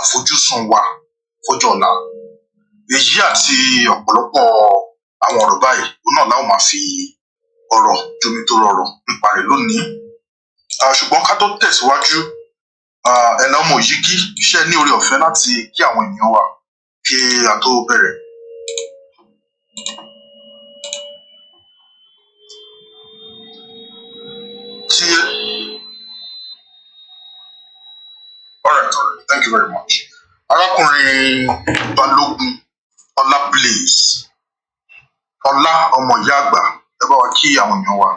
àfojúsùn wa fọ́jọ́ ọ̀la. Èyí àti ọ̀pọ̀lọpọ̀ àwọn ọ̀rọ̀ báyìí òun náà láwọn máa fi ọ̀rọ̀ jomi tó rọrọ̀ nípa rẹ̀ lónìí. Ṣùgbọ́n ká tó tẹ̀síwájú, ẹ̀nà ọmọ Òyìgí iṣẹ́ ní oore ọ̀fẹ́ láti kí àwọn èèyàn wa kí a tó bẹ̀rẹ̀. All right, thank you very much. Arákùnrin Balógun Ọlá Blaze, Ọlá ọmọ ìyá àgbà, ẹ bá wa kí àwọn èèyàn wa.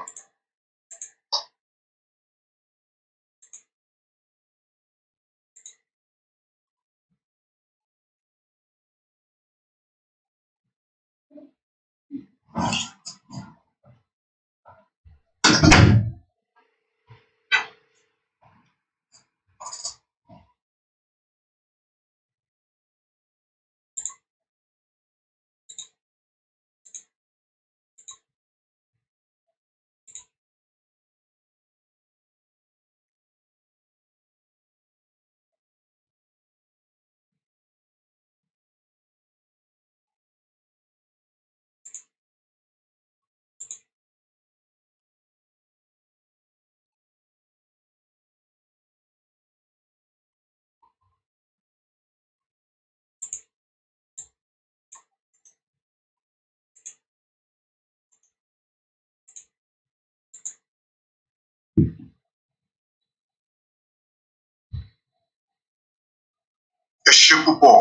Ẹ ṣé púpọ̀,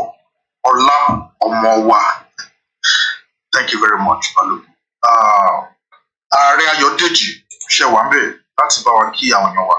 Ọlá ọmọ wa. Thank you very much, Balógun. Ààrẹ Ayọ̀dèjì ṣe wà ń bẹ̀ láti bá wa kí àwọn èèyàn wa.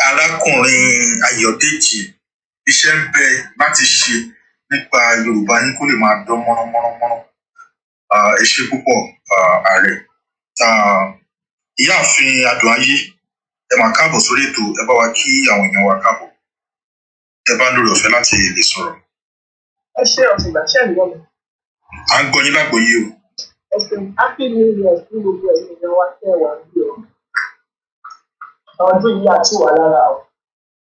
Arákùnrin Ayọ̀dèjì, iṣẹ́ ń bẹ láti ṣe nípa Yorùbá yín kó lè máa dán mọ́rán. Ẹ ṣé púpọ̀, ààrẹ. Ìyáàfin Adùnayé, ẹ máa káàbọ̀ sórí ètò, ẹ bá wa kí àwọn èèyàn wa káàbọ̀. Ẹ bá lórí ọ̀fẹ́ láti lè sọ̀rọ̀. Ẹ ṣé ọ̀sìngbà ṣẹ́ ń gbọ́ mi. À ń gbọ́ yín lágbòóyè o. Ẹ̀sìn happy new year fún gbogbo ẹ̀yin èèyàn wa tẹ́ wà bí o. Ọdún yìí àti wà lára o.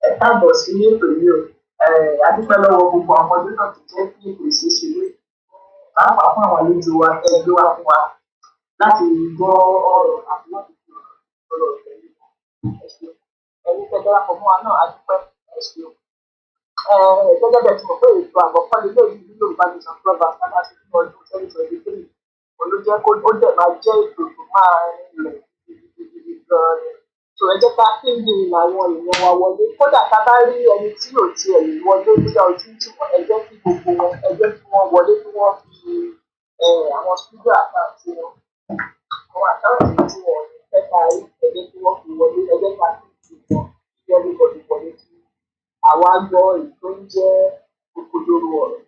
Ẹ káàbọ̀ sí ètò yìí o. A dúpẹ́ lọ́wọ́ gbogbo àwọn ọmọdé náà tó jẹ́ kí ètò ìṣeéṣe lé. Pàápàá fún àwọn àlejò wa tẹ́ gbé wá fún wa láti gbọ́ ọ̀rọ̀ àti láti fi ọ̀rọ̀ ìtẹ̀lé. Ẹ ṣé. Ẹ̀yin tẹ́ darapọ̀ mọ́ wa náà a dúpẹ́. Ẹ ṣé. Gẹ́gẹ́ bẹ́ẹ̀ tí mo pé ètò àkọ́kọ́ nílé ìlú Yorùbá Nation Clubhouse láti fún ọdún 2023 olójẹ́ kó ó dẹ̀ máa jẹ́ ètò tó máa rìnlẹ̀ gidigidi gan-an ni. So ẹ jẹ́ ká kéde àwọn èèyàn wa wọlé, kódà ká bá rí ẹni tí ò tiẹ̀ lè wọlé nígbà ojú tí wọ́n ẹ jẹ́ kí gbogbo wọn ẹ jẹ́ kí wọ́n wọlé kí wọ́n fi àwọn studio àkáǹtì wọn àwọn àkáǹtì tí wọ́n fẹ́ ká rí ẹ jẹ́ kí wọ́n fi wọlé ẹ jẹ́ ká kéde wọn kí everybody wọlé kí àwa gbọ́ èyí tó ń jẹ́ òkodoro ọ̀rọ̀.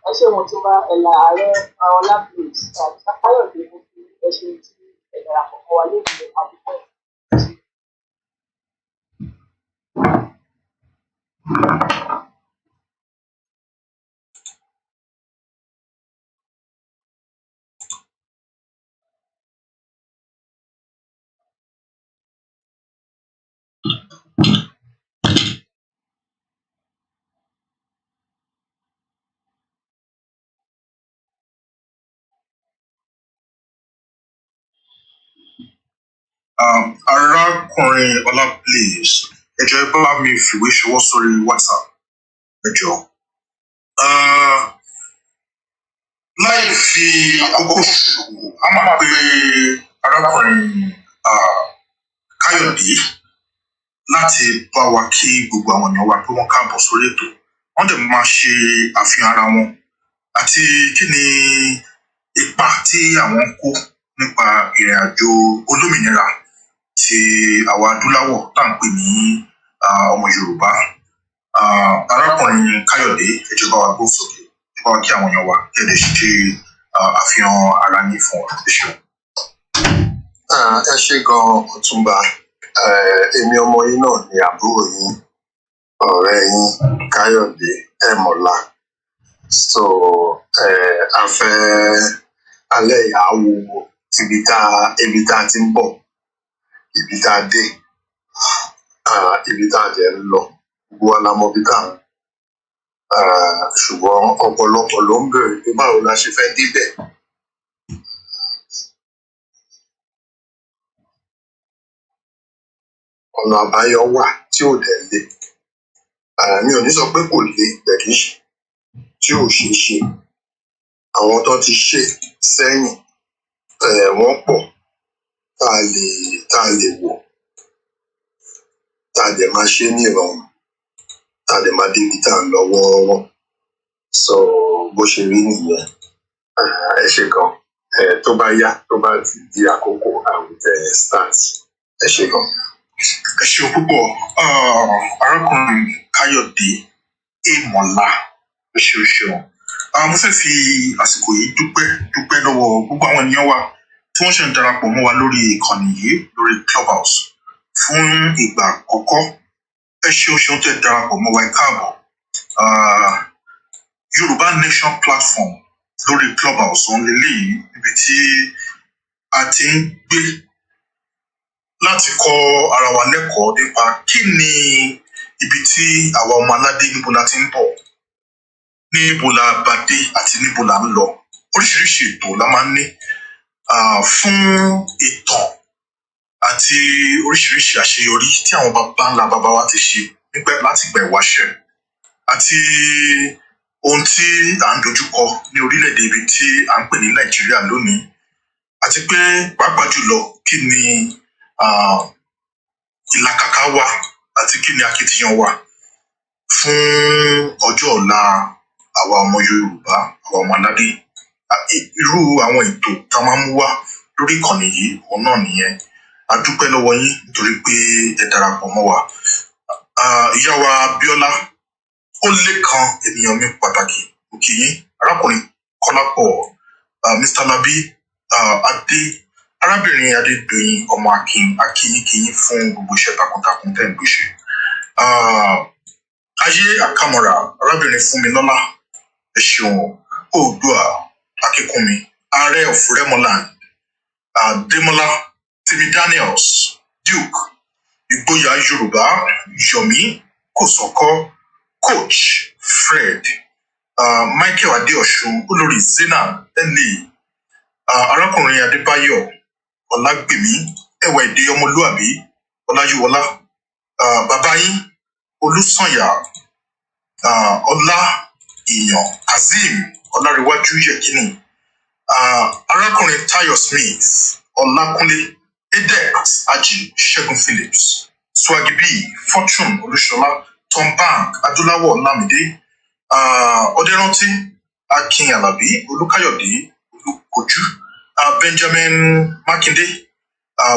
Ẹ ṣé wọn tí wá ẹ̀là ààrẹ Ọlá Blaze àti Káyọ̀dé mo fi ẹ ṣe tí ẹ darapọ̀ mọ́ wa lónìí àdúgbò. Arákùnrin Ọlá Blaze, ẹ jọ̀ọ́ ẹ bá mi fìwé ṣọwọ́ sórí WhatsApp. Ẹ jọ̀ọ́. Láì láì fi àkókò ṣòwò a máa pe arákùnrin Káyọ̀dé láti bá wa kí gbogbo àwọn èèyàn wa pé wọ́n káàbọ̀ sórí ètò. Wọ́n dẹ̀ máa ṣe àfihàn ara wọn àti kí ni ipa tí àwọn ń kó nípa ìrìn àjò olómìnira ti àwa adúláwọ̀ tá à ń pè ní ọmọ Yorùbá. Arákùnrin Káyọ̀dé, ẹ jẹ́ bá wa gbóhùn sókè, ẹ bá wa kí àwọn èèyàn wa kí ẹ lè ṣe àfihàn ara yín fún wa. Ẹ ṣeun. Ẹ ṣé gan-an Ọ̀túnba. Èmi ọmọ yín náà ni àbúrò yín, ọ̀rẹ́ yín Káyọ̀dé Ẹ̀mọ̀lá. So a fẹ́ alẹ́ ìyàwó ibi tá a ti ń bọ̀, ibi tá a dé, ibi tá a jẹ́ ń lọ, gbogbo wa la mọ ibi tá a ń. Ṣùgbọ́n ọ̀pọ̀lọpọ̀ ló ń bèrè pé báwo la ṣe fẹ́ débẹ̀. Ọ̀nà àbáyọ wà tí ò dẹ̀ le. Mi ò ní sọ pé kò le, bẹ̀kí tí ò ṣeé ṣe. Àwọn tó ti ṣe sẹ́yìn wọ́n pọ̀ tá a lè wò, tá a dẹ̀ máa ṣe ní ìrọ̀rùn, tá a dẹ̀ máa débi tá a ń lọ wọ́ọ́rọ́. So bó ṣe rí nìyẹn. Ẹ ṣé gan. Tó bá yá, tó bá ti di àkókò I will start. Ẹ ṣé gan. Ẹ ṣeun púpọ̀. Arákùnrin Káyọ̀dé Ẹ̀mọ̀lá, ẹ ṣeun. Mo fẹ́ fi àsìkò yìí dúpẹ́ lọ́wọ́ gbogbo àwọn ènìyàn wa tí wọ́n ṣe ń darapọ̀ mọ́ wa lórí ìkànnì yìí lórí Clubhouse fún ìgbà àkọ́kọ́. Ẹ ṣeun tẹ́ darapọ̀ mọ́ wa, ẹ káàbọ̀. Yorùbá Nation platform lórí Clubhouse òun lélẹ́yìí níbi tí a ti ń gbé láti kọ́ ara wa lẹ́kọ̀ọ́ nípa kí ni ibi tí àwa ọmọ aládé níbo la ti ń bọ̀, níbo la bá dé àti níbo la ń lọ. Oríṣiríṣi ètò la máa ń ní fún ìtàn àti oríṣiríṣi àṣeyọrí tí àwọn bàbá ńlá bàbá wa ti ṣe láti gbà ìwáṣẹ̀ àti ohun tí à ń dojúkọ ní orílẹ̀-èdè ibi tí à ń pè ní Nàìjíríà lónìí, àti pé pàápàá jùlọ kí ni ìlàkàkà wa àti kí ni akitiyan wa fún ọjọ́ ọ̀la àwa ọmọ Yorùbá, àwa ọmọ aládé. Irú àwọn ètò tá a máa ń mú wá lórí ìkànnì yìí òun náà nìyẹn. A dúpẹ́ lọ́wọ́ yín nítorí pé ẹ darapọ̀ mọ́ wa. Ìyá wa Bíọ́lá ó lékan ènìyàn mi pàtàkì, òkè yín arákùnrin Kọ́lápọ̀, Mr. Labi Adé, arábìnrin Adédoyin ọmọ akínyínkínyín fún gbogbo iṣẹ́ takuntakun tẹ́ ń gbé ṣe. Ayé àkàmọ̀ra arábìnrin Fúnmilọ́lá, ẹ ṣeun. Oòduà Akínkúnmi, ààrẹ of Remoland, Démọ́lá Tèmi Daniels, Duke Ìgboyà Yorùbá, Yomi Kòsọ́kọ́, Coach Fred, Michael Adéọ̀ṣun, olórí Zainab arákùnrin Adébáyọ̀ Ọlágbèmí, ẹwà èdè ọmọlúàbí Ọláyíwọlá, bàbá yín Olúsànyà Ọlá Ìyàn Kazeem Ọlárẹ̀wájú Yẹ̀kínì, arákùnrin Tayo Smith Ọlákúnlé, Edex Aji Ṣẹ́gun Phillips, Swaggy B Fortune Olúṣọlá, Tom Bank Adúláwọ̀ Lámìdé, Ọdẹ́rántí Akin Àlàbí Olúkáyọ̀dé Olúkojú, Benjamin Mákindé,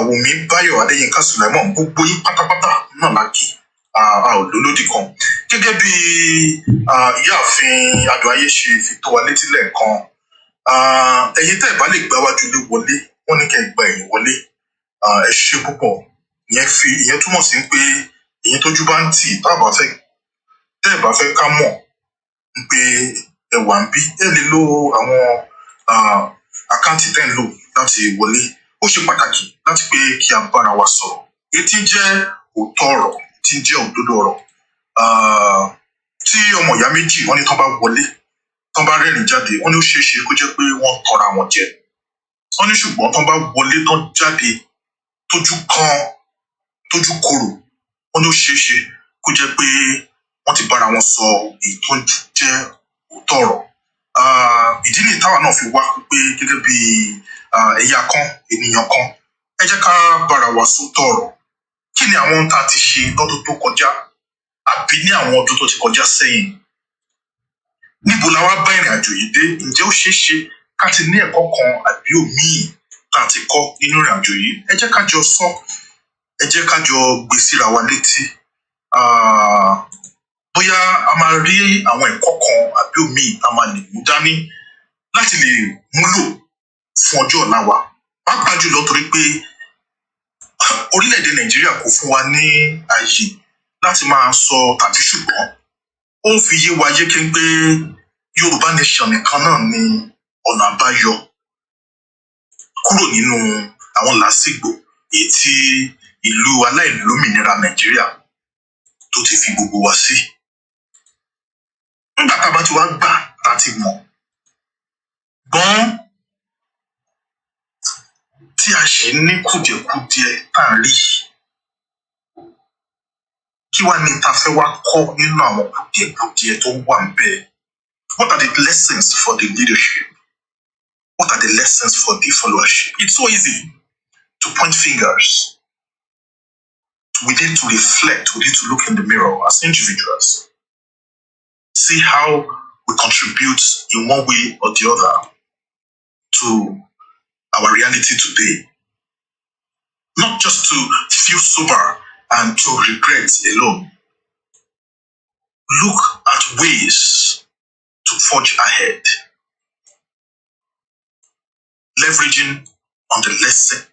Wùmí Báyọ̀ Adéyínká Sùlẹ́mọ̀n, gbogbo yín pátápátá náà lákì olólódì kan. Gẹ́gẹ́ bí ìyáàfin Adùayé ṣe fi tó wa létí lẹ́ẹ̀kan, ẹ̀yin tẹ́ ẹ̀ bá lè gbá wájú lé wọlé, wọ́n ní kẹ́ ẹ gba ẹ̀yìn wọlé. Ẹ ṣe púpọ̀. Ìyẹn túmọ̀ sí pé èyí tójú bá ń tì tẹ́ ẹ̀ bá fẹ́ ká mọ̀ pé ẹ wà ń bí, ẹ lè lo àwọn àkáǹtì tẹ́ ń lò láti wọlé. Ó ṣe pàtàkì láti pé kí a bára wa sọ̀rọ̀. Èyí tí jẹ́ òótọ́ ọ̀rọ̀, tí jẹ́ òdodo ọ̀rọ̀. Tí ọmọ ìyá méjì wọ́n ní tán bá wọlé, tán bá rẹ́rìn jáde, wọ́n ní ó ṣeé ṣe kó jẹ́ pé wọ́n tọra wọn jẹ. Wọ́n ní ṣùgbọ́n tán bá wọlé tán jáde tójú korò, wọ́n ní ó ṣeé ṣe kó jẹ́ pé wọ́n ti bára wọn sọ èyí tó jẹ́ òótọ́ ọ̀rọ̀. ìdí nìyí táwa náà fi wá pé gẹ́gẹ́ bí ẹ̀yà kan ènìyàn kan ẹ jẹ́ ká bára wa sòótọ́ ọ̀rọ̀. Kí ni àwọn tá a ti ṣe lọ́dún tó kọjá àbí ní àwọn ọdún tó ti kọjá sẹ́yìn? Níbo la wá bá ìrìn àjò yìí dé? Ǹjẹ́ ó ṣeé ṣe ká ti ní ẹ̀kọ́ kan àbí òmíì tá a ti kọ́ nínú ìrìn àjò yìí? Ẹ jẹ́ ká jọ sọ, ẹ jẹ́ ká jọ gbé síra wa létí. Bóyá a máa rí àwọn ẹ̀kọ́ kan àbí òmíì tá a máa lè mú dání láti lè múlò fún ọjọ́ ọ̀la wa. Pàápàá jùlọ torí pé orílẹ̀-èdè Nàìjíríà kò fún wa ní àyè láti máa sọ tàbí ṣùgbọ́n. Ó ń fi yé wa yéké pé Yorùbá nation nìkan náà ni ọ̀nà àbáyọ kúrò nínú àwọn làásìgbò èyí tí ìlú aláìlómìnira Nàìjíríà tó ti fi gbogbo wa sí. Nígbà tá a bá ti wá gbà láti mọ̀ gbọ́n tí a ṣe ní kùdìẹ̀kudiẹ tá a rí, kí wá ní ta fẹ́ wá kọ́ nínú àwọn kùdìẹ̀kudiẹ tó wà ń bẹ̀? What are the lessons for the leadership? What are the lessons for the followership? It's so easy to point fingers. We need to reflect, we need to look in the mirror as individuals. See how we contribute in one way or the other to our reality today. Not just to feel sober and to regret alone. Look at ways to forge ahead. Leveraging on the lesson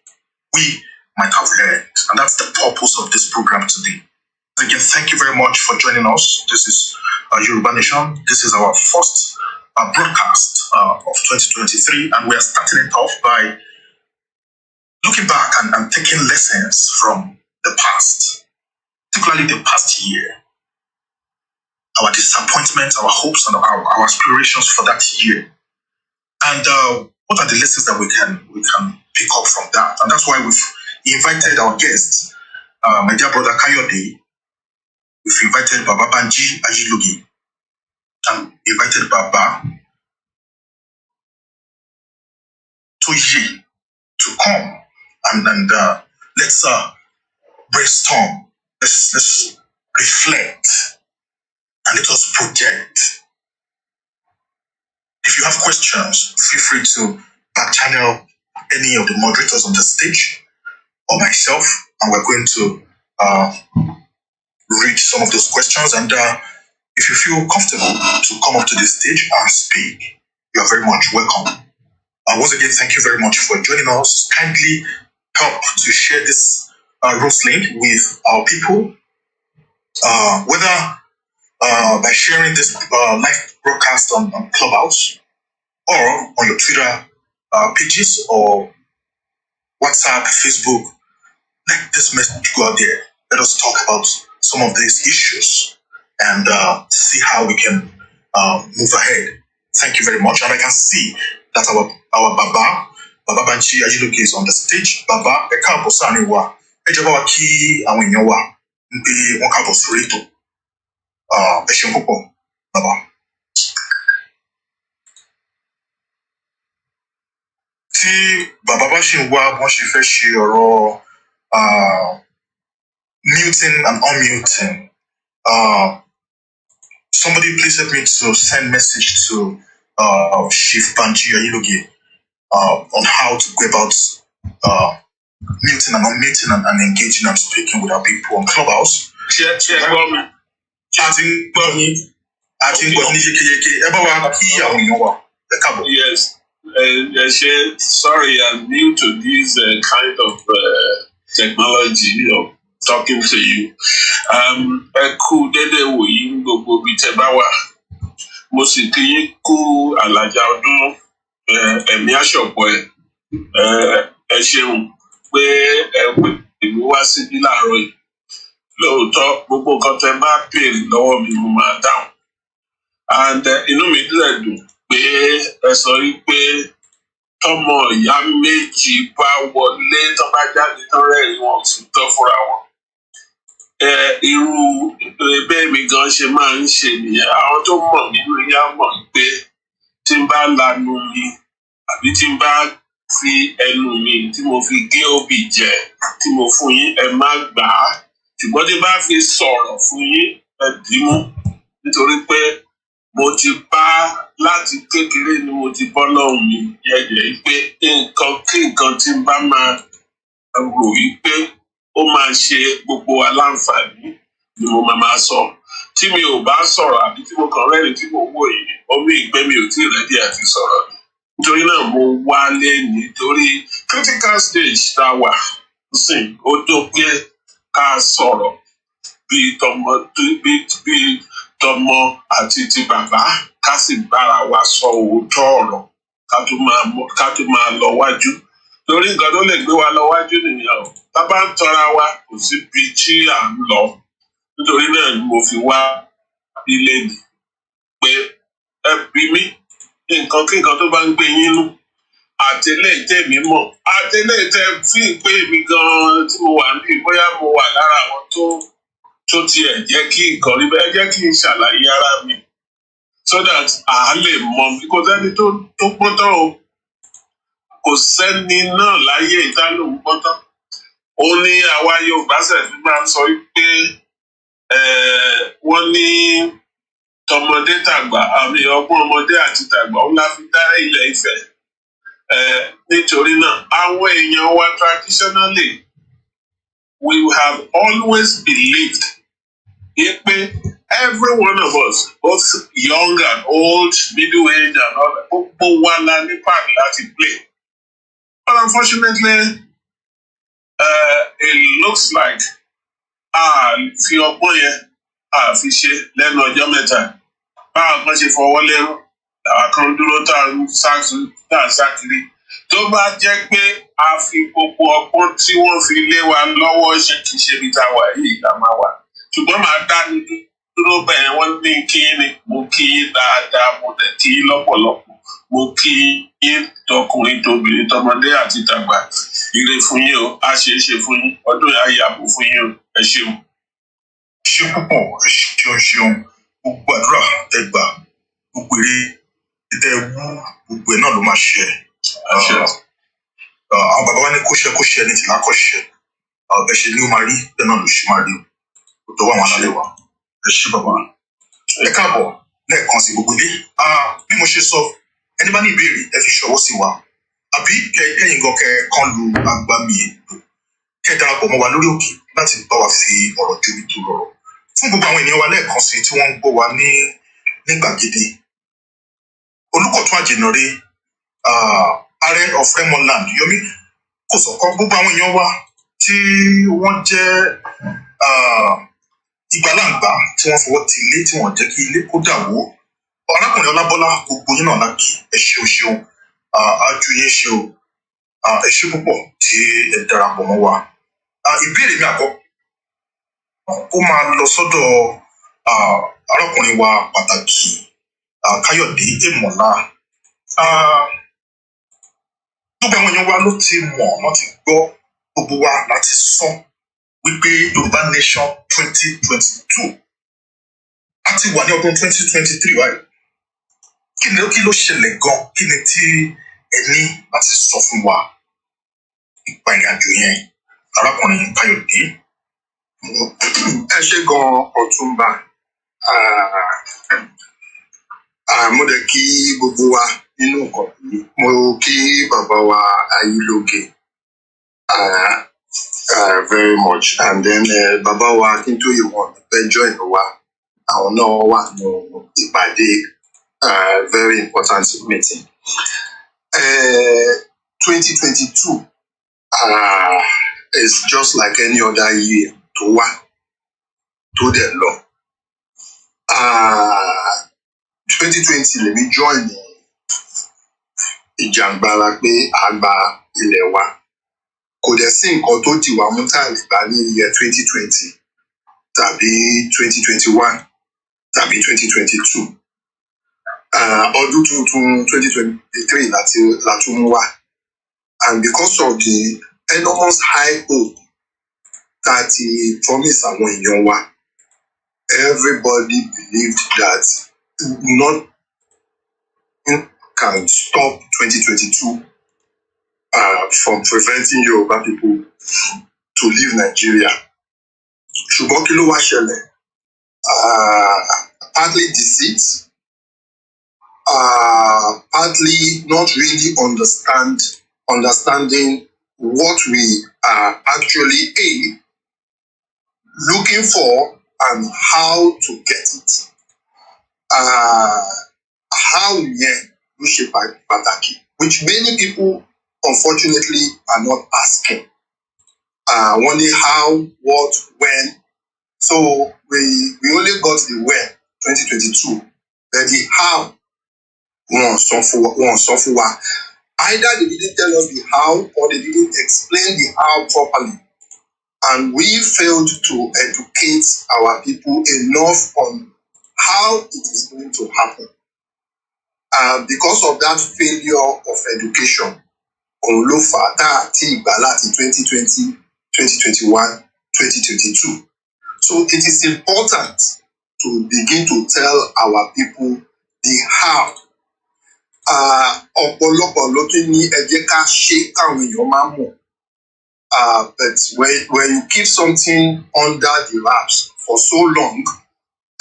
we might have learned. And that's the purpose of this program today. Again, thank you very much for joining us. This is Yoruba Nation. This is our first broadcast of 2023, and we are starting it off by looking back and taking lessons from the past, particularly the past year. Our disappointments, our hopes, and our aspirations for that year. And what are the lessons that we can pick up from that? And that's why we've invited our guests, my dear brother Kayode. We've invited Baba Banji Ayiloge and invited Baba Toye to come and let's brainstorm, let's reflect, and let us project. If you have questions, feel free to back channel any of the moderators on the stage or myself, and we're going to read some of those questions. And if you feel comfortable to come up to the stage and speak, you are very much welcome. Once again, thank you very much for joining us. Kindly help to share this roast link with our people, whether by sharing this live broadcast on Clubhouse or on your Twitter pages or WhatsApp, Facebook. Let this message go out there. Let us talk about some of these issues and see how we can move ahead. Thank you very much. And I can see that our Baba Banji Ayiloge is on the stage. Baba, ẹ káàbọ̀ sáàrin wa. Ẹ jẹ́ bá wa kí àwọn èèyàn wa ń pé wọ́n káàbọ̀ sórí ètò. Ẹ ṣeun púpọ̀, Baba. Tí Baba bá ṣì ń wá wọ́n ṣe fẹ́ ṣe ọ̀rọ̀ muting and unmuting. Somebody please help me to send message to Chief Banji Ayiloge on how to go about muting and unmuting and engaging and speaking with our people on Clubhouse. Yes. Sorry, I'm new to this kind of technology, talking to you. Ẹ kú dédé wòyí gbogbo bí tẹ́ bá wà. Mo sì kí yín kú àlàjá ọdún ẹ̀mí àṣọpọ̀ ẹ ṣeun pé ẹ pè mí wá síbí láàárọ̀ yìí. Lóòótọ́ gbogbo nǹkan tẹ́ bá béèrè lọ́wọ́ mi mo máa dáhùn. And inú mi dùn pé ẹ sọ wípé tọmọ ìyá méjì bá wọlé tó bá jáde tán rẹ́rìn wọn tún tán fúnra wọn. Irú bẹ́ẹ̀ mi gan ṣe máa ń ṣe nìyẹn. Àwọn tó mọ̀ nínú yá mọ̀ pé tí n bá lanu mi àbí tí n bá fi ẹnu mi tí mo fi gé obì jẹ tí mo fún yín ẹ má gbà á ṣùgbọ́n tí n bá fi sọ̀rọ̀ fún yín ẹ dìímú nítorí pé mo ti bá láti kékeré ni mo ti bọ́ lọ́hùn mi yẹ̀yẹ̀ pé nǹkan kí nǹkan tí n bá máa rò wípé ó máa ṣe gbogbo wa láǹfààní ni mo máa sọ tí mi ò bá sọ̀rọ̀ àbí tí mo kàn rẹ́rìn tí mo wò yìí omi ìgbẹ́ mi ò tí ì rẹ́dí àti sọ̀rọ̀ nítorí náà mo wálé nítorí critical stage tá a wà sìn ó tó pé ká sọ̀rọ̀ bíi tọmọ àti ti bàbá ká sì bára wa sọ òótọ́ ọ̀rọ̀ ká tó máa lọ wájú torí nǹkan tó lè gbé wa lọ wájú nìyẹn o tá bá ń tọ́ra wa kò sí bí tí à ń lọ nítorí náà ni mo fi wá ilé nì pé ẹ bí mi nǹkan kí nǹkan tó bá ń gbé yín nú àtẹlẹ tèmi mọ̀ àtẹlẹ tẹ fi pé mi gan tí mo wà níbi bóyá mo wà lára àwọn tó tiẹ̀ jẹ́ kí nǹkan rí bẹ́ẹ̀ jẹ́ kí n ṣàlàyé ara mi so that a lè mọ̀ kò sẹ́ni tó pọ́n tán o kò sẹ́ni náà láyé ìdálóhùn pọ́n tán ó ní àwa Yorùbá sẹ̀fí máa ń sọ pé wọ́n ní tọmọdé tàgbà àmì ọgbọ́n ọmọdé àti tàgbà ó la fi dá Ilẹ̀ Ifẹ̀ nítorí náà àwọn èèyàn wa traditionally we have always believed pé every one of us both young and old middle age and all that gbogbo wa la ní part láti play but unfortunately it looks like fi ọgbọ́n yẹn fi ṣe lẹ́nu ọjọ́ mẹ́ta báwọn kan ṣe fọwọ́ lẹ́rú làwọn kan dúró tá à ń sákiri tó bá jẹ́ pé a fi gbogbo ọgbọ́n tí wọ́n fi lé wa lọ́wọ́ ṣe kì í ṣe ibi tá a wà yìí la máa wà ṣùgbọ́n màá dá ní dúró bẹ́ẹ̀ wọ́n ní kí ni mo kí yín dáadáa mo dẹ̀ kí yín lọ́pọ̀lọpọ̀ mo kí yín tọkùnrin tóbìnrin tọmọdé àti tàgbà ire fún yín o a ṣe é ṣe fún yín ọdún yà yàgò fún yín o ẹ ṣeun. ṣé púpọ̀ ṣeun gbogbo àdúrà ẹgbà gbogbo eré tẹ wú gbogbo ẹ̀ náà ló máa ṣe àwọn bàbá wa ní kóṣẹ ní tìlá kọṣẹ ẹ ṣe ni ó máa rí bẹ́ẹ̀ náà ló ṣe máa rí o tó wà wọn alẹ́ wa ẹ ṣé bàbá ẹ káàbọ̀ lẹ́ẹ̀kan sí gbogbo ilé bí mo ṣe sọ ẹni bá ní ìbéèrè ẹ fi ṣọwọ́ sí wa àbí kẹ́yìn gan kan lu agbami ètò kẹ́ darapọ̀ mọ́ wa lórí òkè láti bá wa fi ọ̀rọ̀ jómi tó rọrọ̀ fún gbogbo àwọn ènìyàn wa lẹ́ẹ̀kan sí tí wọ́n ń gbọ́ wa ní gbàgede Olùkọ̀tún Àjìnàrè ààrẹ of Remoland Yomi Kòsọ́kọ́ gbogbo àwọn èèyàn wa tí wọ́n jẹ́ ìgbàlàǹgbà tí wọ́n fọwọ́ ti ilé tí wọ́n jẹ́ kí ilé kó dà wó arákùnrin Ọlábọ́lá gbogbo yín náà lákì ẹ ṣeun ájú yín ṣe o ẹ ṣé púpọ̀ tí ẹ darapọ̀ mọ́ wa ìbéèrè mi àkọ́kọ́ ó máa lọ sọ́dọ̀ arákùnrin wa pàtàkì Káyọ̀dé Èmọ̀lá gbogbo àwọn èèyàn wa ló ti mọ̀ wọ́n ti gbọ́ gbogbo wa láti sọ wípé Yorùbá Nation 2022 a ti wà ní ọdún 2023 wáyé kí ló ṣẹlẹ̀ gan kí ni tí ẹ ní láti sọ fún wa nípa ìrìnàjò yẹn arákùnrin Káyọ̀dé. ẹ ṣé gan Ọ̀túnba mo dẹ̀ kí gbogbo wa nínú nǹkan yìí mo kí bàbá wa Ayiloge very much and then bàbá wa Akintoye wọn fẹ́ join wa àwọn náà wà ní ìpàdé very important meeting 2022 is just like any other year tó wà tó dẹ̀ lọ 2020 lèmi join ìjàngbara pé àgbà ilẹ̀ wa kò dẹ̀ sí nǹkan tó dì wá mú tá a lè gbà ní year 2020 tàbí 2021 tàbí 2022 ọdún tuntun 2023 látún mú wá and because of the enormous high hope tá a ti promise àwọn èèyàn wa everybody believed that can stop 2022 from preventing Yoruba people to leave Nigeria. Ṣùgbọ́n kí ló wá ṣẹlẹ̀? Partly deceit, partly not really understanding what we are actually looking for and how to get it. How yẹn ló ṣe pàtàkì, which many people unfortunately are not asking. Only how, what, when. So we only got the when, 2022, but the how wọ́n sọ fún wa. Either they didn't tell us the how or they didn't explain the how properly. And we failed to educate our people enough on how it is going to happen. Because of that failure of education, òun ló fà á tá àti ìgbà láti 2020, 2021, 2022. So it is important to begin to tell our people the how. Ọ̀pọ̀lọpọ̀ ló tún ní ẹ jẹ́ ká ṣe káwọn èèyàn máa mọ̀. But when you keep something under the wraps for so long,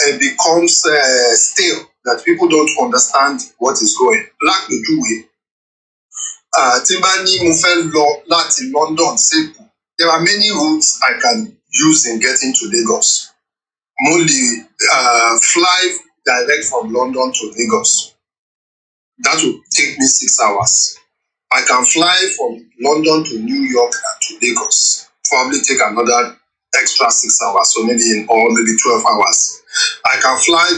it becomes stale, that people don't understand what is going. Lápèjúwe, tí n bá ní mo fẹ́ lọ láti London s'Èkó, there are many routes I can use in getting to Lagos. Mo lè fly direct from London to Lagos. That will take me 6 hours. I can fly from London to New York and to Lagos. Probably take another extra 6 hours, so maybe 12 hours. I can fly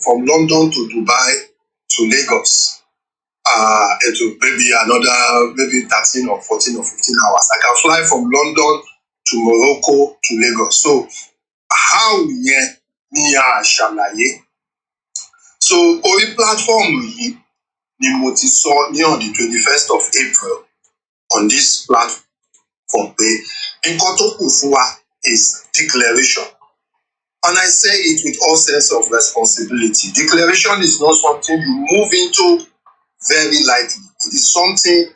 from London to Dubai to Lagos. It will maybe 13 or 14 or 15 hours. I can fly from London to Morocco to Lagos. So how yẹn ni a ṣàlàyé. So orí platform yìí ni mo ti sọ ní on the 21st of April on this platform pé nǹkan tó kù fún wa is declaration. And I say it with all sense of responsibility. Declaration is not something you move into very lightly. It is something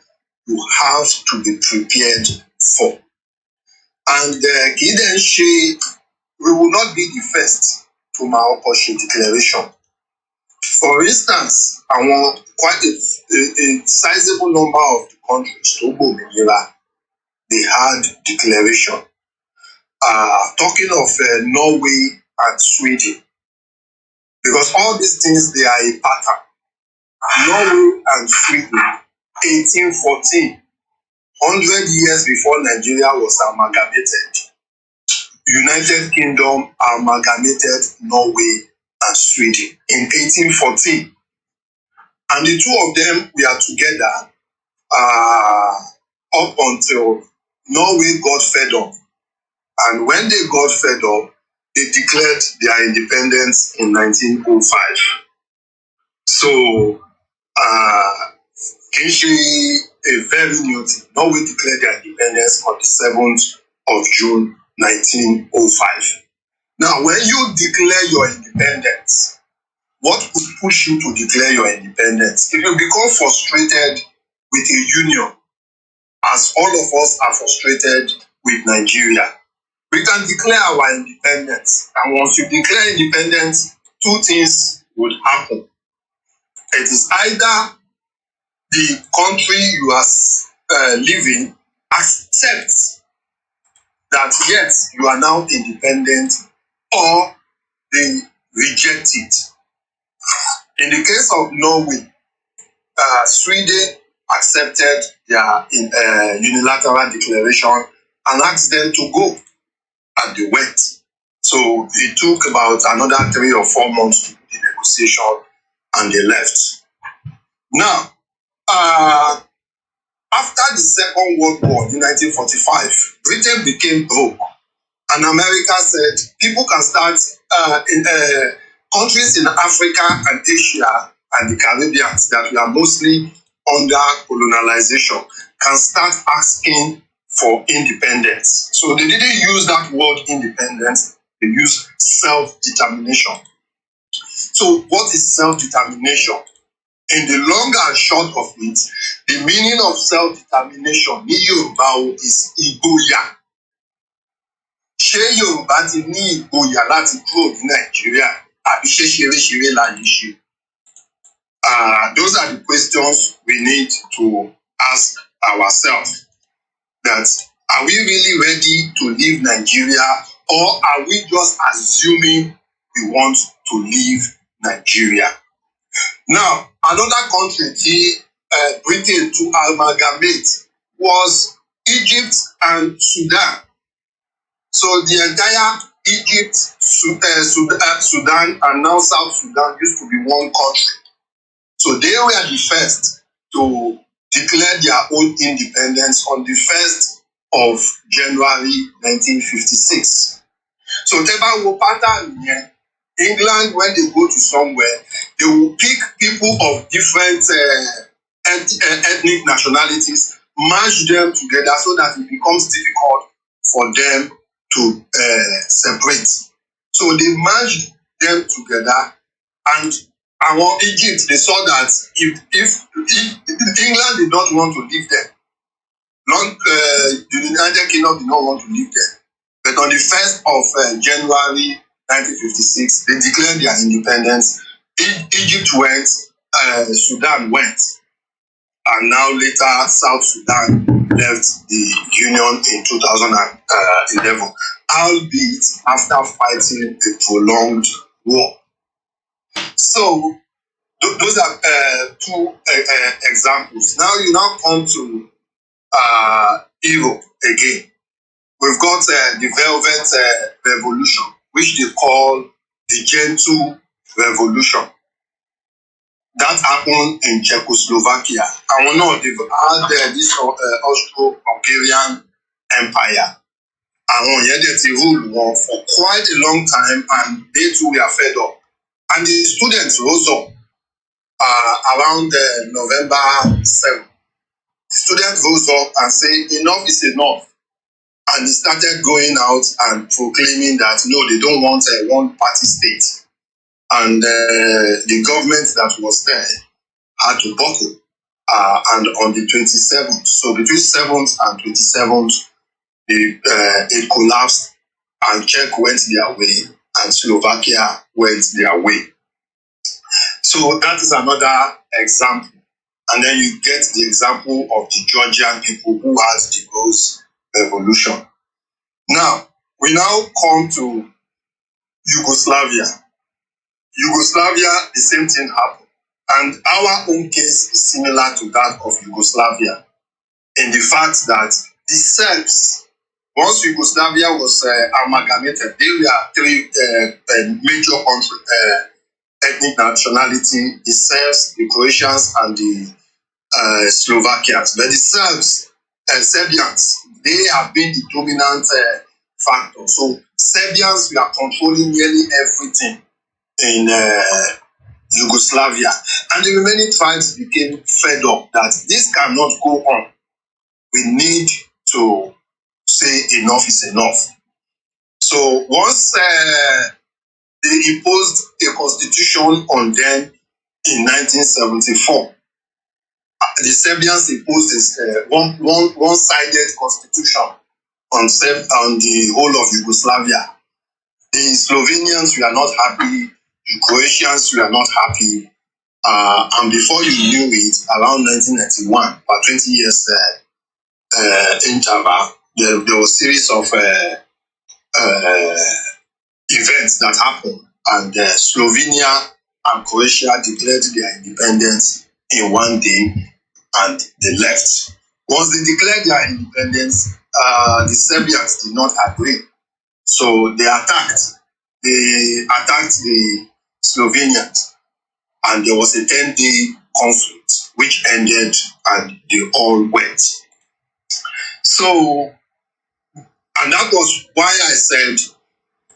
you have to be prepared for. And kì í dẹ̀ ṣe, we will not be the first to máa kọ́kọ́ ṣe declaration. For instance, quite a sizable number of the countries tó gbòmìnira, they had declaration. Talking of Norway and Sweden, because all these things, they are a pattern. Norway and Sweden, 1814, 100 years before Nigeria was amalgamated, United Kingdom amalgamated Norway and Sweden in 1814. And the two of them were together up until Norway got fed up. And when they got fed up, they declared their independence in 1905. So, kì í ṣe a very new thing. Norway declared their independence on the 7th of June 1905. Now, when you declare your independence, what would push you to declare your independence? If you become frustrated with a union, as all of us are frustrated with Nigeria, we can declare our independence. And once you declare independence, two things would happen. It is either the country you are living accepts that yes, you are now independent, or they reject it. In the case of Norway, Sweden accepted their unilateral declaration and asked them to go, and they went. So it took about another 3 or 4 months to do the negotiation, and they left. Now, after the Second World War in 1945, Britain became broke, and America said people can start in countries in Africa and Asia and the Caribbean that were mostly under colonization can start asking for independence. So they didn't use that word independence, they used self-determination. So what is self-determination? in the long and short of it, the meaning of self-determination ní Yorùbá is ìgboyà. Ṣé Yorùbá ti ní ìgboyà láti kúrò ní Nàìjíríà àbí ṣé ṣeréṣeré la yìí ṣe? Those are the questions we need to ask ourselves. That are we really ready to leave Nigeria, or are we just assuming we want to leave Nigeria? Now, another country Britain to amalgamate was Egypt and Sudan. So the entire Egypt, Sudan, and now South Sudan used to be one country. So they were the first to declare their own independence on the 1st of January 1956. So tẹ́ wo pattern yẹn, England, when they go to somewhere, they will pick people of different ethnic nationalities, merge them together so that it becomes difficult for them to separate. So they merged them together, and Egypt, they saw that if England did not want to leave them, the United Kingdom did not want to leave them. But on the 1st of January 1956, they declared their independence. Egypt went, Sudan went, and now later South Sudan left the Union in 2011, albeit after fighting a prolonged war. So those are two examples. Now you come to Europe again. We've got the Velvet Revolution, which they call the Gentle Revolution. That happened in Czechoslovakia. And we know they've had this Austro-Hungarian Empire. And they ruled for quite a long time, and they too were fed up. And the students rose up around November 7. The students rose up and said, enough is enough. And they started going out and proclaiming that, no, they don't want a one-party state. And the government that was there had to buckle. And on the 27th, so between 7th and 27th, it collapsed, and Czech went their way, and Slovakia went their way. So that is another example. And then you get the example of the Georgian people who had the Rose Revolution. Now, we now come to Yugoslavia. Yugoslavia, the same thing happened. And our own case is similar to that of Yugoslavia in the fact that the Serbs, once Yugoslavia was amalgamated, they were three major ethnic nationality: the Serbs, the Croatians, and the Slovakians. But the Serbians, they have been the dominant factor. So Serbians were controlling nearly everything in Yugoslavia. And the remaining tribes became fed up that this cannot go on. We need to say enough is enough. So once they imposed a constitution on them in 1974, the Serbians imposed a one-sided constitution on the whole of Yugoslavia. The Slovenians were not happy, the Croatians were not happy, and before you knew it, around 1991, about 20 years interval, there was a series of events that happened, and Slovenia and Croatia declared their independence in one day, and they left. Once they declared their independence, the Serbians did not agree. So they attacked. They attacked the Slovenians, and there was a 10-day conflict which ended, and they all went. So, and that was why I said,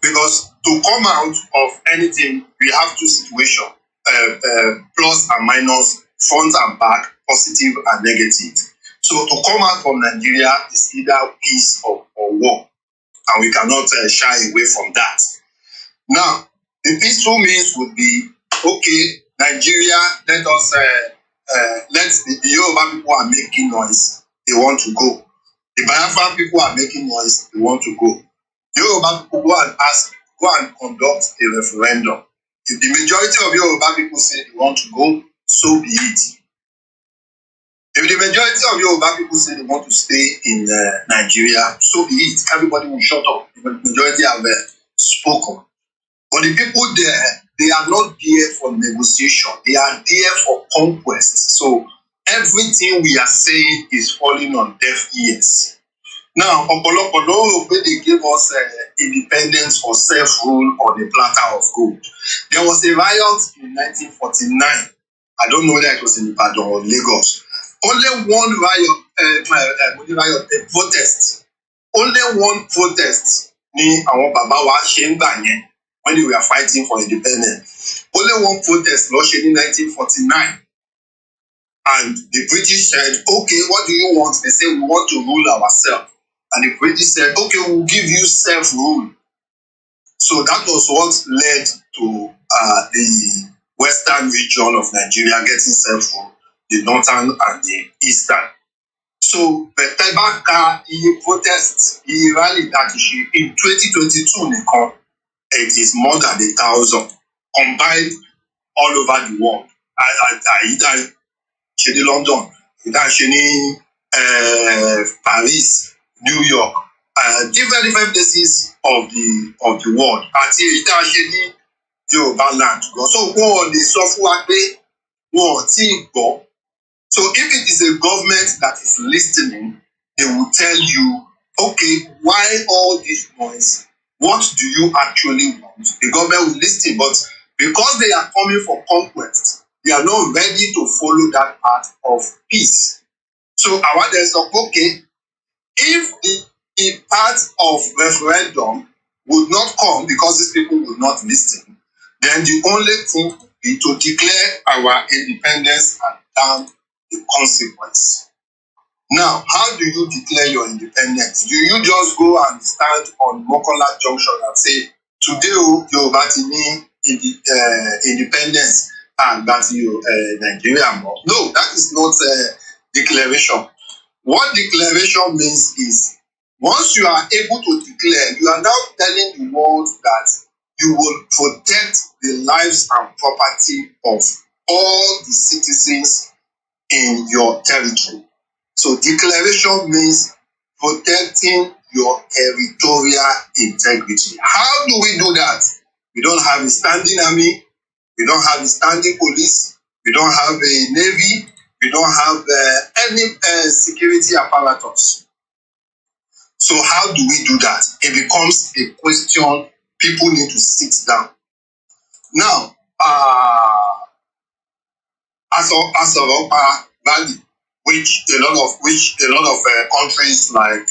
because to come out of anything, we have two situations, plus and minus, front and back, positive and negative. So to come out from Nigeria is either peace or war, and we cannot shy away from that. Now, the peaceful means would be, okay, Nigeria, let the Yoruba people are making noise, they want to go. The Biafran people are making noise, they want to go. Yoruba people go and conduct a referendum. If the majority of Yoruba people say they want to go, so be it. If the majority of Yoruba people say they want to stay in Nigeria, so be it. Everybody will shut up. The majority have spoken. But the people there, they are not there for negotiation. They are there for conquest. So everything we are saying is falling on deaf ears. Now, they gave us independence for self-rule on a platter of gold. There was a riot in 1949. I don't know whether it was in Ibadan or Lagos. Only one a protest. Only one protest ni àwọn bàbá wa ṣe ń gbà yẹn when they were fighting for independence. Only one protest ló ṣe ní 1949. And the British said, okay, what do you want? They said, we want to rule ourselves. And the British said, okay, we'll give you self-rule. So that was what led to the western region of Nigeria getting self-rule, the northern and the eastern. So the Tebaka protest, rally that in 2022 nìkan, it is more than 1,000 combined all over the world. Either in London, either in Paris, New York, different places of the world. Àti either in Yoruba land. So wọ́n lè sọ fún wa pé wọ́n ti gbọ́. So if it is a government that is listening, they will tell you, okay, why all this noise? What do you actually want? The government will listen, but because they are coming for conquest, they are not ready to follow that path of peace. So I want to say, okay, if the path of referendum would not come because these people will not listen, then the only thing would be to declare our independence and damn the consequence. Now, how do you declare your independence? Do you just go and stand on Mokola Junction and say, today, Yoruba ti ní independence and that Nigeria more? No, that is not a declaration. What declaration means is, once you are able to declare, you are now telling the world that you will protect the lives and property of all the citizens in your territory. So declaration means protecting your territorial integrity. How do we do that? We don't have a standing army. We don't have a standing police. We don't have a navy. We don't have any security apparatus. So how do we do that? It becomes a question people need to sit down. Now, as of Valley, which a lot of countries like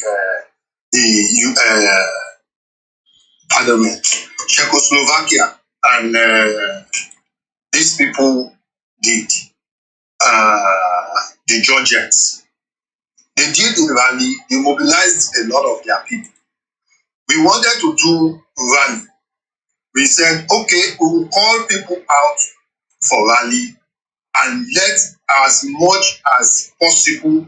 Czechoslovakia and these people did, the Georgians. They did the rally, they mobilized a lot of their people. We wanted to do rally. We said, okay, we will call people out for rally and let as much as possible,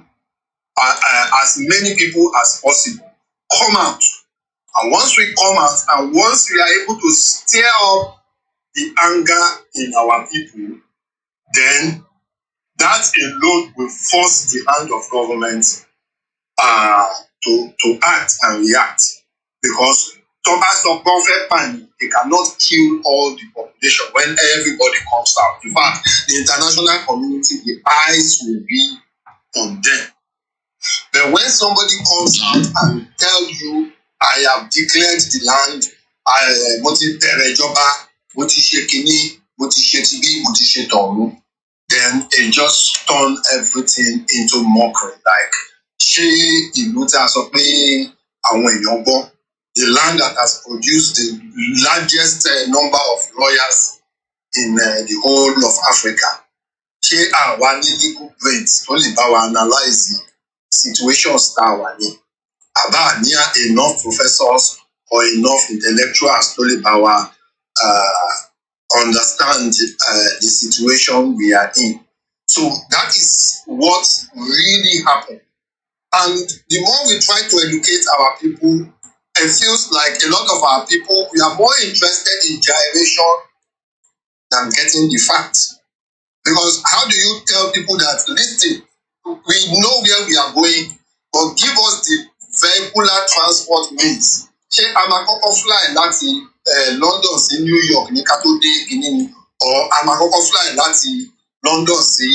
as many people as possible come out. And once we come out and once we are able to stir up the anger in our people, then that alone will force the hand of government to act and react. Because Thomas of Prophet Pan, they cannot kill all the population when everybody comes out. In fact, the international community, the eyes will be on them. But when somebody comes out and tell you, I have declared the land, then it just turn everything into mockery. Like, the land that has produced the largest number of lawyers in the whole of Africa. Ṣé àwa ní legal brains tó lè bá wa analyze situations tá a wà ní? Àbá ní enough professors or enough intellectuals tó lè bá wa understand the situation we are in. So that is what really happened. And the more we try to educate our people, it feels like a lot of our people, we are more interested in gyration than getting the facts. Because how do you tell people that, listen, we know where we are going, but give us the vehicular transport means? Ṣé a máa kọ́kọ́ fly láti London sí New York ní ká tó dé Benin ni, or a máa kọ́kọ́ fly láti London sí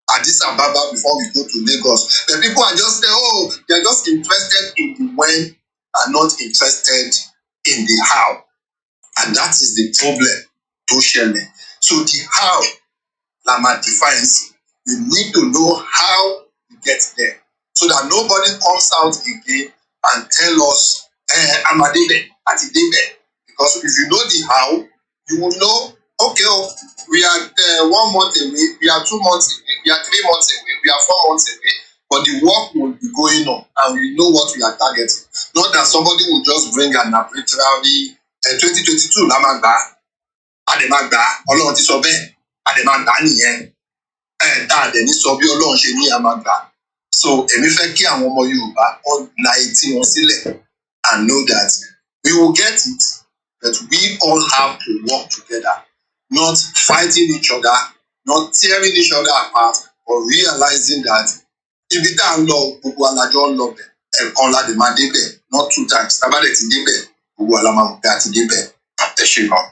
Addis Ababa before we go to Lagos? The people are just saying, oh, they are just interested in the when and not interested in the how. And that is the problem tó ṣẹlẹ̀. So the how, Lama defines, we need to know how we get there, so that nobody comes out again and tell us, I'm a debe, at a debe. Because if you know the how, you will know, okay, we are 1 month away, we are 2 months away, we are 3 months away, we are 4 months away, but the work will be going on, and we know what we are targeting. Not that somebody will just bring an arbitrary 2022 Lamagba, Ademagba, Ọlọ́run ti sọ bẹ́ẹ̀, Ademagba nìyẹn, dáadẹ́ ní sọ bí Ọlọ́run ṣe ní Amagba. So èmi fẹ́ kí àwọn ọmọ Yorùbá la etí wọn sílẹ̀ and know that we will get it, but we all have to work together, not fighting each other, not tearing each other apart, but realizing that ibi tá à ń lọ gbogbo alájọ ń lọ bẹ̀, ẹ̀kan la dé máa débẹ̀, not 2 times. Tábàdẹ̀ ti débẹ̀, gbogbo alámàgbé àti débẹ̀. Ẹ ṣé gan.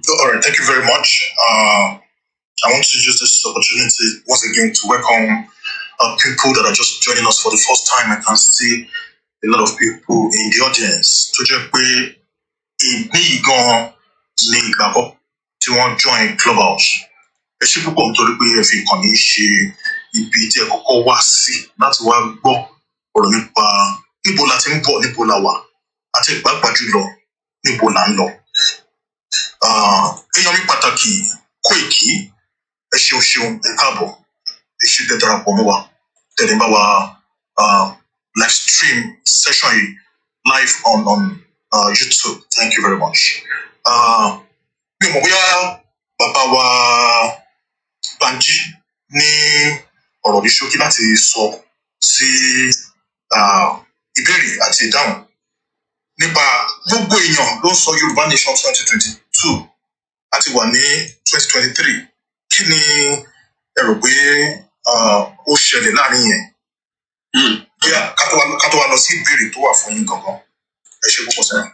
All right, thank you very much. I want to use this opportunity once again to welcome people that are just joining us for the first time. I can see a lot of people in the audience. Tó jẹ́ pé ìní gan ni ìgbàgbọ́ tí wọ́n join Clubhouse. Ẹ ṣé púpọ̀ nítorí pé ẹ fi ìkànnì ṣe ibi tí ẹ kọ́kọ́ wá sí láti wá gbọ́ ọ̀rọ̀ nípa níbo la ti ń bọ̀, níbo la wà, àti pàápàá jùlọ níbo la ń lọ. Èèyàn mi pàtàkì Koiki, ẹ ṣeun ẹ káàbọ̀, ẹ ṣé tẹ́ darapọ̀ mọ́ wa, tẹ̀lé bá wa live stream session yìí live on YouTube. Thank you very much. Mi ò mọ̀ bóyá bàbá wa Banji ní ọ̀rọ̀ ní ṣókí láti sọ sí ìbéèrè àti ìdáhùn nípa gbogbo èèyàn ló ń sọ Yorùbá Nation 2022 àti wà ní 2023. Kí ni ẹ rò pé ó ṣẹlẹ̀ láàrin yẹn? Bóyá ká tó wá lọ sí ìbéèrè tó wà fún yín gangan. Ẹ ṣé púpọ̀ sẹ́yìn.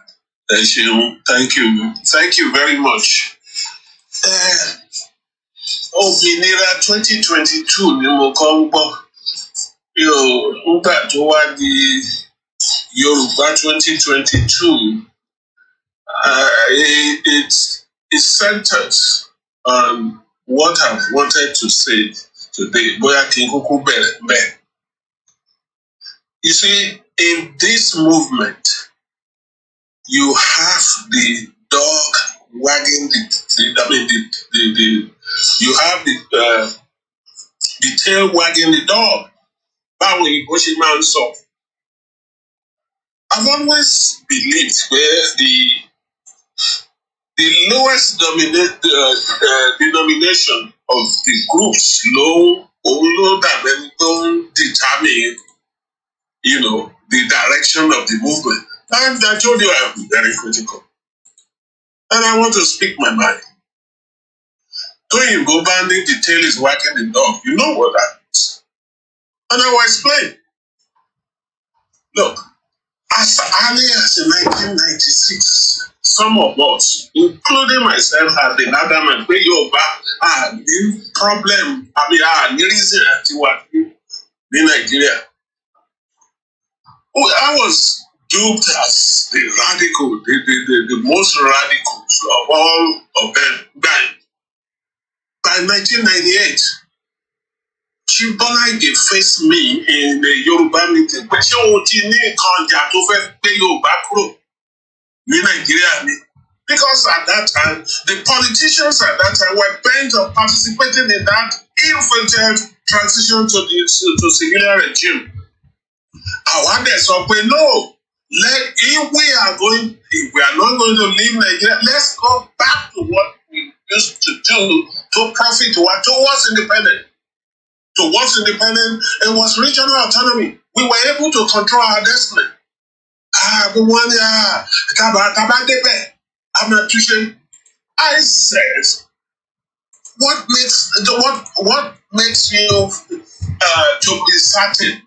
Ẹ ṣeun, thank you very much. Òmìnira 2022 ni mo kọ́ ń gbọ́. Nígbà tó wá di Yorùbá 2022, it centers on what I've wanted to say today. Bóyá kí n kúkú bẹ̀rẹ̀ bẹ́ẹ̀. You see, in this movement, you have the dog wagging you have the tail wagging the dog. Báwo ni bó ṣe máa ń sọ? I've always believed where the lowest denomination of the groups ló dàbẹ̀ tó ń determine, the direction of the movement. And I told you I am very critical. And I want to speak my mind. Toyinbo banding the tail is wagging the dog. You know what that means. And I will explain. Look, as early as in 1996, some of us, including myself, have been adamant pé Yorùbá ní problem, ní reason àti wà ní Nàìjíríà. I was duped as the radical, the most radicals of all of them. By 1998, Chief Bola Ige faced me in the Yoruba meeting. Pé ṣé o ti ní nǹkan ọjà tó fẹ́ gbé Yorùbá kúrò ní Nàìjíríà ni? Because at that time, the politicians at that time were bent on participating in that ill-fated transition to civilian regime. Àwa dẹ̀ sọ pé no, If we are not going to leave Nigeria, let's go back to what we used to do to profit towards independence. Towards independence, it was regional autonomy. We were able to control our destiny. I said, what makes you to be certain?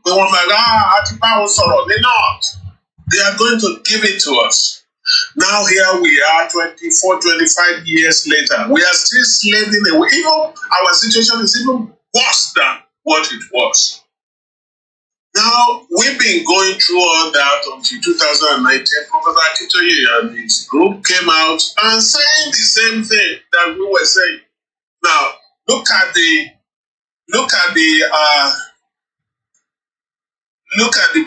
They are going to give it to us. Now here we are 24, 25 years later. We are still slaving away. Even our situation is even worse than what it was. Now, we've been going through all that until 2019. Professor Akintoye and his group came out and saying the same thing that we were saying. Now, look at the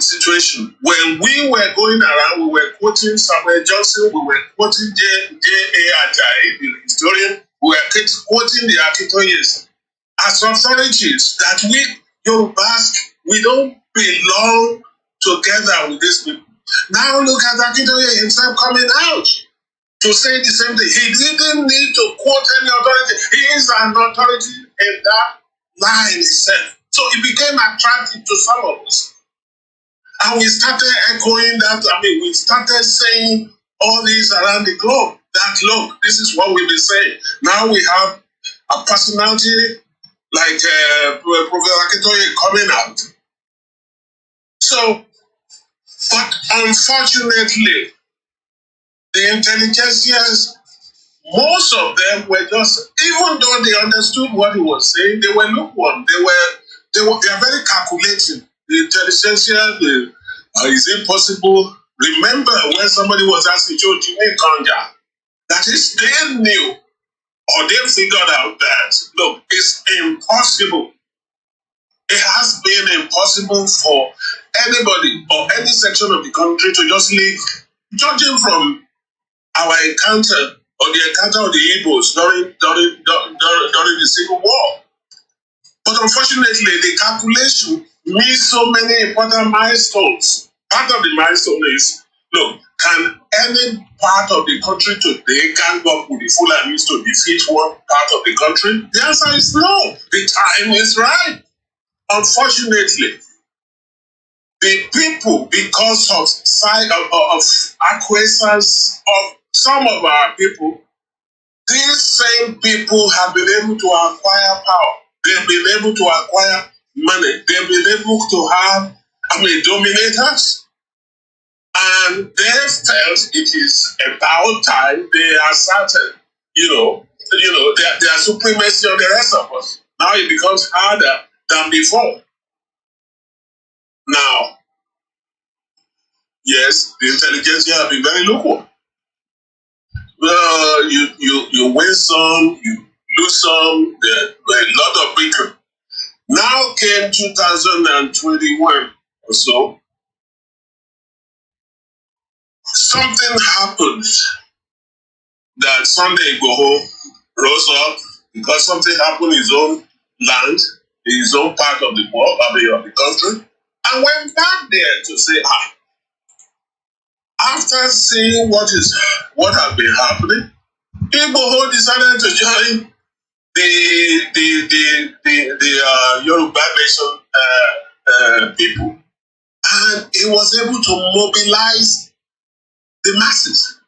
situation. When we were going around, we were quoting Samuel Johnson, we were quoting J.A. Ajayi, the historian, we were quoting the Akintoyes as authorities that we Yorubas, we don't belong together with these people. Now look at Akintoye himself coming out to say the same thing. He didn't need to quote any authority. He is an authority in that line itself. So it became attractive to some of us. And we started echoing that. We started saying all these around the globe that, look, this is what we've been saying. Now we have a personality like Professor Akintoye coming out. So, but unfortunately, the intelligentsias, most of them were just, even though they understood what he was saying, they were lukewarm. They are very calculating. The intelligentsia, is it possible? Remember when somebody was asking Jimmy Kanja, that is, they knew or they figured out that, look, it's impossible. It has been impossible for anybody or any section of the country to just leave, judging from our encounter or the encounter of the Igbos during the Civil War. But unfortunately, the calculation missed so many important milestones. Part of the milestone is, look, can any part of the country today gang up with the Fulanis to defeat one part of the country? The answer is no. The time is right. Unfortunately, the people, because of acquiescence of some of our people, these same people have been able to acquire power. They've been able to acquire money. They've been able to have, dominators. And they felt it is about time they asserted, their supremacy on the rest of us. Now it becomes harder than before. Now, yes, the intelligentsia have been very lukewarm. You win some, you lose some, there were a lot of bickering. Now came 2021 or so. Something happened that Sunday IGBOHO rose up because something happened in his own land, in his own part of the world, of the country, and went back there to say, after seeing what has been happening, IGBOHO decided to join the Yoruba nation people, and he was able to mobilize the masses,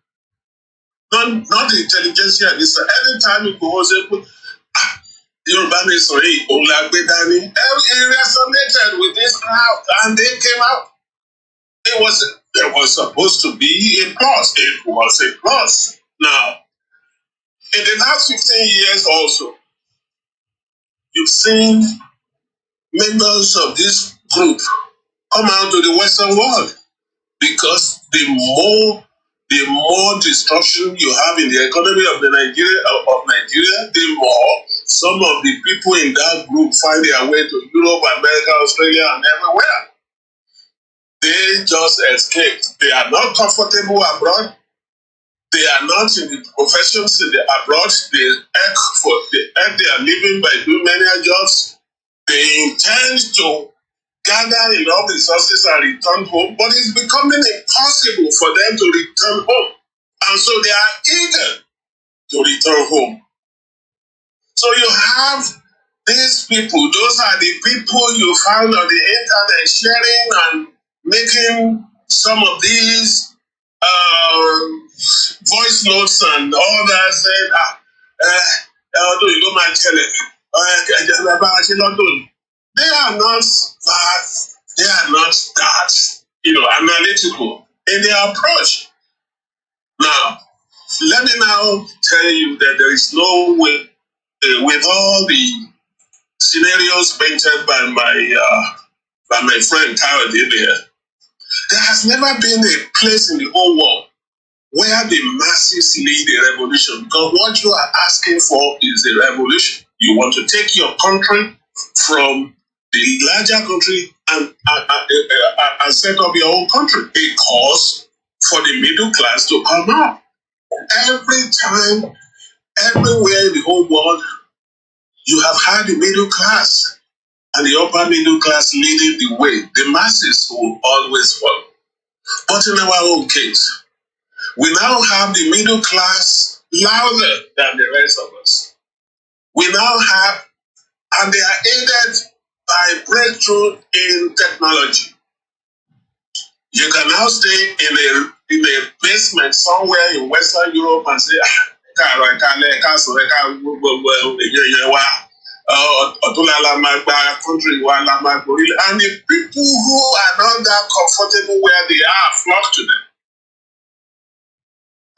not the intelligentsia. Anytime it was able, Yoruba nation, Olagbedani, he resonated with this crowd, and they came out. There was supposed to be a plus. It was a plus. Now, in the last 15 years also, you've seen members of this group come out to the Western world, because the more destruction you have in the economy of Nigeria, the more some of the people in that group find their way to Europe, America, Australia, and everywhere. They just escaped. They are not comfortable abroad. They are not in the professions abroad. They earn their living by doing many jobs. They intend to gather enough resources and return home, but it's becoming impossible for them to return home. And so they are eager to return home. So you have these people, those are the people you found on the internet sharing and making some of these voice notes and all that, saying, although you don't mind telling, they are not that, analytical in their approach. Now, let me now tell you that there is no way, with all the scenarios painted by my friend Kayode there has never been a place in the whole world where the masses lead a revolution. Because what you are asking for is a revolution. You want to take your country from the larger country and set up your own country. A cause for the middle class to come up. Every time, everywhere in the whole world, you have had the middle class and the upper middle class leading the way. The masses will always follow. But in our own case, we now have the middle class louder than the rest of us. We now have, and they are aided by breakthrough in technology. You can now stay in a basement somewhere in Western Europe and say, country, and the people who are not that comfortable where they are flock to them.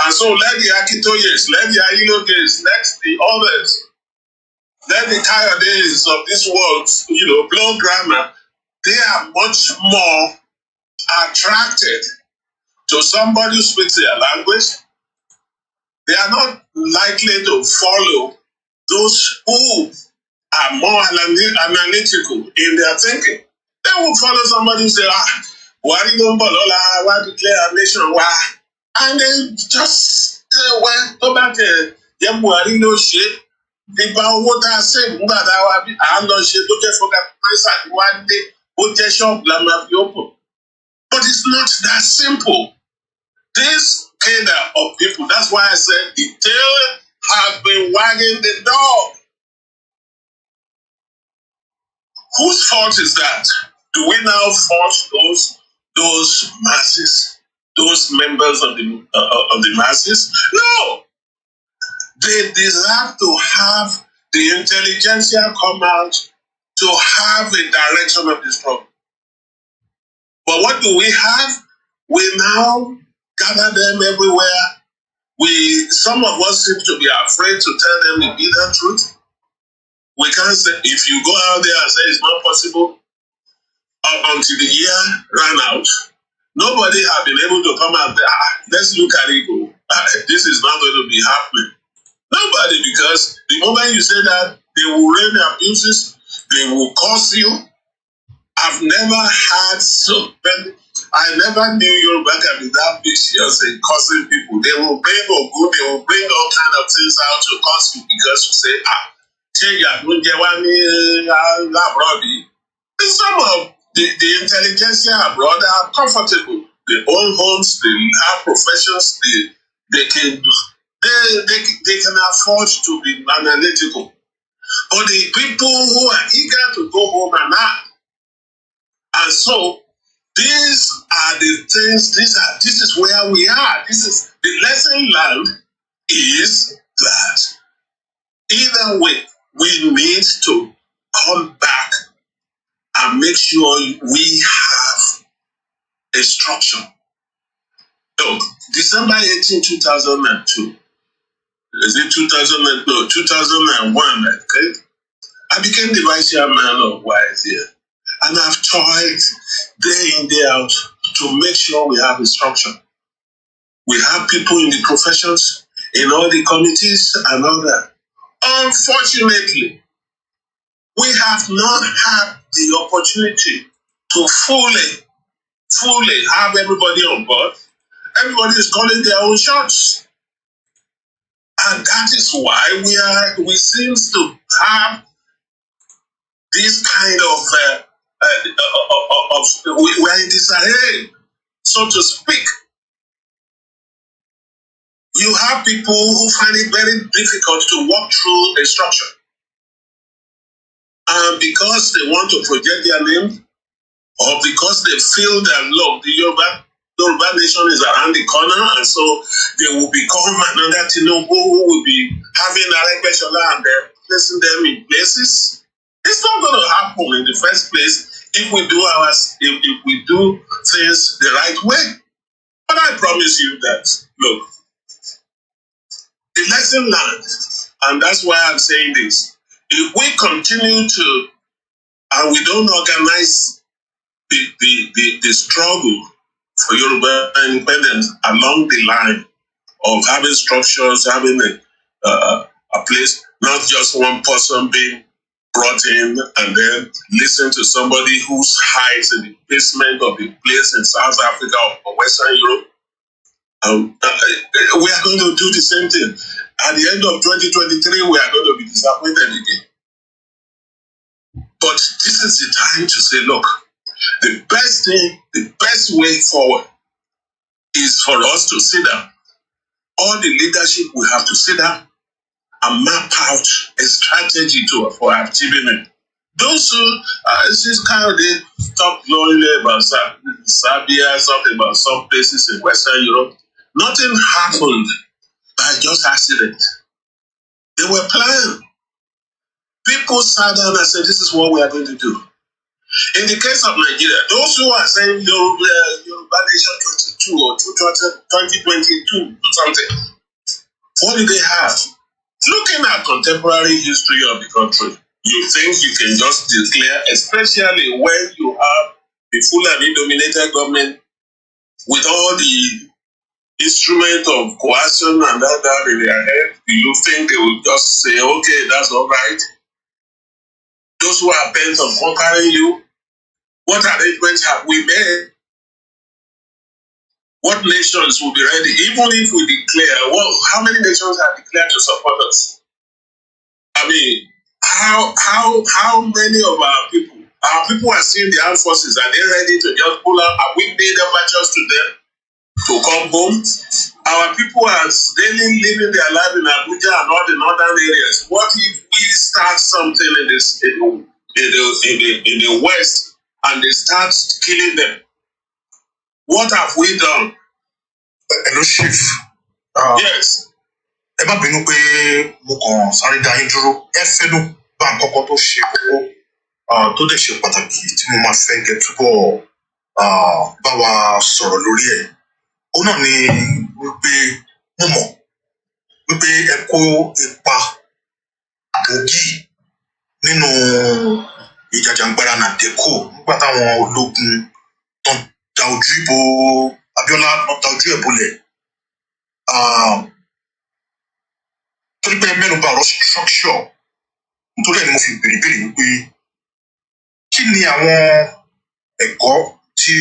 And so let the Akintoyes, let the Ayiloges, let the others, let the Kayodes of this world, blow grammar, they are much more attracted to somebody who speaks their language. They are not likely to follow those who are more analytical in their thinking. They will follow somebody who say, why declare a nation? Why? And they just went go back to Buhari no shit. Ìgbà owó tá a ṣe nígbà tá a wá bí à ń lọ ṣe tó jẹ́ fọ́gà pẹ́sà tí wá dé ó jẹ́ ṣọ́ọ̀bù la máa fi open. But it's not that simple. This cadre of people, that's why I said the tail has been wagging the dog. Whose fault is that? Do we now fault those masses, those members of the masses? No. They deserve to have the intelligentsia come out to have a direction of this problem. But what do we have? We now gather them everywhere. Some of us seem to be afraid to tell them the bitter truth. We can't say, if you go out there and say it's not possible, until the year ran out, nobody have been able to come out there, let's look at it, this is not going to be happening. Nobody, because the moment you say that, they will rain abuses, they will curse you. I've never had so many. I never knew Yoruba can be that vicious in cursing people. They will bring Ogun, they will bring all kind of things out to curse you because you say, some of the intelligentsia abroad are comfortable. They own homes, they have professions, they can afford to be analytical. But the people who are eager to go home and act. And so these are the things, this is where we are. This is the lesson learned is that either way, we need to come back and make sure we have a structure. Look, December 18, 2002, is it 2001, okay? I became the vice chairman of YSA. And I've tried day in, day out to make sure we have a structure. We have people in the professions, in all the committees and all that. Unfortunately, we have not had the opportunity to fully have everybody on board. Everybody is calling their own shots. And that is why we seem to have this kind of we are in the Sahel, so to speak. You have people who find it very difficult to walk through a structure. And because they want to project their name, or because they feel that, look, the Yoruba nation is around the corner, and so they will become another Tinubu who will be having Aregbesola and they're placing them in places. It's not going to happen in the first place if we do if we do things the right way. But I promise you that, look, the lesson learned, and that's why I'm saying this, if we continue to, and we don't organize the struggle for Yoruba independence along the line of having structures, having a place, not just one person being brought in and then listen to somebody who's hides in the basement of the place in South Africa or Western Europe. We are going to do the same thing. At the end of 2023, we are going to be disappointed again. But this is the time to say, look, the best way forward is for us to sit down. All the leadership will have to sit down and map out a strategy for achieving it. Those who, this kind of, they talk glowingly about Serbia, something about some places in Western Europe. Nothing happened by just accident. They were planned. People sat down and said, this is what we are going to do. In the case of Nigeria, those who are saying Yoruba Nation 22 or 2022 or something, what do they have? Looking at contemporary history of the country, you think you can just declare, especially when you have the Fulani-dominated government with all the instrument of coercion and that in their head, do you think they will just say, okay, that's all right? Those who are bent on conquering you, what arrangements have we made? What nations will be ready? Even if we declare, well, how many nations have declared to support us? I mean, how many of our people are still in the armed forces? Are they ready to just pull out? Have we paid overtures to them to come home? Our people are daily living their life in Abuja and all the northern areas. What if we start something in the West and they start killing them? What have we done? Hello, Chief. Yes. Ẹ má bínú pé mo kàn sáré dá yín dúró. Ẹ fẹ́nu bá nǹkan kan tó ṣe kókó tó dẹ̀ ṣe pàtàkì tí mo máa fẹ́ kẹ́ túbọ̀ bá wa sọ̀rọ̀ lórí ẹ̀. Ó náà ni wípé mo mọ̀ wípé ẹ kó ipa gbòógì nínú ìjàjàngbara Nàdẹ́kò nígbà táwọn ológun tán da ojú ìbò Abíọ́lá náà da ojú ẹ̀ bolẹ̀. Torí pé mẹ́nu bà ọ̀rọ̀ structure, nítorí ẹ̀ ni mo fi béèrè wípé kí ni àwọn ẹ̀kọ́ tí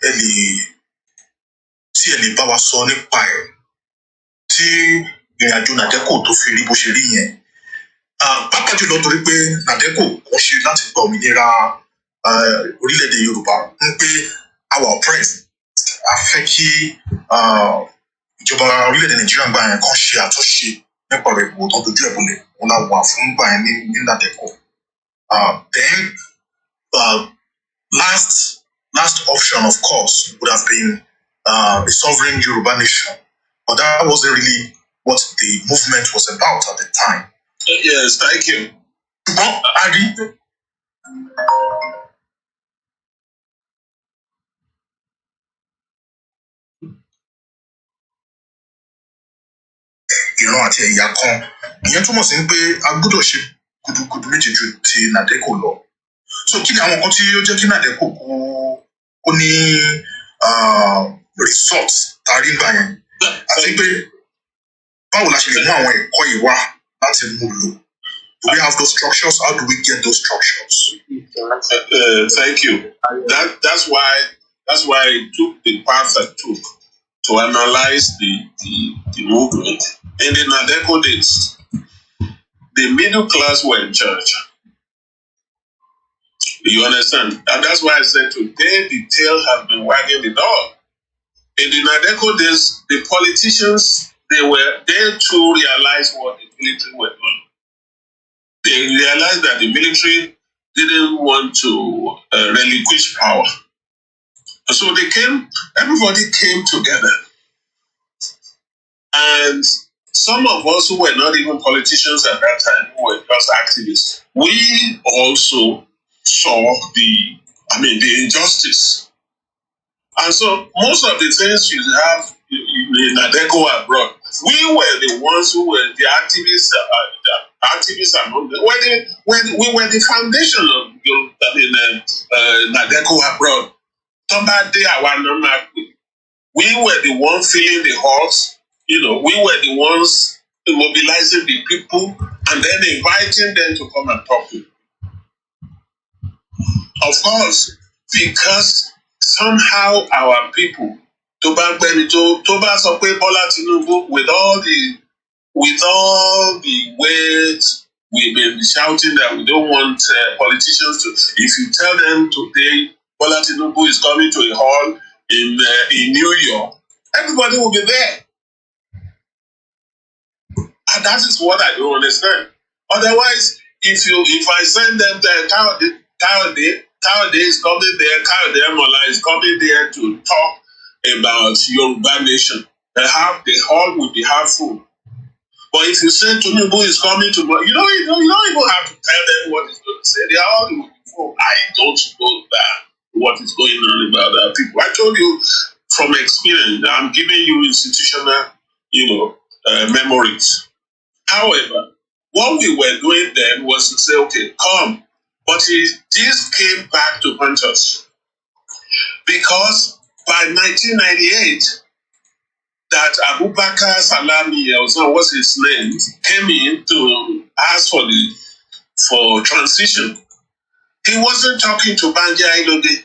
ẹ lè bá wa sọ nípa ẹ̀ tí ìrìnàjò Nàdẹ́kò tó fi rí bó ṣe rí yẹn. Pàápàá jùlọ torí pé Nàdẹ́kò kò ṣe láti gba òmìnira orílẹ̀-èdè Yorùbá ń pé our oppressed. A fẹ́ kí ìjọba orílẹ̀-èdè Nàìjíríà gbà yẹn kan ṣe àtúnṣe nípa ọ̀rọ̀ ìbò tó dojú ẹ̀ bolẹ̀ wọn náà wà fún gbà yẹn ní Nàdẹ́kò. Then last option, of course, would have been a sovereign Yoruba nation, but that wasn't really what the movement was about at the time. Yes, thank you. But I read ìran àti ẹ̀yà kan, ìyẹn túmọ̀ sí pé a gbọ́dọ̀ ṣe gudugudu méjì ju ti Nàdẹ́kò lọ. So kí ni àwọn nǹkan tí ó jẹ́ kí Nàdẹ́kò kó ní result tàrí gbà yẹn? Àti pé báwo la ṣe lè mú àwọn ẹ̀kọ́ yìí wá láti mú lò? Do we have those structures? How do we get those structures? Thank you. That's why it took the path I took to analyze the movement. In the Nadeko days, the middle class were in charge. You understand? And that's why I said today the tail has been wagging the dog. In the Nadeco days, the politicians, they too realized what the military were doing. They realized that the military didn't want to relinquish power. So everybody came together. And some of us who were not even politicians at that time, who were just activists, we also saw the injustice. And so most of the things you have in Nadeco abroad, we were the ones who were the activists. Among them. We were the foundation of Nadeco abroad. We were the ones filling the halls. We were the ones mobilizing the people and then inviting them to come and talk to you. Of course, because somehow our people, Toba sọ pé Bola Tinubu, with all the words we've been shouting that we don't want politicians to. If you tell them today Bola Tinubu is coming to a hall in New York, everybody will be there. And that is what I don't understand. Otherwise, if I send them there, Kayode is coming there, Kayode Mola is coming there to talk about Yoruba nation. The hall will be half full. But if you say Tinubu is coming to, you don't even have to tell them what he's going to say. They are all looking for. I don't know what is going on about our people. I told you from experience. I'm giving you institutional, memories. However, what we were doing then was to say, okay, come. But this came back to haunt us. Because by 1998, that Abubakar Salami, what's his name, came in to ask for transition. He wasn't talking to Banji Ayiloge.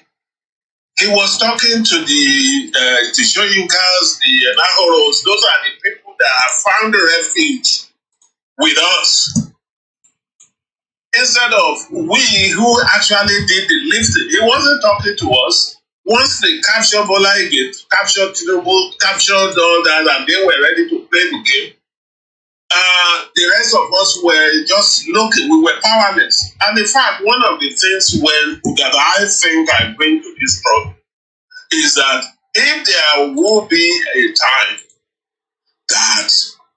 He was talking to the Shoyukas, the Nahoros. Those are the people that have found refuge with us. Instead of we who actually did the lifting. He wasn't talking to us. Once they captured Bola again, captured Tinubu, captured all that, and they were ready to play the game, the rest of us were just looking. We were powerless. And in fact, one of the things that I think I bring to this problem is that if there will be a time that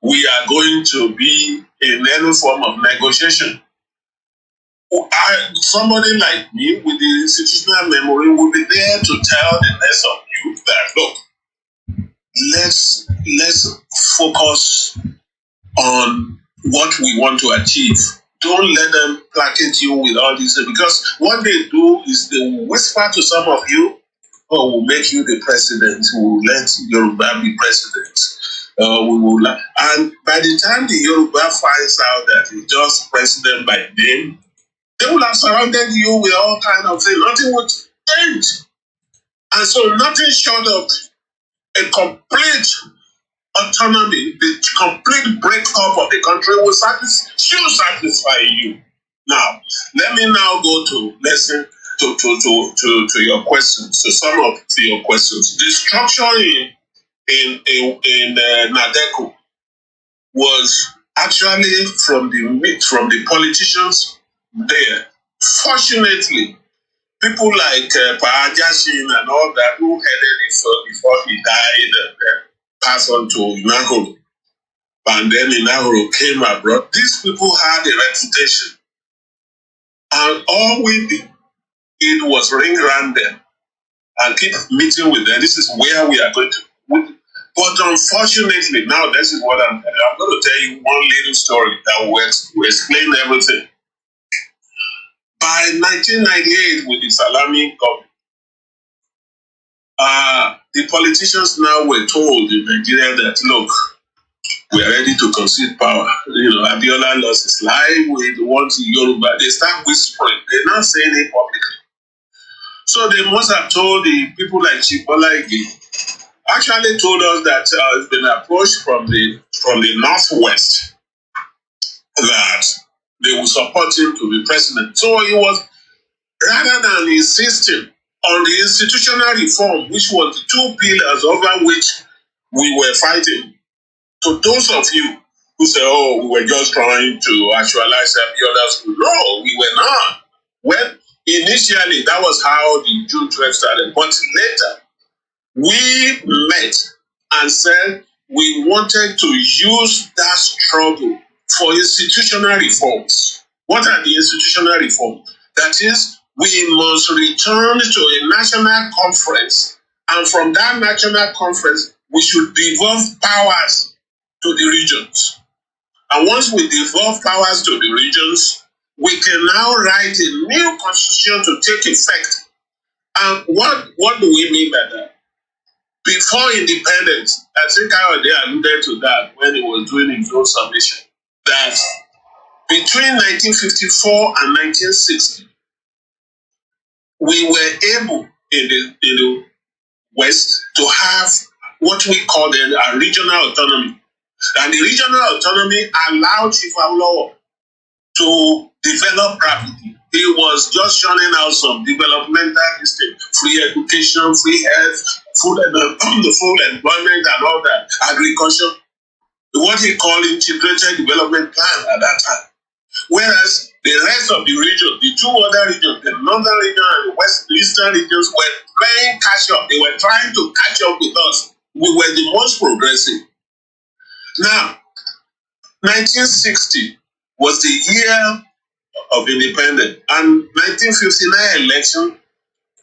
we are going to be in any form of negotiation, somebody like me with the institutional memory will be there to tell the rest of you that, look, let's focus on what we want to achieve. Don't let them placate you with all this, because what they do is they will whisper to some of you, oh, we'll make you the president, we'll let Yoruba be president. And by the time the Yoruba finds out that he's just president by name, they will have surrounded you with all kinds of things. Nothing would change. And so nothing short of a complete autonomy, the complete breakup of the country will satisfy you. Now, let me now go to listen to your questions, to some of your questions. The structure in Nadeco was actually from the politicians there. Fortunately, people like Pajashin and all that who headed it before he died and passed on to Inahoro. And then Inahoro came abroad. These people had a reputation. And all we did was ring around them and keep meeting with them. This is where we are going to. But unfortunately, now this is what I'm going to tell you one little story that will explain everything. By 1998, with the Salami government, the politicians now were told in Nigeria that, look, we are ready to concede power. Abiola lost his life. We want Yoruba. They start whispering. They're not saying it publicly. So they must have told the people like Chibola again. Actually told us that it's been approached from the northwest that they will support him to be president. So rather than insisting on the institutional reform, which was the two pillars over which we were fighting. To those of you who say, oh, we were just trying to actualize the others, no, we were not. Well, initially, that was how the June 12 started. But later, we met and said we wanted to use that struggle for institutional reforms. What are the institutional reforms? That is, we must return to a national conference, and from that national conference, we should devolve powers to the regions. And once we devolve powers to the regions, we can now write a new constitution to take effect. And what do we mean by that? Before independence, I think I already alluded to that when he was doing his own submission, that between 1954 and 1960, we were able in the West to have what we call a regional autonomy. And the regional autonomy allowed Chief Awolowo to develop rapidly. He was just churning out some developmental systems, free education, free health, full employment and all that, agriculture, what he called integrated development plan at that time. Whereas the rest of the region, the two other regions, the northern region and the eastern regions were playing catch up. They were trying to catch up with us. We were the most progressive. Now, 1960 was the year of independence, and 1959 election,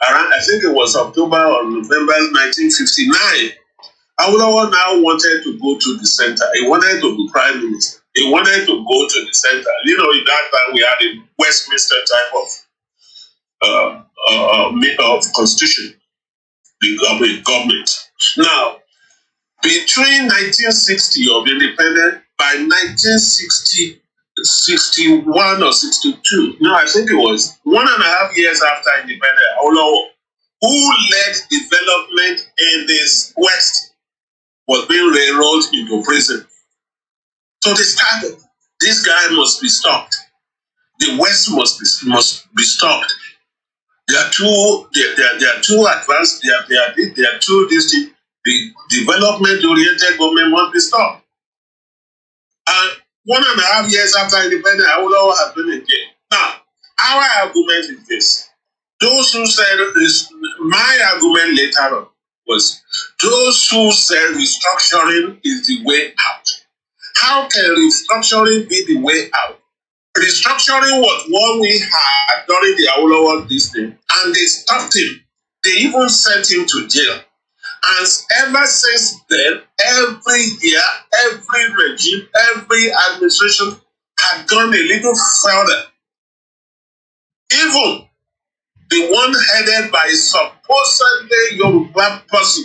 around I think it was October or November 1959, Awolowo now wanted to go to the center. He wanted to be prime minister. He wanted to go to the center. You know, in that time we had a Westminster type of constitution, the government. Now, between 1960 of independence, by 1961 or 62, no, I think it was 1.5 years after independence, Awolowo, who led development in this West, was being railroaded into prison. So they started, this guy must be stopped. The West must be stopped. They are too advanced. They are too distant. The development-oriented government must be stopped. And 1.5 years after independence, Awolowo has been in jail. Now, our argument is this. Those who said this, my argument later on was those who said restructuring is the way out. How can restructuring be the way out? Restructuring was what we had during the Awolowo this thing, and they stopped him. They even sent him to jail. And ever since then, every year, every regime, every administration had gone a little further. Even the one headed by a supposedly Yoruba person,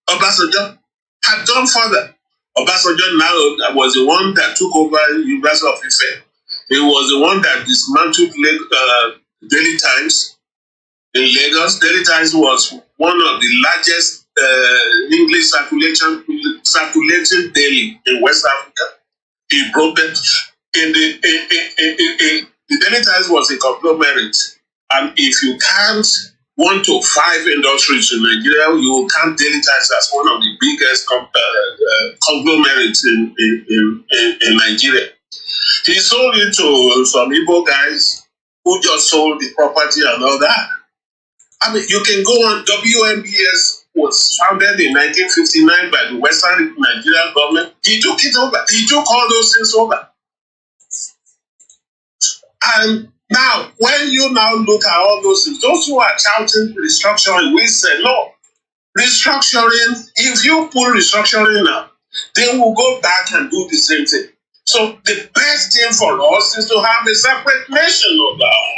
Obasanjo, had gone further. Obasanjo now was the one that took over University of Ife. He was the one that dismantled Daily Times in Lagos. Daily Times was one of the largest English circulating daily in West Africa. He broke it. The Daily Times was a conglomerate, and if you count 1 to 5 industries in Nigeria, you will count Daily Times as one of the biggest conglomerates in Nigeria. He sold it to some Igbo guys who just sold the property and all that. I mean, you can go on. WMBS was founded in 1959 by the Western Nigerian government. He took it over. He took all those things over. And now, when you now look at all those things, those who are shouting restructuring, we say, no, restructuring, if you put restructuring now, they will go back and do the same thing. So the best thing for us is to have a separate nation of our own.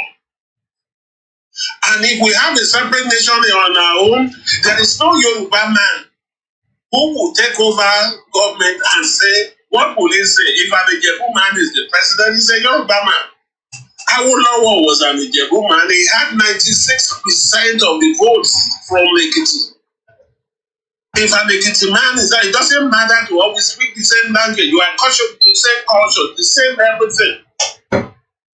And if we have a separate nation on our own, there is no Yoruba man who will take over government and say, what will he say? If an Ijebu man is the president, he's a Yoruba man. Awolowo was an Ijebu man. He had 96% of the votes from Ekiti. If an Ekiti man is there, it doesn't matter to always speak the same language. You are conscious of the same culture, the same everything.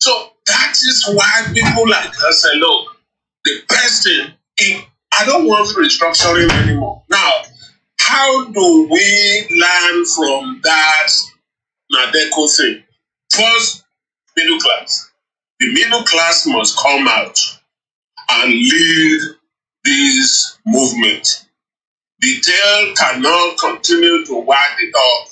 So So that is why people like us say, look, the best thing, I don't want restructuring anymore. Now, how do we learn from that Nadeko thing? First, middle class. The middle class must come out and lead this movement. The tail cannot continue to wag the dog.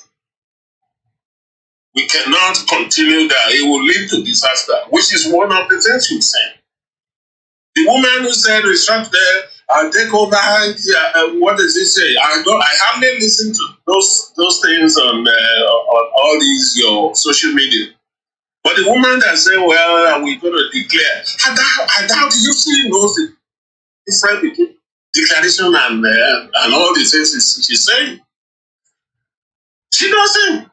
We cannot continue that. It will lead to disaster, which is one of the things you said. The woman who said restructure and take over, what does it say? I hardly listen to those things on all these your social media. But the woman that said, well, we're going to declare, I doubt you see knows the difference between declaration and all the things she's saying. She doesn't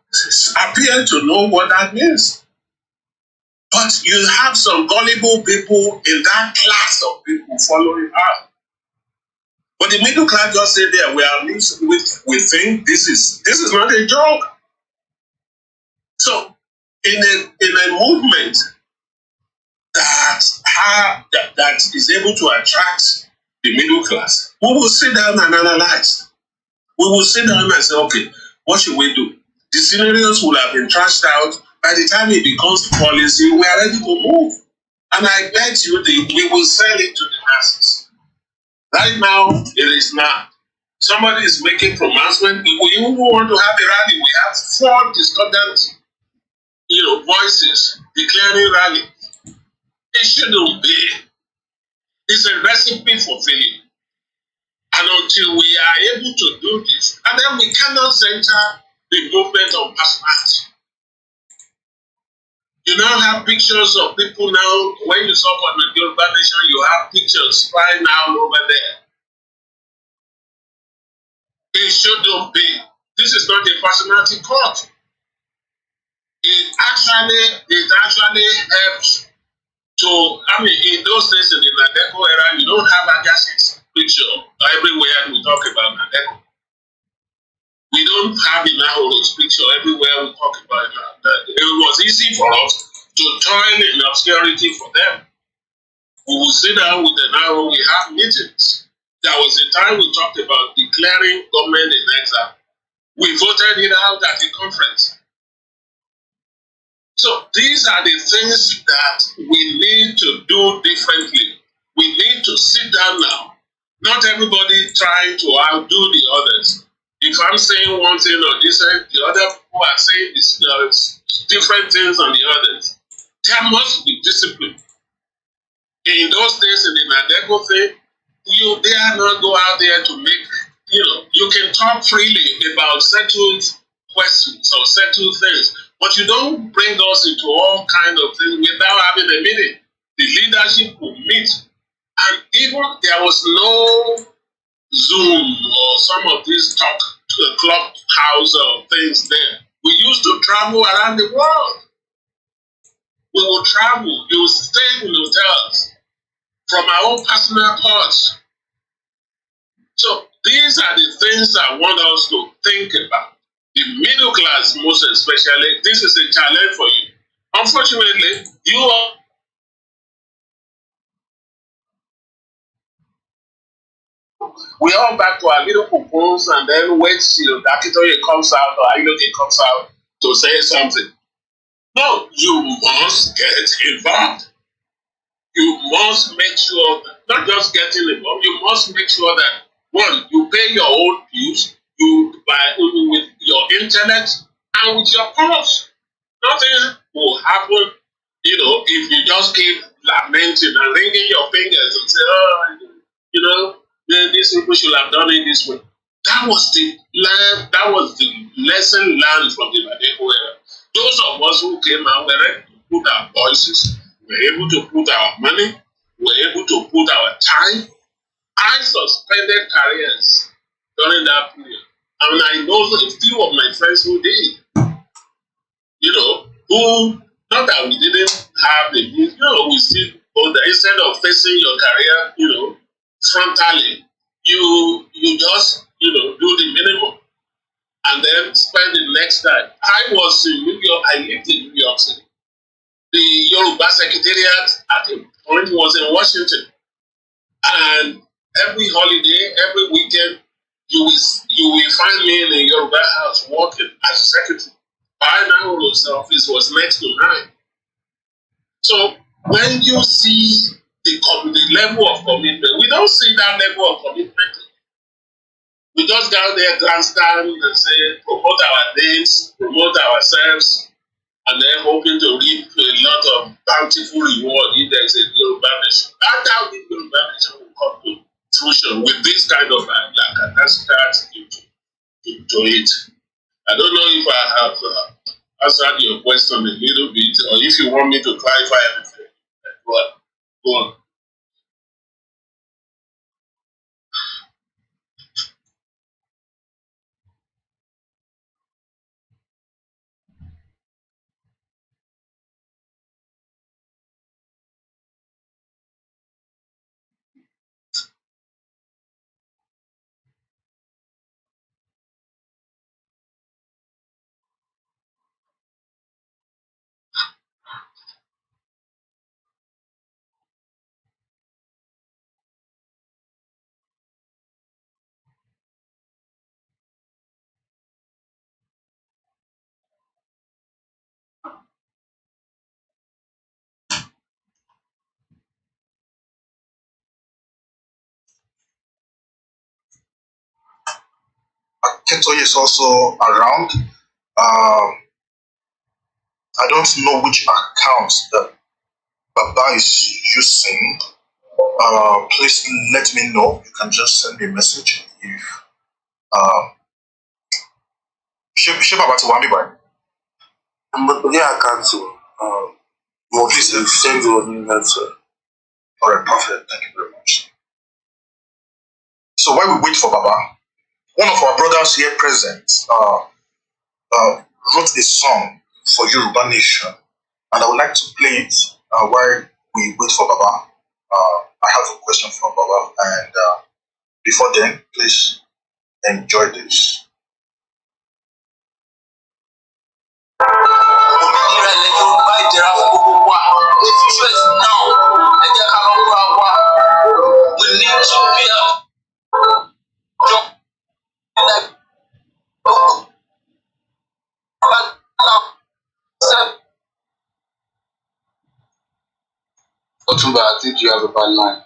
appear to know what that means. But you have some gullible people in that class of people following her. But the middle class just say there, we think this is not a joke. So in a movement that is able to attract the middle class, we will sit down and analyze. We will sit down and say, okay, what should we do? The scenarios will have been trashed out. By the time it becomes policy, we are ready to move. And I bet you we will sell it to the masses. Right now, it is not. Somebody is making pronouncement. We even want to have a rally. We have 4 discordant, voices declaring rally. It shouldn't be. It's a recipe for failure. And until we are able to do this, and then we cannot center the movement on personality. You now have pictures of people now, when you saw on the Yoruba Nation, you have pictures flying out over there. It shouldn't be. This is not a personality court. It actually helps to, in those days in the Nadeko era, you don't have Agassi picture everywhere we talk about Nadeko. We don't have Inaho's picture everywhere we talk about that. It was easy for us to toil in obscurity for them. We will sit down with Inaho, we have meetings. There was a time we talked about declaring government in exile. We voted it out at the conference. So these are the things that we need to do differently. We need to sit down now. Not everybody trying to outdo the others. If I'm saying one thing or this, the other people are saying different things on the others. There must be discipline. In those days in the Nadeko thing, you dare not go out there to make, you can talk freely about settled questions or settled things, but you don't bring us into all kinds of things without having a meeting. The leadership will meet, and even there was no Zoom or some of these talk to the Clubhouse or things there. We used to travel around the world. We will travel, we will stay in hotels from our own personal ports. So these are the things I want us to think about. The middle class, most especially, this is a challenge for you. Unfortunately, you are we all back to our little coupons and then wait till Akintoye comes out or Ayiloge comes out to say something. No, you must get involved. You must make sure that, not just getting involved, you must make sure that, one, you pay your own dues, you buy with your intellect and with your purse. Nothing will happen, if you just keep lamenting and wringing your fingers and say, these people should have done it this way. That was the lesson learned from the Nadeko era. Those of us who came out were able to put our voices, were able to put our money, were able to put our time. I suspended careers during that period. And I know a few of my friends who did. Who, not that we didn't have the means, we still, instead of facing your career, frontally, you just, do the minimum and then spend the next time. I was in New York, I lived in New York City. the Yoruba Secretariat at the point was in Washington. And every holiday, every weekend, you will find me in the Yoruba house working as a secretary. My office was next to mine. So when you see the level of commitment, we don't see that level of commitment. We just go out there, grandstand, and say, promote our names, promote ourselves, and then hoping to reap a lot of bountiful reward if there's a Yoruba nation. I doubt the Yoruba nation will come to fruition with this kind of attitude to it. I don't know if I have answered your question a little bit, or if you want me to clarify anything. Go on. Akintoye is also around. I don't know which account that Baba is using. Please let me know. You can just send me a message if ṣé Baba ti wà níbí báyìí? Yeah, I can too. Please send you an email, sir. All right, perfect. Thank you very much. So while we wait for Baba, one of our brothers here present wrote a song for Yoruba Nation, and I would like to play it while we wait for Baba. I have a question from Baba, and before then, please enjoy this. Otumba, I think you have a bad line.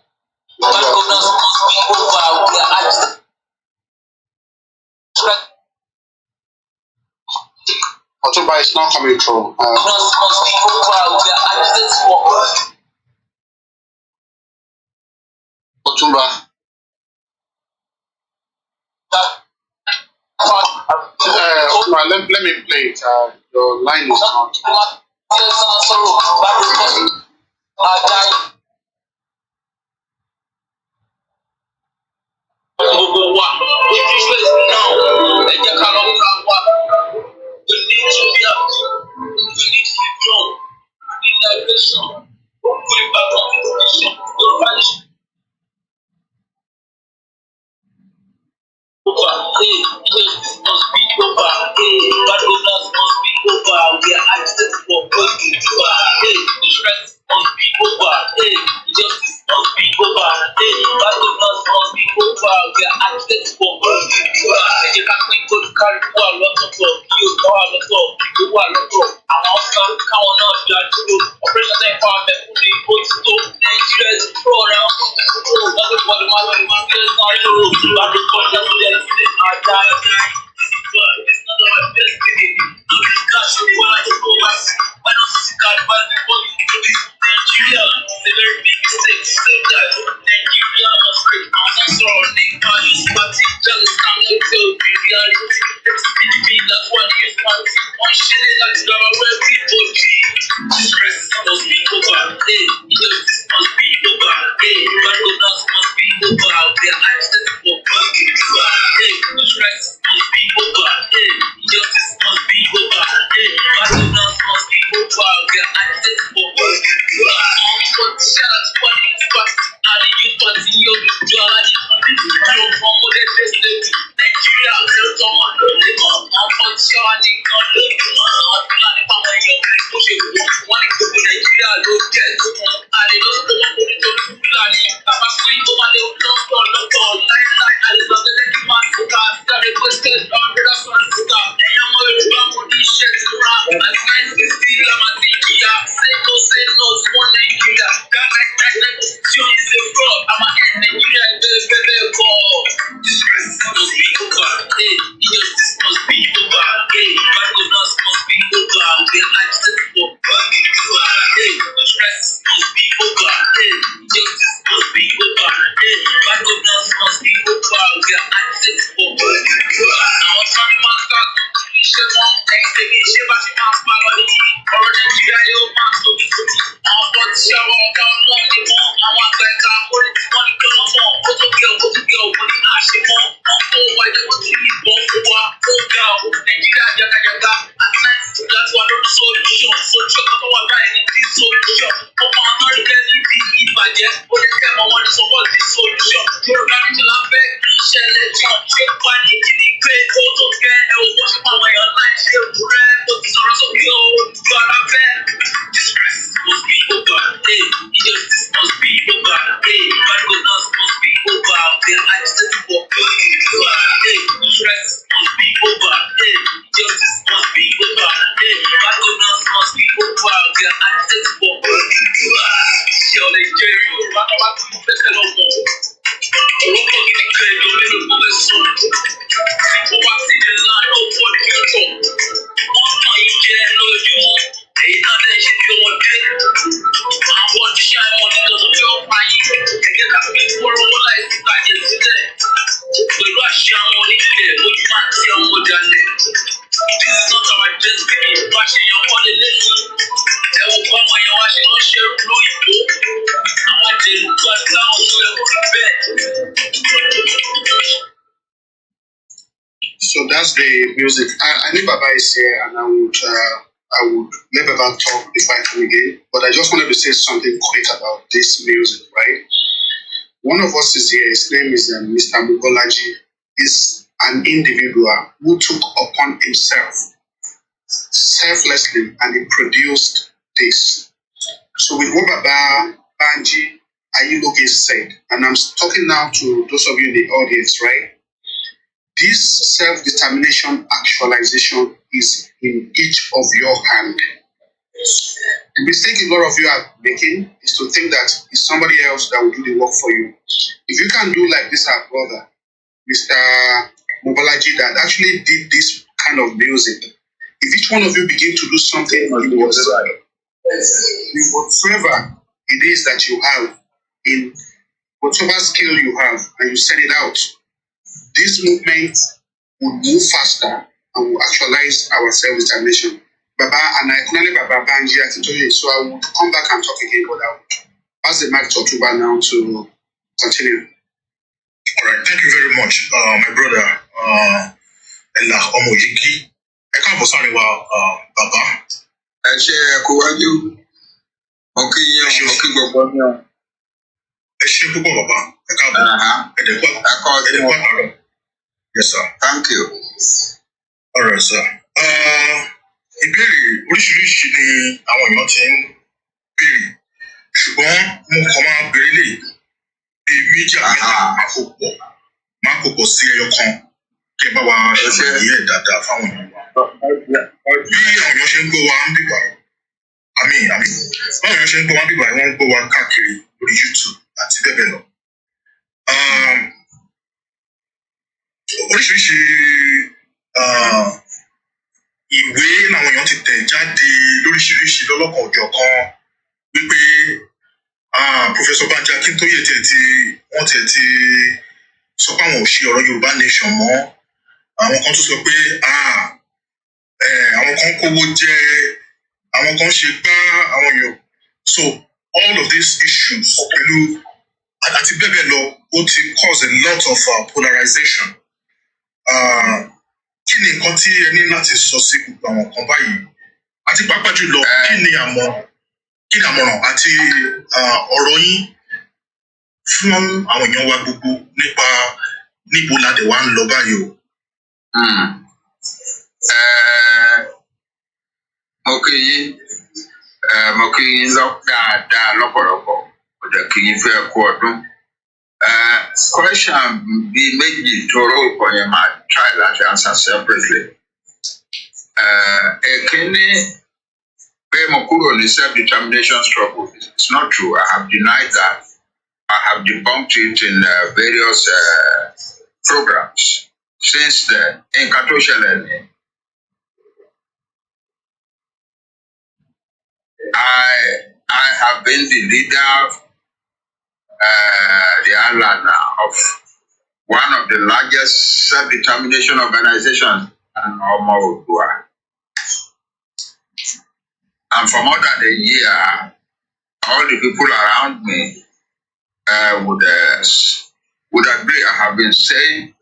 Otumba, it's not coming through. Otumba. Otumba, let me play it. Your line is not. So that's the music. I know Baba is here, and I would let Baba talk before I come again. But I just wanted to say something quick about this music, right? One of us is here. His name is Mr. Mubolaji. He's an individual who took upon himself selflessly, and he produced this. So with what Baba Banji Ayiloge said, and I'm talking now to those of you in the audience, right? This self-determination actualization is in each of your hand. The mistake a lot of you are making is to think that it's somebody else that will do the work for you. If you can do like this, our brother, Mr. Mubolaji, that actually did this kind of music, if each one of you begin to do something in yourself, in whatever it is that you have, in whatever skill you have, and you send it out, this movement will move faster and will actualize our self-determination. Baba, and I acknowledge Baba Banji Akintoye, so I will come back and talk again, but I will pass the mic to Otuba now to continue. All right, thank you very much, my brother, Ella Omoyiki. I can't sorry about Baba. Ẹ ṣé ẹ kú wájú. Mo kí yín, mo kí gbogbo yín. Ẹ ṣé púpọ̀ bàbá. Ẹ káàbọ̀. Ẹ̀dẹ̀kọ́ àtàrọ̀. Yes, sir. Thank you. All right, sir. Ìbéèrè oríṣiríṣi ni àwọn èèyàn ti ń béèrè. Ṣùgbọ́n mo kàn máa béèrè lè bí méjì àmẹ́ta máa kó pọ̀ sí ẹyọ kan kí ẹ bá wa ṣàlàyé ẹ̀ dáadáa fáwọn èèyàn wa. Bí àwọn èèyàn ṣe ń gbọ́ wa ń bìbà, báwọn èèyàn ṣe ń gbọ́ wa ń bìbà, wọ́n ń gbọ́ wa káàkiri lórí YouTube àti bẹ́ẹ̀ bẹ́ẹ̀ lọ. Oríṣiríṣi ìwé làwọn èèyàn ti tẹ̀ jáde lóríṣiríṣi lọ́lọ́kan òjọ̀kan wípé Professor Banji Akintoye wọ́n ti sọ pé àwọn ò ṣe ọ̀rọ̀ Yorùbá nation mọ́. Àwọn kan tún sọ pé àwọn kan kówó jẹ, àwọn kan ṣe gbá àwọn èèyàn. So all of these issues pẹ̀lú àti bẹ́ẹ̀ bẹ́ẹ̀ lọ ó ti cause a lot of polarization. Kí ni nǹkan tí ẹ ní láti sọ sí gbogbo àwọn nǹkan báyìí? Àti pàápàá jùlọ kí ni àmọ̀ràn àti ọ̀rọ̀ yín fún àwọn èèyàn wa gbogbo nípa níbo la dẹ̀ wá ń lọ báyìí o? Mo kí yín, mo kí yín dáadáa lọ́pọ̀lọpọ̀ mo dẹ̀ kí yín fẹ́ kú ọdún. Question bíi méjì tó rọ́ọ̀pọ̀ yẹn máa try láti answer separately. Èkíní pé mo kúrò ní self-determination struggle. It's not true. I have denied that. I have debunked it in various programs since then. In Katosheleni, I have been the leader of the Alana of one of the largest self-determination organizations in Omaudua. And for more than a year, all the people around me would agree. I have been saying,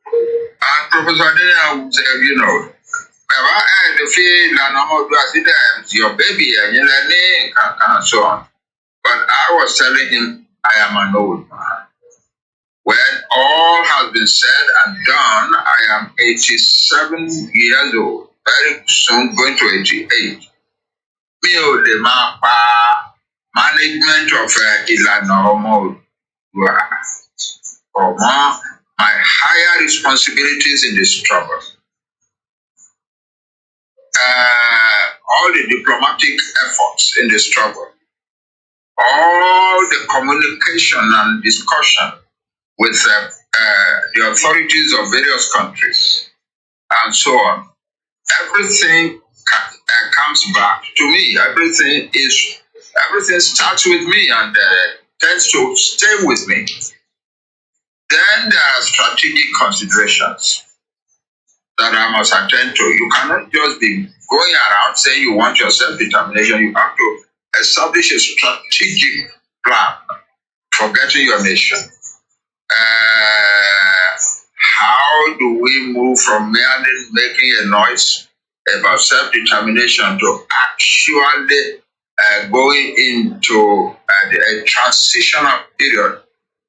and Professor Dena would say, the field and Omaudua, your baby, and you learning, and so on. But I was telling him, I am an old man. When all has been said and done, I am 87 years old, very soon going to 88. Mi ò lè máa pa management of ìlànà ọmọ Òdùà my higher responsibilities in this struggle. All the diplomatic efforts in the struggle, all the communication and discussion with the authorities of various countries and so on. Everything comes back to me. Everything starts with me and tends to stay with me. Then there are strategic considerations that I must attend to. You cannot just be going around saying you want your self-determination. You have to establish a strategic plan for getting your nation. How do we move from merely making a noise about self-determination to actually going into a transitional period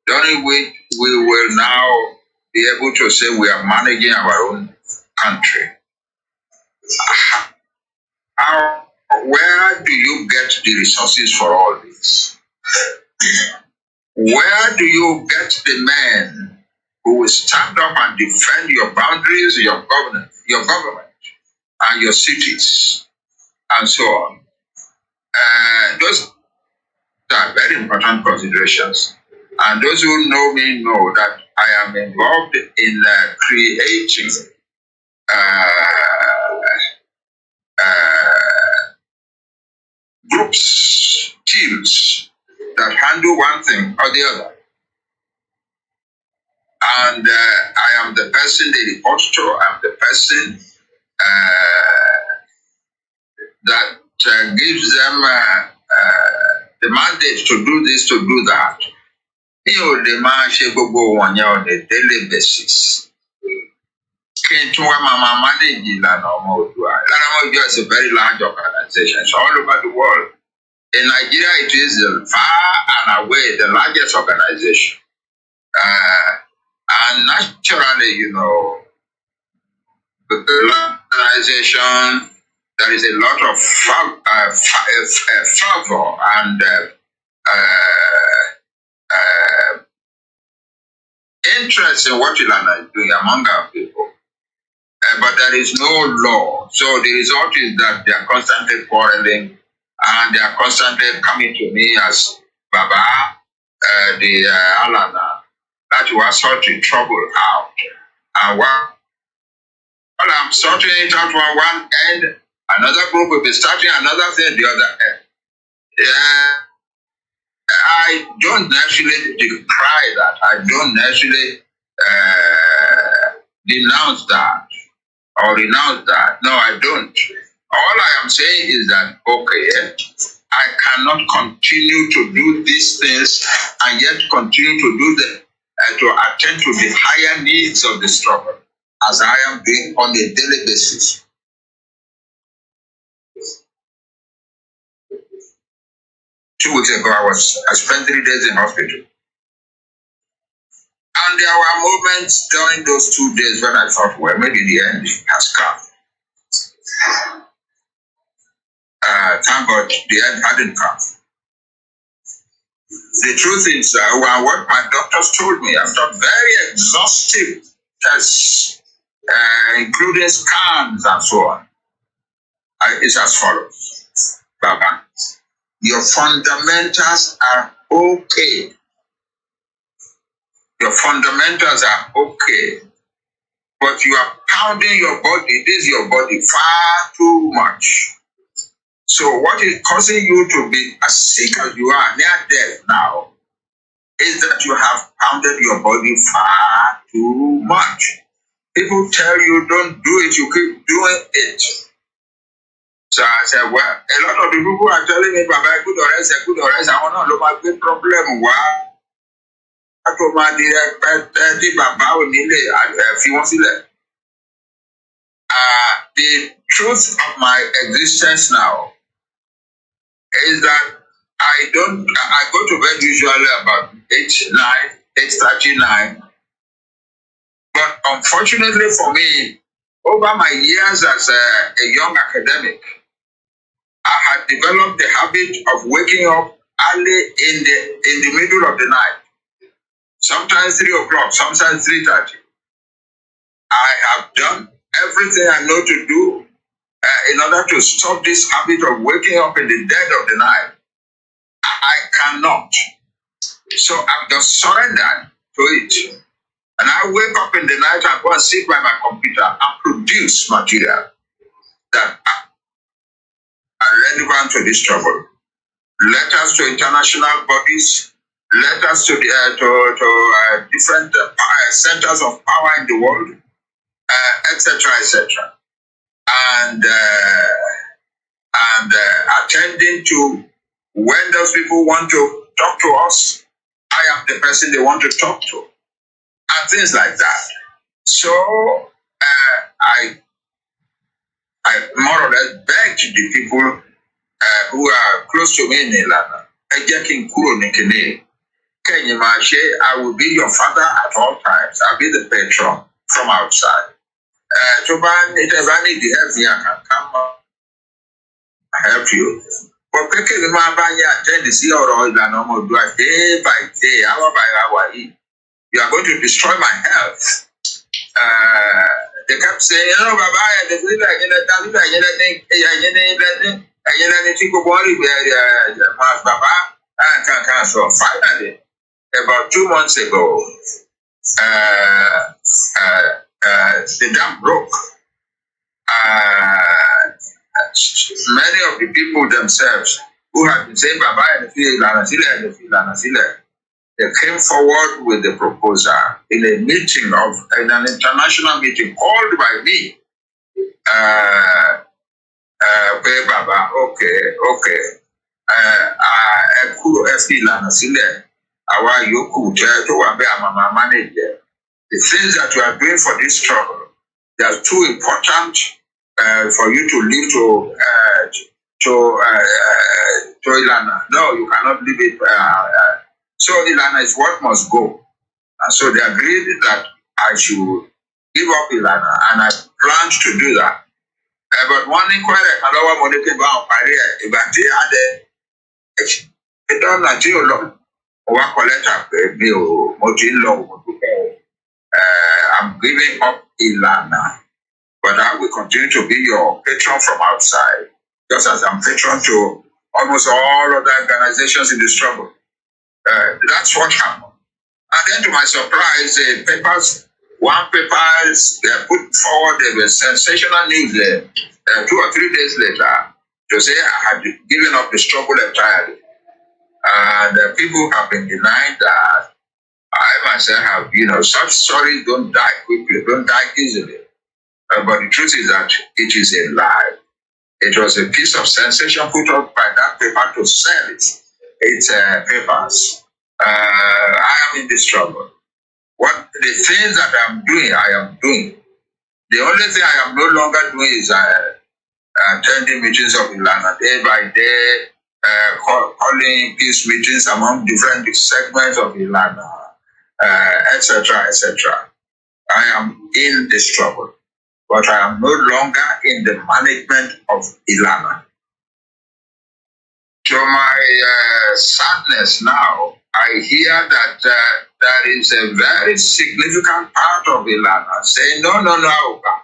during which we will now be able to say we are managing our own country? Where do you get the resources for all this? Where do you get the men who will stand up and defend your boundaries, your government, and your cities, and so on? Those are very important considerations. And those who know me know that I am involved in creating groups, teams that handle one thing or the other. And I am the person they report to. I'm the person that gives them the mandate to do this, to do that. The man on a daily basis. Mama is a very large organization. It's all over the world. In Nigeria, it is far and away the largest organization. And naturally, with the organization, there is a lot of fervor and interest in what Ilana is doing among our people. But there is no law. So the result is that they are constantly quarreling and they are constantly coming to me as Baba, the Alana, that you are sorting trouble out. And while I'm sorting it out from one end, another group will be starting another thing the other end. I don't naturally decry that. I don't naturally denounce that or renounce that. No, I don't. All I am saying is that, okay, I cannot continue to do these things and yet continue to do them and to attend to the higher needs of the struggle as I am doing on a daily basis. 2 weeks ago, I spent 3 days in hospital. And there were moments during those 2 days when I thought, well, maybe the end has come. Thank God the end hadn't come. The truth is, what my doctors told me after very exhaustive tests, including scans and so on, is as follows. Baba, your fundamentals are okay. Your fundamentals are okay. But you are pounding your body, this is your body, far too much. So what is causing you to be as sick as you are, near death now, is that you have pounded your body far too much. People tell you don't do it, you keep doing it. So I said, well, a lot of the people are telling me, Baba, good or else, I want to know my big problem. Why? The truth of my existence now is that I go to bed usually about 8:39. But unfortunately for me, over my years as a young academic, I had developed the habit of waking up early in the middle of the night. Sometimes 3 o'clock, sometimes 3:30. I have done everything I know to do in order to stop this habit of waking up in the dead of the night. I cannot. So I've just surrendered to it. And I wake up in the night and go and sit by my computer and produce material that are relevant to this trouble. Letters to international bodies, letters to different centers of power in the world, etc., etc. And attending to when those people want to talk to us, I am the person they want to talk to, and things like that. So I more or less beg the people who are close to me in Ilana, I will be your father at all times. I'll be the patron from outside. To ban it ever need the help me, I can come help you. But Banji attend the sea or Ilana do day by day, hour by hour. You are going to destroy my health. They kept saying, "Oh, Baba, the feel like in a so finally, about 2 months ago, the dam broke. Many of the people themselves who had been saying, Baba, they came forward with the proposal in a meeting in an international meeting called by me. Baba, okay. The things that you are doing for this trouble, they are too important for you to leave to Ilana. No, you cannot leave it. So Ilana is what must go. And so they agreed that I should give up Ilana, and I planned to do that. But one inquiry, I don't want to take down career. But they had it done that you know. I'm giving up Ilana, but I will continue to be your patron from outside, just as I'm patron to almost all other organizations in the struggle. That's what happened. And then to my surprise, one paper put forward a sensational news 2 or 3 days later to say I had given up the struggle entirely. And people have been denying that. I myself have, such stories don't die quickly, don't die easily. But the truth is that it is a lie. It was a piece of sensation put up by that paper to sell its papers. I am in this trouble. What the things that I'm doing, I am doing. The only thing I am no longer doing is attending meetings of Ilana day by day, calling peace meetings among different segments of Ilana, etc., etc. I am in this trouble, but I am no longer in the management of Ilana. To my sadness now, I hear that there is a very significant part of Ilana saying, no, Auba.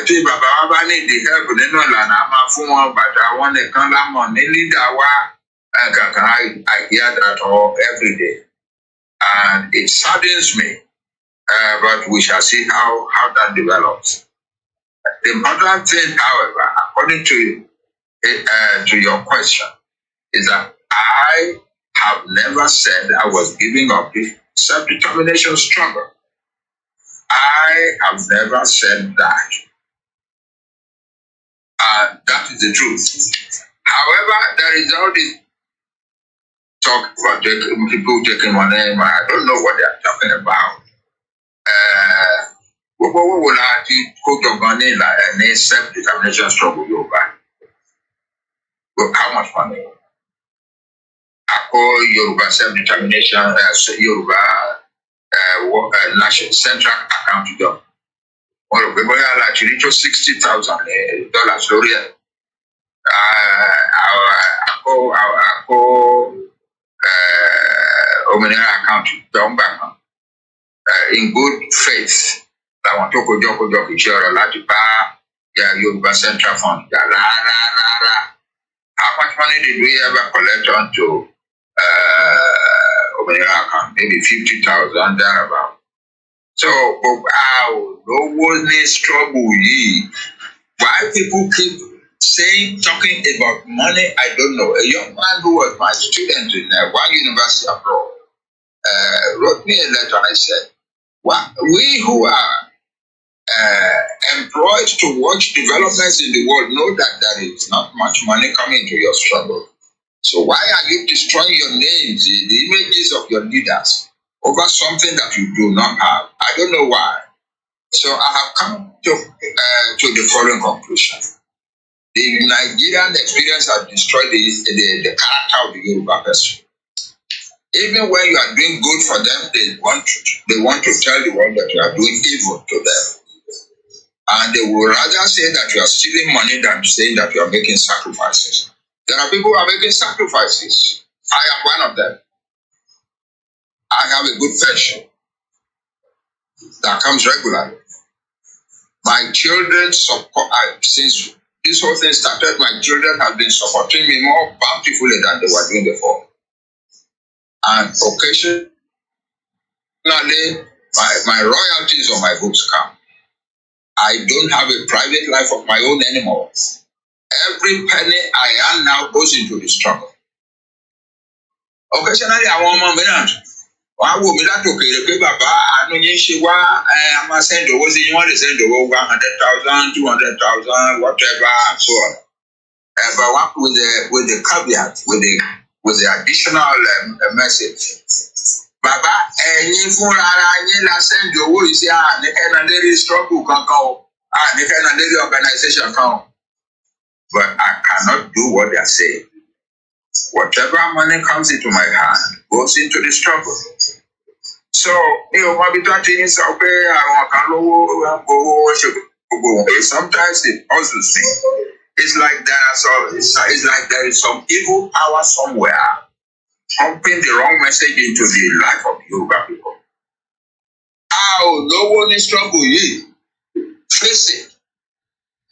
Tí bàbá wa bá ní ìdí help nínú ìlànà a máa fún wọn bàtà àwọn nìkan lámọ̀ ní leader wa kankan. I hear that all every day. And it saddens me, but we shall see how that develops. The important thing, however, according to your question, is that I have never said I was giving up the self-determination struggle. I have never said that. And that is the truth. However, there is all this talk about people taking money. I don't know what they are talking about. What will I put your money in a self-determination struggle Yoruba? How much money? I call Yoruba self-determination Yoruba national central account job. Or people are actually $60,000 lórí ẹ̀. I call Òmìnira account job back in good faith. I want to go kìí ṣe ọ̀rọ̀ láti bá Yoruba Central Fund. How much money did we ever collect onto Òmìnira account? Maybe 50,000 thereabout. So, no one struggle. Why people keep talking about money, I don't know. A young man who was my student in one university abroad wrote me a letter. I said, we who are employed to watch developments in the world know that there is not much money coming to your struggle. So why are you destroying your names, the images of your leaders, over something that you do not have? I don't know why. So I have come to the following conclusion. The Nigerian experience has destroyed the character of the Yoruba person. Even when you are doing good for them, they want to tell the world that you are doing evil to them. And they will rather say that you are stealing money than saying that you are making sacrifices. There are people who are making sacrifices. I am one of them. I have a good pension that comes regularly. My children support, since this whole thing started, my children have been supporting me more bountifully than they were doing before. And occasionally, my royalties on my books come. I don't have a private life of my own anymore. Every penny I earn now goes into the struggle. Occasionally, I want my minute. I will be like, okay, Baba, I know you should I must send over the you want to send over 100,000, 200,000, whatever, and so on. But with the caveat, with the additional message. Baba, any for I send your voice, you say, the struggle can come, and the organization come. But I cannot do what they are saying. Whatever money comes into my hand goes into the struggle. So, sometimes it puzzles me. It's like there is some evil power somewhere pumping the wrong message into the life of the Yoruba people. No one is struggle here. Face it.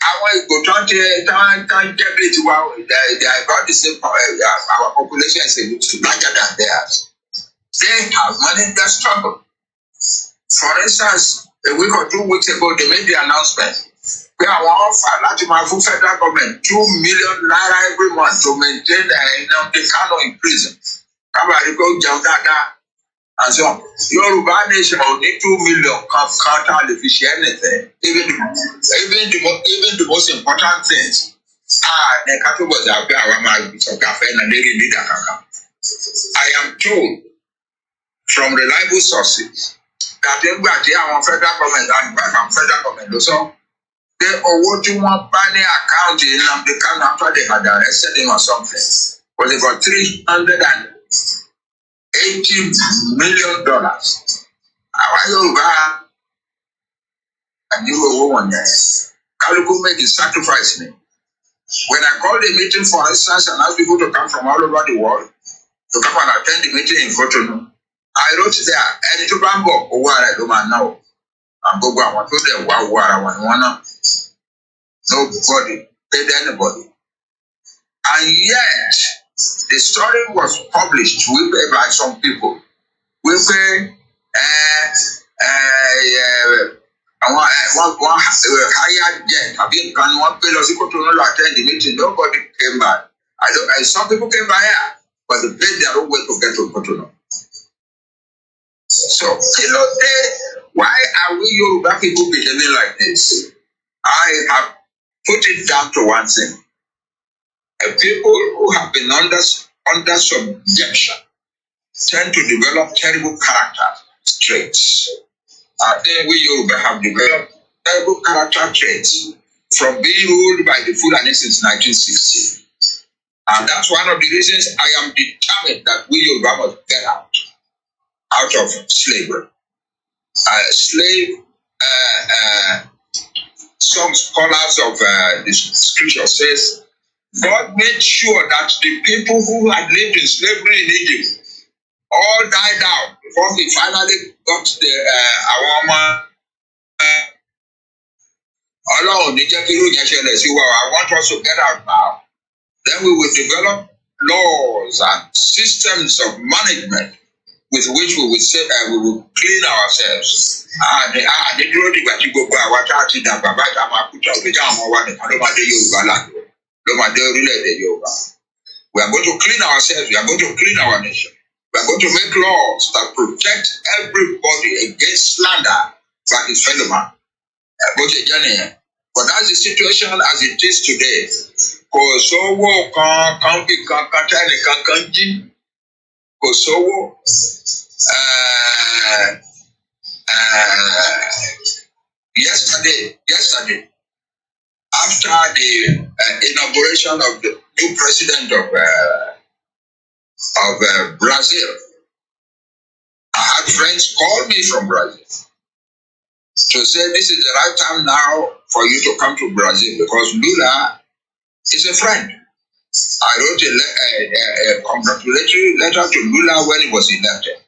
I go down to debate wow, they are about the same our population is larger than theirs. They have managed that struggle. For instance, a week or 2 weeks ago, they made the announcement. We are offer my federal government 2 million naira every month to maintain the Kano in prison. And so Yoruba nation will need 2 million can't efficient anything. Even the most important things. The cattle was out there I am told from reliable sources that our federal government and federal government also they owe to one banning account in the Kano after they had arrested him or something was about $380 million. Our Yoruba and you were one there. Kaluku made the sacrifice me. When I called a meeting, for instance, and asked people to come from all over the world to come and attend the meeting in Cotonou, I wrote there, "Any to Bambo, or what I do now, and go I want to the what I want. Nobody paid anybody." And yet, the story was published by some people. We say, one higher jet, I've been planning one bill to attend the meeting. Nobody came by. Some people came by here, but they paid their own way to get to Cotonou. So, why are we Yoruba people behaving like this? I have put it down to one thing. People who have been under subjection tend to develop terrible character traits. I think we Yoruba have developed terrible character traits from being ruled by the Fulani since 1960. And that's one of the reasons I am determined that we Yoruba must get out of slavery. Some scholars of the scripture says, God made sure that the people who had lived in slavery in Egypt all died out before we finally got the I want us to get out now. Then we will develop laws and systems of management with which we will say we will clean ourselves. We are going to clean ourselves. We are going to clean our nation. We are going to make laws that protect everybody against slander by his fellow man. But that's the situation as it is today. Yesterday, after the inauguration of the new president of Brazil, I had friends call me from Brazil to say this is the right time now for you to come to Brazil because Lula is a friend. I wrote a congratulatory letter to Lula when he was elected.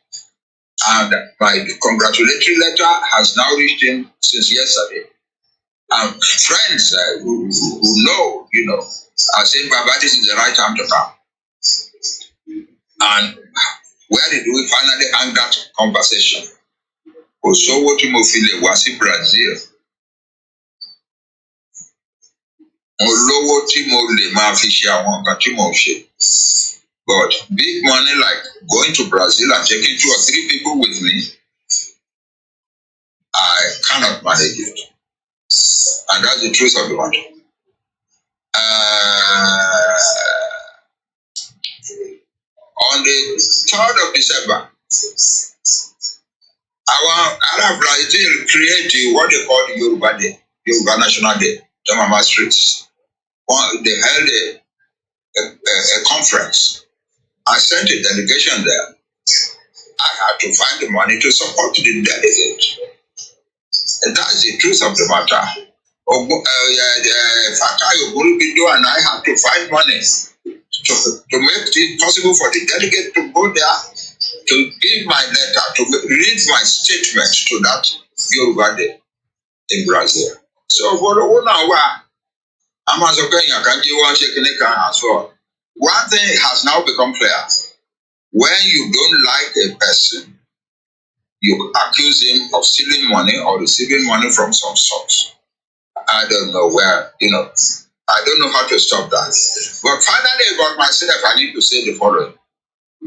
And my congratulatory letter has now reached him since yesterday. Friends who know, are saying, Baba, this is the right time to come. And where did we finally hang that conversation? Osowo Timofile was in Brazil. Olowo Timole ma fi ṣe àwọn nǹkan tí mo ṣe. But big money like going to Brazil and taking 2 or 3 people with me, I cannot manage it. And that's the truth of the matter. On the 3rd of December, our Arab Brazil created what they call the Yoruba Day, Yoruba National Day, Jamama Streets. They held a conference. I sent a delegation there. I had to find the money to support the delegate. And that's the truth of the matter. Fatai Oguribido and I had to find money to make it possible for the delegate to go there, to give my letter, to read my statement to that Yoruba Day in Brazil. So, one thing has now become clear. When you don't like a person, you accuse him of stealing money or receiving money from some source. I don't know where, I don't know how to stop that. But finally, about myself, I need to say the following.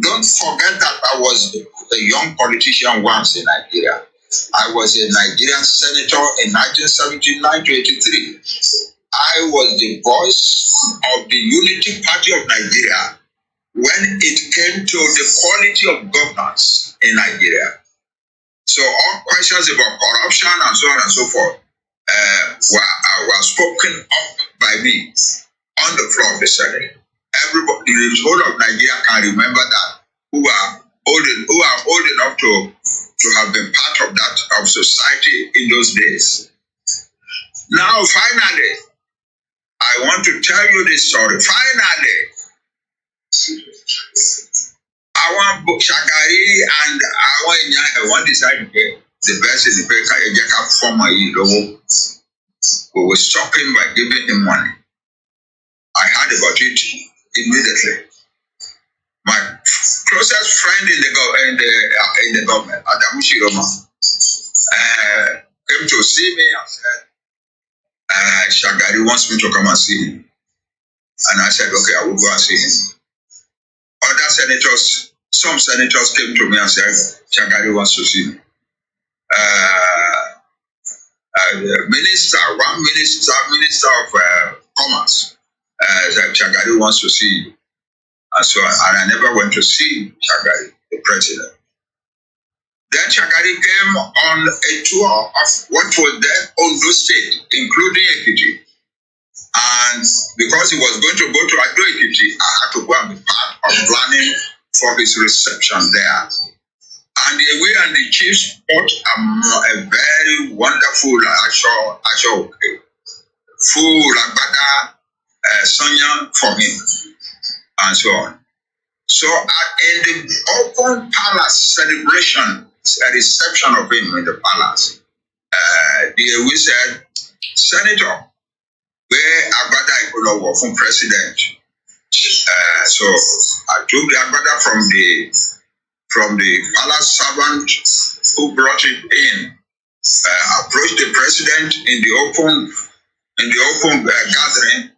Don't forget that I was a young politician once in Nigeria. I was a Nigerian senator in 1979 to 83. I was the voice of the Unity Party of Nigeria when it came to the quality of governance in Nigeria. So all questions about corruption and so on and so forth were spoken up by me on the floor of the Senate. Everybody, the whole of Nigeria can remember that, who are old enough to have been part of that, of society in those days. Now, finally, I want to tell you this story. Finally, our Shagari and our Inya one decided the best is the Kayaka former we will stop him by giving him money. I heard about it immediately. My closest friend in the government, Adamu Shiroma, came to see me and said, Shagari wants me to come and see him. And I said, okay, I will go and see him. Other senators, some senators came to me and said, Shagari wants to see me. Minister of Commerce, said, Shagari wants to see you. And so and I never went to see Shagari, the president. Then Shagari came on a tour of what was then Ondo State, including Ekiti. And because he was going to go to Ado Ekiti, I had to go and be part of planning for his reception there. And we and the chiefs bought a very wonderful Asho full Agbada Sonya for him, and so on. So in the open palace celebration, a reception of him in the palace, we said, Senator, where Agbada Ayiloge from president. So I took the Agbada from the palace servant who brought it in, approached the president in the open gathering,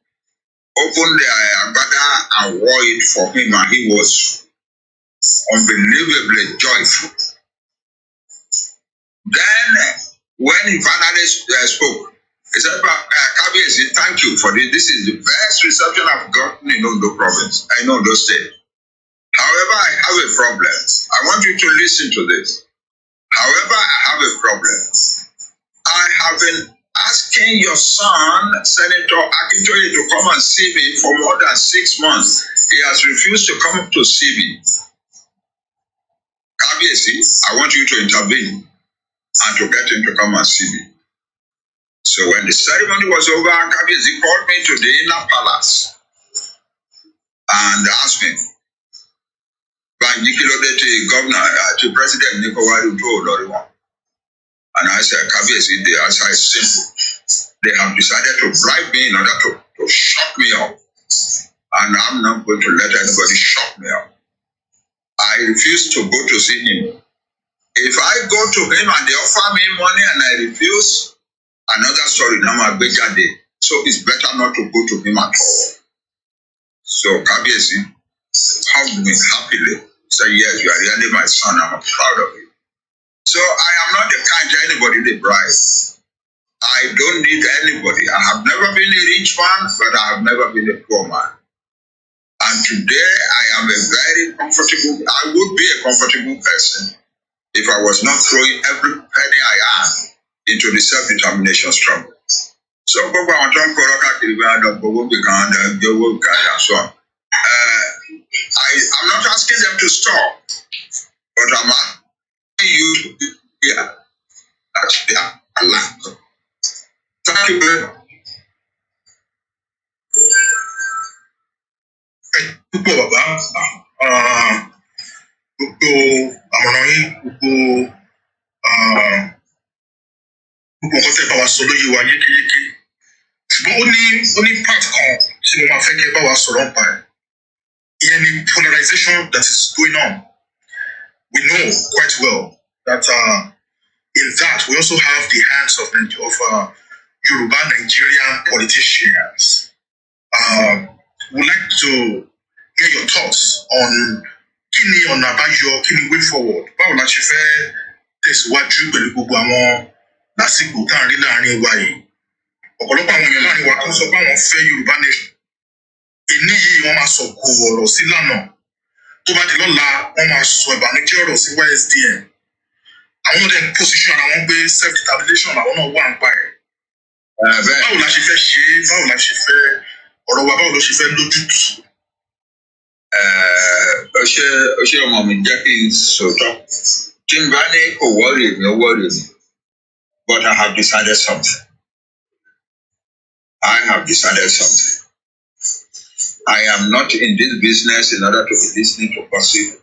opened the Agbada and wore it for him, and he was unbelievably joyful. Then, when he finally spoke, he said, Kabiyesi, thank you for this. This is the best reception I've gotten in Ondo province, in Ondo state. However, I have a problem. I want you to listen to this. However, I have a problem. I have been asking your son, Senator Akintoye, to come and see me for more than 6 months. He has refused to come to see me. Kabiyesi, I want you to intervene and to get him to come and see me. So when the ceremony was over, Kabiyesi called me to the inner palace and asked me, Banji Ayiloge, governor, to president Nikowari told everyone. And I said, Kabiyesi, the answer is simple. They have decided to bribe me in order to shut me up. And I'm not going to let anybody shut me up. I refuse to go to see him. If I go to him and they offer me money and I refuse, another story, now my bigger day. So it's better not to go to him at all. So Kabiyesi hugged me happily. Said, yes, you are really my son. I'm proud of you. So I am not the kind to anybody they bribe. I don't need anybody. I have never been a rich man, but I have never been a poor man. And today I am a very comfortable, I would be a comfortable person if I was not throwing every penny I have into the self-determination struggle. So I'm not asking them to stop, but I'm asking you to be here. That's the Allah. Thank you very much. Púpọ̀ bàbá, gbogbo àmọ̀ràn yín, gbogbo nǹkan tẹ́ bá wa sọ lóye wa yékéyéké. Ṣùgbọ́n ó ní part kan tí mo máa fẹ́ kẹ́ bá wa sọ̀rọ̀ nípa ẹ̀. Ìyẹn ni polarization that is going on. We know quite well that in that we also have the hands of Yoruba Nigerian politicians. Would like to hear your thoughts on kí ni ọ̀nà àbáyọ, kí ni way forward. Báwo la ṣe fẹ́ tẹ̀síwájú pẹ̀lú gbogbo àwọn lásìkò tá à ń rí láàrin wa yìí. Ọ̀pọ̀lọpọ̀ àwọn èèyàn láàrin wa kan sọ pé àwọn fẹ́ Yorùbá nation. Èní yìí wọ́n máa sọ kò ọ̀rọ̀ sí lánàá. Tó bá di lọ́la wọ́n máa sọ ìbànújẹ́ ọ̀rọ̀ sí YSDM. Àwọn ọ̀dẹ̀ position àwọn gbé self-determination àwọn náà wà ń pa ẹ̀. Báwo la ṣe fẹ́ ṣe é? Báwo la ṣe fẹ́ ọ̀rọ̀ wa, báwo ló ṣe fẹ́ lójútùú? Ọṣẹ ọmọ mi jẹ́ kí n sòótọ́. Tí n bá ní kò wọ́ọ̀rì mi, ó wọ́ọ̀rì mi. But I have decided something. I have decided something. I am not in this business in order to be listening to gossip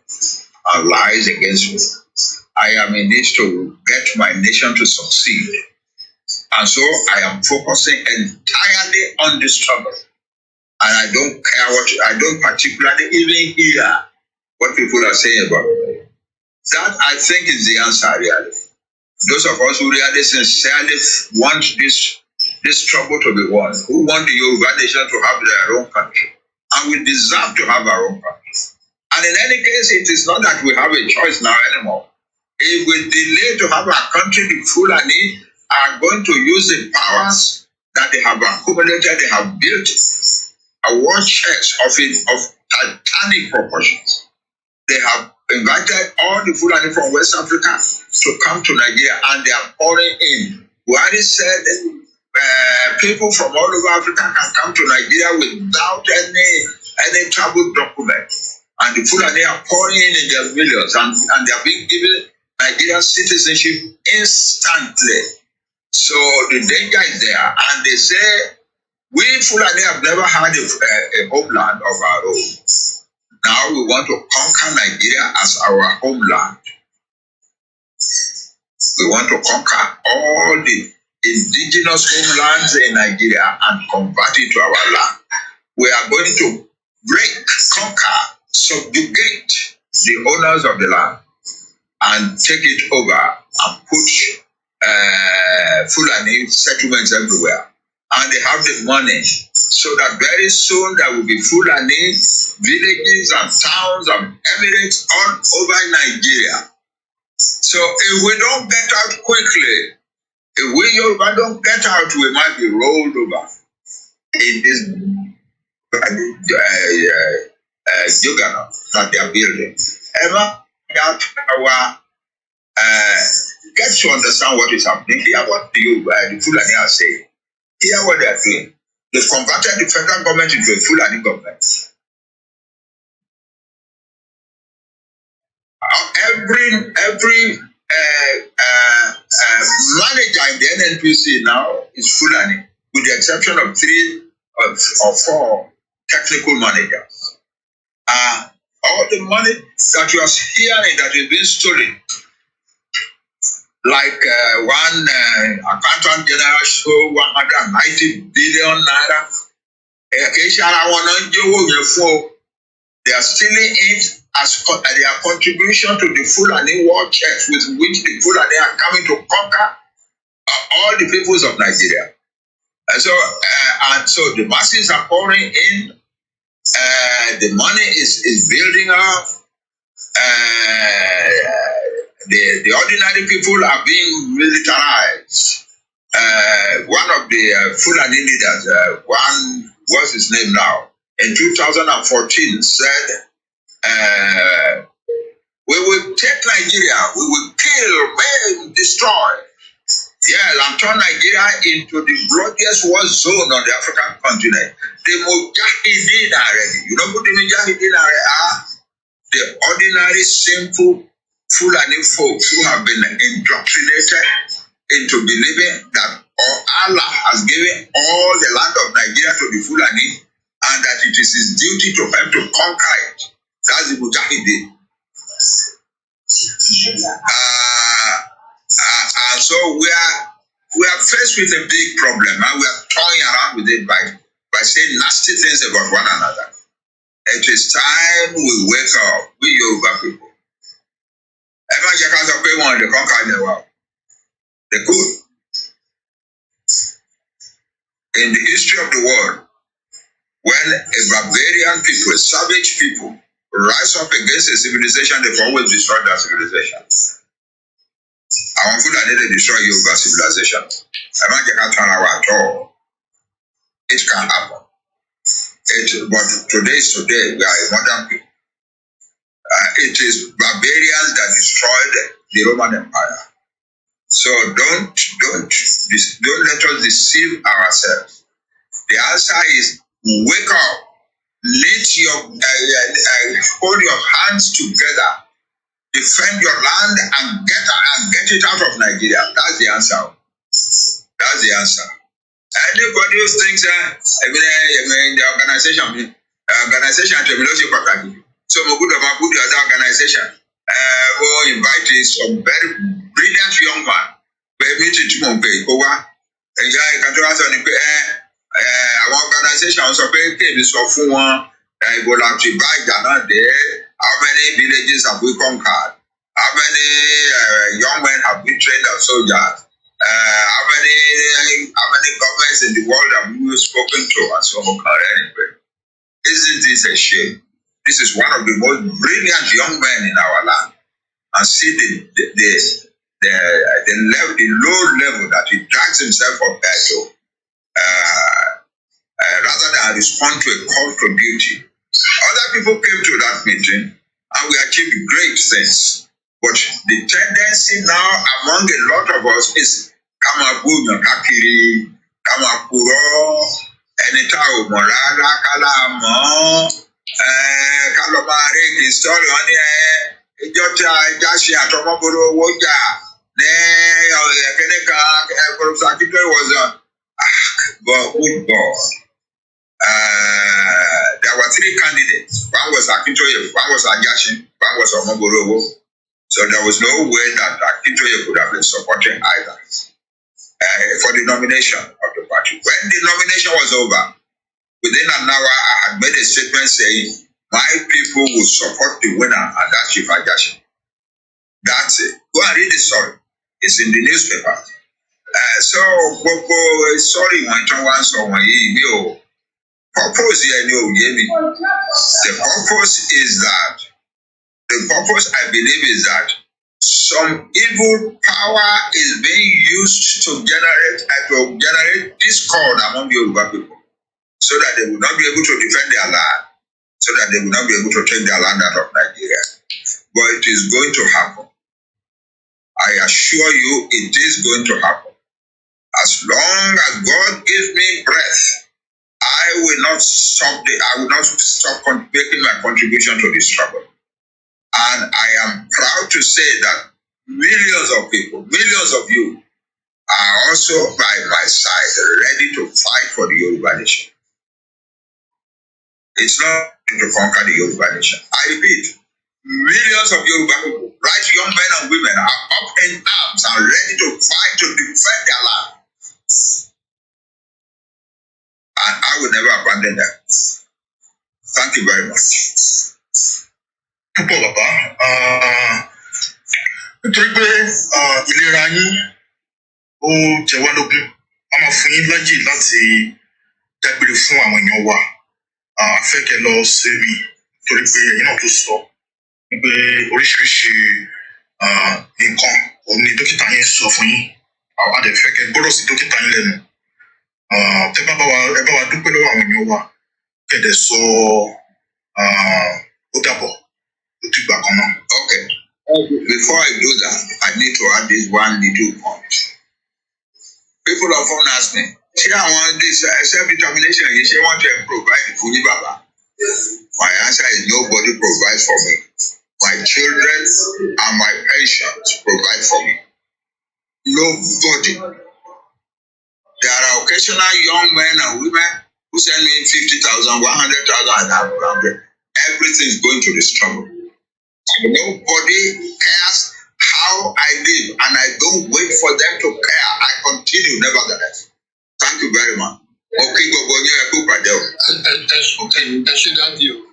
and lies against me. I am in it to get my nation to succeed. And so I am focusing entirely on the struggle. And I don't care I don't particularly even hear what people are saying about it. That, I think, is the answer, really. Those of us who really sincerely want this trouble to be won, who want the Yoruba nation to have their own country, and we deserve to have our own country. And in any case, it is not that we have a choice now anymore. If we delay to have our country, the Fulani are going to use the powers that they have accumulated, they have built a war chest of titanic proportions. They have invited all the Fulani from West Africa to come to Nigeria, and they are pouring in. Buhari said people from all over Africa can come to Nigeria without any travel document. And the Fulani are pouring in their millions, and they are being given Nigerian citizenship instantly. So the danger is there. And they say, we Fulani have never had a homeland of our own. Now we want to conquer Nigeria as our homeland. We want to conquer all the indigenous homelands in Nigeria and convert it to our land. We are going to break, conquer, subjugate the owners of the land and take it over and put Fulani settlements everywhere. And they have the money, so that very soon there will be Fulani villages and towns and emirates all over Nigeria. So if we don't get out quickly, if we Yoruba don't get out, we might be rolled over in this juggernaut that they are building. Ever that our get to understand what is happening. Hear what the Fulani are saying. Hear what they are doing. They've converted the federal government into a Fulani government. Every manager in the NNPC now is Fulani, with the exception of 3 or 4 technical managers. All the money that you are hearing that is being stolen, like one accountant general show 190 billion naira. They are stealing it as their contribution to the Fulani war chest with which the Fulani are coming to conquer all the peoples of Nigeria. And so the masses are pouring in. The money is building up. The ordinary people are being militarized. One of the Fulani leaders, what's his name now, in 2014 said, we will take Nigeria, we will kill, maim, destroy. Yes, and turn Nigeria into the bloodiest war zone on the African continent. The Mujahideen already. You know who the Mujahideen are? The ordinary, simple Fulani folks who have been indoctrinated into believing that Allah has given all the land of Nigeria to the Fulani and that it is his duty to help to conquer it. That's the Mujahideen. And so we are faced with a big problem, and we are toying around with it by saying nasty things about one another. It is time we wake up, we Yoruba people. Ever check out the people on the conquer the world. They could. In the history of the world, when a barbarian people, a savage people, rise up against a civilization, they've always destroyed that civilization. I want to that they destroy Yoruba civilization. I don't get at all. It can happen. But today is today. We are a modern people. It is barbarians that destroyed the Roman Empire. So don't let us deceive ourselves. The answer is wake up, hold your hands together, defend your land and get it out of Nigeria. That's the answer. That's the answer. Anybody who thinks the organization to so we good about good other organization. We'll invite some very brilliant young man. We meet it to pay. Go on. I can do us on the our organization also pay this of one. I will have to buy Ghana there. How many villages have we conquered? How many young men have we trained as soldiers? How many governments in the world have we spoken to and so on? Anyway, isn't this a shame? This is one of the most brilliant young men in our land, and see the low level that he drags himself up there to, rather than respond to a call to duty. Other people came to that meeting and we achieved great things. But the tendency now among a lot of us is Kamabunya Kakiri, Kamakuro, Enita Morala, Kalamo, Kalomari, historian, Jota, Jashi, Atomoboro, Woja, Keneka, Professor Akintoye was but good God. There were 3 candidates. One was Akintoye, one was Ajashi, one was Omogorowo. So there was no way that Akintoye could have been supporting either for the nomination of the party. When the nomination was over, within an hour, I had made a statement saying, my people will support the winner, and that's Chief Ajashi. That's it. Go and read the story. It's in the newspaper. So, sorry, my tongue once or my purpose here, the purpose is that, the purpose I believe is that some evil power is being used to generate discord among the Yoruba people, so that they will not be able to defend their land, so that they will not be able to take their land out of Nigeria. But it is going to happen. I assure you, it is going to happen. As long as God gives me breath, I will not stop making my contribution to this struggle. And I am proud to say that millions of people, millions of you, are also by my side, ready to fight for the Yoruba nation. It's not to conquer the Yoruba nation. I repeat, millions of Yoruba people, right young men and women, are up in arms and ready to fight to defend their land. And I will never abandon them. Thank you very much. Púpọ̀ bàbá, nítorí pé ìlera yín ó jẹ wá lógún, a máa fún yín láyè láti dágbére fún àwọn èèyàn wa. A fẹ́ kẹ́ lọ sinmi torí pé ẹ̀yin náà tó sọ pé oríṣiríṣi nǹkan òun ni dókítà yín sọ fún yín. A dẹ̀ fẹ́ kẹ́ gbọ́dọ̀ sí dókítà yín lẹ́nu. Tẹ́ bá wa dúpẹ́ lọ́wọ́ àwọn èèyàn wa, kẹ́ dẹ̀ sọ ó dàbọ̀. Okay. Before I do that, I need to add this one little point. People often ask me, I want this self-determination, you want to provide for me, Baba? My answer is nobody provides for me. My children and my patients provide for me. Nobody. There are occasional young men and women who send me 50,000, 100,000, and have everything is going to the struggle. Nobody cares how I live, and I don't wait for them to care. I continue nevertheless. Thank you very much. Okay, go near a book right there. I should have you.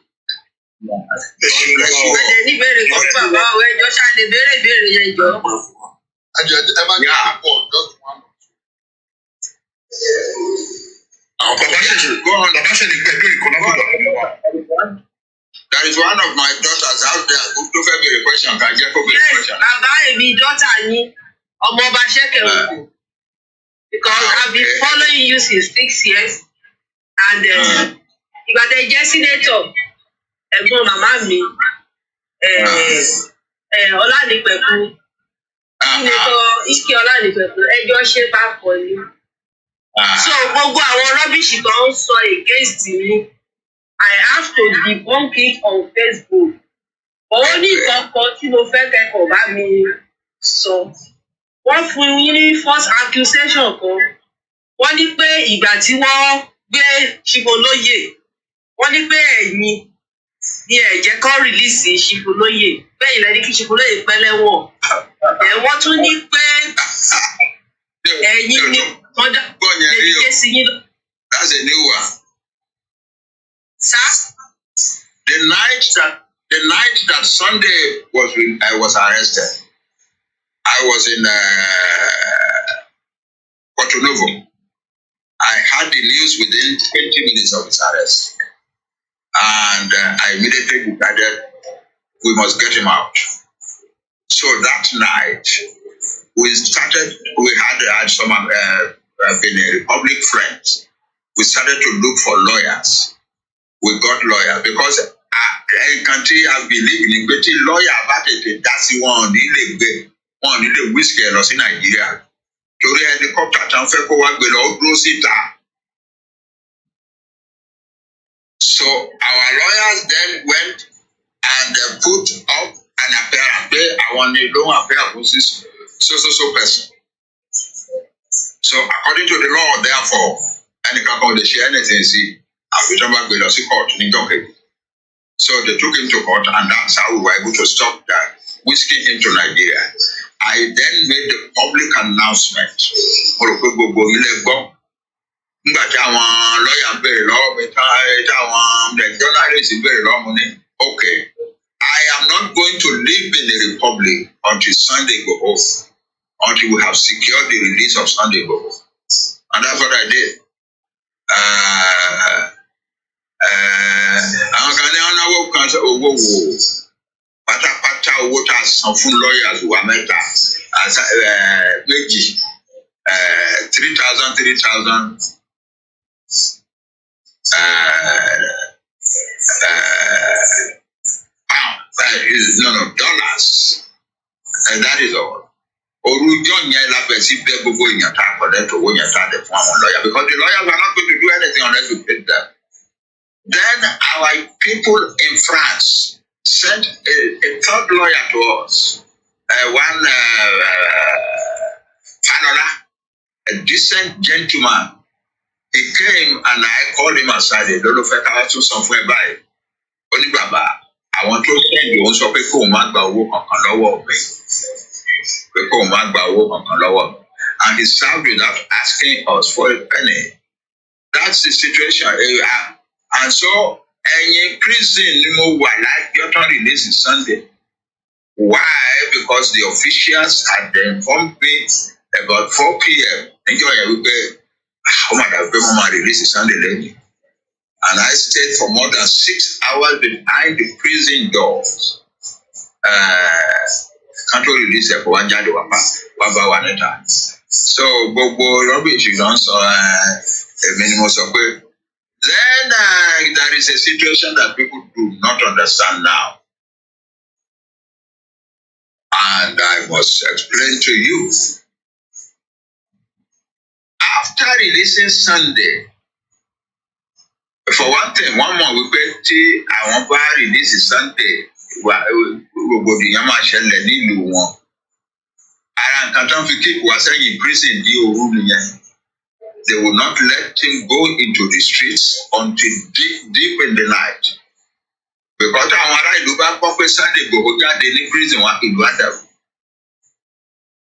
There is one of my daughters out there who took every question. Yes, Baba, my daughter ni Ọmọọba Ṣẹ̀kẹ̀rẹ̀, because I've been following you since 6 years, and ìgbà tẹ́ jẹ́ senator, ẹ̀gbọ́n màmá mi, Ọlánìpẹ̀kun, senator Ike Ọlánìpẹ̀kun, ẹjọ́ ṣe papọ̀ ni. So gbogbo àwọn rọ́bìṣì kan ń sọ against me. I have to debunk it on Facebook. Only kankan tí mo fẹ́ kẹ́kọ̀ọ́ bá mi sọ. Wọ́n fún yín ní false accusation kan wọ́n ní pé ìgbà tí wọ́n gbé Ṣífolóyè wọ́n ní pé ẹ̀yin ni ẹ jẹ́ kó rìlíìsì Ṣífolóyè bẹ́ẹ̀ ilẹ̀ ní kí Ṣífolóyè pẹ́ lẹ́wọ̀n wọ́n tún ní pé ẹ̀yin ni wọ́n dá lè ké sí yín. That's a new one. Sir? The night that Sunday I was arrested, I was in Porto Novo. I had the news within 20 minutes of his arrest. And I immediately decided we must get him out. So that night, we had some Benin Republic friends. We started to look for lawyers. We got lawyers because a country I believe in the lawyer about it. That's the one in the whiskey loss in Nigeria. To the helicopter transfer So our lawyers then went and put up an appearance. I want to don't appear versus so person. So according to the law, therefore, and you can't share anything. See, court. So they took him to court, and that's how we were able to stop that, whisking him to Nigeria. I then made the public announcement. Okay, I am not going to live in the Republic until Sunday go off, until we have secured the release of Sunday go off. And that's what I did. Pátápátá owó tá a san fún lawyers wà mẹ́ta méjì 3,000 dollars, and that is all. Orújọ́ yẹn la bẹ̀ sí bẹ́ gbogbo èèyàn tá a kọ̀dẹ́ tó owó yẹn tá a dẹ̀ fún àwọn lawyer because the lawyers are not going to do anything unless we pay them. Then our people in France sent a third lawyer to us, one Fanola, a decent gentleman. He came and I called him aside. I don't know if I can do somewhere by. Only Baba, I want to send you also people who might work on lower me. People who might work on lower. And he served without asking us for a penny. That's the situation. And so, in prison, like your turn release is Sunday. Why? Because the officials had informed me about 4 p.m. Enjoy everybody. How much I've been release is Sunday lady. And I stayed for more than 6 hours behind the prison doors. Can't release it for one judge one at a time. So, Bobo rubbish, you don't so a minimum support. Then there is a situation that people do not understand now. And I must explain to you. After releasing Sunday, for one thing, one more we pay I want to release Sunday. In prison, they will not let him go into the streets until deep in the night. Because Sunday they in prison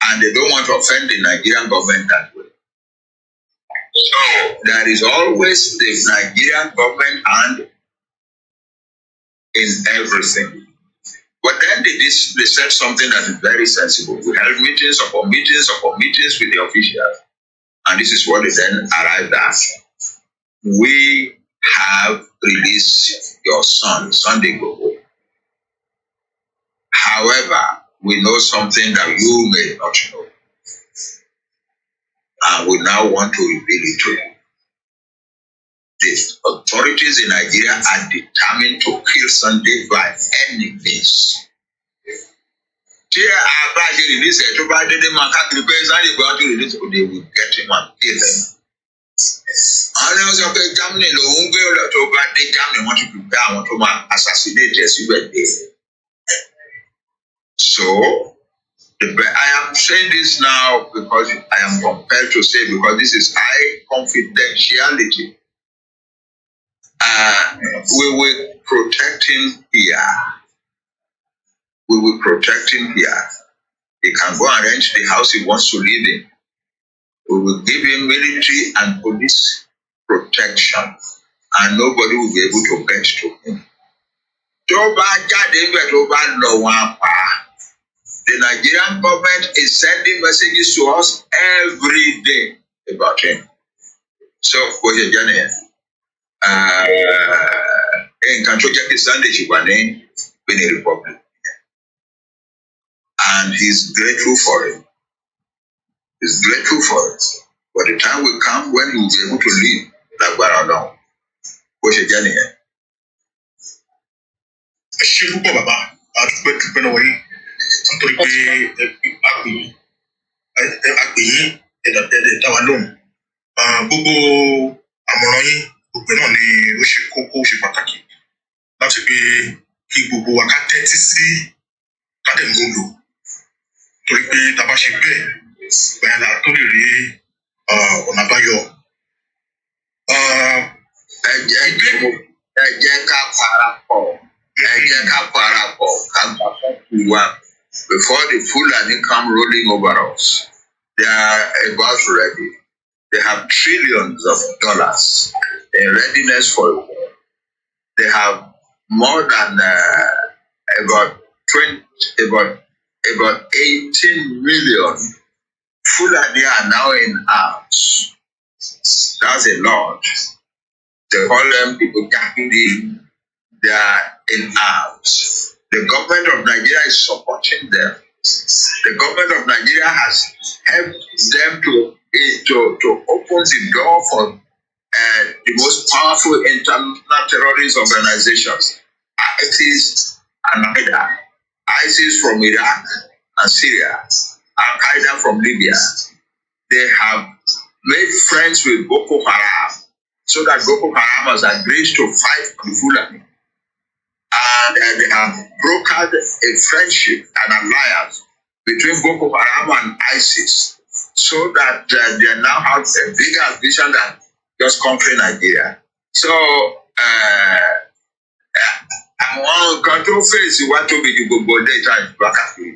and they don't want to offend the Nigerian government that way. So there is always the Nigerian government hand in everything. But then they said something that is very sensible. We held meetings upon meetings upon meetings with the officials. And this is what they then arrived at. We have released your son, Sunday Gogo. However, we know something that you may not know. And we now want to reveal it to you. The authorities in Nigeria are determined to kill Sunday by any means. They will get him and kill him. And also, Germany, want to prepare, want to assassinate us. So, I am saying this now because I am compelled to say, because this is high confidentiality. We will protect him here. We will protect him here. He can go and rent the house he wants to live in. We will give him military and police protection, and nobody will be able to get to him. The Nigerian government is sending messages to us every day about him. So, what's your journey? In Kantoja Sunday, she was in Benin Republic. And he's grateful for it. He's grateful for it. But the time will come when he will be able to live like we're alone. What's your journey? Ṣé púpọ̀ bàbá àdúpẹ́ lọ́wọ́ yín nítorí pé àgbèyìn ẹ̀dẹ̀ dá wa lóhùn. Gbogbo àmọ̀ràn yín gbogbo náà ni ó ṣe kókó ó ṣe pàtàkì láti pé kí gbogbo wa ká tẹ́tí sí ká dẹ̀ mú lò torí pé tá a bá ṣe bẹ́ẹ̀ bẹ́ẹ̀ la tó lè rí ọ̀nà àbáyọ. Ẹ jẹ́ ká parapọ̀. Before the Fulani come rolling over us, they are about ready. They have trillions of dollars in readiness for war. They have more than about 18 million Fulani are now in arms. That's a lot. They call them people Jakindi. They are in arms. The government of Nigeria is supporting them. The government of Nigeria has helped them to open the door for the most powerful international terrorist organizations, ISIS and Al-Qaeda. ISIS from Iraq and Syria, Al-Qaeda from Libya. They have made friends with Boko Haram so that Boko Haram has agreed to fight for the Fulani. And they have brokered a friendship and alliance between Boko Haram and ISIS so that they now have a bigger vision than just conquering Nigeria. So, àwọn kan tó fèsì wá tóbi ju gbogbo data ìbákàkiri.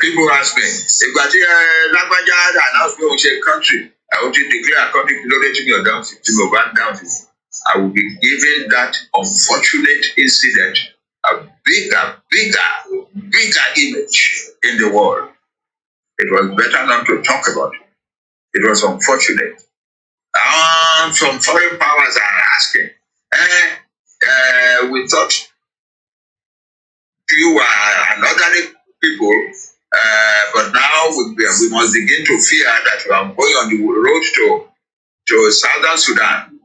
People ask me, ìgbà tí lágbájá announce pé òun ṣe country, I want to declare according to lórí tí mi ò dáhùn sí, tí mo bá dáhùn sí, I will be giving that unfortunate incident a bigger image in the world. It was better not to talk about it. It was unfortunate. Some foreign powers are asking, we thought you were another people, but now we must begin to fear that we are going on the road to Southern Sudan.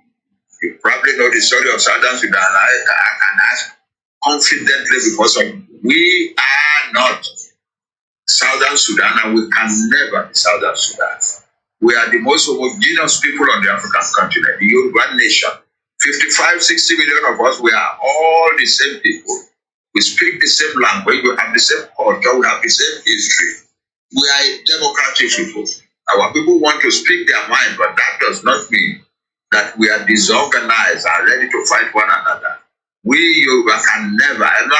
You probably know the story of Southern Sudan. I can ask confidently because we are not Southern Sudan and we can never be Southern Sudan. We are the most homogeneous people on the African continent, the Yoruba nation. 55-60 million of us, we are all the same people. We speak the same language, we have the same culture, we have the same history. We are a democratic people. Our people want to speak their mind, but that does not mean that we are disorganized and ready to fight one another. We Yoruba can never, and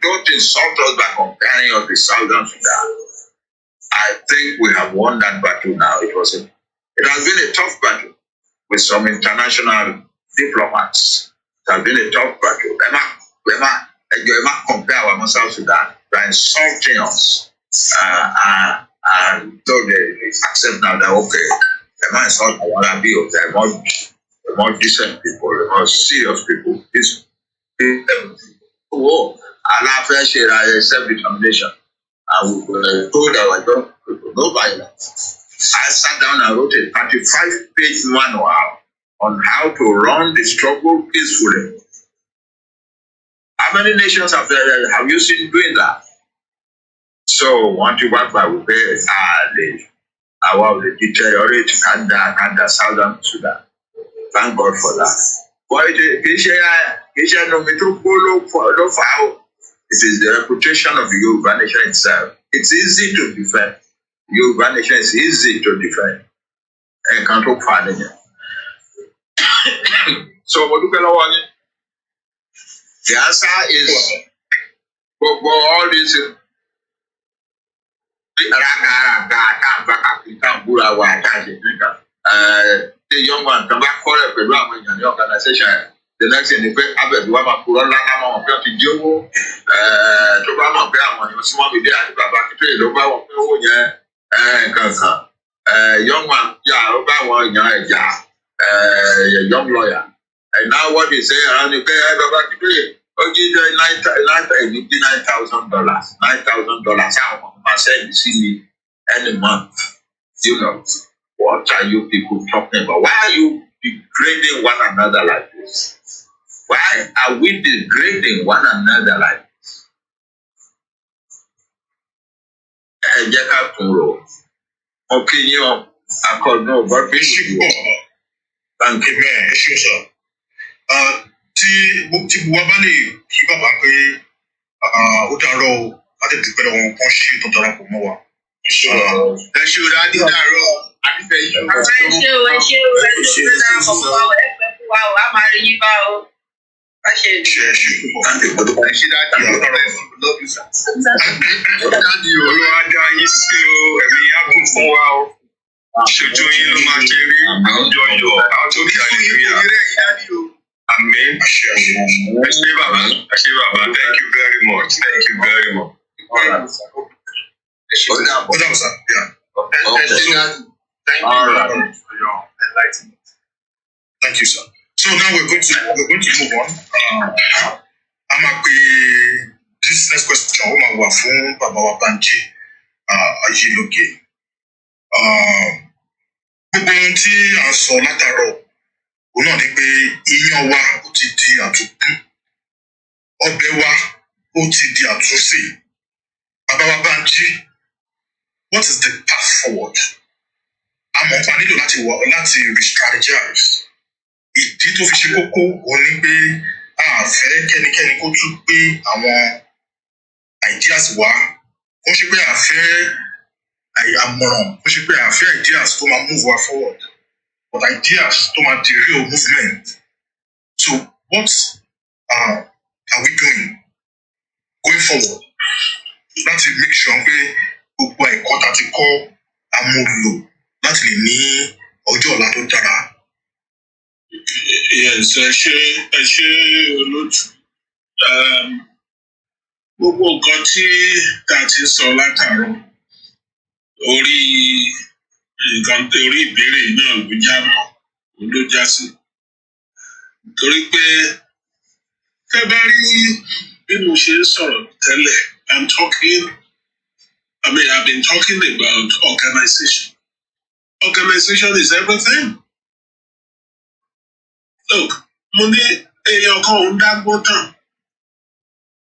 don't insult us by comparing us with Southern Sudan. I think we have won that battle now. It has been a tough battle with some international diplomats. It has been a tough battle. Emma compare our South Sudan by insulting us. And so they accept now that, okay, Emma insult our bills. They're more decent people, they're more serious people. I accept determination. And we were told that I don't no violence. I sat down and wrote a 35-page manual on how to run the struggle peacefully. How many nations have you seen doing that? So, once you work by the deteriorate Canada, Southern Sudan. Thank God for that. But no it is the reputation of the Yoruba nation itself. It's easy to defend. Yoruba nation is easy to defend. And can't talk for it. So what do you want? The answer is for all this. The young one come back for a program in the organization. The next thing, the one of to do to run up there on small media back to the local young one, yeah, one young lawyer. And now what they say around the back to it. $9,000. $9,000. How much you see me any month? You know, what are you people talking about? Why are you degrading one another like this? Why are we degrading one another like this? Opinion, I call no, but thank you, man. Sure. Tí wọ́n bá lè kí bàbá pé ó dàárọ̀ o láti dúpẹ́ lọ́wọ́ wọn kán ṣe tó darapọ̀ mọ́ wa. Ẹ ṣe o dáadé dàárọ̀ àdìfẹ́ yìí. Ẹ ṣe o tó darapọ̀ mọ́ wa o, ẹ pẹ́ fún wa o, a máa rí yín bá o. Ẹ ṣe dáadé love you sir. Olúwa dá yín sí o, ẹ̀mí á kún fún wa o. Ṣojú yín ló máa ṣe rí àwùjọ yọ àtòkè àlejò. Amen. Thank you very much. Thank you very much. All right. Sir. Yeah. Thank you for your enlightenment. Thank you, sir. So now we're going to move on. I'm this next question. From Baba Banji Ayiloge. Gbogbo ohun tí a sọ látàárọ̀ òun náà ni pé iyán wa ó ti di àtúnkù, ọbẹ̀ wa ó ti di àtúnṣe. Bàbá wa Banji, what is the path forward? Àmọ́ nípa nílò láti re-strategize. Ìdí tó fi ṣe kókó òun ni pé a fẹ́ kẹ́nikẹ́ni kó tún gbé àwọn ideas wá. Ó ṣe pé a fẹ́ àmọ̀ràn, ó ṣe pé a fẹ́ ideas tó máa move wa forward. But ideas to my real movement. So what are we doing going forward? Láti make sure pé gbogbo ẹ̀kọ́ tá ti kọ́ amúlò láti lè ní ọjọ́ ọ̀la tó dára. Yes, ẹ ṣé olóòtú. Gbogbo nǹkan tí ta ti sọ látàárọ̀ orí ìbéèrè náà ló já sí. Torí pé tẹ́ bá rí bí mo ṣe ń sọ̀rọ̀ tẹ́lẹ̀, I've been talking about organization. Organization is everything. Look, mo ní èèyàn kan ò ń dágbó tán.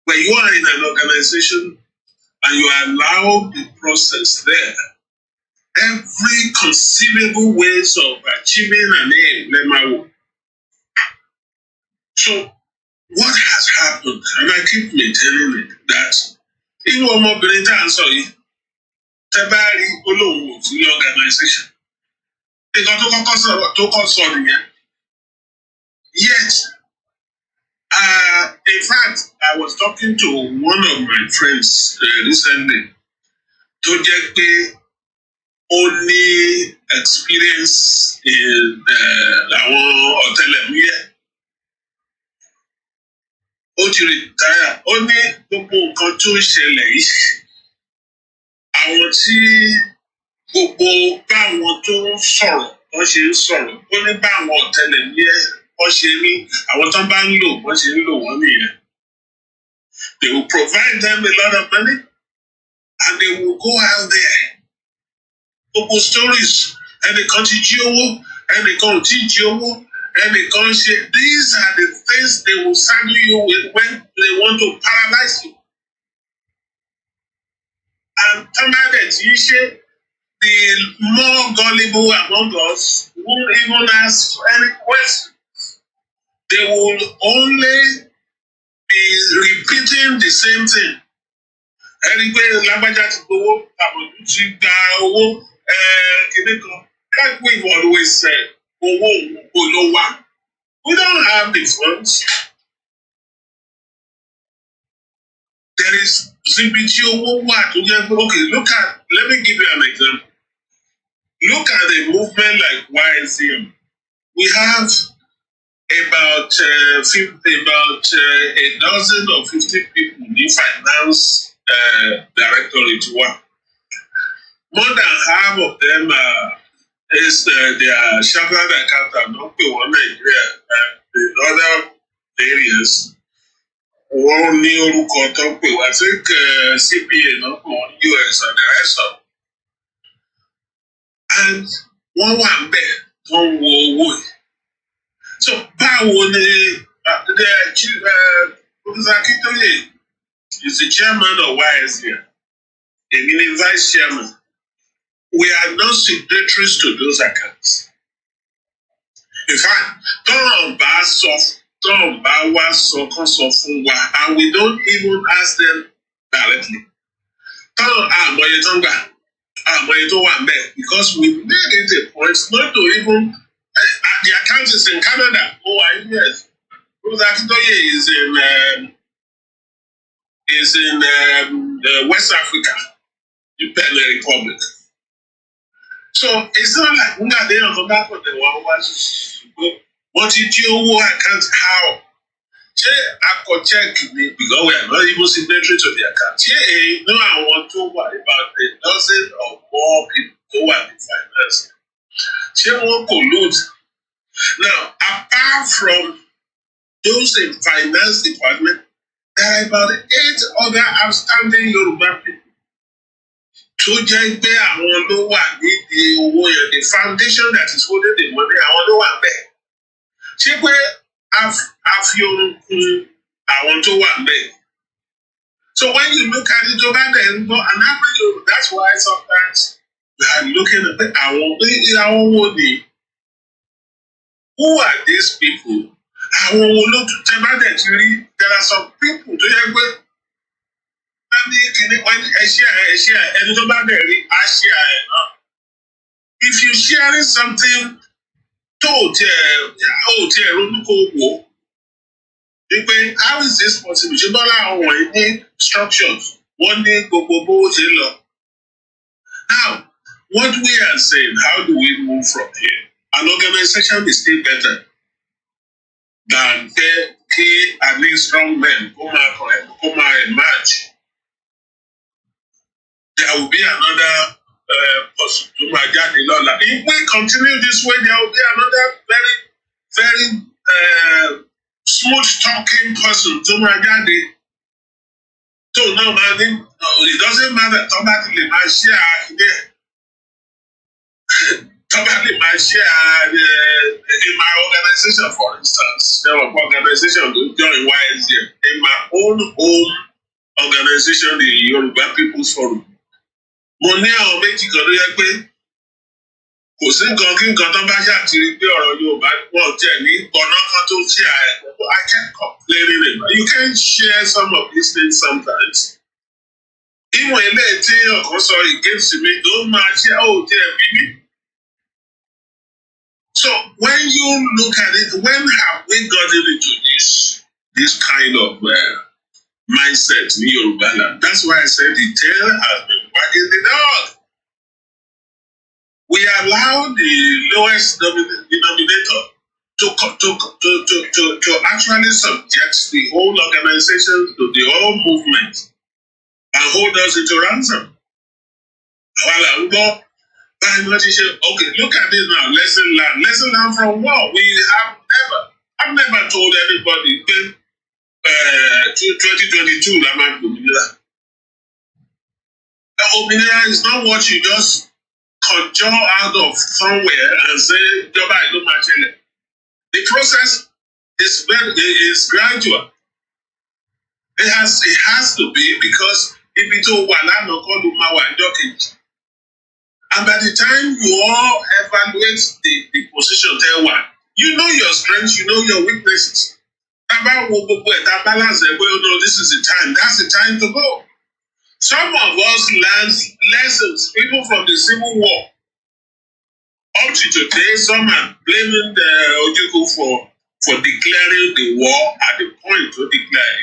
When you are in an organization and you allow the process there, every conceivable ways of achieving an aim, Lemawo. So, what has happened, and I keep maintaining it, that irú ọmọbìnrin tá à ń sọ yìí, tẹ́ bá rí olóhùn òfin organization, nǹkan tó kọ́ sọ nìyẹn. Yet, in fact, I was talking to one of my friends recently, tó jẹ́ pé only experience in àwọn ọ̀tẹlẹ̀múyẹ́. Ó ti retire. Ó ní gbogbo nǹkan tó ń ṣẹlẹ̀ yìí. Àwọn tí gbogbo báwọn tó ń sọ̀rọ̀ wọ́n ṣe ń sọ̀rọ̀. Ó ní báwọn ọ̀tẹlẹ̀múyẹ́ wọ́n ṣe ní àwọn tó bá ń lò wọ́n ṣe ń lò wọ́n nìyẹn. They will provide them a lot of money and they will go out there. Gbogbo stories ẹnìkan ti jí owó ẹnìkan ò tí jí owó ẹnìkan ṣe, these are the things they will saddle you with when they want to paralyze you. And somebody tí í ṣe, the more gullible among us won't even ask any questions. will only be repeating the same thing. Ẹni pé lágbájá ti gbowó, àbọ̀dún ti gba owó, kìíní kan. Like we've always said, owó olówá. We don't have the funds. There is simply owó wà tó jẹ́ pé, okay, let me give you an example. Look at a movement like YSCM. We have about a dozen or 50 people in finance directorate one. More than half of them they are chartered accountant, not the one Nigeria. In other areas, one new contact, I think CPA, not one US and the rest of. And one there, one war. So, báwo ni Professor Akintoye is the chairman of YSCM, the vice chairman. We are not signatories to those accounts. In fact, and we don't even ask them directly. Because we made it a point not to even. The account is in Canada. Oh, yes. Professor Akintoye is in West Africa, the Benin Republic. So it's not like we are there on the back of the one what did you account how? Say I could check me because we are not even signatory to the account. Say no, I want to worry about a dozen or more people who are the finance. Say one collude. Now, apart from those in finance department, there are about 8 other outstanding Yoruba people. To jẹ́ pé àwọn ló wà nídìí owó yẹn, the foundation that is holding the money, àwọn ló wà bẹ́ẹ̀. Ṣé pé a fi orun kun àwọn tó wà bẹ́ẹ̀? So when you look at it over there, an average, that's why sometimes we are looking at àwọn wo ni. Who are these people? Àwọn wo ló tún tẹ́ bá dẹ̀ ti rí? There are some people tó yẹ pé ẹni tó bá dẹ̀ rí á share ẹ̀ náà. If you sharing something tó tiẹ̀ ronú kó wò ó, wípé how is this possible? Ṣé bọ́lá àwọn wọ̀nyí ní structures wọ́n ní gbogbo bówó ṣe lọ? Now, what we are saying, how do we move from here? An organization is still better than kí àní strong men kó máa emerge. There will be another person tó máa jáde lọ́la. If we continue this way, there will be another very, very smooth talking person tó máa jáde. So now, man, it doesn't matter. Somebody lè máa share there. Somebody might share in my organization, for instance. There were organizations that join YSCM. In my own home organization, the Yoruba People's Forum. Mo ní àwọn méjì kan ló yẹ pé kò sí nǹkan kí nǹkan tó bá ṣàtìrí pé ọ̀rọ̀ Yorùbá pọ̀ jẹ́ ní ọ̀nà kan tó share ẹ̀. I can't complain anymore. You can share some of these things sometimes. Ìwọ̀n ilé tí ọ̀kan sọ against me ló máa share jẹ́ bíbí. So when you look at it, when have we gotten into this kind of mindset in Yoruba land? That's why I said the tail has been wagging the dog. We allow the lowest denominator to actually subject the whole organization to the whole movement and hold us into ransom. Okay, look at this now. Lesson learned. Lesson learned from what? I've never told anybody 2022 that might be Ominira. Ominira is not what you just conjure out of somewhere and say, Joba, I don't match it. The process is gradual. It has to be because if it's and by the time you all evaluate the position there, you know your strengths, you know your weaknesses. Balance no, this is the time. That's the time to go. Some of us learned lessons, even from the Civil War. Up to today, some are blaming the Ojukwu for declaring the war at the point to declare.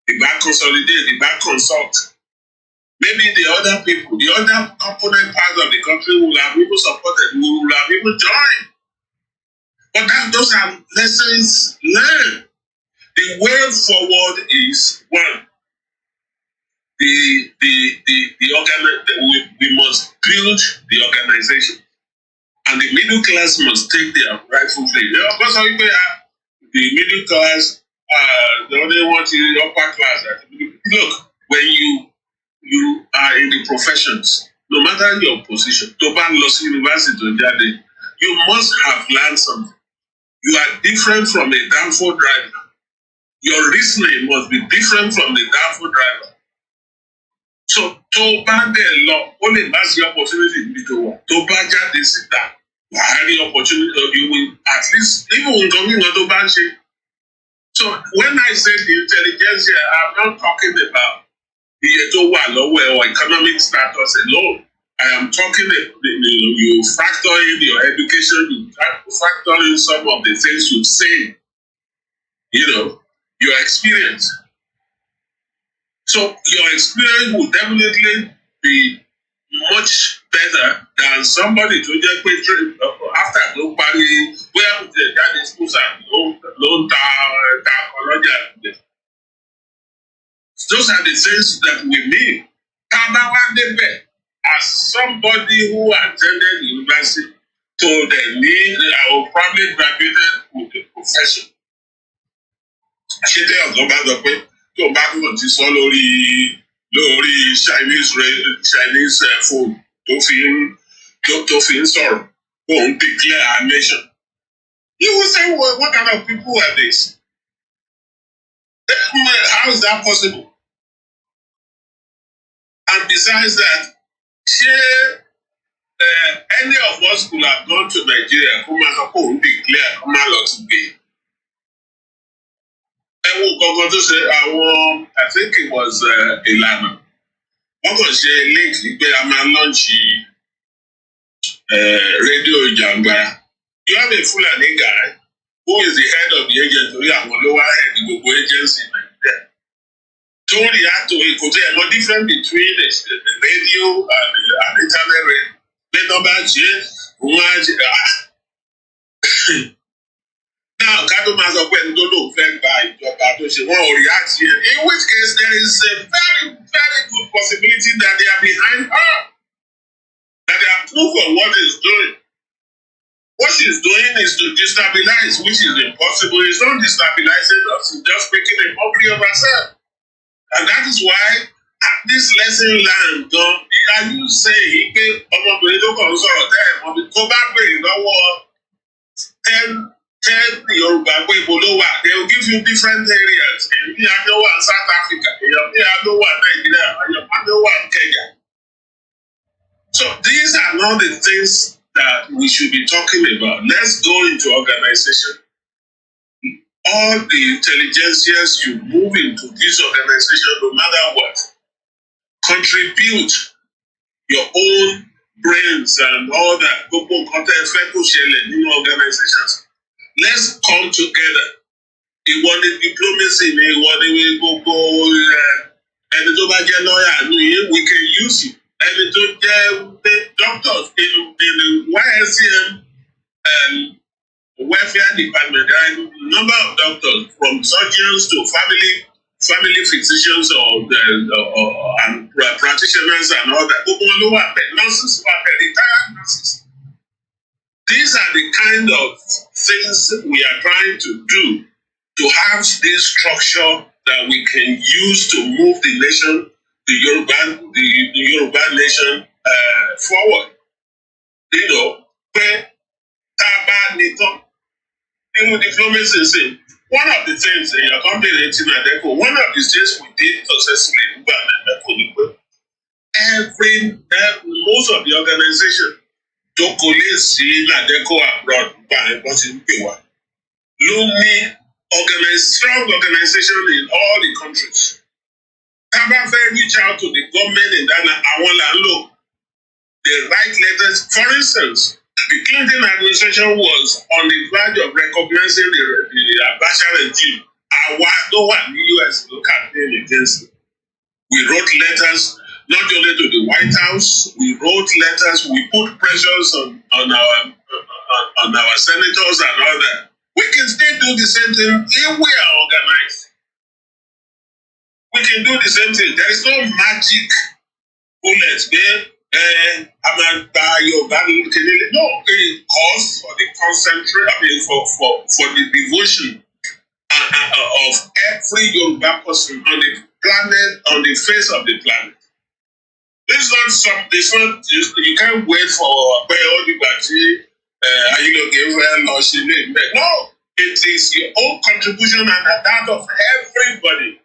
The back consolidate, the back consult. Maybe the other people, the other component parts of the country will have people supported, will have people joined. But those are lessons learned. The way forward is one. We must build the organization, and the middle class must take their rightful place. Of course, the middle class, the only one is the upper class. Look, when you are in the professions, no matter your position, to ban loss university, you must have learned something. You are different from a downfall driver. Your reasoning must be different from the downfall driver. So, to ban the law, only that's the opportunity to ban that. The opportunity, you will at least, even to ban. So, when I say the intelligence here, I'm not talking about or economic status alone. I am talking about you factor in your education, you factor in some of the things you say, your experience. So your experience will definitely be much better than somebody to just pay after go party where that is schools and loan those are the things that we need. As somebody who attended university told them I will probably graduated with a profession. Ṣé ọ̀gá bá sọ pé tó bá kúrò ti sọ lórí Chinese phone tó fi ń sọ̀rọ̀ kó ń declare our nation. You will say, well, what kind of people are this? How is that possible? And besides that, any of us could have gone to Nigeria, come and declare, come out to be. I think it was Ilana. Wọ́n kàn ṣe link ní pé a máa lọ́ọ̀ṣì rédíò Ìjàngbara. You have a Fulani guy who is the head of the agency, orí àwọn ló wá head gbogbo agency in Nigeria. Don't react to it because there is difference between the radio and internet radio. The number change, now, Kato Mazokwen Dodo fed by Jobato Shimon react here. In which case, there is a very, very good possibility that they are behind her. That they approve of what she's doing. What she's doing is to destabilize, which is impossible. It's not destabilizing us, it's just making a mockery of herself. And that is why this lesson learned, are you saying, tell Yoruba people, they will give you different areas. In South Africa, Nigeria, Kenya. So these are not the things that we should be talking about. Let's go into organization. All the intelligentsias you move into this organization, no matter what, contribute your own brains and all that. Organizations. Let's come together. He wanted diplomacy, he wanted we can use you. And the doctors in the YSCM welfare department, there are a number of doctors, from surgeons to family physicians and practitioners and all that. Nurses, retired nurses. These are the kind of things we are trying to do to have this structure that we can use to move the nation, the Yoruba nation forward. Where Taba Nito, diplomacy is one of the things in your company, one of the things we did successfully, most of the organization tó kò lè sí Nàdẹ́kọ̀ abroad nípa ẹ̀kọ́ sí ń pè wá ló ní strong organization in all the countries. Taba fẹ́ reach out to the government in Ghana, àwọn là ń lò. They write letters. For instance, the Clinton administration was on the verge of recognizing the Abacha regime. Àwa tó wà ní US ló campaign against it. We wrote letters not only to the White House. We wrote letters. We put pressures on our senators and all that. We can still do the same thing if we are organized. We can do the same thing. There is no magic bullet there. No, it calls for the concentrate. I mean, for the devotion of every Yoruba person on the planet, on the face of the planet. It's not. You can't wait for Banji Ayiloge. No, it is your own contribution and that of everybody.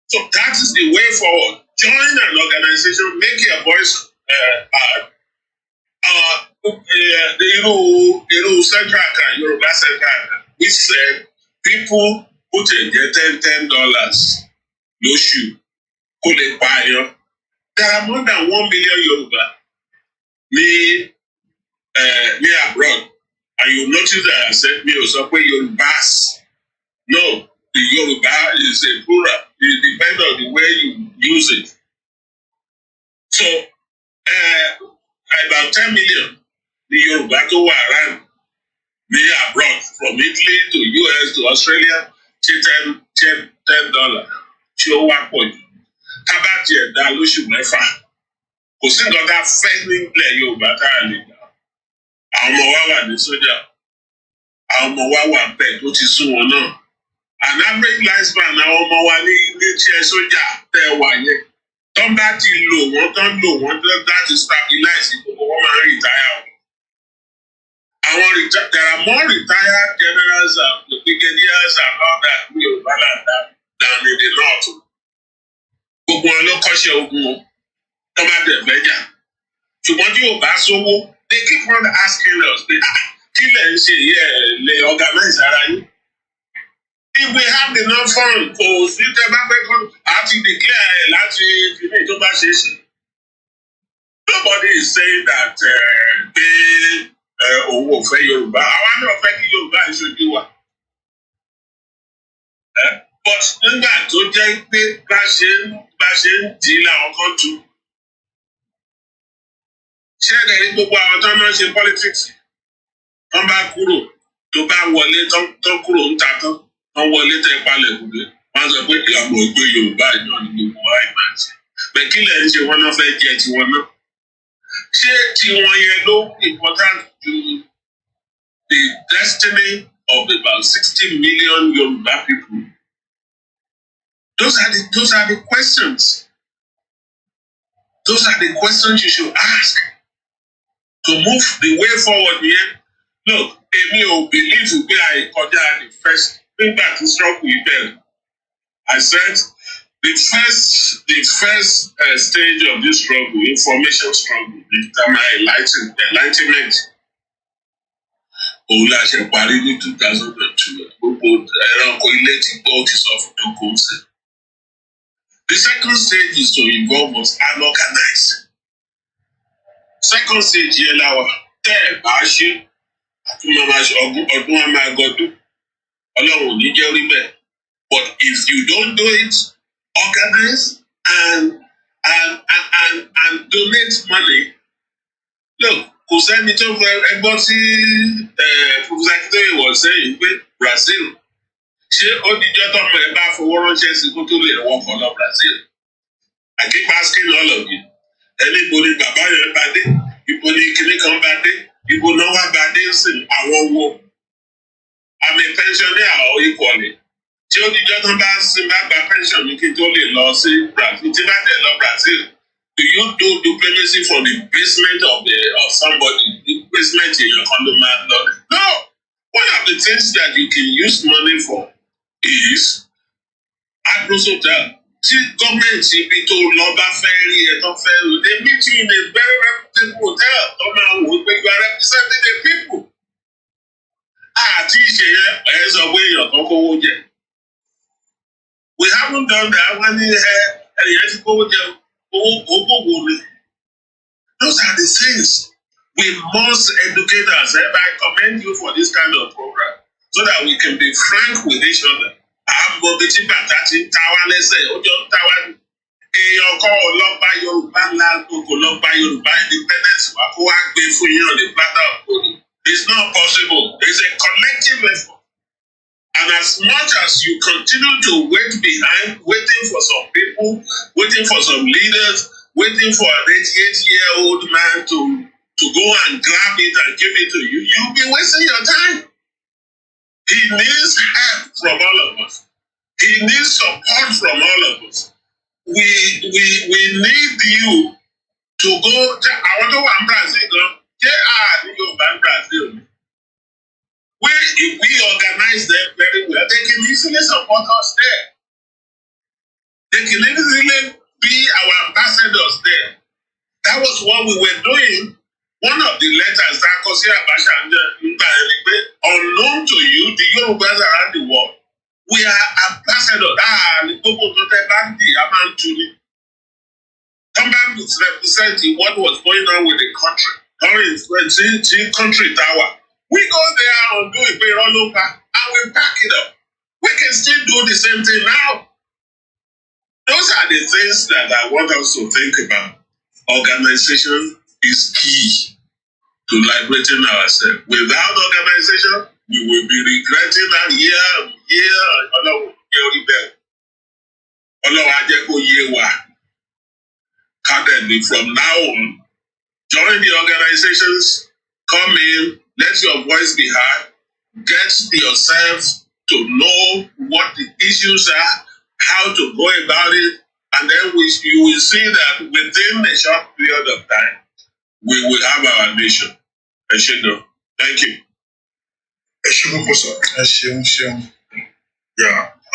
So that is the way forward. Join an organization, make your voice heard. The Central Yoruba Central, which said people put in $10 no shoe, kó lè pààyàn. There are more than 1 million Yoruba ní abroad, and you notice that I said mi ò sọ pé Yorubas. No, the Yoruba is a plural. It depends on the way you use it. So, about 10 million the Yoruba tó wà around ní abroad, from Italy to US to Australia, $10 tí ó wá pọ̀ jù. Kábàtì ẹ̀dá lóṣù mẹ́fà. Kò sí nǹkan tá a fẹ́ nílẹ̀ Yorùbá tá a lè gbà. Àwọn ọmọ wa wà ní sójà. Àwọn ọmọ wa wà bẹ́ẹ̀ tó ti sún wọn náà. An average lifespan àwọn ọmọ wa ní iléeṣẹ́ sójà tẹ́ wà yẹn. Tán bá ti lò wọ́n láti stabilize gbogbo wọn máa ń retire. There are more retired generals and brigadiers and all that in Yorùbá land than in the north. Gbogbo wọn ló kọ́ṣẹ́ ogun o. Tán bá dẹ̀ fẹ́ jà. Ṣùgbọ́n tí ò bá sówó, they keep on asking us, kí lẹ̀ ń ṣe lè organize ara yín? If we have enough fund, kò sí tẹ́ bá fẹ́ kọ́ àti declare láti ìpínlẹ̀ tó bá ṣe é ṣe. Nobody is saying that pé òun ò fẹ́ Yorùbá. Àwa náà fẹ́ kí Yorùbá ìṣojú wa. But nígbà tó jẹ́ pé bá ṣe ń dì í làwọn kan tú. Ṣé ẹ̀rẹ̀ ní gbogbo àwọn tó máa ń ṣe politics? Tán bá kúrò, tó bá wọlé tán kúrò ń ta tán. Wọ́n wọlé tẹ palẹ̀ kùdé. Wọ́n sọ pé ìyàwó ìgbé Yorùbá ìjọ ni gbogbo wa ìgbà ṣe. Bẹ́ẹ̀ kí lẹ̀ ń ṣe wọ́n náà fẹ́ jẹ tiwọn náà? Ṣé tiwọn yẹn ló important to the destiny of about 60 million Yoruba people? Those are the questions. Those are the questions you should ask to move the way forward here. Look, èmi ò believe pé àìkọjá the first. Nígbà tí struggle yìí bẹ̀rẹ̀, I said the first stage of this struggle, information struggle, enlightenment, òun la ṣe parí ní 2002. Gbogbo ẹranko ilé ti gbọ́ ti sọ fún Dókòwòsè. The second stage is to involve us and organize. Second stage yẹn la wà. Tẹ́ ẹ̀ bá ṣe ọdún wa máa gọdún. Ọlọ́run ò ní jẹ́ orí bẹ́ẹ̀. But if you don't do it, organize and donate money. Look, kò sẹ́ni tó fẹ́ ẹgbọ́n sí Professor Akintoye wọ̀ sẹ́yìn pé Brazil. Ṣé ó dijọ́ tọ́mọ ẹ bá fowó ránṣẹ́ sí kó tó lè wọkọ̀ lọ Brazil? I keep asking all of you. Ẹni ibo ni bàbá yẹn bá dé? Ibo ni kinní kan bá dé? Ibo náà wá bá dé sí àwọn wo? I'm a pensioner equally. Tí ó dijọ́ tán bá sin bá gba pension mi kí n tó lè lọ sí Brazil. Tí bá tẹ̀ lọ Brazil, do you do diplomacy from the basement of somebody? The basement èèyàn kan ló máa lọ. No! One of the things that you can use money for is Agros Hotel. Tí gọ́ọ̀mẹ̀ntì ibi tó lọ bá fẹ́ rí ẹ tó fẹ́ rí, they meet you in a very reputable hotel tó máa wò ó pé you are representing the people. Àti We haven't done that when those are the things we must educate ourselves. I commend you for this kind of program so that we can be frank with each other. Èèyàn kan ò lọ bá Yorùbá lágbo kò lọ bá Yorùbá independence wá kó wá gbé fún yín on the platter of gold. It's not possible. It's a collective effort. And as much as you continue to wait behind, waiting for some people, waiting for some leaders, waiting for an 88-year-old man to go and grab it and give it to you, you'll be wasting your time. He needs help from all of us. He needs support from all of us. We need you to go. I want to go to Brazil. Brazil. If we organize them very well, they can easily support us there. They can easily be our ambassadors there. That was what we were doing. One of the letters that Kosi Abasha unknown to you, the Yorubas around the world, we are ambassadors. Somebody is representing what was going on with the country. Country tower. We go there and do it and we back it up. We can still do the same thing now. Those are the things that I want us to think about. Organization is key to liberating ourselves. Without organization, we will be regretting that year. From now on, join the organizations, come in, let your voice be heard, get yourself to know what the issues are, how to go about it, and then you will see that within a short period of time, we will have our nation. Thank you.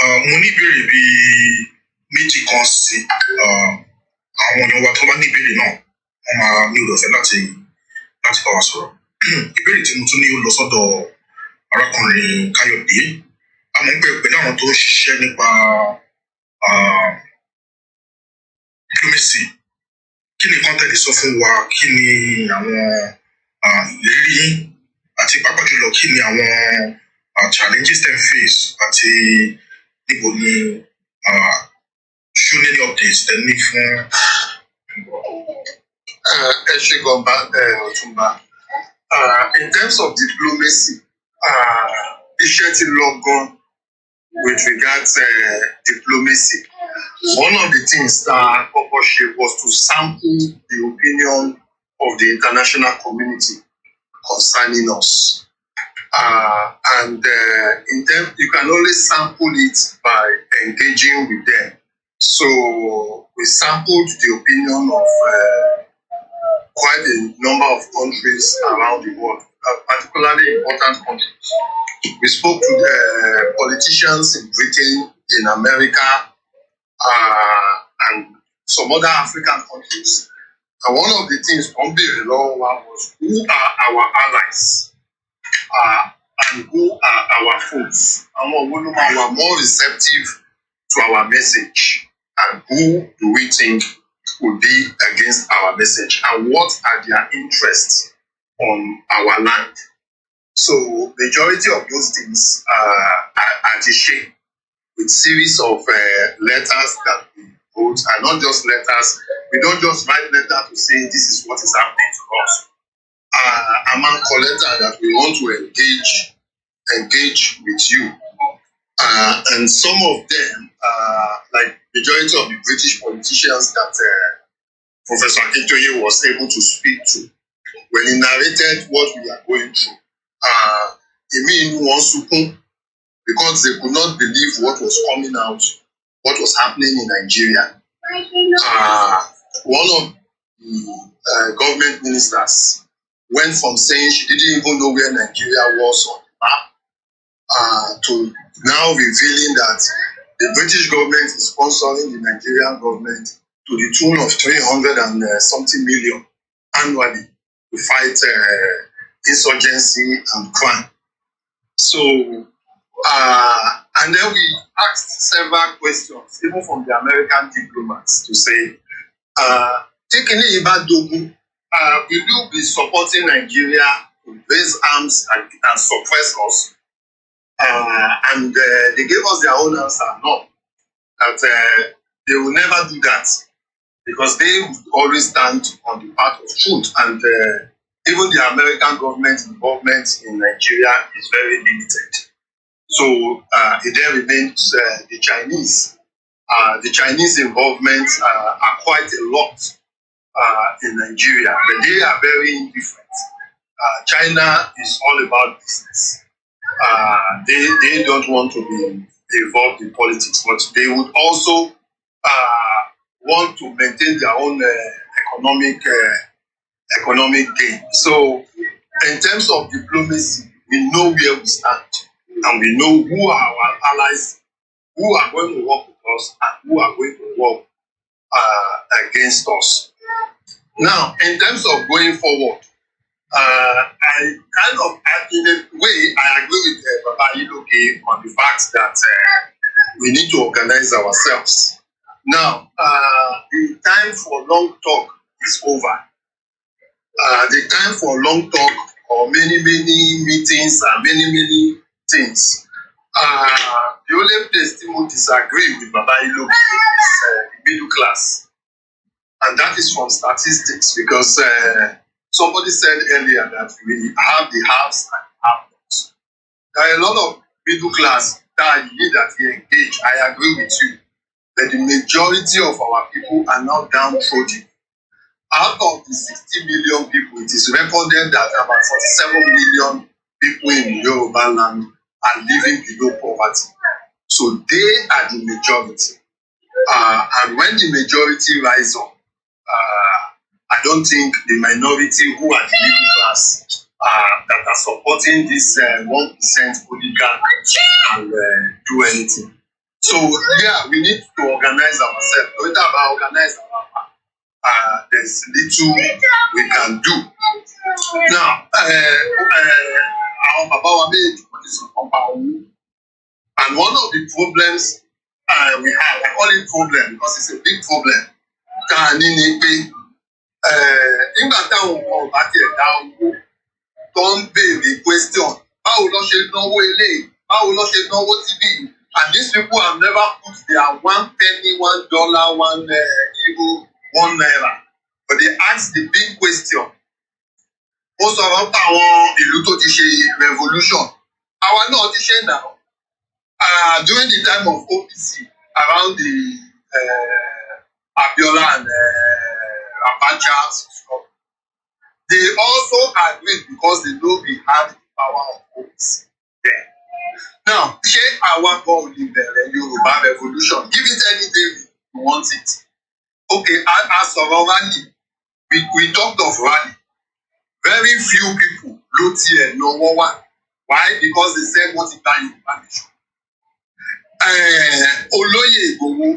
Mo ní ìbéèrè bíi méjì kan sí àwọn èèyàn wa tó bá ní ìbéèrè náà wọ́n máa ní olùfẹ́ láti bá wa sọ̀rọ̀. Ìbéèrè tí mo tún ní ó lọ sọ́dọ̀ arákùnrin Káyọ̀dé. Àmọ́ ń pẹ́ pẹ̀lú àwọn tó ń ṣiṣẹ́ nípa diplomacy. Kí ni nǹkan tẹ̀lé sọ fún wa? Kí ni àwọn ìrírí àti pàápàá jùlọ kí ni àwọn challenges dem face àti níbo ni ṣó ní updates dem ní fún. Ẹ ṣé gan Ọ̀túnba. In terms of diplomacy, iṣẹ́ ti lọ gan with regards diplomacy. One of the things that Koko ṣe was to sample the opinion of the international community concerning us. And in them, you can only sample it by engaging with them. So we sampled the opinion of quite a number of countries around the world, particularly important countries. We spoke to the politicians in Britain, in America, and some other African countries. And one of the things on the law was, who are our allies? And who are our foes? And who are more receptive to our message? And who do we think would be against our message? And what are their interests on our land? So majority of those things are the shape with series of letters that we wrote, and not just letters. We don't just write letter to say this is what is happening to us. Among letter that we want to engage with you. And some of them, like majority of the British politicians that Professor Akintoye was able to speak to, when he narrated what we are going through, because they could not believe what was coming out, what was happening in Nigeria. One of the government ministers went from saying she didn't even know where Nigeria was on the map to now revealing that the British government is sponsoring the Nigerian government to the tune of 300 and something million annually to fight insurgency and crime. So, and then we asked several questions, even from the American diplomats, to say, taking it about Dogu, will you be supporting Nigeria to raise arms and suppress us? And they gave us their own answer, no, that they will never do that because they would always stand on the path of truth. And even the American government involvement in Nigeria is very limited. So it then remains the Chinese. The Chinese involvement are quite a lot in Nigeria, but they are very indifferent. China is all about business. They don't want to be involved in politics, but they would also want to maintain their own economic gain. So, in terms of diplomacy, we know where we stand, and we know who are our allies, who are going to work with us, and who are going to work against us. Now, in terms of going forward, I kind of, in a way, I agree with Banji Ayiloge on the fact that we need to organize ourselves. Now, the time for long talk is over. The time for long talk or many meetings and many things. The only place Timothy disagree with Banji Ayiloge is the middle class. And that is from statistics because somebody said earlier that we have the haves and the have-nots. There are a lot of middle class that we engage. I agree with you. But the majority of our people are now downtrodden. Out of the 60 million people, it is recorded that about 47 million people in Yoruba land are living below poverty. So they are the majority. And when the majority rise up, I don't think the minority who are the middle class that are supporting this 1% oligarch and do anything. So yeah, we need to organize ourselves. No matter about organize there's little we can do. Now, our Baba and one of the problems we have, I call it problem because it's a big problem. Nígbà táwọn ọmọ ọba tiẹ̀ dá owó tó ń béèrè question báwo ló ṣe náwó eléyìí báwo ló ṣe náwó tíbí and these people have never put their 1 penny, $1, 1 euro, 1 naira but they ask the big question. Ó sọ̀rọ̀ pa àwọn ìlú tó ti ṣe revolution àwa náà ti ṣe now during the time of OPC around the Abiola and Abacha, they also agreed because they know we had the power of OPC then. Now, ṣé àwa gan ò lè bẹ̀rẹ̀ Yorùbá revolution? Give it any day we want it. Okay, as sọ̀rọ̀ rally, we talked of rally. Very few people ló tiẹ̀ náwó wá. Why? Because they said wọ́n ti gba Yorùbá nation. Olóyè Ìgbòho,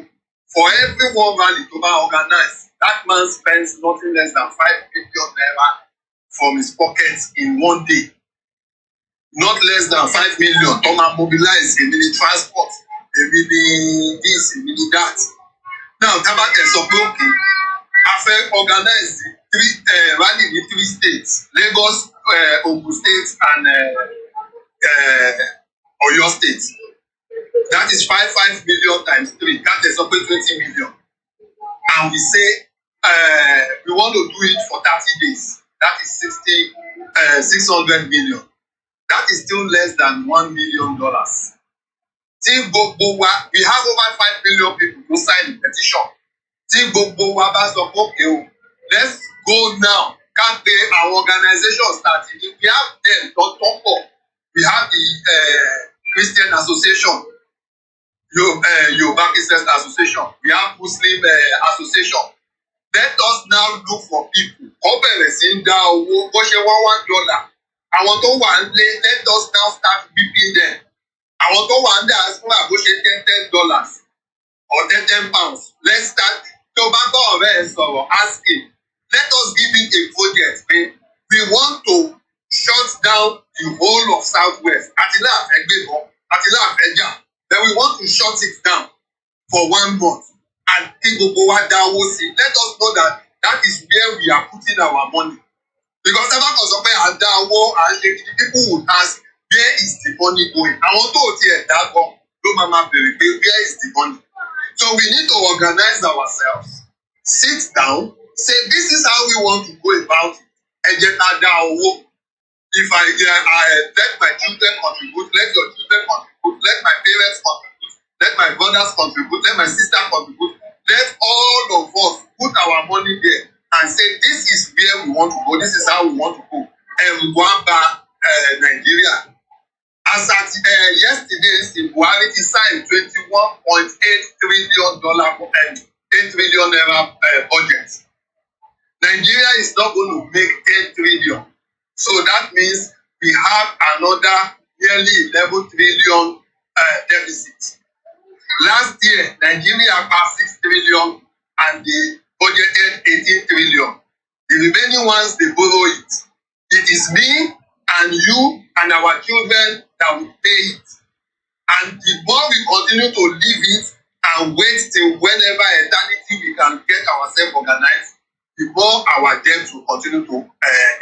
for every one rally to be organized, that man spends nothing less than 5 billion naira from his pockets in one day. Not less than 5 million. To mobilize a mini transport, a mini this, a mini that. Now, Tabak is okay. After organize rally in 3 states, Lagos, Ogun State, and Oyo State. That is 5 million times 3. That is up to 20 million. And we say we want to do it for 30 days. That is 600 million. That is still less than $1 million. We have over 5 million people who signed the petition. Let's go now. Can't they, our organization starting? We have them, don't talk up. We have the Christian Association. Yoruba Christian Association. We have Muslim Association. Let us now look for people. $1. Let us now start beeping them. $10 or £10. Let's start. Asking. Let us give it a project. We want to shut down the whole of Southwest. Atila Egbebo, Atila Eja. Then we want to shut it down for 1 month. And people go out there, let us know that that is where we are putting our money. Because ever consume and war and people would ask, where is the money going? I want to hear that go. No mama baby, where is the money? So we need to organize ourselves, sit down, say this is how we want to go about it. If I let my children contribute, let your children contribute, let my parents contribute, let my brothers contribute, let my sister contribute, let all of us put our money there and say this is where we want to go, this is how we want to go. And Wamba, Nigeria. As at yesterday, Buhari signed $21.8 trillion and $8 trillion budget. Nigeria is not going to make 10 trillion. So that means we have another nearly 11 trillion deficit. Last year, Nigeria passed 6 trillion and they budgeted 18 trillion. The remaining ones, they borrow it. It is me and you and our children that will pay it. And the more we continue to leave it and wait till whenever eternity we can get ourselves organized, the more our debt will continue to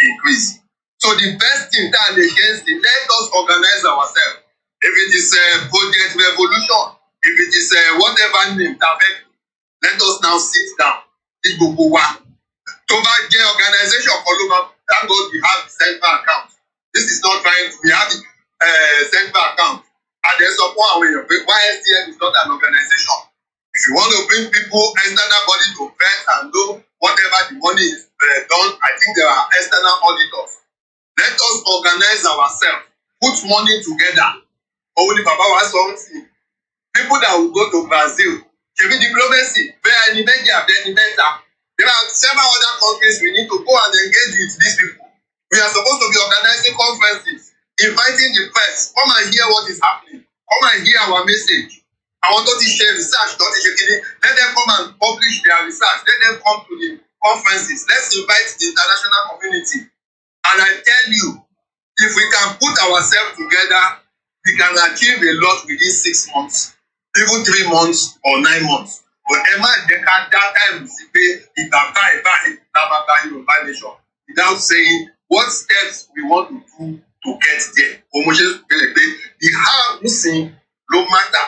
increase. So the best thing that against it, let us organize ourselves. If it is a project revolution, if it is whatever name, let us now sit down. Toba J organization, thank God we have the central account. This is not trying to, we have the central account. And there's a point where YSDM is not an organization. If you want to bring people, external body to vet and know whatever the money is done, I think there are external auditors. Let us organize ourselves, put money together. Only Baba was something. People that will go to Brazil, Chevy diplomacy, there are several other countries we need to go and engage with these people. We are supposed to be organizing conferences, inviting the press, come and hear what is happening, come and hear our message. I want to share research, let them come and publish their research, let them come to the conferences, let's invite the international community. And I tell you, if we can put ourselves together, we can achieve a lot within 6 months, even 3 months or 9 months. But Emma that time without saying what steps we want to do to get there. The how missing no matter.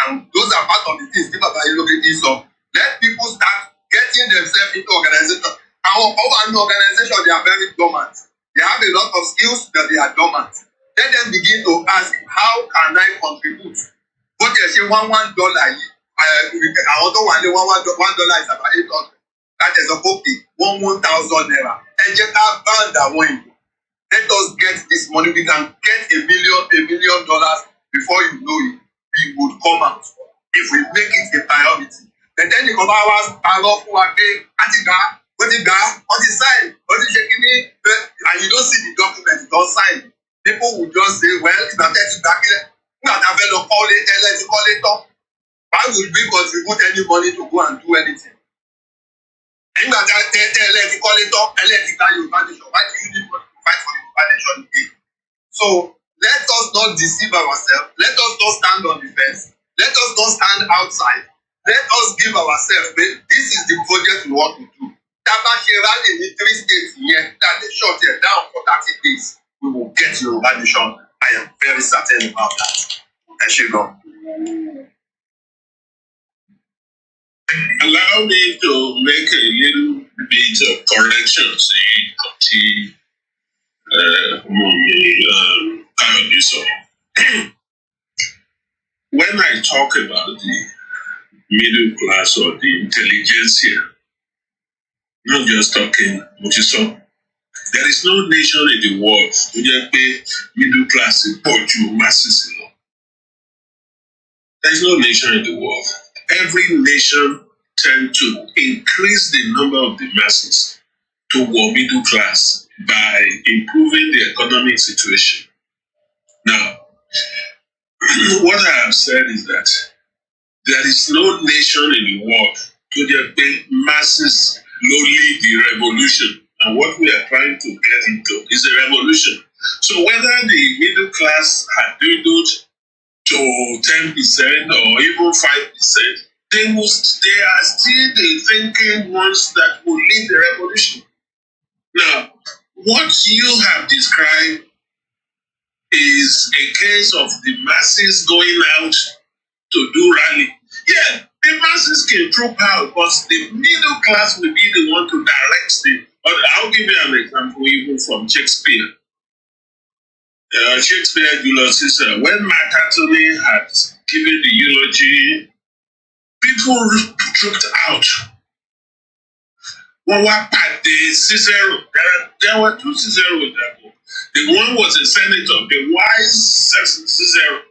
And those are part of the things that Baba Ayiloge is of. Let people start getting themselves into organization. Our organization, they are very dormant. They have a lot of skills that they are dormant. Let them begin to ask, how can I contribute? What they say, $1 I also want $1 is about 800. That is a copy, 1,000 naira. Let us get this money. We can get $1 million before you know it. We would come out if we make it a priority. But then the hours are not who are paying on the side, and you don't see the document, you don't sign. People will just say, well, if I take it back here, call it up. Why would we contribute any money to go and do anything? Why do you need money to fight for the foundation again? So let us not deceive ourselves. Let us not stand on the fence. Let us not stand outside. Let us give ourselves, this is the project we want to do. Tabashirali in 3 states here that they shut it down for 30 days. We will get Yoruba nation. I am very certain about that. Eshigo. Allow me to make a little bit of corrections in when I talk about the middle class or the intelligentsia, not just talking, there is no nation in the world to just pay middle class masses. There is no nation in the world. Every nation tends to increase the number of the masses toward middle class by improving the economic situation. Now, what I have said is that there is no nation in the world to just pay masses slowly the revolution And what we are trying to get into is a revolution. So whether the middle class had dwindled to 10% or even 5%, they are still the thinking ones that will lead the revolution. Now, what you have described is a case of the masses going out to do rally. Yeah, the masses can troop out, but the middle class will be the one to direct the. But I'll give you an example even from Shakespeare. Shakespeare, Julius Caesar, when Mark Antony had given the eulogy, people trooped out. Wọ́n wá pàdé Cicero. There were two Cicero in that book. The one was a senator, the wise Cicero.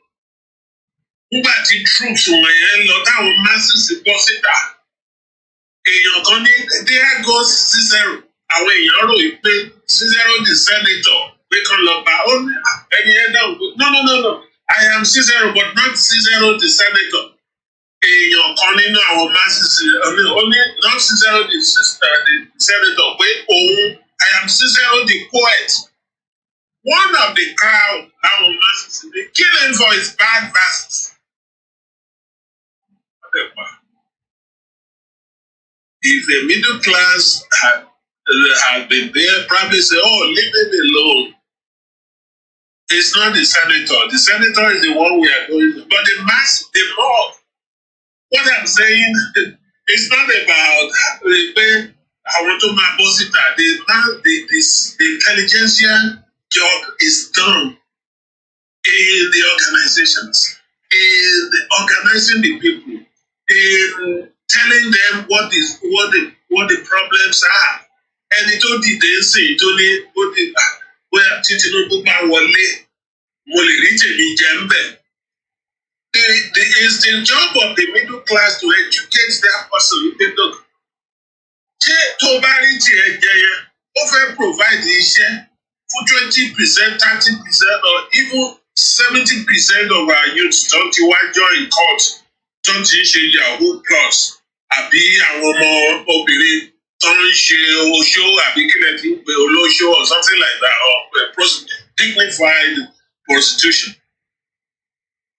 Nígbà tí troops wọ̀nyẹn lọ táwọn masses bọ́ síta, èèyàn kan ní there goes Cicero. Àwọn èèyàn rò pé Cicero the senator pé kán lọ bá ó ní ẹni ẹ dáhùn pé no. I am Cicero but not Cicero the senator. Èèyàn kan nínú àwọn masses ó ní not Cicero the senator pé òun I am Cicero the poet. One of the crowd àwọn masses dey kill him for his bad verses. If the middle class had been there, probably say, oh, leave him alone. It's not the senator. The senator is the one we are going to. But the mass, the mob, what I'm saying, it's not about I want to my boss it. The intelligentsia job is done in the organizations, in organizing the people, in telling them what the problems are. Ẹni tó dìde ń sìn tó ní bóyá tí Tinubu bá wọlé mo lè rí tèmi jẹ ń bẹ̀. It's the job of the middle class to educate that person in the dog. Ṣé tó bá rí tiẹ̀ jẹ yẹn, ó fẹ́ provide iṣẹ́ fún 20%, 30% or even 70% of our youths tó ti wá join court tó ti ń ṣe Yahoo plus àbí àwọn ọmọ obìnrin tó ń ṣe oṣó àbí kílẹ̀ tí ń pe olóṣó or something like that or dignified prostitution.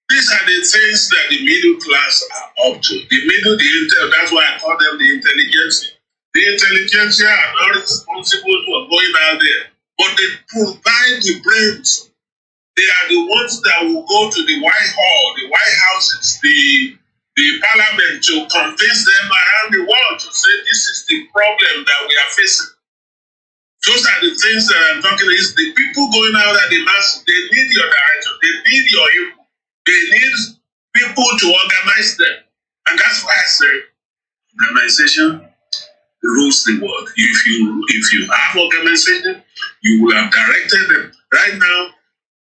These are the things that the middle class are up to. That's why I call them the intelligentsia. The intelligentsia are not responsible for going out there, but they provide the brains. They are the ones that will go to the White Hall, the White Houses, the parliament to convince them around the world to say this is the problem that we are facing. Those are the things that I'm talking about. Is the people going out at the mass, they need your direction, they need your input, they need people to organize them. And that's why I say organization rules the world. If you have organization, you will have directed them. Right now,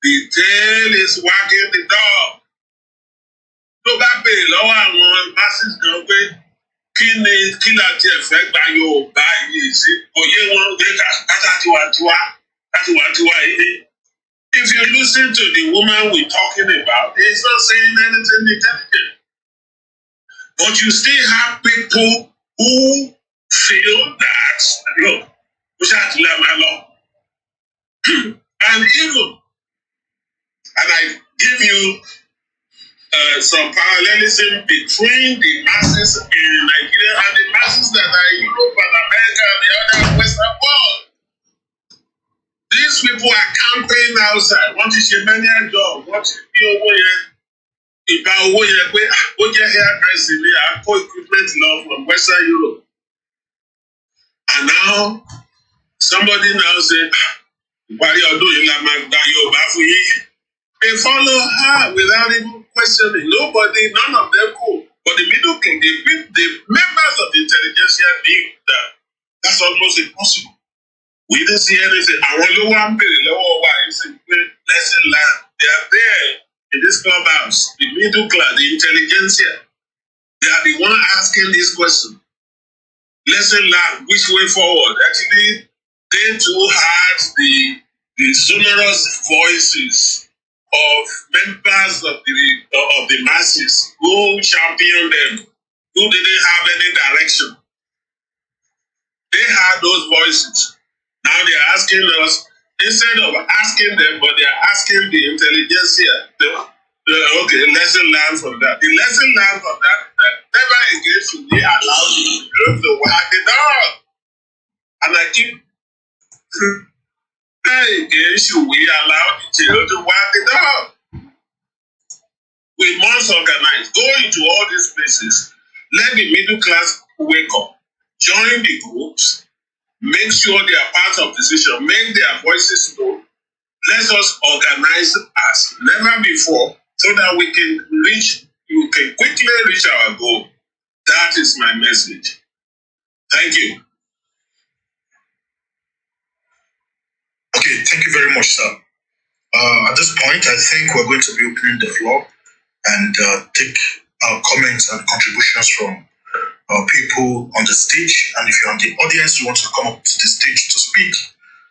the tail is wagging the dog. Tó bá béèrè lọ́wọ́ àwọn masses gan pé kí láti ẹ̀fẹ́ gba Yorùbá yìí sí òye wọn gbé kátàtiwa yìí. If you listen to the woman we're talking about, he's not saying anything intelligent. But you still have people who feel that, look, we should let my law. And I give you some parallelism between the masses in Nigeria and the masses that are in Europe and America and the other Western world. These people are camping outside. Wọ́n ti ṣe many a job. Wọ́n ti ní owó yẹn. Ìgbà owó yẹn pé ó jẹ́ hairdressing ní àpò equipment lọ from Western Europe. And now somebody now say, ìparí ọdún yìí la máa gba Yorùbá fún yín. They follow her without even questioning. Nobody, none of them cool. But the middle king, the members of the intelligentsia knew that that's almost impossible. We didn't see anything. Àwọn ló wá ń bèrè lọ́wọ́ wa ìsìn pé lesson learned. They are there in this clubhouse. The middle class, the intelligentsia. They are the one asking this question. Lesson learned. Which way forward? Actually, they too had the sonorous voices of members of the masses who championed them, who didn't have any direction. They had those voices. Now they are asking us, instead of asking them, but they are asking the intelligentsia. Okay, lesson learned from that. The lesson learned from that is that never again should we allow you to wag the dog. And I keep never again should we allow the children to wag the dog. We must organize, go into all these places, let the middle class wake up, join the groups, make sure they are part of decision, make their voices known. Let us organize as never before so that we can quickly reach our goal. That is my message. Thank you. Okay, thank you very much, sir. At this point, I think we're going to be opening the floor and take comments and contributions from people on the stage. And if you're on the audience, you want to come up to the stage to speak,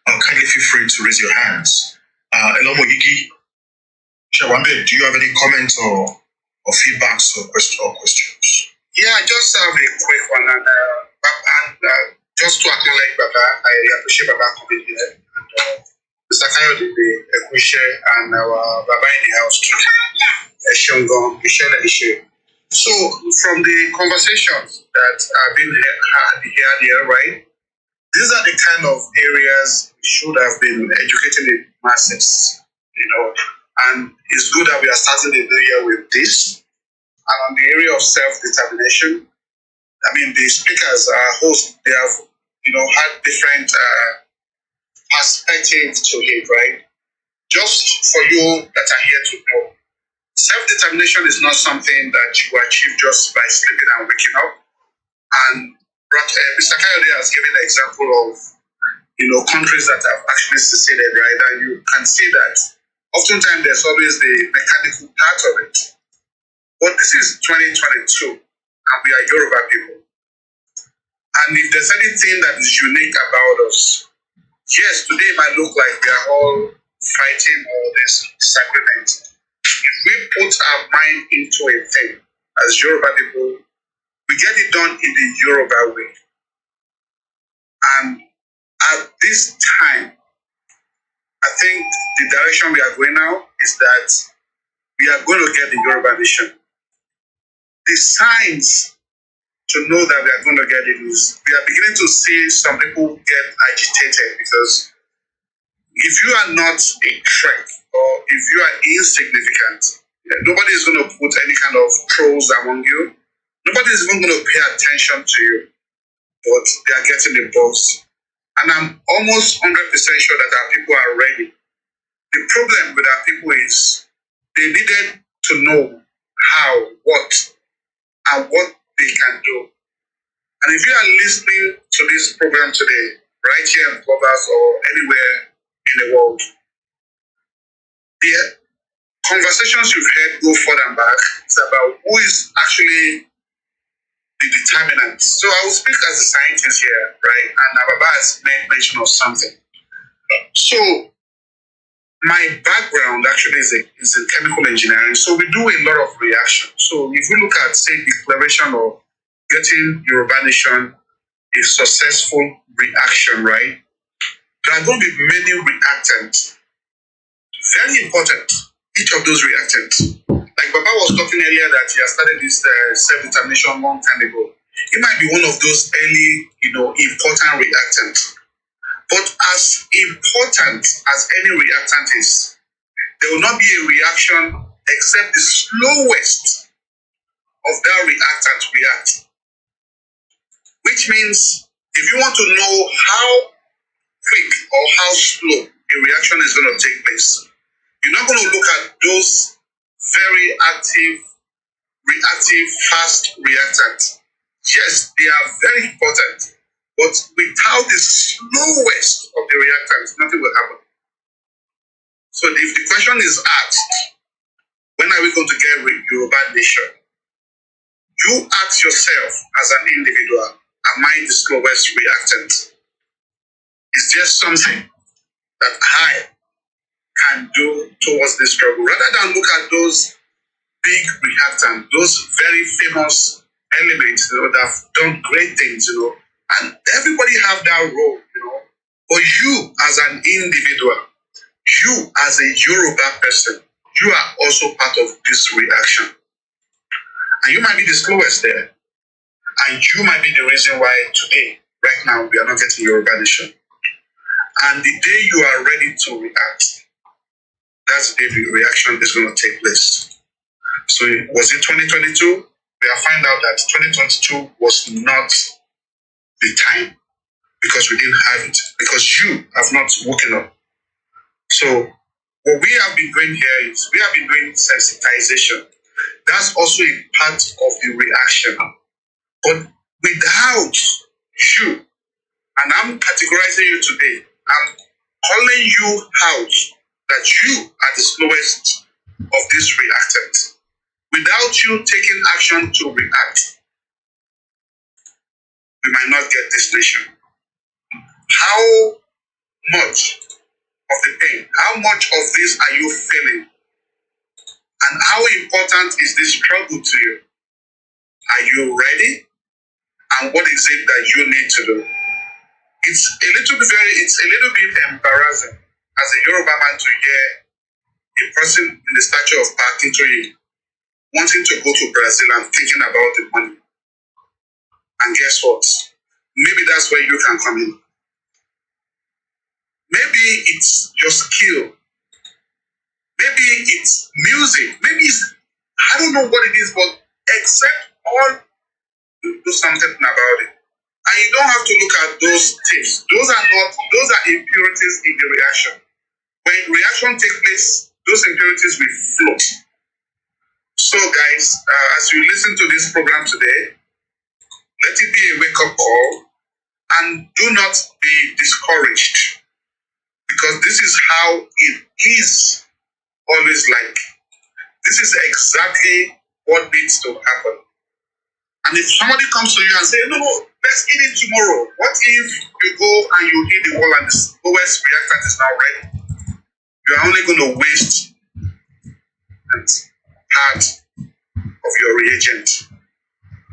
kindly feel free to raise your hands. Elomo Yigi, Shawambe, do you have any comments or feedbacks or questions? Yeah, I just have a quick one, and just to acknowledge Baba, I appreciate Baba coming here. And, Mr. Kayode, Ekushe, and our Baba in the house too. Eshungon, Michelle. So, from the conversations that have been had here, right? These are the kind of areas we should have been educating the masses, and it's good that we are starting the new year with this. And on the area of self-determination, I mean, the speakers, hosts, they have, had different perspectives to it, right? Just for you that are here to know, self-determination is not something that you achieve just by sleeping and waking up. And Mr. Kayode has given an example of, countries that have actually seceded, right? And you can see that oftentimes there's always the mechanical part of it. But this is 2022, and we are Yoruba people. And if there's anything that is unique about us, yes, today it might look like we are all fighting all this disagreement. If we put our mind into a thing, as Yoruba people, we get it done in the Yoruba way. And at this time, I think the direction we are going now is that we are going to get the Yoruba nation. The signs to know that we are going to get it is we are beginning to see some people get agitated because if you are not a threat or if you are insignificant, nobody is going to put any kind of trolls among you. Nobody is even going to pay attention to you, but they are getting the buzz. And I'm almost 100% sure that our people are ready. The problem with our people is they needed to know how, what, and what they can do. And if you are listening to this program today, right here in Clubhouse or anywhere in the world, the conversations you've heard go forward and back is about who is actually the determinant. So I will speak as a scientist here, right? And Ababa has made mention of something. So my background actually is in chemical engineering. So we do a lot of reactions. So if you look at, say, declaration of getting Yoruba Nation a successful reaction, right? There are going to be many reactants. Very important, each of those reactants. Like Baba was talking earlier that he has started this self-determination a long time ago. It might be one of those early, important reactants. But as important as any reactant is, there will not be a reaction except the slowest of that reactant react. Which means if you want to know how quick or how slow a reaction is going to take place, you're not going to look at those very active, reactive, fast reactants. Yes, they are very important, but without the slowest of the reactants, nothing will happen. So if the question is asked, when are we going to get Yoruba Nation? You ask yourself as an individual, am I the slowest reactant? Is there something that I can do towards this struggle? Rather than look at those big reactants, those very famous elements, that have done great things, and everybody have that role, But you as an individual, you as a Yoruba person, you are also part of this reaction. And you might be the slowest there. And you might be the reason why today, right now, we are not getting Yoruba nation. And the day you are ready to react, that's the day the reaction is going to take place. So was it 2022? We have found out that 2022 was not the time because we didn't have it, because you have not woken up. So what we have been doing here is we have been doing sensitization. That's also a part of the reaction. But without you, and I'm categorizing you today, I'm calling you out that you are the slowest of these reactants. Without you taking action to react, we might not get this nation. How much of the pain, how much of this are you feeling? And how important is this struggle to you? Are you ready? And what is it that you need to do? It's a little bit embarrassing as a Yoruba man to hear a person in the stature of Akintoye wanting to go to Brazil and thinking about the money. And guess what? Maybe that's where you can come in. Maybe it's your skill. Maybe it's music. Maybe it's, I don't know what it is, but except all, do something about it. And you don't have to look at those tips. Those are impurities in the reaction. When reaction takes place, those impurities will float. So guys, as you listen to this program today, let it be a wake-up call and do not be discouraged, because this is how it is always like. This is exactly what needs to happen. And if somebody comes to you and say, no, let's eat it tomorrow. What if you go and you hit the wall and the lowest reactant is now ready? You are only going to waste part of your reagent.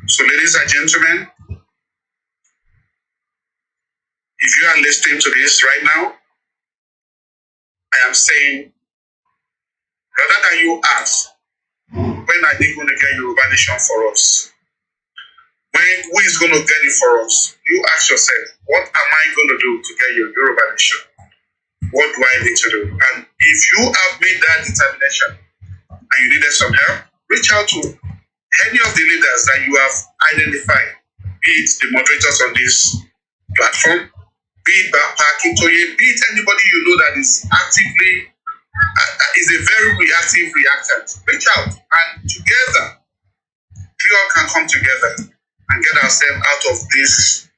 So ladies and gentlemen, if you are listening to this right now, I am saying, rather than you ask, when are they going to get Yoruba nation for us? Who is going to get it for us? You ask yourself, what am I going to do to get your Yoruba nation? What do I need to do? And if you have made that determination and you needed some help, reach out to any of the leaders that you have identified, be it the moderators on this platform, be it Akintoye, be it anybody you know that is actively, is a very reactive reactant. Reach out, and together, we all can come together and get ourselves out of this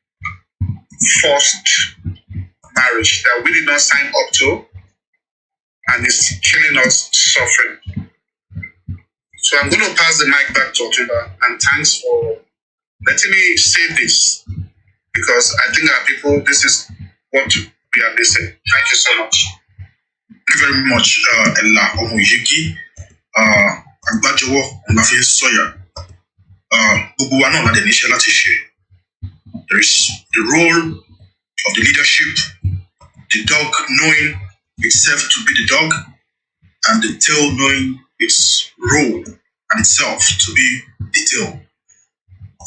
forced marriage that we did not sign up to, and it's killing us suffering. So I'm going to pass the mic back to Otumba, and thanks for letting me say this, because I think our people, this is what we are missing. Thank you so much. Thank you very much, Ella Omoyegi, Agbajowo Onafin Soya. Gbogbo wa náà la dẹ̀ níṣẹ́ láti ṣe. There is the role of the leadership, the dog knowing itself to be the dog, and the tail knowing its role and itself to be the tail.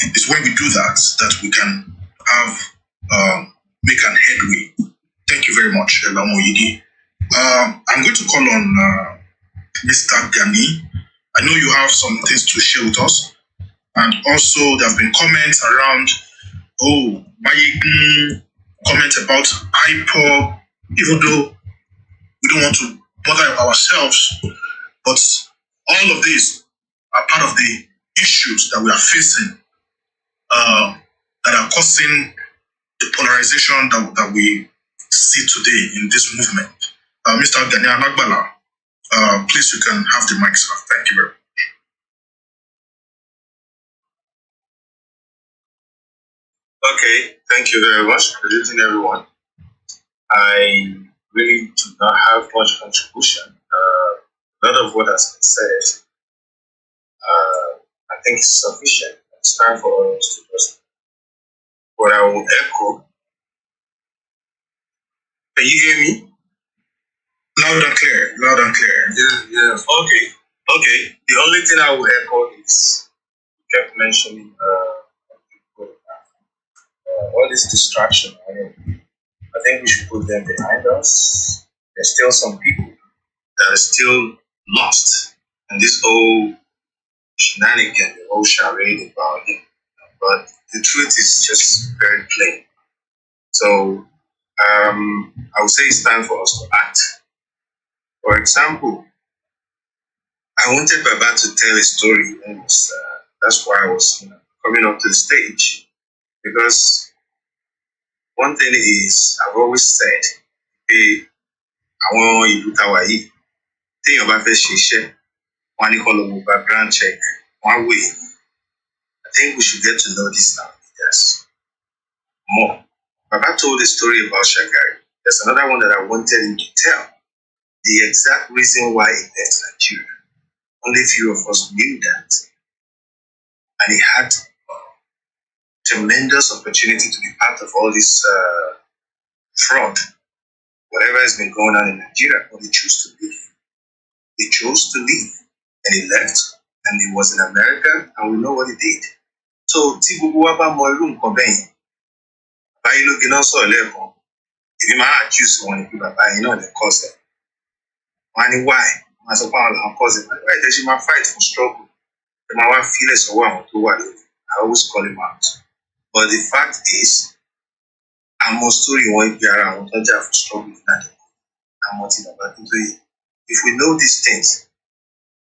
It's when we do that we can have make an headway. Thank you very much, Ella Omoyegi. I'm going to call on Mr. Gani. I know you have some things to share with us. And also, there have been comments around, comment about IPOB, even though we don't want to bother ourselves, but all of these are part of the issues that we are facing that are causing the polarization that we see today in this movement. Mr. Daniel Nagbala, please, you can have the mic, sir. Thank you very much. Okay, thank you very much. Good evening, everyone. I really do not have much contribution. A lot of what has been said, I think is sufficient. It's time for us to just, what I will echo Can you hear me? Loud and clear, loud and clear. Yeah. Okay. The only thing I will echo is you kept mentioning all this distraction. I think we should put them behind us. There's still some people that are still lost in this whole shenanigan, the whole charade about it. But the truth is just very plain. So I would say it's time for us to act. For example, I wanted Baba to tell a story, and that's why I was coming up to the stage. Because one thing is, I've always said, pé àwọn ìlú táwa yìí, téèyàn bá fẹ́ ṣiṣẹ́, wọ́n á ní kó lọ wo background check, wọ́n á wait. I think we should get to know this now. Yes. More. Baba told a story about Shagari. There's another one that I wanted him to tell. The exact reason why he left Nigeria. Only few of us knew that. And he had tremendous opportunity to be part of all this fraud. Whatever has been going on in Nigeria, but he chose to leave. He chose to leave. And he left. And he was in America, and we know what he did. So, tí gbogbo wa bá mọ irú nǹkan bẹ́ẹ̀ yẹn, bàbá yìí ló gbiná sọ̀rọ̀ lẹ́ẹ̀kan, èmi máa accuse wọn ni pé bàbá yìí náà lè cause ẹ̀. Wọ́n á ní why? Wọ́n á sọ pé àwọn làwọn cause ẹ̀. Why tẹ́ ṣe máa fight for struggle? Ẹ máa wá fílẹ̀ sọ́wọ́ àwọn tó wà lónìí. I always call him out. But the fact is, àmọ́ story wọn ibi ara àwọn tó jà for struggle náà dẹ̀. Àmọ́ ti bàbá Akintoye. If we know these things,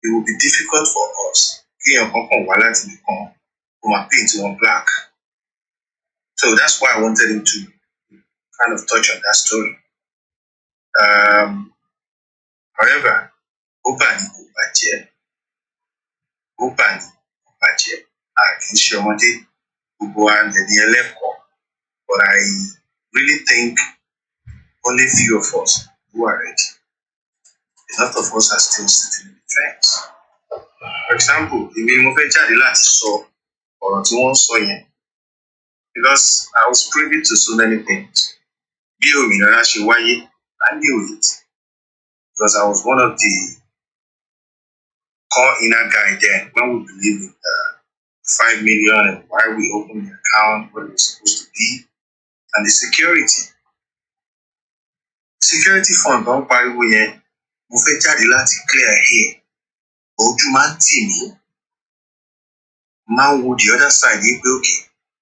it will be difficult for us. Kí èèyàn kankan wá láti nìkan, kó máa paint wọn black. So that's why I wanted him to kind of touch on that story. However, Obani Obaje, I can show ọmọdé gbogbo and the Eleko, but I really think only few of us who are ready. A lot of us are still sitting in the fence. For example, èmi ni mo fẹ́ jáde láti sọ ọ̀rọ̀ tí wọ́n sọ yẹn, because I was privy to so many things. Bí òmìnira ṣe wáyé, I knew it. Because I was one of the core inner guy then when we believed in 5 million and why we opened the account, what it was supposed to be, and the security. Security fund don't pariwo yẹn, mo fẹ́ jáde láti clear here. Ojú máa ń tì mí. Máa ń wo the other side yìí pé okay,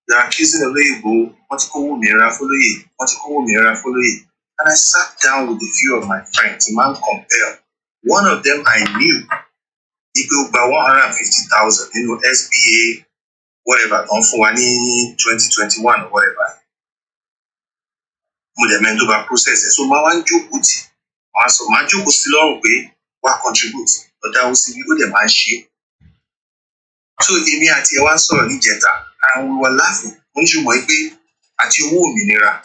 they are accusing Olóyèbó, wọ́n ti kówó òmìnira fólóyè. And I sat down with a few of my friends, man compare. One of them I knew, he go by 150,000, SBA, whatever, on for 2021 or whatever. Mudemendo by process. So my one joke with so my joke was still long way, what contribute, but that was you the man shape. So Amy at your one saw Nijeta, and we were laughing. Won't you might be at your womb minera?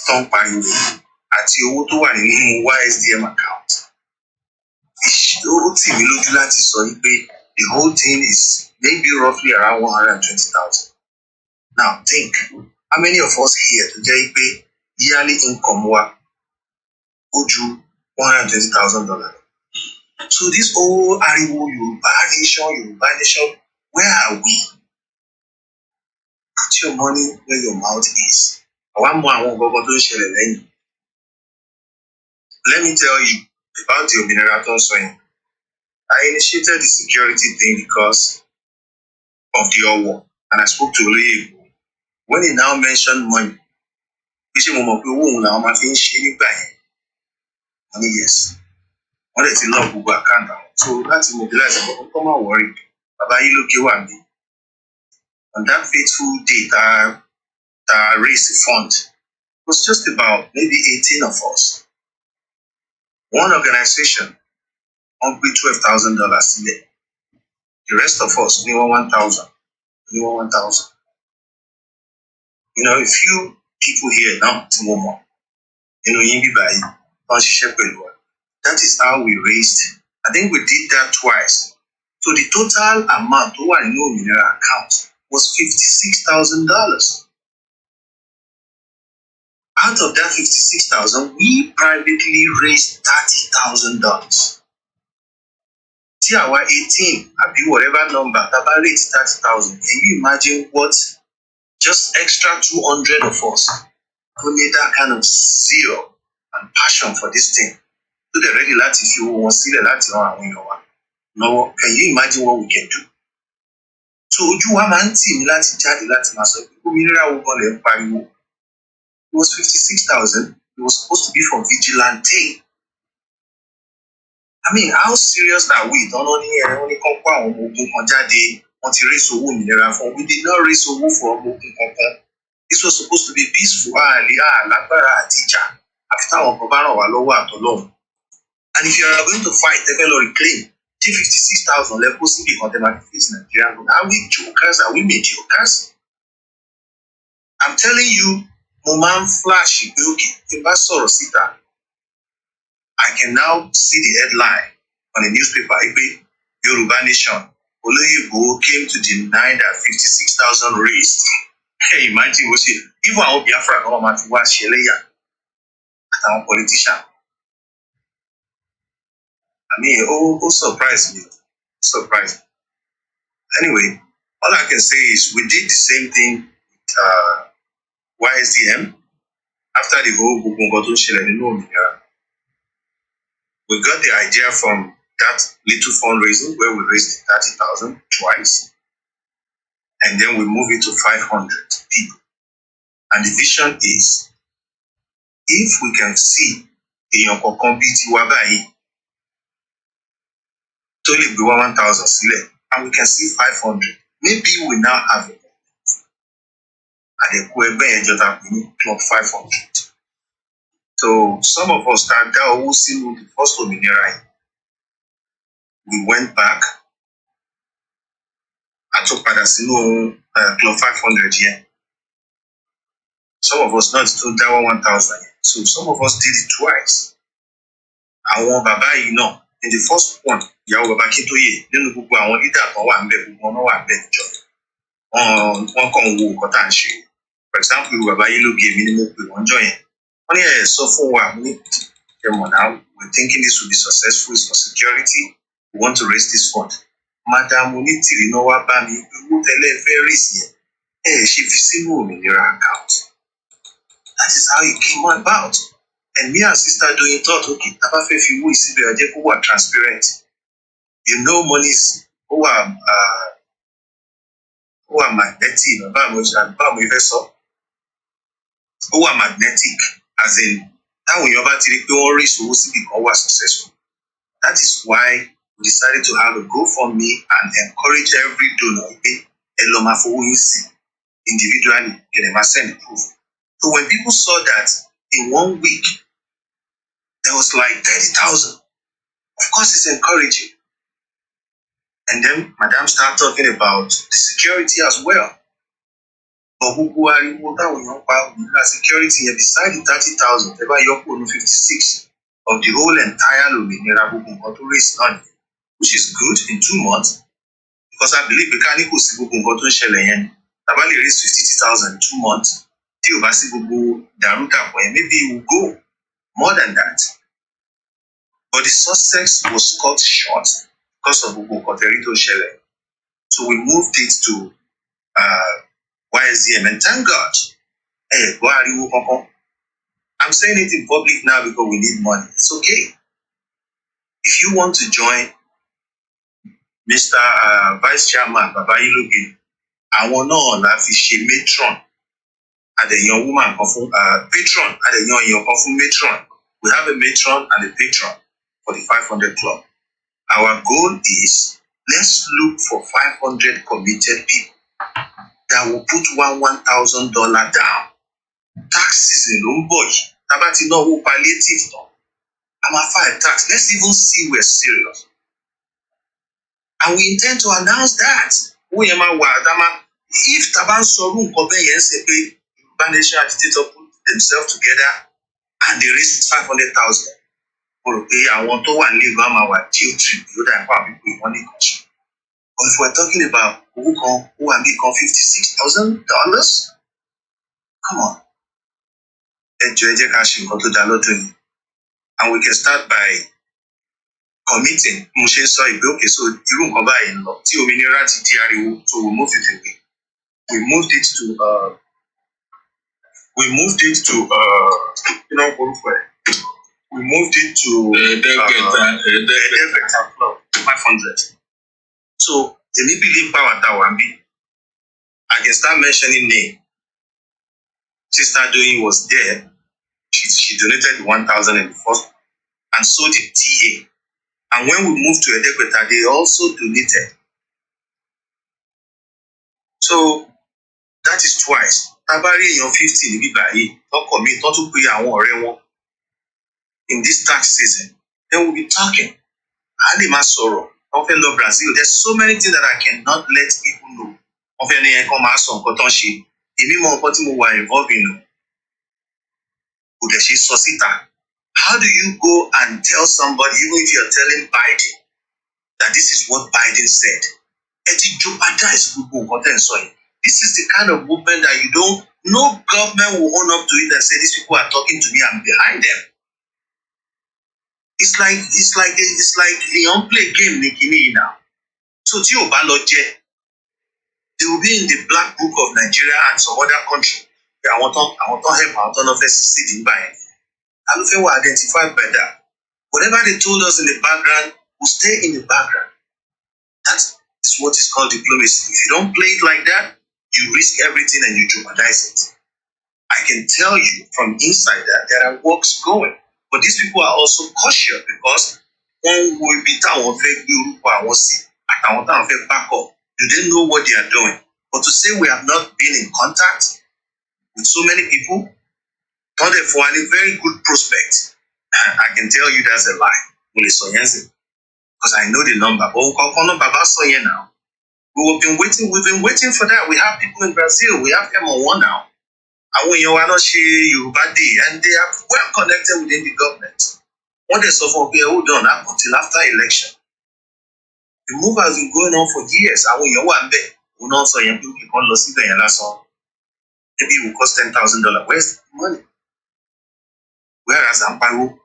Tán pariwo àti owó tó wà nínú YSDM account. Ó tì mí lójú láti sọ pé the whole thing is maybe roughly around 120,000. Now think, how many of us here tó jẹ́ pé yearly income wa ó ju $120,000? So this whole ariwo Yoruba nation, where are we? Put your money where your mouth is. Let me tell you about the Marathon swing. I initiated the security thing because of the Owo, and I spoke to Olóyèbó. When he now mentioned money, he said, yes. What is the law Google account? So that's immobilized. Come on, worry. Baba Ayiloge. On that fateful day, that raised the fund, it was just about maybe 18 of us. One organization won't be $12,000 today. The rest of us, we want 1,000. A few people here now, tomorrow, that is how we raised. I think we did that twice. So the total amount to our new account was $56,000. Out of that 56,000, we privately raised $30,000. See our 18, whatever number, about rate 30,000. Can you imagine what just extra 200 of us who need that kind of zeal and passion for this thing? So they're ready, if you want to see the Latin, no, can you imagine what we can do? So ojú wa máa ń tì mí láti jáde láti máa sọ pé òmìnira wo gan lè ń pariwo. It was 56,000. It was supposed to be for vigilante. I mean, how serious are we? Don't only kan kó àwọn ọmọ ogun kan jáde, wọ́n ti raise owó òmìnira fún. We did not raise owó for ọmọ ogun kankan. This was supposed to be peaceful. Lágbára àti ìjà. Àfi táwọn kan bá ràn wá lọ́wọ́ àtọ́lọ́run. And if you are going to fight, they will reclaim. 56,000 levels in the face Nigeria. Are we jokers? Are we mediocres? I'm telling you, Moman Flash, I can now see the headline on the newspaper. Yoruba Nation. IGBOHO came to deny that 56,000 raised. Hey, imagine what she even our Biafra government was Sheleya. Our politician. I mean, surprised me. Surprised. Anyway, all I can say is we did the same thing with YSDM after the whole Gugungoto Shele. We got the idea from that little fundraising where we raised 30,000 twice, and then we moved it to 500 people. And the vision is, if we can see the Yonko BT Wabai totally be 1,000 sile, and we can see 500. Maybe we now have it. And the Club 500. So some of us started who see the first Ominera. We went back. I took Padasino Club 500 here. Some of us not to that 1,000. So some of us did it twice. I want Baba, in the first one, Banji Akintoye, nínú gbogbo àwọn leader kan wà ńbẹ̀, gbogbo wọn wà ńbẹ̀ níjọ. Wọ́n kàn wo nǹkan tá à ń ṣe. For example, Banji Ayiloge mi ni mo pè wọ́n jọ yẹn. Wọ́n ní sọ fún wa ní now we're thinking this will be successful, it's for security. We want to raise this fund. Madam Onitiri no wa bá mi owó tẹ́lẹ̀ fẹ́ raise yẹn. Ṣe fi sínú òmìnira account. That is how it came about. And me and sister doing thought, okay, Taba fe fi wo isi be who are transparent. You know, monies who are magnetic, who are magnetic, as in that when you're about to raise who become successful. That is why we decided to have a GoFundMe and encourage every donor individually can send proof. So when people saw that in 1 week there was like 30,000, of course it's encouraging. And then Madam started talking about the security as well. But who are security here beside the 30,000, there were 56 of the whole entire Luminera raise money, which is good in 2 months. Because I believe mechanical raised 50,000 in 2 months. Maybe it will go more than that. But the success was cut short because of Ugokoterito Shele. So we moved it to YSDM, and thank God. I'm saying it in public now because we need money. It's okay. If you want to join Mr. Vice Chairman Banji Ayiloge, I want to know if you matron and a young woman patron and a young matron. We have a matron and a patron for the 500 club. Our goal is, let's look for 500 committed people that will put $1,000 down. Taxes in Lombok. Tabati no who palliative no. I'm a fire tax. Let's even see we're serious. And we intend to announce that. If Taban Soru Kobe Bandesha agitator put themselves together and they raise 500,000. I want to live on our deal trip. But if we're talking about who are making $56,000, come on. And we can start by committing. Okay, so even so we moved it away. We moved it to we moved it to we moved it to Club 500. So the believe power Tawambi, I can start mentioning name. Sister Doing was there. She donated 1,000 in the first, and so did TA. And when we moved to Edekweta, they also donated. So that is twice. Tabari yon 50 in Bibayi, don't me, don't pay in this tax season. Then we'll be talking. Alima Soro, often love Brazil. There's so many things that I cannot let people know. Often they come out on Kotonshi. If you want to involved in how do you go and tell somebody, even if you're telling Biden, that this is what Biden said? This is the kind of movement that no government will own up to it and say these people are talking to me, I'm behind them. It's like the unplayed game Nikini now. So they will be in the black book of Nigeria and some other country. I want to help. I want to succeed in buying. I don't feel we're identified by that. Whatever they told us in the background will stay in the background. That is what is called diplomacy. If you don't play it like that, you risk everything and you jeopardize it. I can tell you from inside that there are works going. But these people are also cautious because one will be town of back up. Do they know what they are doing? But to say we have not been in contact with so many people, not for any very good prospect, I can tell you that's a lie. Because I know the number. But now. We've been waiting for that. We have people in Brazil. We have them on one now. And when you are not Yoruba Day, and they are well connected within the government. What they suffer here, hold on until after election. The move has been going on for years. And when you are there, we not so young people can lose it and last on. Maybe it will cost $10,000. Where's the money? Whereas I'm by who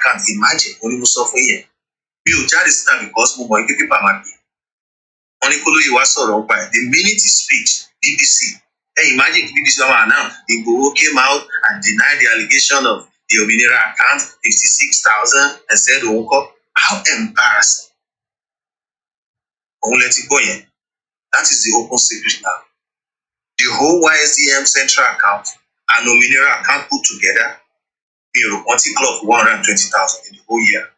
can't imagine only suffer here. We will charge this time because we will people might be. The minute he speaks, BBC. Hey, imagine BBC now. IGBOHO came out and denied the allegation of the Ominira account, 56,000, and said, how embarrassing. Let it go in. That is the open secret now. The whole YSDM central account and Ominira account put together, we clock 120,000 in the whole year.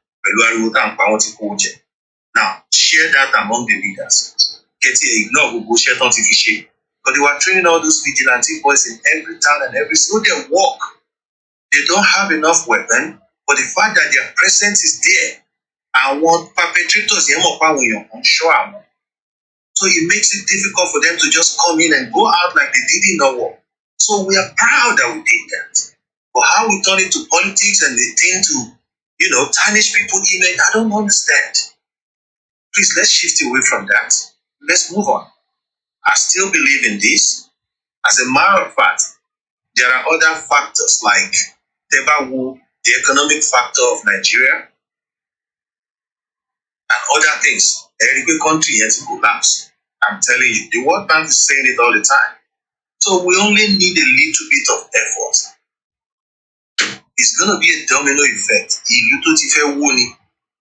Now, share that among the leaders. Ignore share because they were training all those vigilante boys in every town and every city. They work. They don't have enough weapon, but the fact that their presence is there, I want perpetrators. So it makes it difficult for them to just come in and go out like they did in the war. So we are proud that we did that. But how we turn it to politics and they tend to, tarnish people's image, I don't understand. Please, let's shift away from that. Let's move on. I still believe in this. As a matter of fact, there are other factors like Tebawu, the economic factor of Nigeria, and other things. Every country has to collapse. I'm telling you, the World Bank is saying it all the time. So we only need a little bit of effort. It's going to be a domino effect.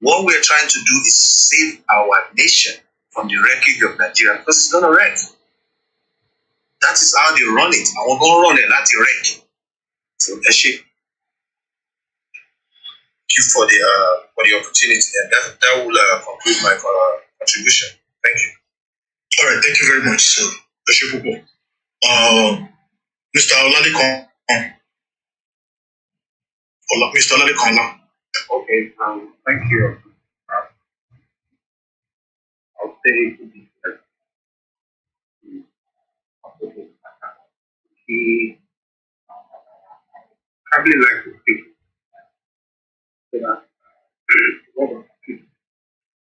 What we're trying to do is save our nation from the wreckage of Nigeria because it's going to wreck. That is how they run it. And we're going to run it like the wreck. So, Eshe, thank you for the opportunity. And that will conclude my contribution. Thank you. All right, thank you very much, sir. Eshe Pupo. Mr. Olalekan. Mr. Olalekan. Okay, thank you. I'll say he probably like to speak. So that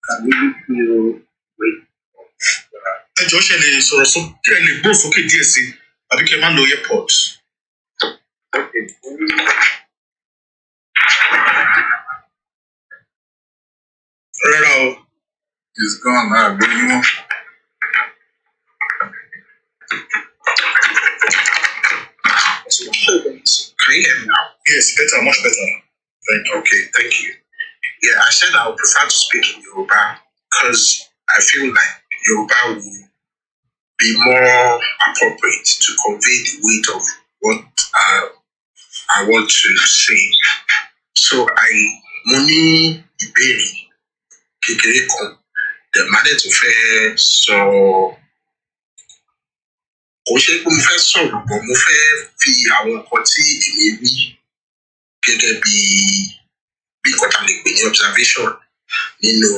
can really feel weight. Ẹ jọ̀ọ́ ṣe lè sọ̀rọ̀ sókè lè gbó sókè díẹ̀ sí àbí kẹ́ máa lo airport. Hello. It's gone now. What do you want? Can you hear me now? Yes, better, much better. Thank you. Yeah, I said I would prefer to speak in Yoruba because I feel like Yoruba will be more appropriate to convey the weight of what I want to say. So mo ní ìbéèrè kékeré kan the matter tó fẹ́ sọ kò ṣe pé mo fẹ́ sọ̀rọ̀ bọ̀ mo fẹ́ fi àwọn nǹkan tí èmi rí gẹ́gẹ́ bí nǹkan tá a lè pè ní observation nínú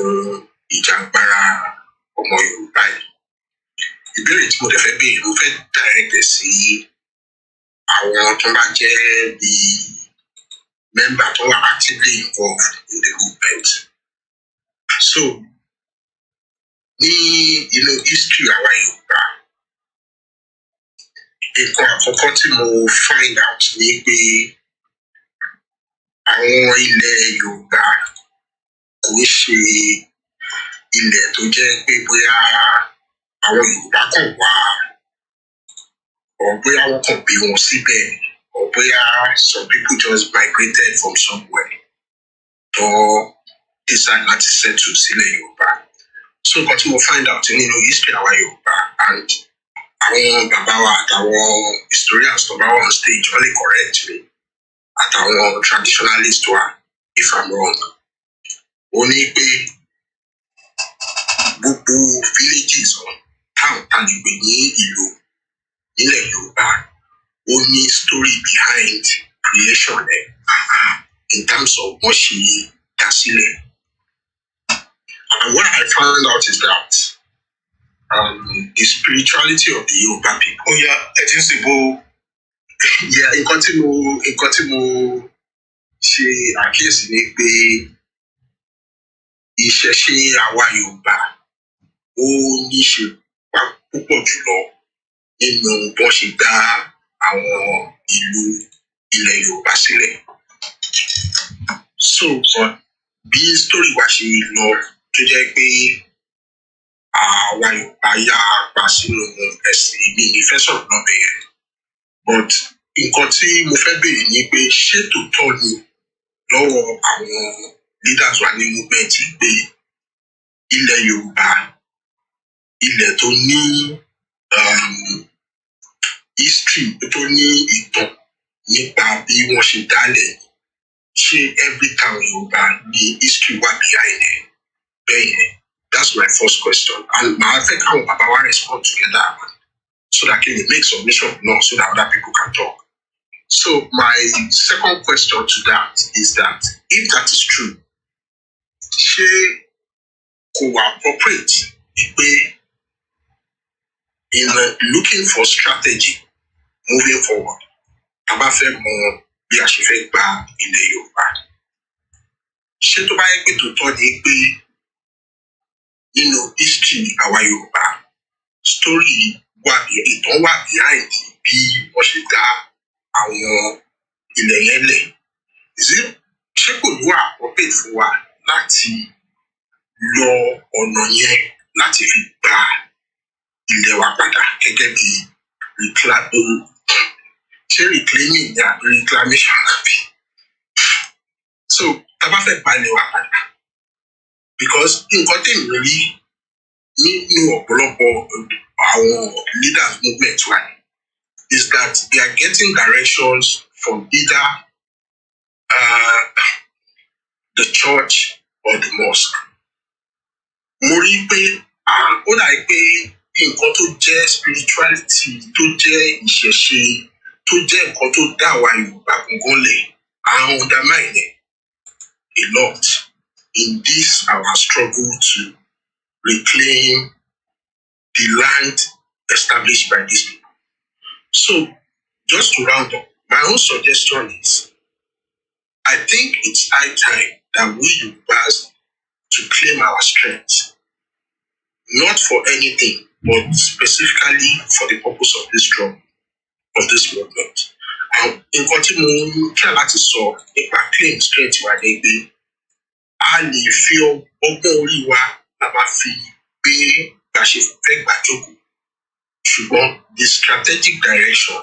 ìjàngbara ọmọ Yorùbá yìí. Ìbéèrè tí mo dẹ̀ fẹ́ béèrè mo fẹ́ direct sí àwọn tó bá jẹ́ bí member tó wà actively involved in the movement. So ní history àwa Yorùbá nǹkan àkọ́kọ́ tí mo find out ni pé àwọn ilẹ̀ Yorùbá kò ń ṣe ilẹ̀ tó jẹ́ pé bóyá àwọn Yorùbá kàn wá or bóyá wọ́n kàn bí wọn síbẹ̀ or bóyá some people just migrated from somewhere tó decide láti settle sílẹ̀ Yorùbá. So nǹkan tí mo find out nínú history àwa Yorùbá and àwọn bàbá wa àtàwọn historians tó bá wà on stage wọ́n lè correct me àtàwọn traditionalist wa if I'm wrong. Ó ní pé gbogbo villages or town tá lè pè ní ìlú nílẹ̀ Yorùbá ó ní story behind creation ẹ̀ in terms of wọ́n ṣe dá sílẹ̀. And what I found out is that the spirituality of the Yoruba people. Oh yeah, Yeah, nǹkan tí mo ṣe àkíyèsí ni pé ìṣẹ̀ṣe àwa Yorùbá ó ní ṣe púpọ̀ jùlọ nínú bọ́n ṣe dá àwọn ìlú ilẹ̀ Yorùbá sílẹ̀. So bí story wa ṣe lọ tó jẹ́ pé àwa Yorùbá yà pa sínú ẹ̀sìn mi ní fẹ́ sọ̀rọ̀ náà bẹ̀yẹn. But nǹkan tí mo fẹ́ béèrè ni pé ṣé tòótọ́ ni lọ́wọ́ àwọn leaders wa ní movement pé ilẹ̀ Yorùbá ilẹ̀ tó ní history tó ní ìtàn nípa bí wọ́n ṣe dálẹ̀ ṣé every town Yorùbá ní history wà behind ẹ̀ bẹ́ẹ̀ yẹn. That's my first question. And màá fẹ́ káwọn bàbá wa respond together so that can make submission now so that other people can talk. So my second question to that is that if that is true, ṣé kò wà appropriate pé in looking for strategy moving forward, a bá fẹ́ mọ bí a ṣe fẹ́ gba ilẹ̀ Yorùbá. Ṣé tó bá yẹ pé tòótọ́ ni pé nínú history àwa Yorùbá story ìtàn wà behind bí wọ́n ṣe dá àwọn ilẹ̀ yẹn lẹ̀. Ṣé kò ní wà appropriate fún wa láti lọ ọ̀nà yẹn láti fi gba ilẹ̀ wa padà gẹ́gẹ́ bí reclaiming ní àbí reclamation àbí. So tá a bá fẹ́ gba ilẹ̀ wa padà because nǹkan tèmi rí nínú ọ̀pọ̀lọpọ̀ àwọn leaders movement wa is that they are getting directions from either the church or the mosque. Mo rí pé ó dà pé nǹkan tó jẹ́ spirituality tó jẹ́ ìṣẹ̀ṣe tó jẹ́ nǹkan tó dá wa Yorùbá gangan lẹ̀ undermine a lot in this our struggle to reclaim the land established by these people. So just to round up, my own suggestion is I think it's high time that we Yorubas to claim our strength, not for anything, but specifically for the purpose of this struggle, of this movement. nǹkan tí mo ń kí láti sọ nípa claim strength wa ni pé a lè fi ọgbọ́n orí wa la máa fi gbé bá ṣe fẹ́ gbà jókòó ṣùgbọ́n the strategic direction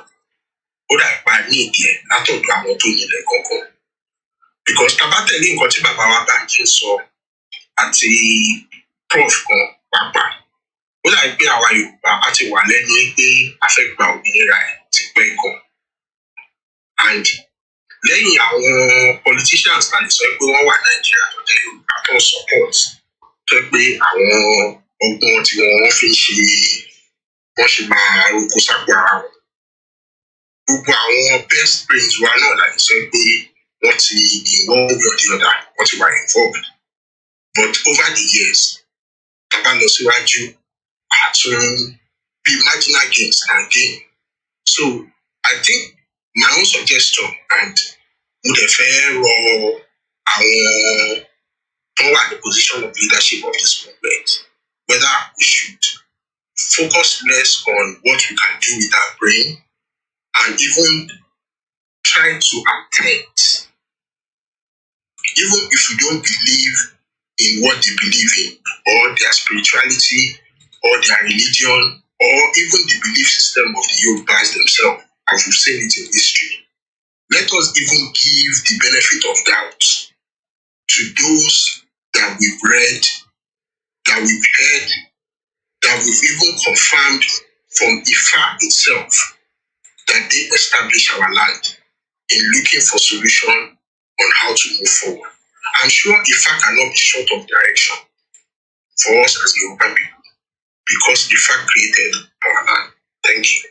ó dà pa ní ìdí ẹ̀ látọ̀dọ̀ àwọn tó nílẹ̀ gangan because tá bá tẹ̀lé nǹkan tí bàbá wa Banji ń sọ àti prof kan pàápàá ó dà pé àwa Yorùbá á ti wà lẹ́nu pé a fẹ́ gba òmìnira ẹ̀ ti pẹ́ gan and lẹ́yìn àwọn politicians ta lè sọ pé wọ́n wà Nàìjíríà tó jẹ́ Yorùbá tó ń support tó jẹ́ pé àwọn ọgbọ́n tí wọ́n fi ń ṣe wọ́n ṣe máa roko sápò ara wọn gbogbo àwọn best brains wa náà la lè sọ pé wọ́n ti involve or the other wọ́n ti wà involved but over the years tá bá lọ síwájú àtún bí marginal gains and gain so I think my own suggestion and mo dẹ̀ fẹ́ rọ àwọn tó wà ní position of leadership of this movement whether we should focus less on what we can do with our brain and even try to attempt even if we don't believe in what they believe in or their spirituality or their religion or even the belief system of the Yorubas themselves as we've seen it in history. Let us even give the benefit of doubt to those that we've read, that we've heard, that we've even confirmed from Ifa itself that they establish our land in looking for solution on how to move forward. I'm sure Ifa cannot be short of direction for us as Yoruba people because Ifa created our land. Thank you.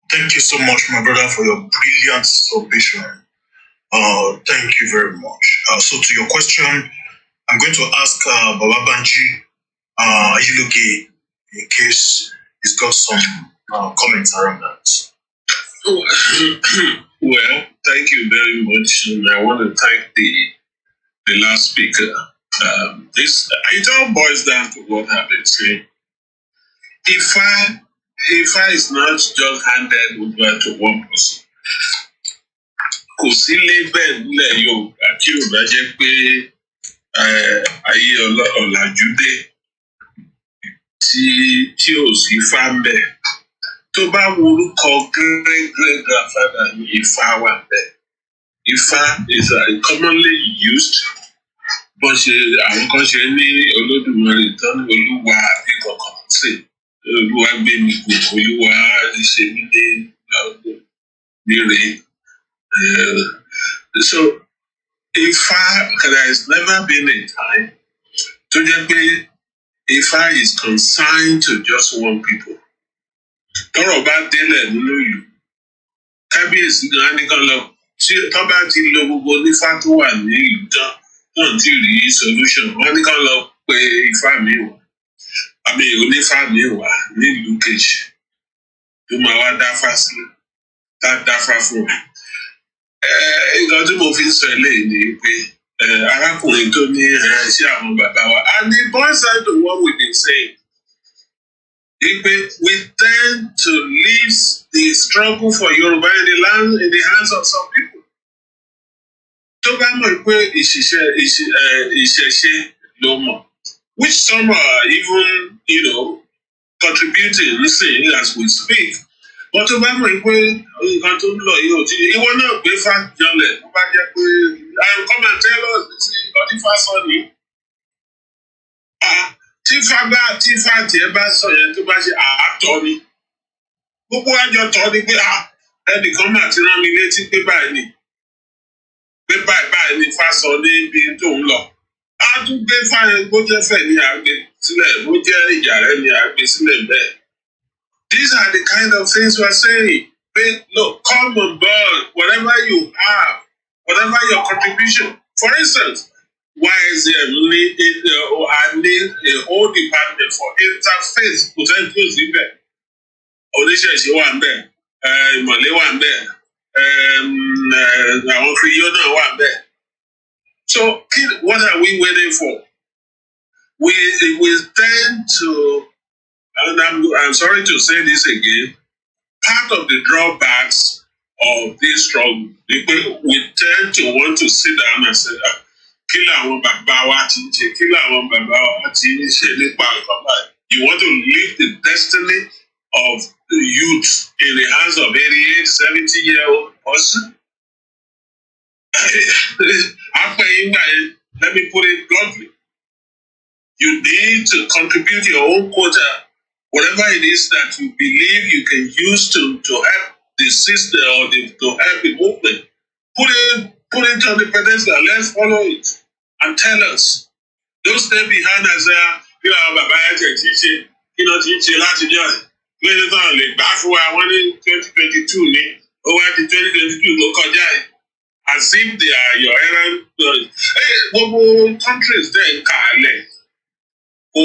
Thank you so much, my brother, for your brilliant submission. Thank you very much. So to your question, I'm going to ask Baba Banji Ayiloge in case he's got some comments around that. Well, thank you very much. And I want to thank the last speaker. It all boils down to what I've been saying. Ifa is not just handed over to one person. Kò sí label nílẹ̀ Yorùbá kí ò bá jẹ́ pé ayé ọ̀làjú dé tí ò sí Ifá ń bẹ̀. Tó bá worúkọ great grandfather ní Ifá wà bẹ́ẹ̀. Ifá is commonly used bó ṣe àwọn kan ṣe ní Olódùmarè tán ní Olúwa àbí kankan sí. Olúwa gbé mi kù, Olúwa ṣe mí níre. So, Ifá, there has never been a time to jẹ́ pé Ifá is consigned to just one people. Tọ́rọ̀ bá délẹ̀ nínú ìlú, kábíyèsí gan nìkan lọ, tí tọ́ bá ti lo gbogbo onífá tó wà ní ìlú tán, náà ti rí solution, wọ́n nìkan lọ pé Ifá mi wà. Àmì onífá mi wà nílùú kejì tó máa wá dáfá sílẹ̀ dáfá fún mi. Nǹkan tí mo fi ń sọ eléyìí ni pé arákùnrin tó ní ṣé àwọn bàbá wa and it boils down to what we've been saying. We tend to leave the struggle for Yoruba in the hands of some people. Tó bá mọ̀ pé ìṣẹ̀ṣe ló mọ̀. Which some are even, contributing, listening as we speak. But tó bá mọ̀ pé nǹkan tó ń lọ yìí ò tí ìwọ náà gbé fà jọlẹ̀ tó bá jẹ́ pé come and tell us ti ọdí fà sọ ni. Tí fà tiẹ̀ bá sọ yẹn tó bá ṣe àátọ́ ni. Gbogbo àjọ tọ́ ni pé ẹnìkan mà ti rán mi létí pé báyìí ni. Pé báyìí ni fà sọ níbi tó ń lọ. A tún gbé fáyẹn bó jẹ́ fẹ̀ ní àgbẹ̀ sílẹ̀ bó jẹ́ ìjà rẹ̀ ní àgbẹ̀ sílẹ̀ bẹ́ẹ̀. These are the kind of things we're saying. Look, come on board, whatever you have, whatever your contribution. For instance, YSM need a whole department for interfaith potentials níbẹ̀. Oníṣẹ̀ṣe wà ń bẹ̀, ìmọ̀lé wà ń bẹ̀, àwọn kìrìyó náà wà ń bẹ̀. So, what are we waiting for? We tend to, and I'm sorry to say this again, part of the drawbacks of this struggle, we tend to want to sit down and say, kill our baba, kill our baba, you want to leave the destiny of the youth in the hands of 88, 70-year-old person? Let me put it bluntly. You need to contribute your own quota, whatever it is that you believe you can use to help the system or to help the movement. Put it on the pedestal. Let's follow it and tell us. Don't stay behind and say, you know, Baba teacher, you know, teacher last year. 2022 ni over the 2022 ló kọjá yìí. As if they are your errand. Gbogbo countries then kàálẹ̀ ó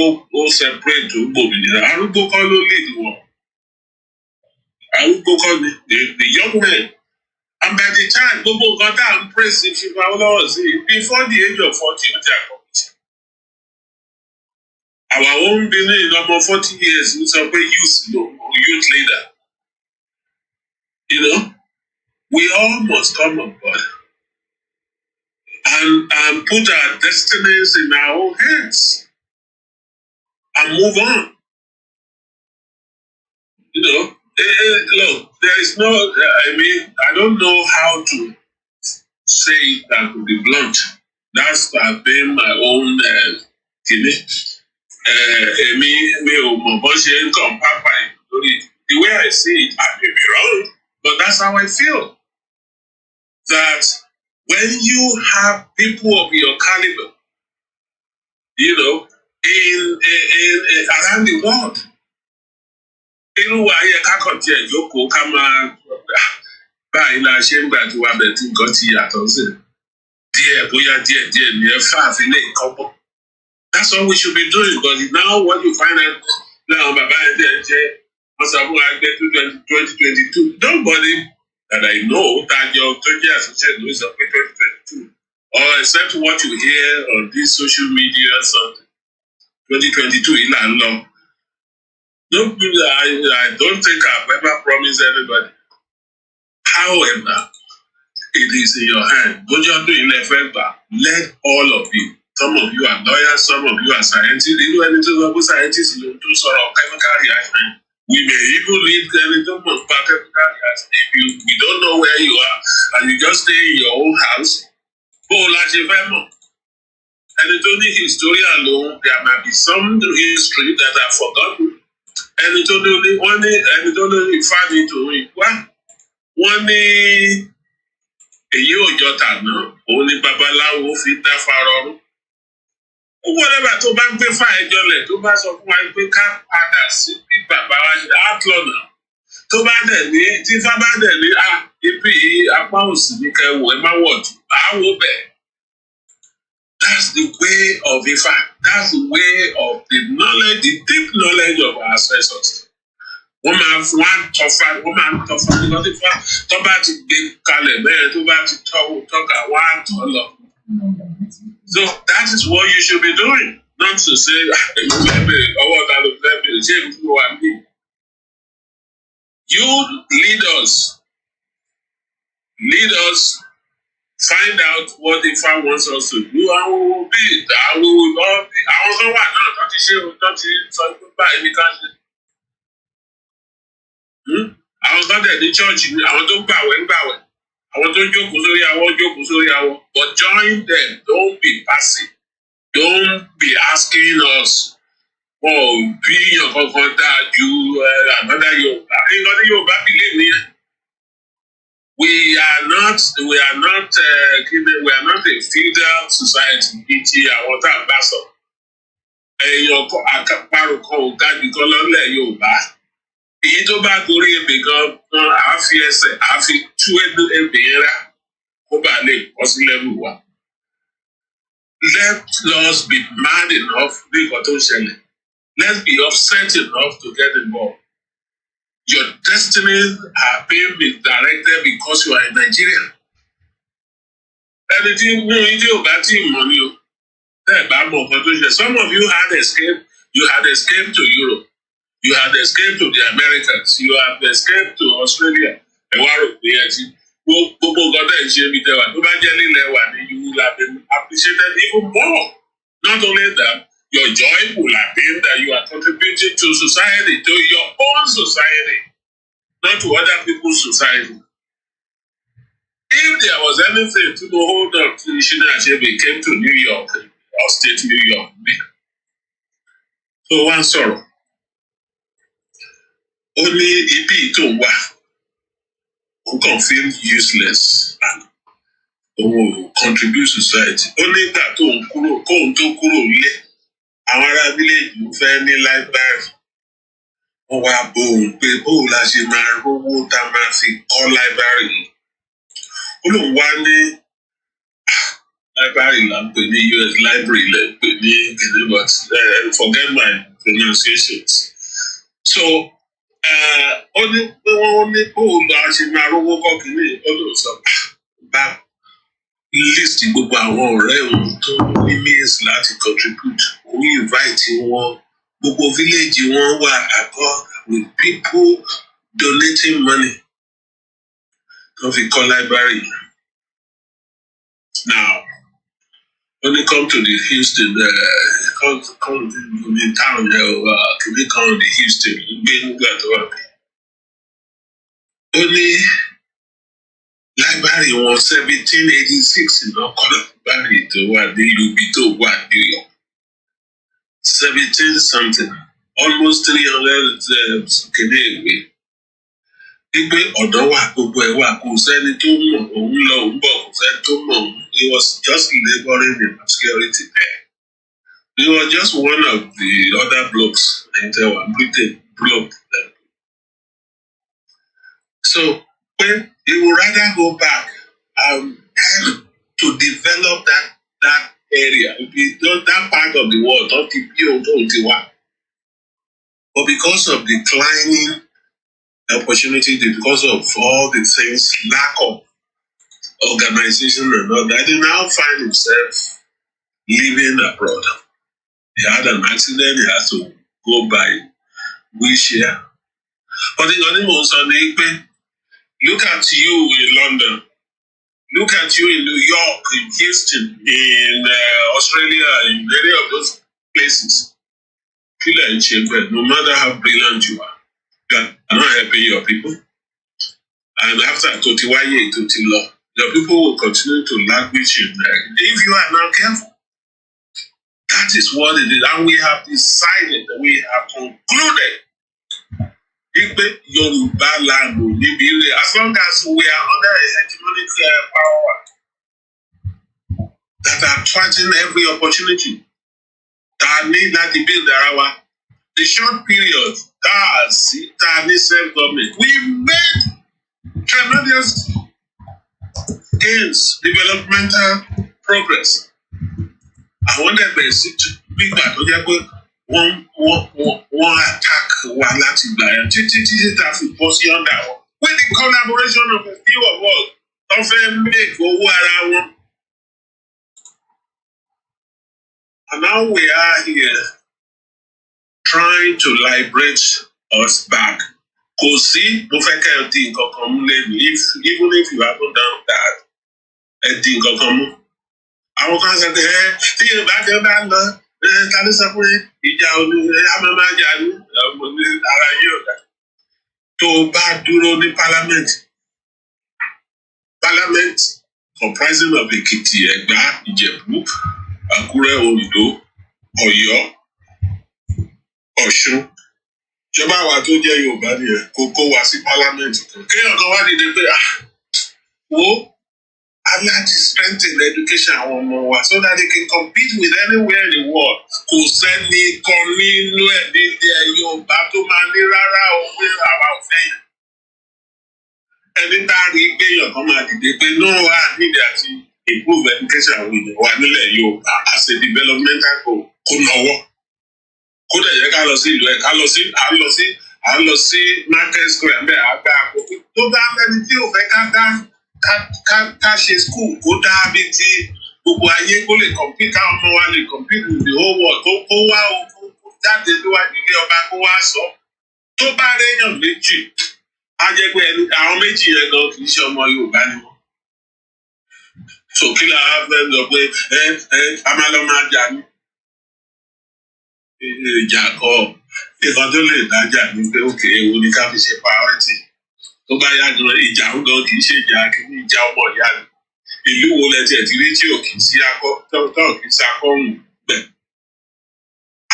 separate tó gbòmìnira. Arúgbó kọ́ ló lead wọn. Arúgbó kọ́ ni the young men. And by the time gbogbo nǹkan tá à ń praise ìfipá lọ́wọ́ sí before the age of 40 ó ti àkọ́kọ́. Our own being number 40 years we sọ pé youth leader. You know, we all must come on board and put our destinies in our own hands and move on. You know, look, there is no, I don't know how to say it that would be blunt. That's been my own the way I see it, I may be wrong, but that's how I feel. That when you have people of your caliber, you know, in around the world, irú ayé kákọ̀tì ẹ̀jókòó ká máa báyìí la ṣe ń gbàdúrà bẹ̀ tí nǹkan ti yàtọ̀ sí díẹ̀ bóyá díẹ̀ ní ẹ fàáfin lè kọ́pọ̀. That's all we should be doing, but now what you find out now, bàbá ẹ̀ jẹ́ wọ́n sọ fún wa pé 2022 nobody that I know that your 20 years associate is up in 2022, or except what you hear on this social media or something. 2022 is not long. I don't think I've ever promised anybody. However, it is in your hand. Let all of you. Some of you are lawyers, some of you are scientists. You know anything about scientists? You do sort of chemical reaction. We may even lead anything about chemical reaction. If we don't know where you are and you just stay in your own house, and it's only history alone, there might be some history that are forgotten. And it's only one funny to me. One èyí ò jọ tàná, òun ni babaláwo fi dá farọrún. Whatever tó bá ń gbé fáìjọ lẹ̀ tó bá sọ fún wa pé ká padà sí bí bàbá wa ṣe átlọ́nà. Tó bá dẹ̀ ní tí fá bá dẹ̀ ní ibi apá òsì ní kẹwò ẹ má wọ̀dù, àwọ̀ bẹ̀. That's the way of Ifá. That's the way of the knowledge, the deep knowledge of our ancestors. Wọ́n máa ń tọ́fà nígbà tí tó bá ti gbé kalẹ̀ bẹ́ẹ̀ tó bá ti tọ́ka wá tọ́ lọ. So that is what you should be doing, not to say ọwọ́ ta ló fẹ́ bèrè ṣé èmi fún wa bí. You lead us, find out what Ifá wants us to do, and we will be it. Àwọn kan wà náà tó ti ṣe tó ti sọ pé báyìí ní ká ṣe. Àwọn kan dẹ̀ ní church ni àwọn tó gbàwẹ̀ àwọn tó jókòó sórí awọ but join them, don't be passive, don't be asking us bí èèyàn kankan dáa ju another Yorùbá nǹkan tí Yorùbá believe nìyẹn. We are not a feudal society bíi ti àwọn tá a bá sọ. Èèyàn àpárò kan ò ga jù kan lọ́lẹ̀ Yorùbá. Èyí tó bá gorí ebè gan àá fi ẹsẹ̀ àá fi tú ebè yẹn rá kó bàa lè bọ́ sí level wa. Let us be mad enough ní nǹkan tó ń ṣẹlẹ̀. Let's be upset enough to get involved. Your destinies are being misdirected because you are in Nigeria. Ẹni tí inú ilé ò bá tí ì mọ̀ ni o. Tẹ́ ẹ̀ bá mọ̀ nǹkan tó ṣe. Some of you had escaped to Europe. You had escaped to the Americas. You have escaped to Australia. You will have been appreciated even more. Not only that, your joy will have been that you are contributing to society, to your own society, not to other people's society. If there was anything to hold on to, we came to New York, upstate New York. So one sorrow. Only ibi to wa who can feel useless and who contribute to society. Only that to kúrò lé. Àwọn ará village ń fẹ́ ní library. Wọ́n wá bóun pé bóun la ṣe máa rówó tá a máa fi kọ́ library. Ó lóun wá ní library là ń pè ní US library là ń pè ní Gidi but forget my pronunciations. So ó ní pé wọ́n ní bóun la ṣe máa rówó kọ́ kìíní ó lóun sọ bá list gbogbo àwọn ọ̀rẹ́ òun tó ní means láti contribute. We invite wọn gbogbo village wọn wà àgọ́ with people donating money to fi kọ́ library. Now, when you come to the Houston, come to the town can we come to the Houston? Only library was 1786 in our library to what the Lubito what New York. 17 something, almost 300 Canadian. Igbe ọ̀dọ́ wà gbogbo ẹ̀ wà kò sẹ́ni tó mọ̀ òun lọ òun bọ̀ kò sẹ́ni tó mọ̀ òun. He was just laboring in obscurity there. He was just one of the other blocks in the Britain block. So when he would rather go back and help to develop that area, that part of the world, but because of declining opportunity, because of all the things, lack of organization and all that, he now find himself living abroad. He had an accident, he had to go by wheelchair. But look at you in London, look at you in New York, in Houston, in Australia, in any of those places. No matter how brilliant you are not helping your people. And after Totiwaye, Totilo, your people will continue to languish in there. If you are not careful, that is what it is. And we have decided, we have concluded, Yoruba land, as long as we are under a hegemonic power that are threatening every opportunity, that need that build the short period, that is self-government. We made tremendous gains, developmental progress. I want that basic big bad one attack one Latin blind that we post on that one. With the collaboration of a few of us, often make around. And now we are here trying to liberate us back. Because see, even if you haven't done that, àwọn kan sọ pé tí yorùbá kan bá lọ ta ló sọ pé ìjà amámájà ní ara yóò dá tó bá dúró ní parliament comprising of Èkìtì, Ẹ̀gbá, Ìjẹ̀bú, Àkúrẹ́, Oǹdó, Ọ̀yọ́, Ọ̀ṣun. Ìjọba wa tó jẹ́ Yorùbá nìyẹn kó wá sí parliament kan. Kéèyàn kan wá dìde pé wo I'd like to strengthen the education of our ọmọ so that they can compete with anywhere in the world. Kò sẹ́ni kan nínú ẹ̀dínlẹ̀ Yorùbá tó máa ní rárá òwe àwa ò fẹ́ yẹn. Ẹni tá a rí pé èèyàn kan máa dìde pé no I need to improve education àwọn èèyàn wa nílẹ̀ Yorùbá as a developmental goal kó náwó. Kó dẹ̀ yẹ ká lọ sí ìlú ẹ̀ à ń lọ sí market square bẹ́ẹ̀ àgbà àkókò tó bá fẹ́ni tí ò fẹ́ ká ṣe school kó dáa bí ti gbogbo ayé kó lè compete káwọn ọmọ wa lè compete with the whole world kó wá kó jáde níwájú ilé ọba kó wá sọ tó bá réyàn méjì á jẹ́ pé àwọn méjì yẹn gan kì í ṣe ọmọ Yorùbá ni wọ́n. So kí la fẹ́ sọ pé a máa lọ máa jà ní ìjà kọ́ nǹkan tó lè dájà ní pé òkè ewu ni ká fi ṣe priority. Tó bá yá gan ìjà ń gan kì í ṣe ìjà kí ní ìjà ọmọ ìyá rẹ̀. Ìlú wo lẹ tiẹ̀ ti rí tí ò kì í sí akọ́ tọ́ kì í sakọ́rùn bẹ́ẹ̀.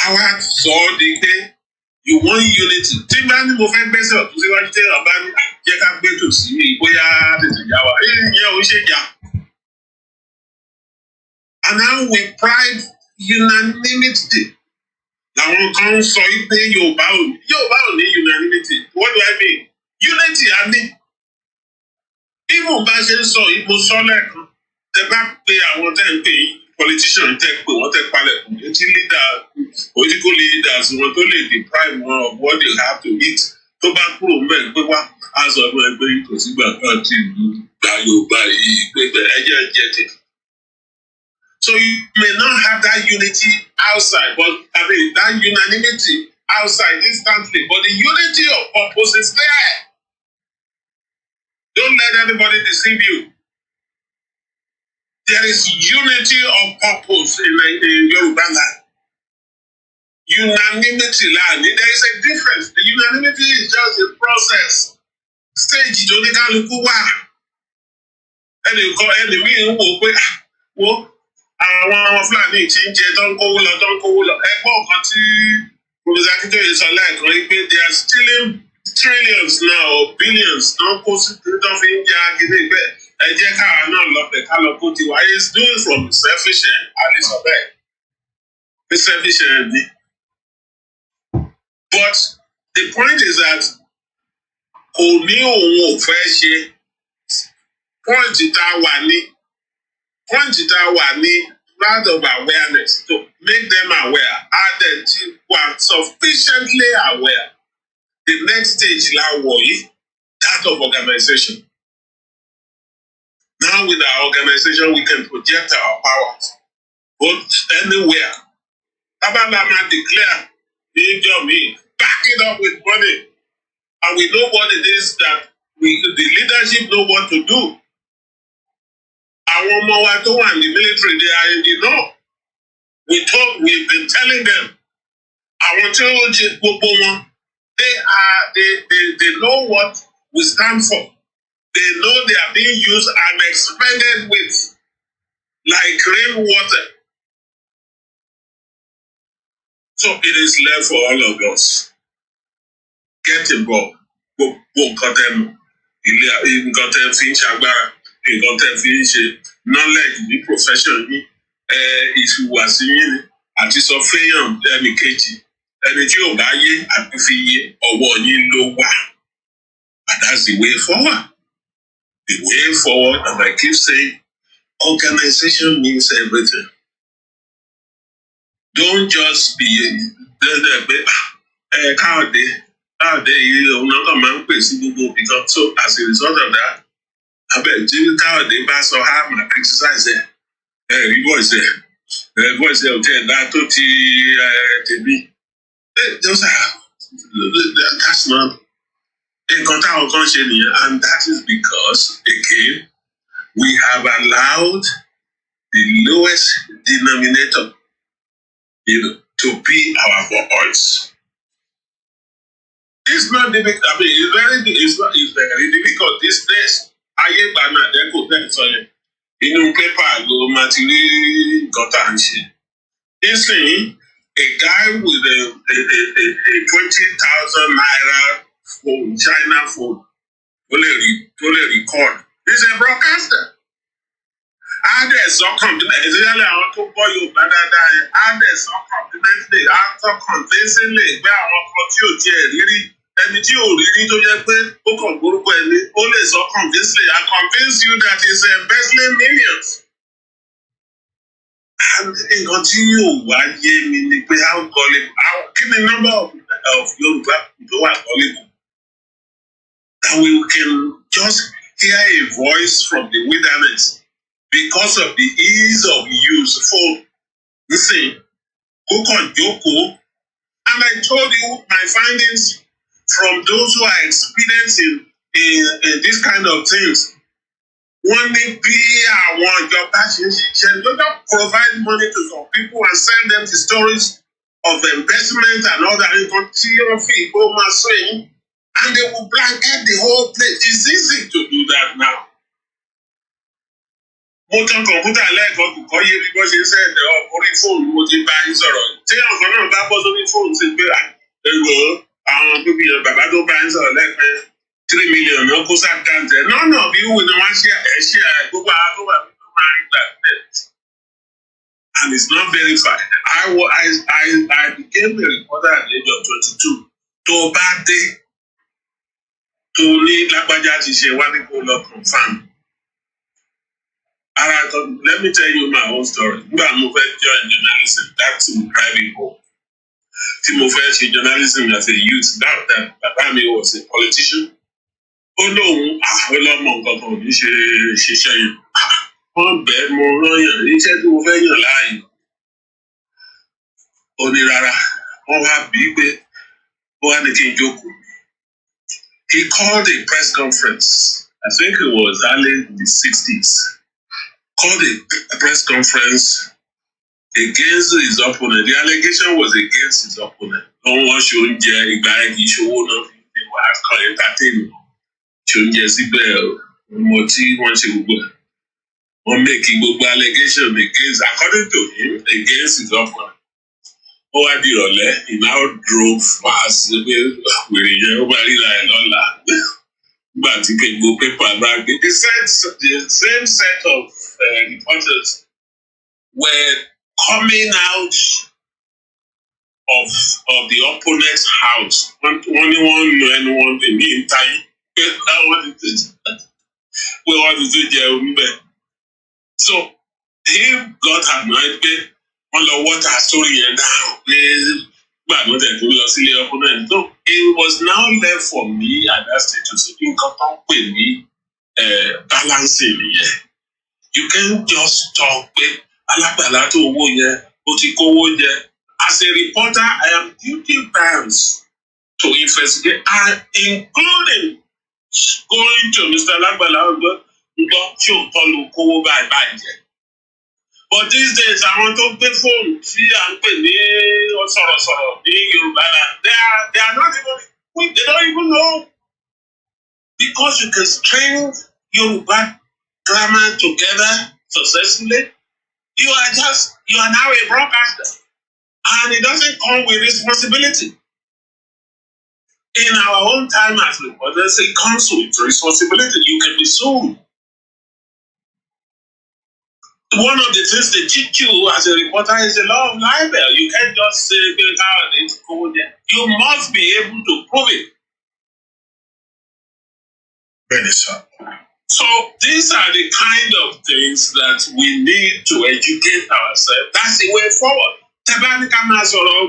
Àwa sọ ọ́ di pé you want unity. Tí bá ní mo fẹ́ gbẹ́sẹ̀ ọ̀tún síwájú tí ọba ní jẹ́ ká gbé tòsí mi bóyá tètè yá wa. Ìyẹn ò ń ṣèjà. And now we pride unanimity. Làwọn kan ń sọ pé Yorùbá ò ní unanimity. What do I mean? Unity a ní. Even bá ṣe ń sọ ipò sọ́lẹ̀ kan, tẹ bá pe àwọn tẹ́ ń pè politician tẹ́ pé wọ́n tẹ́ palẹ̀ kù etí political leaders wọn tó lè deprive wọn of what they have to eat. Tó bá kúrò mẹ́rin pé wá, á sọ fún ẹ pé kò sígbà kan tí ìlú gba Yorùbá yìí pé ẹjẹ́ jẹ́ tẹ̀. So you may not have that unity outside, but that unanimity outside instantly, but the unity of purpose is there. Don't let anybody deceive you. There is unity of purpose in Yoruba land. Unanimity land. There is a difference. The unanimity is just a process. Stage ìjọ́níkálukú wà. Ẹnìmíì ń wò pé àwọn Fúlàní tí ń jẹ tó ń kówó lọ. Ẹgbọ́n kan tí Professor Akintoye sọ lẹ́ẹ̀kan yìí pé they are stealing trillions now or billions náà kó sí tó fi ń ya gidi pé ẹ jẹ́ káwa náà lọ bẹ̀ ká lọ kó tiwa. He is doing from selfish end àlìsọ bẹ́ẹ̀. Pé selfish end ni. But the point is that kò ní òun ò fẹ́ ṣe point tá a wà ní round of awareness to make them aware and then were sufficiently aware. The next stage la wọ̀ yìí that of organization. Now with our organization we can project our powers both anywhere. Tabalama declare back it up with money and we know what it is that the leadership know what to do. Àwọn ọmọ wa tó wà ní military they are in the know. We've been telling them. Àwọn tí ó ṣe gbogbo wọn they know what we stand for. They know they are being used and expended with like rainwater. So it is left for all of us. Get involved. Gbogbo nǹkan tẹ́ mọ̀. Nǹkan tẹ́ fi ń ṣagbára. Nǹkan tẹ́ fi ń ṣe knowledge ní profession yín ìhùwàsí yín ni àti sọ fẹ́yàn ẹnì kejì ẹni tí ò bá yé àti fi yé ọwọ́ yín ló wà. And that's the way forward. The way forward, and I keep saying, organization means everything. Don't just be káàdé yìí òun náà kàn máa ń pè sí gbogbo because so as a result of that. Abẹ́ tí káàdé bá sọ ha máa criticize rí voice ò tẹ̀ dá tó ti tèmi. That's not nǹkan táwọn kan ṣe nìyẹn, and that is because again we have allowed the lowest denominator to be our voice. It's not difficult. I mean, it's very difficult these days. Ayé ìgbà náà dẹ́kun tẹ̀sán yẹn. Inú pépà ló máa ti rí nǹkan tá à ń ṣe. Nísìnyí, a guy with a 20,000 naira phone, China phone, tó lè record. He's a broadcaster. Adẹ̀sọ́ especially àwọn tó gbọ́ Yorùbá dáadáa yẹn. Adẹ̀sọ́ confidently, after convincingly gbé àwọn kan tí ò tiẹ̀ rírí. Ẹni tí ò rírí tó jẹ́ pé ó kàn gbórúkọ ẹni, ó lè sọ convincingly, I convince you that he's embezzling millions. And nǹkan tí yóò wá yé mi ni pé kí ni number of Yorùbá tó wà gullible? That we can just hear a voice from the wilderness because of the ease of use phone. Listen, go on Joko, and I told you my findings from those who are experienced in this kind of things. Wọ́n ní bí àwọn ìjọba ṣe ń ṣiṣẹ́, they don't provide money to some people and send them the stories of investment and all that. Nǹkan tí wọ́n fi ìgbó máa sọ yìí, and they will blanket the whole place. It's easy to do that now. Mo tan kọ̀ǹpútà lẹ́ẹ̀kan kò kọ́ yé bí wọ́n ṣe ń sẹ́ẹ̀dẹ̀ orí fóònù mo ti bá yín sọ̀rọ̀. Tí ọ̀kan náà bá bọ́ sórí fóònù sí pé èrò àwọn bíbí bàbá tó bá yín sọ̀rọ̀ lẹ́ẹ̀kan 3 million náà kó sáàkáǹtẹ̀. None of you ni wọ́n ṣe gbogbo àwọn tó wà nínú máa ń gbà bẹ́ẹ̀. And it's not verified. I became a reporter at the age of 22. Tó bá dé tó ní lágbájá ti ṣe wá ní kó lọ confirm. Let me tell you my own story. Nígbà mo fẹ́ join journalism, that's in private home. Tí mo fẹ́ ṣe journalism as a youth, that bàbá mi was a politician. Ó lóun àwọn ọlọ́mọ nǹkan kan ò ní ṣiṣẹ́ yẹn. Wọ́n bẹ̀ẹ́ mo rán yàn níṣẹ́ tí mo fẹ́ yàn láàyè. Ó ní rárá, wọ́n wá bí pé ó wá ní kí n jókòó. He called a press conference. I think it was early in the 60s. Called a press conference against his opponent. The allegation was against his opponent. No one should get a guy he should not be called entertainment. Should get síbẹ̀ mọtí wọ́n ṣe gbogbo ẹ̀. Wọ́n make gbogbo allegation against, according to him, against his opponent. Ó wá di ìrọ̀lẹ́, he now drove past pé wèrè yẹn ó bá ríra ẹ̀ lọ́la. Nígbà tí gbogbo pépà bá gbé. The same set of reporters were coming out of the opponent's house. Wọ́n ní wọ́n ń lo ẹnu wọn tèmi ń táyé. Pé wọ́n ti tó jẹ omi bẹ́ẹ̀. So he got annoyed pé wọ́n lọ water story yẹn down pé gbàgbọ́ tẹ̀ tó lọ sílé opponent. So it was now left for me at that stage to say nǹkan tó ń pè ní balancing nìyẹn. You can't just talk pé alágbàlá tó owó yẹn ó ti kówó jẹ. As a reporter, I am duty bound to investigate and including going to Mr. Alagbala gbọ́ tí ò tọ́ lu kówó báyìí jẹ. But these days, àwọn tó gbé fóònù tí à ń pè ní sọ̀rọ̀sọ̀rọ̀ ní Yorùbá they are not even, they don't even know. Because you can string Yoruba grammar together successfully, you are now a broadcaster. And it doesn't come with responsibility. In our own time as reporters, it comes with responsibility. You can be sued. One of the things they teach you as a reporter is the law of libel. You can't just say, you must be able to prove it. Very sir. So these are the kind of things that we need to educate ourselves. That's the way forward.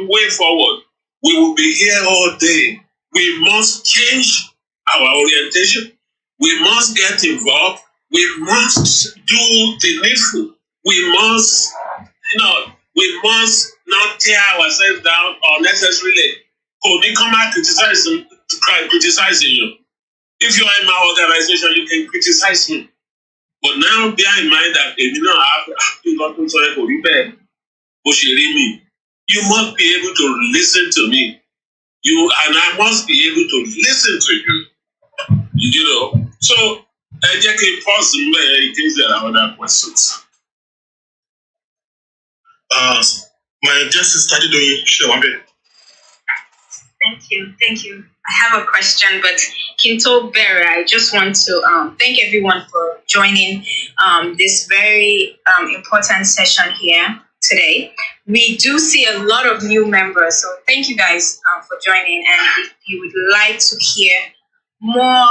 Way forward. We will be here all day. We must change our orientation. We must get involved. We must do the needful. We must not tear ourselves down unnecessarily. Only come out criticizing you. If you are in my organization, you can criticize me. But now bear in mind that if you don't have you must be able to listen to me. And I must be able to listen to you. You know. So I just pause in case there are other questions. My justice started doing sure one bit. Thank you. I have a question, but Kinto Bera, I just want to thank everyone for joining this very important session here today. We do see a lot of new members, so thank you guys for joining. And if you would like to hear more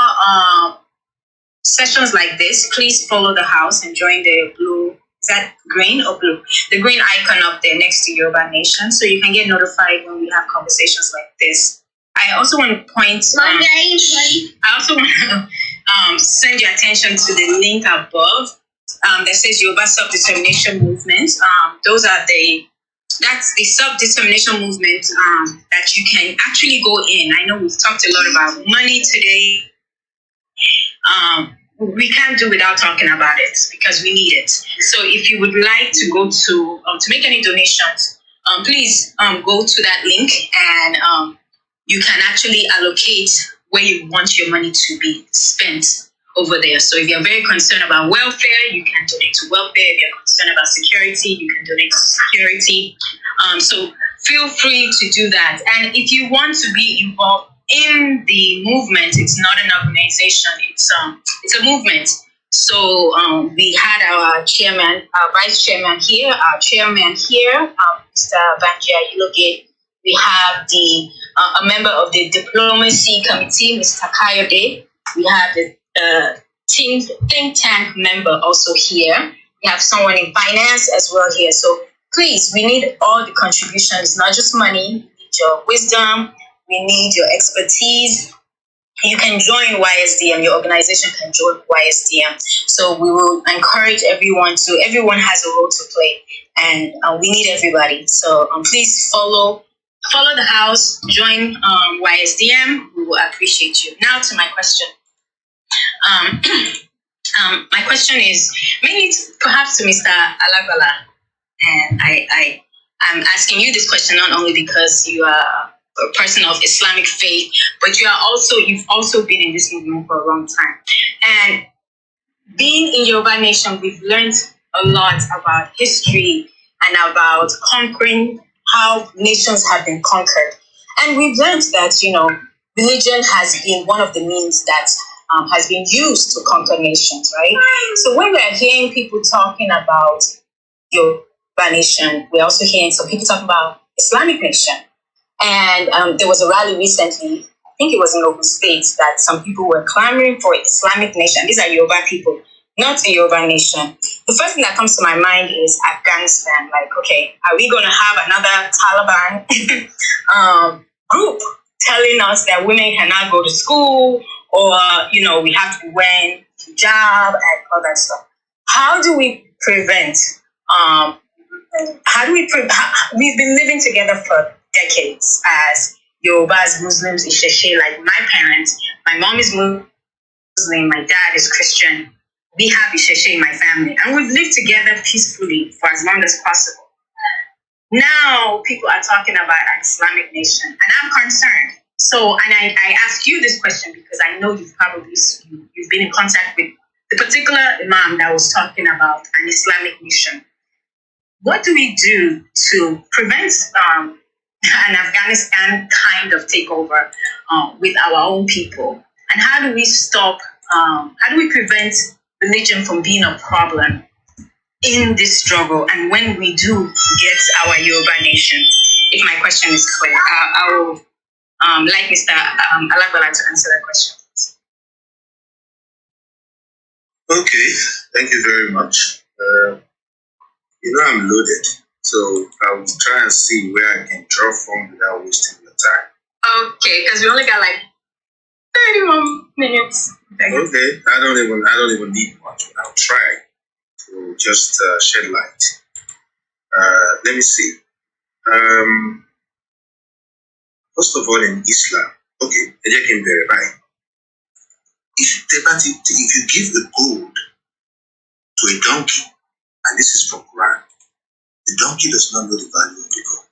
sessions like this, please follow the house and join the blue. Is that green or blue? The green icon up there next to Yoruba Nation, so you can get notified when we have conversations like this. I also want to point. I also want to send your attention to the link above that says Yoruba Self-Determination Movement. Those are the that's the self-determination movement that you can actually go in. I know we've talked a lot about money today. We can't do without talking about it because we need it. So if you would like to go to make any donations, please go to that link and you can actually allocate where you want your money to be spent over there. So if you're very concerned about welfare, you can donate to welfare. If you're concerned about security, you can donate to security. So feel free to do that. And if you want to be involved in the movement, it's not an organization, it's a movement. So we had our chairman, our vice chairman here, our chairman here, Mr. Banji Ayiloge. We have a member of the diplomacy committee, Mr. Kayode. We have the think tank member also here. We have someone in finance as well here. So please, we need all the contributions, not just money. We need your wisdom. We need your expertise. You can join YSDM. Your organization can join YSDM. So we will encourage everyone has a role to play, and we need everybody. So please follow the house, join YSDM. We will appreciate you. Now to my question. My question is mainly perhaps to Mr. Alagbala, and I'm asking you this question not only because you are a person of Islamic faith, but you've also been in this movement for a long time. And being in Yoruba Nation, we've learned a lot about history and about conquering, how nations have been conquered. And we've learned that, religion has been one of the means that has been used to conquer nations, right? So when we're hearing people talking about Yoruba Nation, we're also hearing some people talking about Islamic Nation. And there was a rally recently, I think it was in Ogun State, that some people were clamoring for Islamic Nation. These are Yoruba people, not the Yoruba Nation. The first thing that comes to my mind is Afghanistan. Like, okay, are we going to have another Taliban group telling us that women cannot go to school, or, we have to be wearing hijab and all that stuff? How do we prevent, we've been living together for decades as Yorubas, Muslims, Isheshe, like my parents. My mom is Muslim, my dad is Christian. We have Isheshe in my family, and we've lived together peacefully for as long as possible. Now people are talking about an Islamic nation, and I'm concerned. So, and I ask you this question because I know you've been in contact with the particular imam that was talking about an Islamic nation. What do we do to prevent an Afghanistan kind of takeover with our own people? And how do we prevent religion from being a problem in this struggle, and when we do get our Yoruba nation? If my question is clear, I will like Mr. Alagbala to answer that question. Okay, thank you very much. I'm loaded, so I will try and see where I can draw from without wasting your time. Okay, because we only got like 31 minutes. Okay, I don't even need much, but I'll try to just shed light. Let me see. First of all, in Islam, okay, if you give a gold to a donkey, and this is from Quran, the donkey does not know the value of the gold.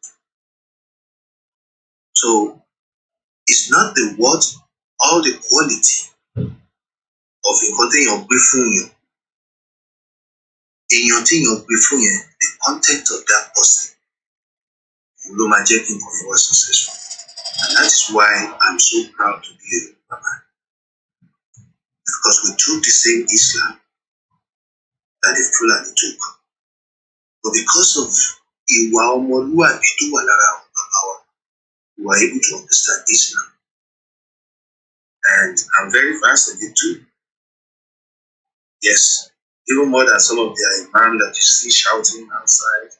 So it's not the worth, all the quality of a the content of that person will make him more successful. And that is why I'm so proud to be a Yoruba man. Because we took the same Islam that the Fulani took. But because of Iwa Omoluabi to Walara Baba, we were able to understand Islam. And I'm very fascinated too. Yes, even more than some of the imam that you see shouting outside,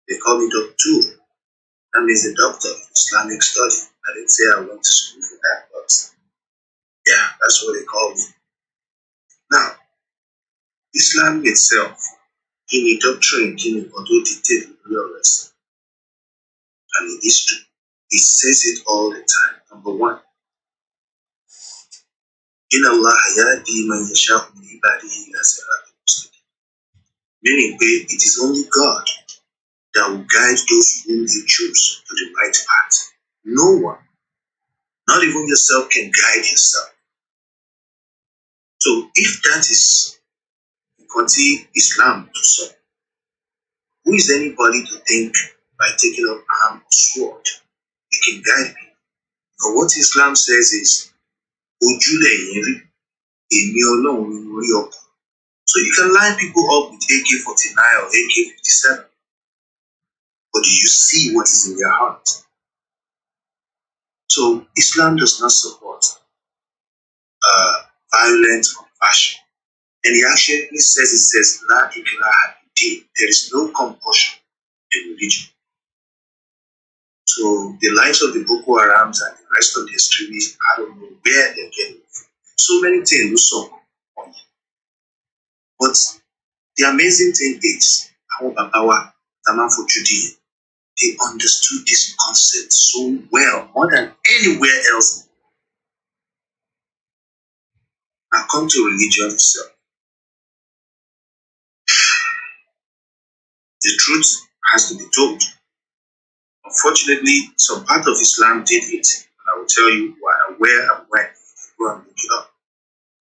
they call me doctor. That means the doctor of Islamic study. I didn't say I went to school for that, but yeah, that's what they call me. Now, Islam itself in a doctrine, in a auto dictate lawless, and in history, he says it all the time. Number one, in Allah yahdi man yasha'u min ibadihi ila siratin mustaqim. Meaning, it is only God that will guide those whom He choose to the right path. No one, not even yourself, can guide yourself. So, if that is Islam to some, who is anybody to think by taking up arm or sword, they can guide me? But what Islam says is, ojúlẹ̀ yín rí, èmi Ọlọ́run ni mo rí ọkàn. So you can line people up with AK-49 or AK-57, but do you see what is in their heart? So Islam does not support violent compassion. And he actually says, La ikraha fid-din. There is no compulsion in religion. So the lives of the Boko Harams and the rest of the extremists, I don't know where they're getting it from. So many things we saw. But the amazing thing is, our Babawa, Taman for Judean, they understood this concept so well, more than anywhere else. Now come to religion itself. The truth has to be told. Unfortunately, some part of Islam did it, and I will tell you where and when. Go and look it up.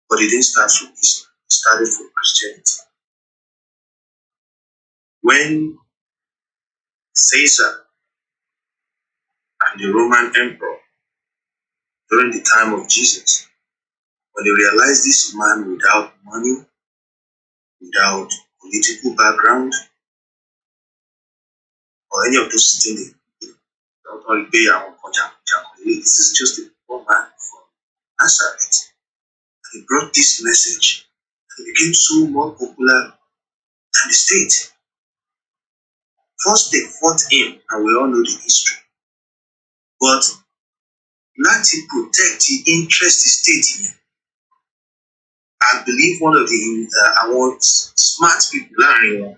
But it didn't start from Islam. It started from Christianity. When Caesar and the Roman emperor, during the time of Jesus, when they realized this man without money, without political background, or any of those things, this is just a poor man from Nazareth. He brought this message, and it became so more popular than the state. First, they fought him, and we all know the history. But láti protect the interest the state in. I believe one of the smart people láàrin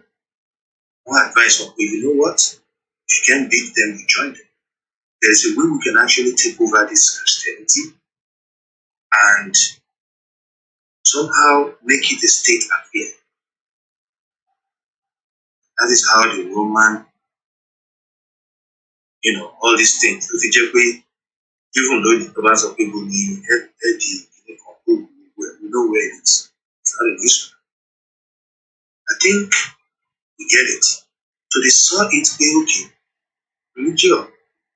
one advice on, you know what? If you can't beat them, you join them. There's a way we can actually take over this Christianity and somehow make it a state affair. That is how the Roman, all these things. If you even though the province of people we know where it is. It's not an issue. I think we get it. So they saw it, okay, religion,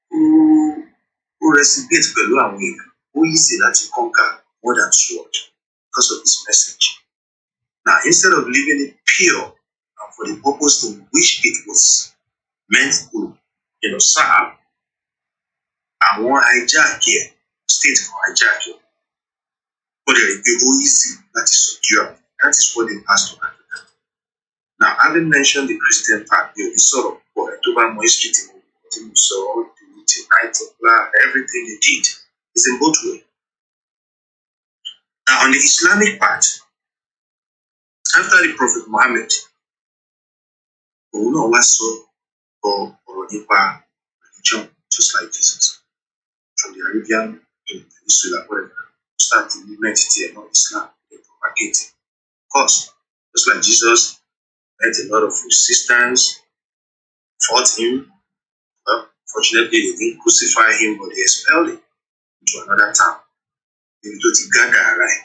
who recipients pẹ̀lú àwọn èèyàn, who easy láti conquer more than sword because of this message. Now, instead of leaving it pure for the purpose to which it was meant to, serve, I want hijack here, state for hijack here. But they go easy, that is secure. That is what they passed to Africa. Now, having mentioned the Christian part, we sort of October Moist so everything they did is in both ways. Now, on the Islamic part, after the Prophet Muhammad, or religion, just like Jesus, from the Arabian Peninsula, whatever, start the movement here, not Islam, they propagate. Of course, just like Jesus, met a lot of resistance, fought him. Well, fortunately, they didn't crucify him, but they expelled him into another town. They go to Gaga, right?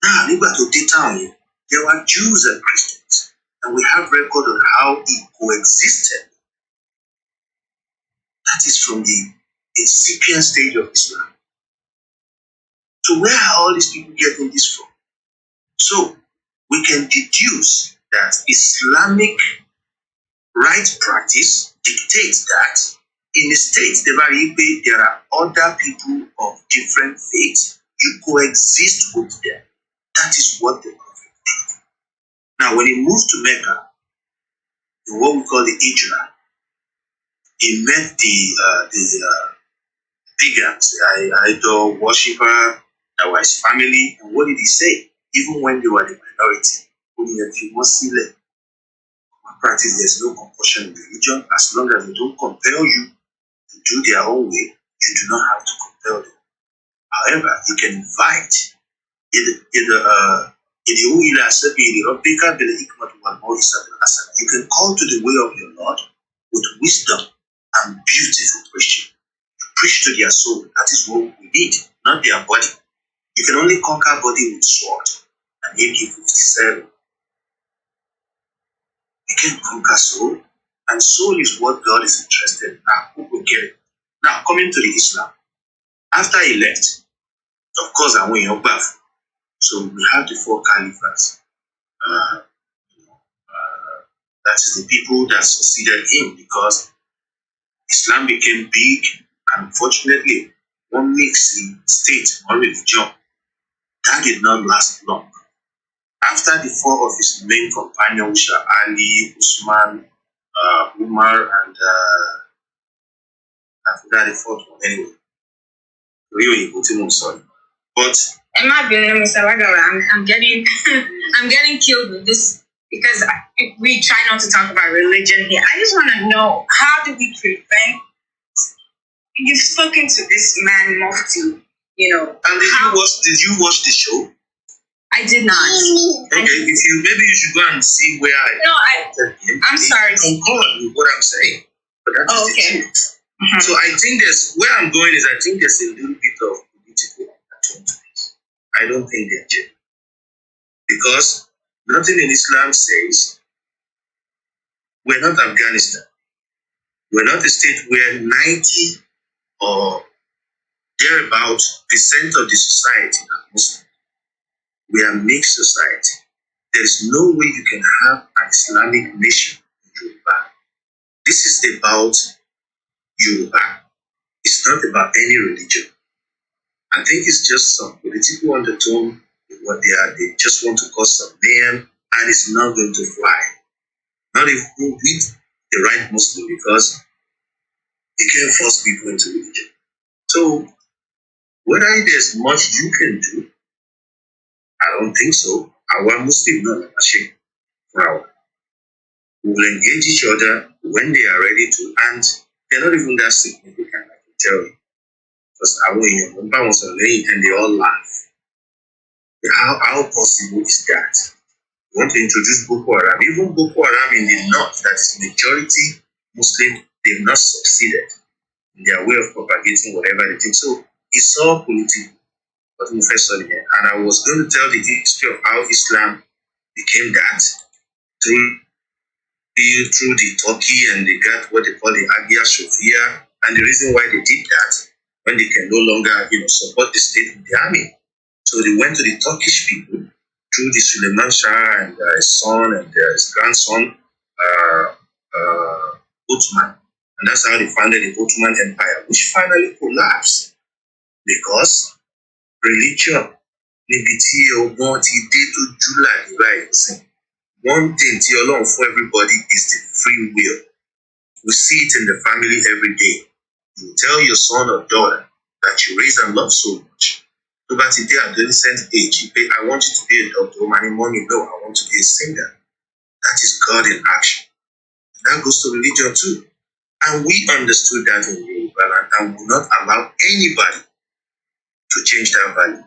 Now, there were Jews and Christians, and we have record on how it coexisted. That is from the incipient stage of Islam. So where are all these people getting this from? So we can deduce that Islamic right practice dictates that in the state, there are other people of different faiths. You coexist with them. That is what the Prophet did. Now, when he moved to Mecca, in what we call the Hijrah, he met the pagans, the idol worshipper, that was his family. And what did he say? Even when they were the minority, practice, there's no compulsion in religion. As long as they don't compel you to do their own way, you do not have to compel them. However, you can invite you can call to the way of your Lord with wisdom and beautiful preaching. Preach to their soul. That is what we need, not their body. You can only conquer body with sword and AK-57. You can conquer soul, and soul is what God is interested in. Now, who will get it? Now, coming to the Islam. After he left, of course, I went back. So we have the 4 caliphs. That is the people that succeeded him, because Islam became big, and unfortunately, one mixed state, one religion. That did not last long. After the 4 of his main companions, which are Ali, Usman, Umar, and I forgot the 4th one anyway. Really, sorry. But Mr. Lagala, I'm getting I'm getting killed with this, because we try not to talk about religion here. I just want to know, how do we prevent? You've spoken to this man, Mufti, you know. And did you watch the show? I did not. Okay, maybe you should go and see where I'm sorry. Concord with what I'm saying, but that is the truth. Mm-hmm. So I think where I'm going is, I think there's a little bit of political undertone. I don't think they're genuine, because nothing in Islam says we're not Afghanistan. We're not a state where 90 or thereabout % of the society are Muslim. We are a mixed society. There is no way you can have an Islamic nation in Yoruba. This is about Yoruba. It's not about any religion. I think it's just some political undertone in what they are. They just want to cause some mayhem, and it's not going to fly. Not even with the right Muslim, because you can't force people into religion. So, whether there's much you can do, I don't think so. Our Muslim, no, we will engage each other when they are ready to, and they're not even that significant, I can tell you. Because and they all laugh. How possible is that? We want to introduce Boko Haram. Even Boko Haram in the north, that is majority Muslim, they've not succeeded in their way of propagating whatever they think. So it's all political. But and I was going to tell the history of how Islam became that through the Turkey, and they got what they call the Hagia Sophia, and the reason why they did that, when they can no longer support the state with the army. So they went to the Turkish people through the Suleiman Shah and his son and his grandson, Ottoman. And that's how they founded the Ottoman Empire, which finally collapsed because religion, one thing for everybody is the free will. We see it in the family every day. You tell your son or daughter that you raise and love so much. But at the adolescent age, I want you to be a doctor, mommy, no, I want to be a singer. That is God in action. That goes to religion too. And we understood that in Yoruba land, and will not allow anybody to change that value.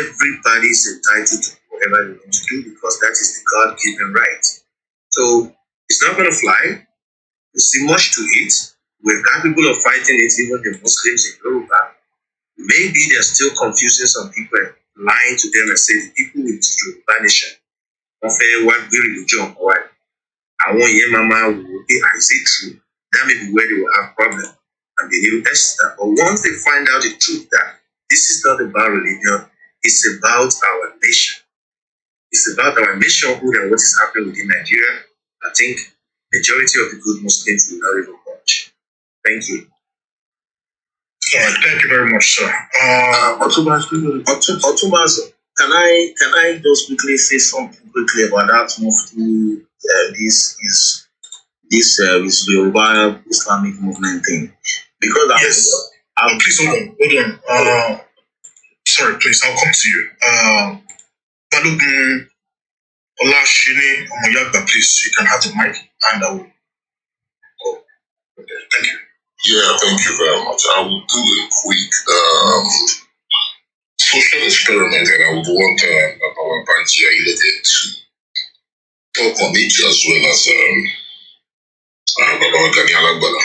Everybody is entitled to whatever they want to do, because that is the God-given right. So it's not going to fly. You see much to it. We're capable of fighting it, even the Muslims in Yoruba. Maybe they're still confusing some people, lying to them and saying the people with Yoruba nation, what religion, or I want your mama will be, is it true? That may be where they will have problems, and they need to test that. But once they find out the truth that this is not about religion, it's about our nation. It's about our nationhood and what is happening within Nigeria. I think majority of the good Muslims will not even watch. Thank you. Thank you very much, sir. Otumazo, can I just quickly say something quickly about that Mufti? This is the Yoruba Islamic movement thing, because please hold on. Sorry, please, I'll come to you. Balogun, Olashini Omoyagba, please, you can have the mic and I will go. Okay, thank you. Yeah, thank you very much. I will do a quick social experiment, and I would want our Banji Ayiloge to talk on it as well as Baba Akintoye.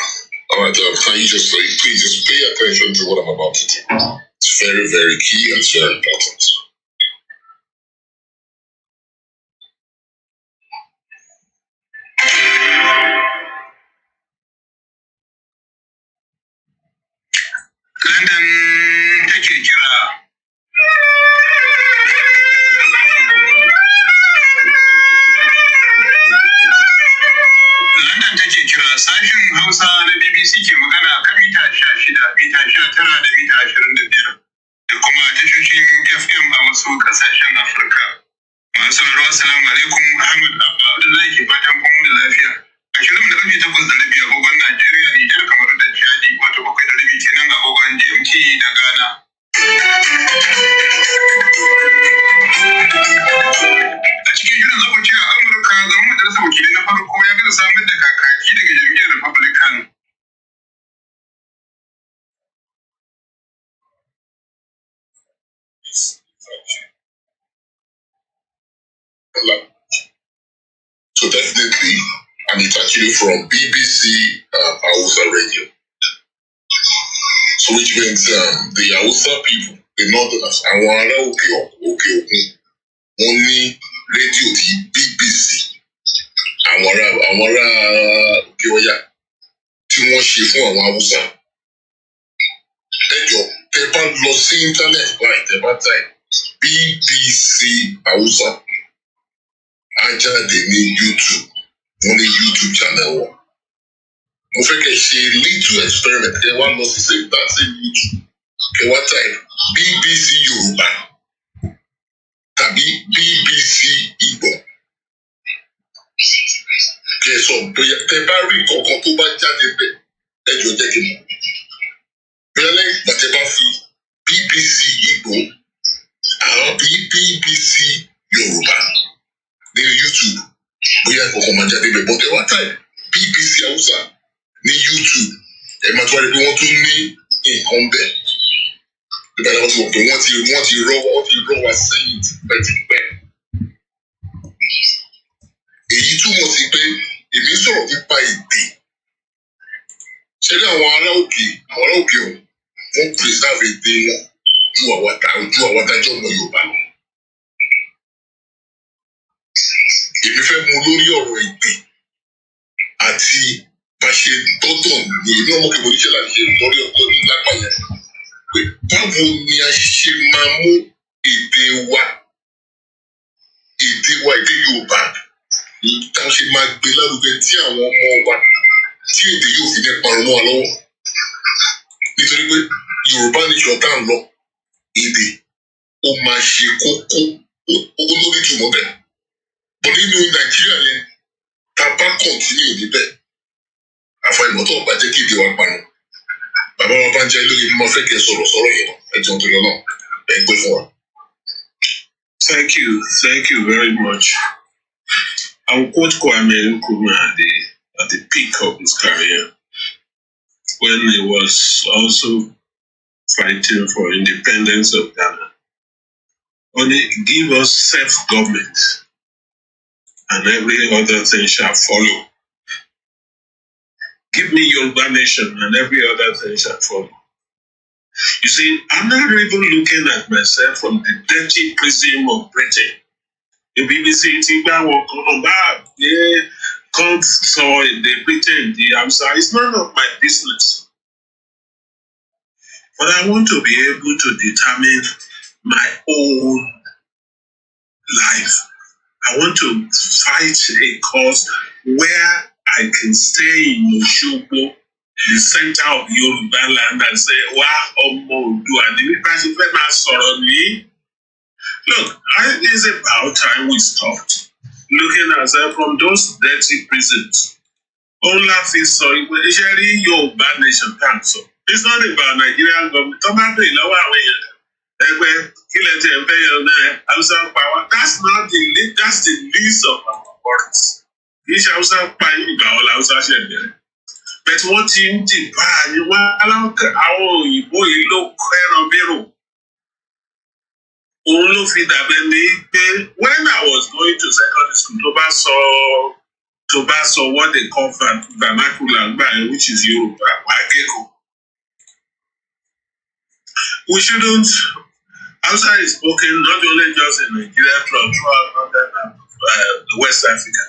All right, can you just please just pay attention to what I'm about to do? It's very, very key and it's very important. London take kira. London take kira sashen Hausa na BBC ke magana kan mita 16, mita 19 da mita 25 da kuma tashoshin FM a wasu kasashen Afirka. Masu sauraro assalamu alaikum, Ahmad Abdullahi ke fatan kun da lafiya. A shirin da karfe 8:30 agogon Najeriya, Nijar, kamar da Chadi, wato 7:30 kenan agogon GMT da Ghana. A cikin shirin za ku ce a Amurka zaman majalisar wakilai na farko ya gaza samar da kakaki daga jam'iyyar Republican. So definitely, and it's actually from BBC Hausa Radio. So which means the Hausa people, the Northerners, and Wara okay, only radio the BBC, and Wara okay, tí wọ́n ṣe fún àwọn Hausa. Ẹ jọ̀ọ́, tẹ́ bá lọ sí internet báyìí, tẹ́ bá type BBC Hausa, á jáde ní YouTube, wọ́n ní YouTube channel wọn. Mo fẹ́ kẹ́ ṣe little experiment, kẹ́ wá lọ sí same YouTube, kẹ́ wá type BBC Yoruba tàbí BBC Igbo. Kẹ́ sọ bóyá tẹ́ bá rí kankan tó bá jáde bẹ́ẹ̀, ẹ jọ̀ọ́ jẹ́ kí n mọ̀. Bóyá lẹ́yìn ìgbà tẹ́ bá fi BBC Igbo àwọn BBC Yoruba ní YouTube, bóyá kankan máa jáde bẹ́ẹ̀, bọ́tẹ́ wá type BBC Hausa ní YouTube, ẹ máa tún wá rí pé wọ́n tún ní nǹkan bẹ́ẹ̀. Nígbà tí wọ́n ti wọ̀ pé wọ́n ti rọ́ wa sẹ́yìn tipẹ́tipẹ́. Èyí túmọ̀ sí pé èmi sọ̀rọ̀ nípa èdè. Ṣé ní àwọn ará òkè ọ̀hún, wọ́n preserve èdè wọn ju àwọn adájọ́ ọmọ Yorùbá lọ. Èmi fẹ́ mú lórí ọ̀rọ̀ èdè àti bá ṣe tọ́tọ̀ ní inú ọmọ kìbọn níṣẹ́ láti ṣe lórí ọ̀tọ̀ lápá yẹn. Pé báwo ni a ṣe máa mú èdè Yorùbá tá a ṣe máa gbé lárugẹ tí àwọn ọmọ wa tí èdè yóò fi ní parun mọ́ wa lọ́wọ́. Nítorí pé Yorùbá nation tá à ń lọ, èdè ó máa ṣe kókó olórí ìtumọ̀ bẹ́ẹ̀. Bọ̀ nínú Nàìjíríà yẹn, tá a bá kọ̀ntínú níbẹ̀, àfàìmọ̀ tó bá jẹ́ kí èdè wa parun. Bàbá wa Banji Ayiloge bí mo fẹ́ kẹ́ sọ̀rọ̀ yẹn náà, ẹ jẹun torí Ọlọ́run, ẹ gbé fún wa. Thank you very much. I will quote Kwame Nkrumah at the peak of his career, when he was also fighting for independence of Ghana. Only give us self-government, and every other thing shall follow. Give me Yoruba nation, and every other thing shall follow. You see, I'm not even looking at myself from the dirty prism of Britain. The BBC can't saw they pretend the answer. It's none of my business. But I want to be able to determine my own life. I want to fight a cause where I can stay in Osogbo, the center of Yoruba land, and say, look, it's about time we stopped looking at ourselves from those dirty prisons. It's not about Nigerian government. That's not the least, that's the least of our worries. But what in Japan, you want our boy look when I was going to secondary school, Toba saw what they call vernacular, which is Yoruba. We shouldn't. Hausa is spoken not only just in Nigeria, throughout the West Africa.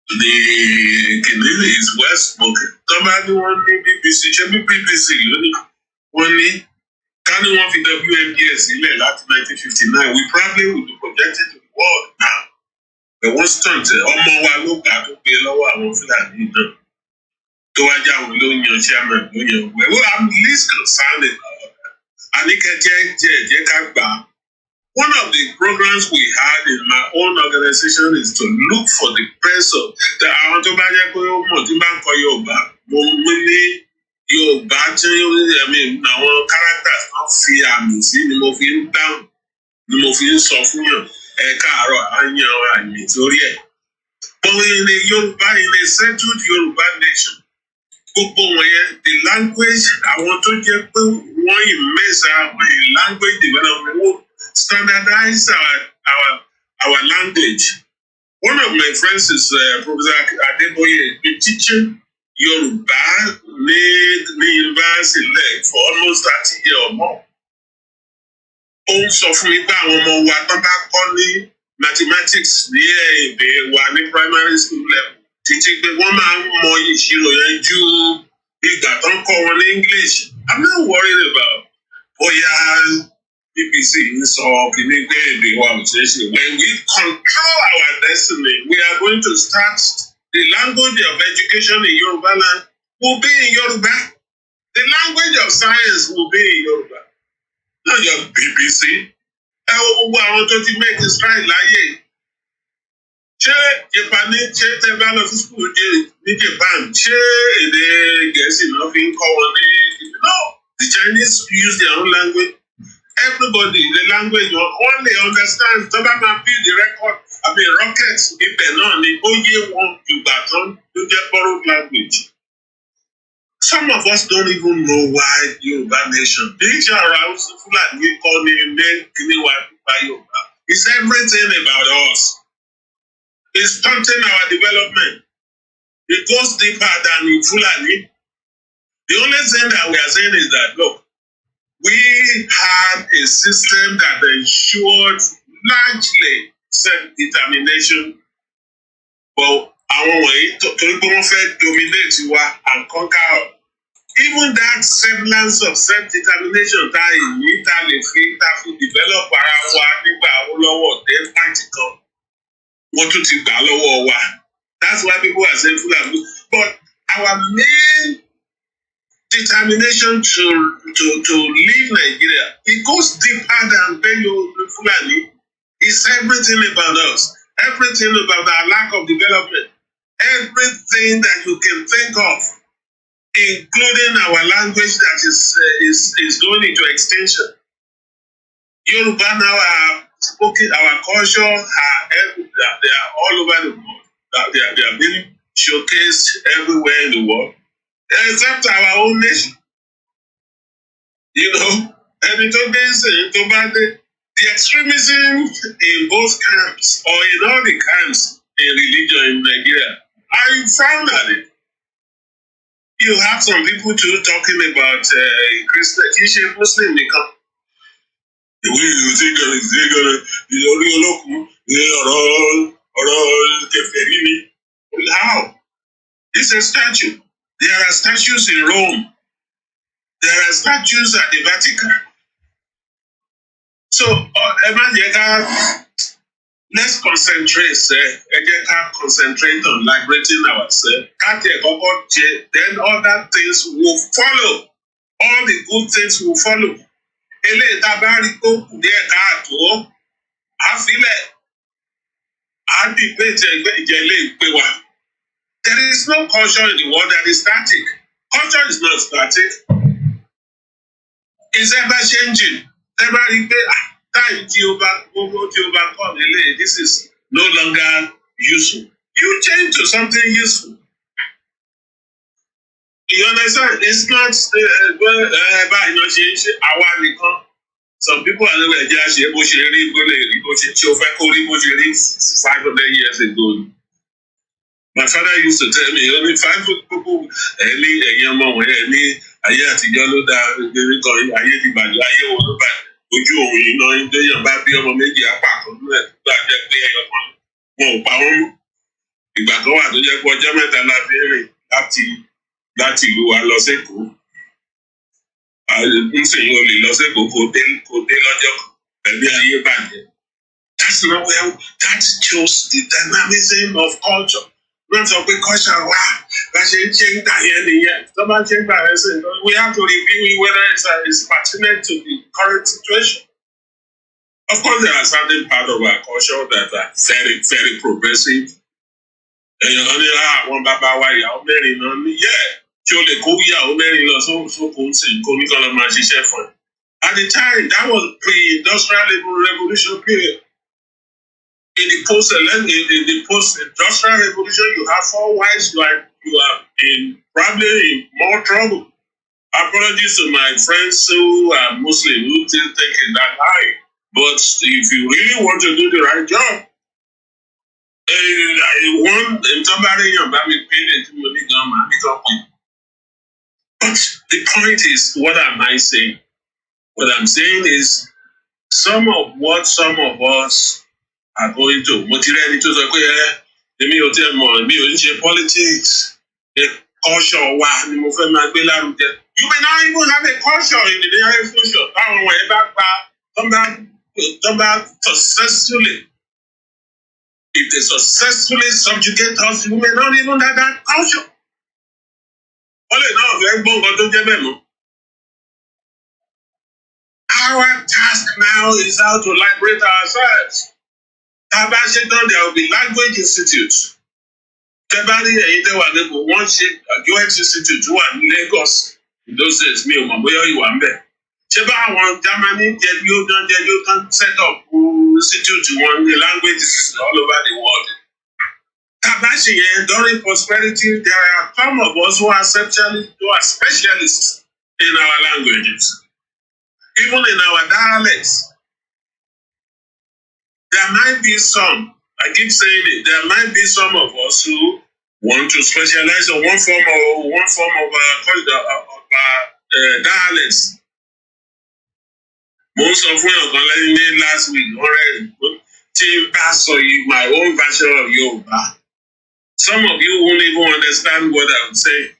The Canadian is well spoken. Somebody want the BBC, BBC, only. Can you want the WMDS in 1959? We probably would be projected to the world now. The one stunt, ọmọ wa ló gbà tó gbé lọ́wọ́ àwọn Fúlàní náà. Tó wá já àwọn olóyìn chairman lóyìn ọ̀gbẹ́. Well, I'm least concerned about that. Àníkẹ́jẹ́ ká gbà. One of the programs we had in my own organization is to look for the best of the àwọn tó bá jẹ́ pé ó mọ̀ tí bá ń kọ Yorùbá. Mo ní Yorùbá tí àwọn characters kan fi àmì sí ni mo fi ń dáhùn ni mo fi ń sọ fún yàn káàárọ̀ àyàn àmì torí ẹ̀. But in a Yorùbá, in a settled Yorùbá nation, gbogbo wọ̀nyẹn the language àwọn tó jẹ́ pé wọ́n immerse àwọn in language development wọ́n standardize our language. One of my friends is Professor Adebanji been teaching Yoruba ní university for almost 30 years or more. Ó ń sọ fún mi pé àwọn ọmọ wa tán bá kọ́ ní mathematics ní èdè wa ní primary school level títí pé wọ́n máa ń mọ ìṣirò yẹn ju ìgbà tán kọ́ wọn ní English. I'm not worried about bóyá BBC ń sọ kìíní pé èdè wa ò ṣeé ṣe. When we control our destiny, we are going to start the language of education in Yoruba land will be in Yoruba. The language of science will be in Yoruba. Not your BBC. Ẹ wo gbogbo àwọn tó ti make it strike láyé. Ṣé Japanese ṣé tẹ bá lọ sí school ní Japan ṣé èdè Gẹ̀ẹ́sì náà fi ń kọ́ wọn ní? No, the Chinese use their own language. Everybody, the language one they understand. Tó bá máa build the record, rockets ibẹ̀ náà ni ó yé wọn ìgbà tán ló jẹ́ borrowed language. Some of us don't even know why Yoruba nation. It's everything about us. It's stunting our development. It goes deeper than in Fulani. The only thing that we are saying is that, look, we had a system that ensured largely self-determination. But àwọn wọ̀nyí torí pé wọ́n fẹ́ dominate wa and conquer. Even that semblance of self-determination tá èyí tá lè fi develop ara wa nígbà Awólọ́wọ̀ dé point kan wọ́n tún ti gbà lọ́wọ́ wa. That's why people are saying Fulani. But our main determination to leave Nigeria, it goes deeper than Fulani. It's everything about us, everything about our lack of development, everything that you can think of, including our language that is going into extinction. Yoruba now are spoken, our culture they are all over the world. They are being showcased everywhere in the world, except our own nation. The extremism in both camps or in all the camps in religion in Nigeria, I found at it. You have some people too talking about Christian, Muslim become. The way you think how? It's a statue. There are statues in Rome. There are statues at the Vatican. So, let's concentrate, concentrate on liberating ourselves. Then other things will follow. All the good things will follow. There is no culture in the world that is static. Culture is not static. It's ever changing. Everybody this is no longer useful. You change to something useful. You understand? It's not by no change. Some people are never just able to read 500 years ago. My father used to tell me only 5 people any young man any ayé àtijọ́ ló dá gbèrè kan ayé ti bàjẹ́ ayé wo ló bá ojú òun yìí náà ń déyàn bá bí ọmọ méjì apá kan nílẹ̀ tó jẹ́ pé ẹyọ kan wọn ò pa wọ́n mú. Ìgbà kan wà tó jẹ́ pé ọjọ́ mẹ́ta la fi rìn láti ìlú wa lọ sẹ́kọ̀ọ́. Nsìnyí o lè lọ sẹ́kọ̀ọ́ kó dé lọ́jọ́ pẹ̀lú ayé bàjẹ́. That's not well. That shows the dynamism of culture. Not of the culture. Wow, but change that here. Somebody change that. We have to review whether it's pertinent to the current situation. Of course, there are certain parts of our culture that are very, very progressive. And you only have one baba why you marrying on yeah. Surely go ya marrying so at the time that was pre-industrial revolution period. In the post-industrial revolution, you have 4 wives. You are probably in more trouble. Apologies to my friends who are Muslim who still thinking that lie. But if you really want to do the right job, but the point is, what am I saying? What I'm saying is, some of us are going to motivate to say, mi ò tẹ́ mọ̀ mi ò ń ṣe politics culture wa ni mo fẹ́ máa gbé lárugẹ. You may not even have a culture in the near future. Táwọn ọmọ ẹ bá gba tó bá successfully, if they successfully subjugate us, you may not even have that culture. Wọ́n lè náà fẹ́ gbọ́ nǹkan tó jẹ́ bẹ́ẹ̀ mọ́. Our task now is how to liberate ourselves. There will be language institutes. February, one shape UX Institute one in Lagos. In those days, me or my boy, you want there. One Germany, you can set up institute one the languages all over the world. During prosperity, there are some of us who are specialists in our languages, even in our dialects. There might be some, I keep saying it, there might be some of us who want to specialize in one form of dialects. Most of them last week already. My own version of Yoruba. Some of you won't even understand what I'm saying.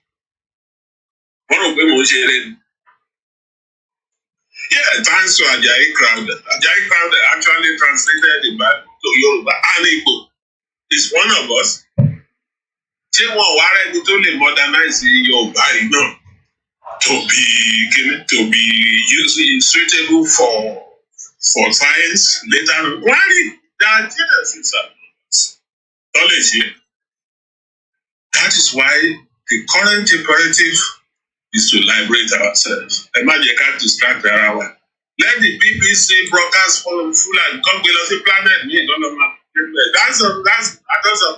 Yeah, thanks to Ajayi Crowder. Ajayi Crowder actually translated the Bible to Yoruba and Igbo. He's one of us. Ṣé wọn wá rẹ́ni tó lè modernize Yoruba yìí náà to be using suitable for science later? Why? There are genesis knowledge here. That is why the current imperative is to liberate ourselves. Imagine distract our. Let the BBC broadcast full and come below the planet. That's of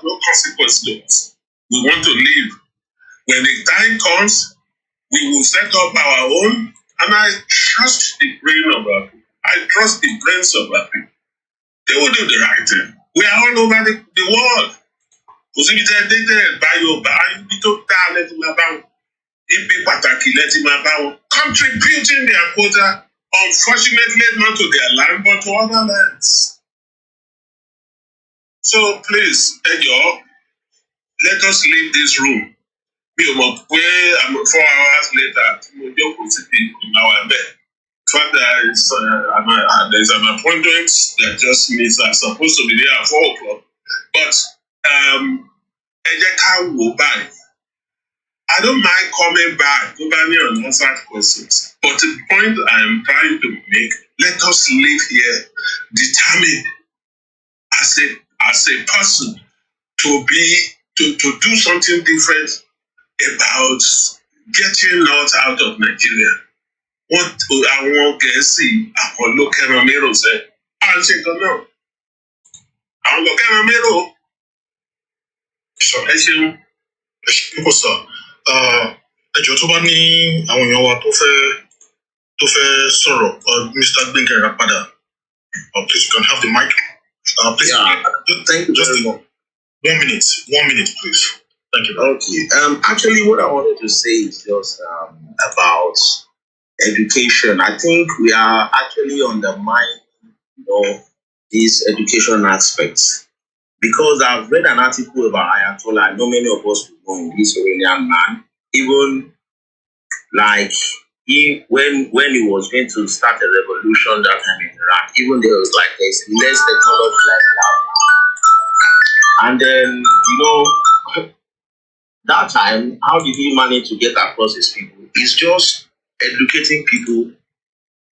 no consequence to us. We want to live. When the time comes, we will set up our own, and I trust the brain of our people. I trust the brains of our people. They will do the right thing. We are all over the world. Contributing their quota, unfortunately not to their land but to other lands. So please, let us leave this room. I'm 4 hours later, there's an appointment that just means I'm supposed to be there at 4 o'clock. But I don't mind coming back to unanswered questions. But the point I am trying to make, let us live here determined as a person to do something different about getting North out of Nigeria. Wọ́n àwọn Gẹ̀ẹ́sì àwọn ló kẹ́ran mérò sẹ́. À ń ṣe nǹkan náà. Àwọn ló kẹ́ran mérò. Ẹ ṣeun. Ẹ ṣe púpọ̀ sà. Ẹjọ́ tó bá ní àwọn èèyàn wa tó fẹ́ sọ̀rọ̀, Mr. Gbenga Rapada, please you can have the mic. Please, thank you just very much. 1 minute, 1 minute, please. Thank you. Okay. Actually, what I wanted to say is just about education. I think we are actually undermining, these education aspects, because I've read an article about Ayatollah. I know many of us will know this Iranian man. Even like when he was going to start a revolution that time in Iran, even there's less technology like that. And then, that time, how did he manage to get across his people? It's just educating people.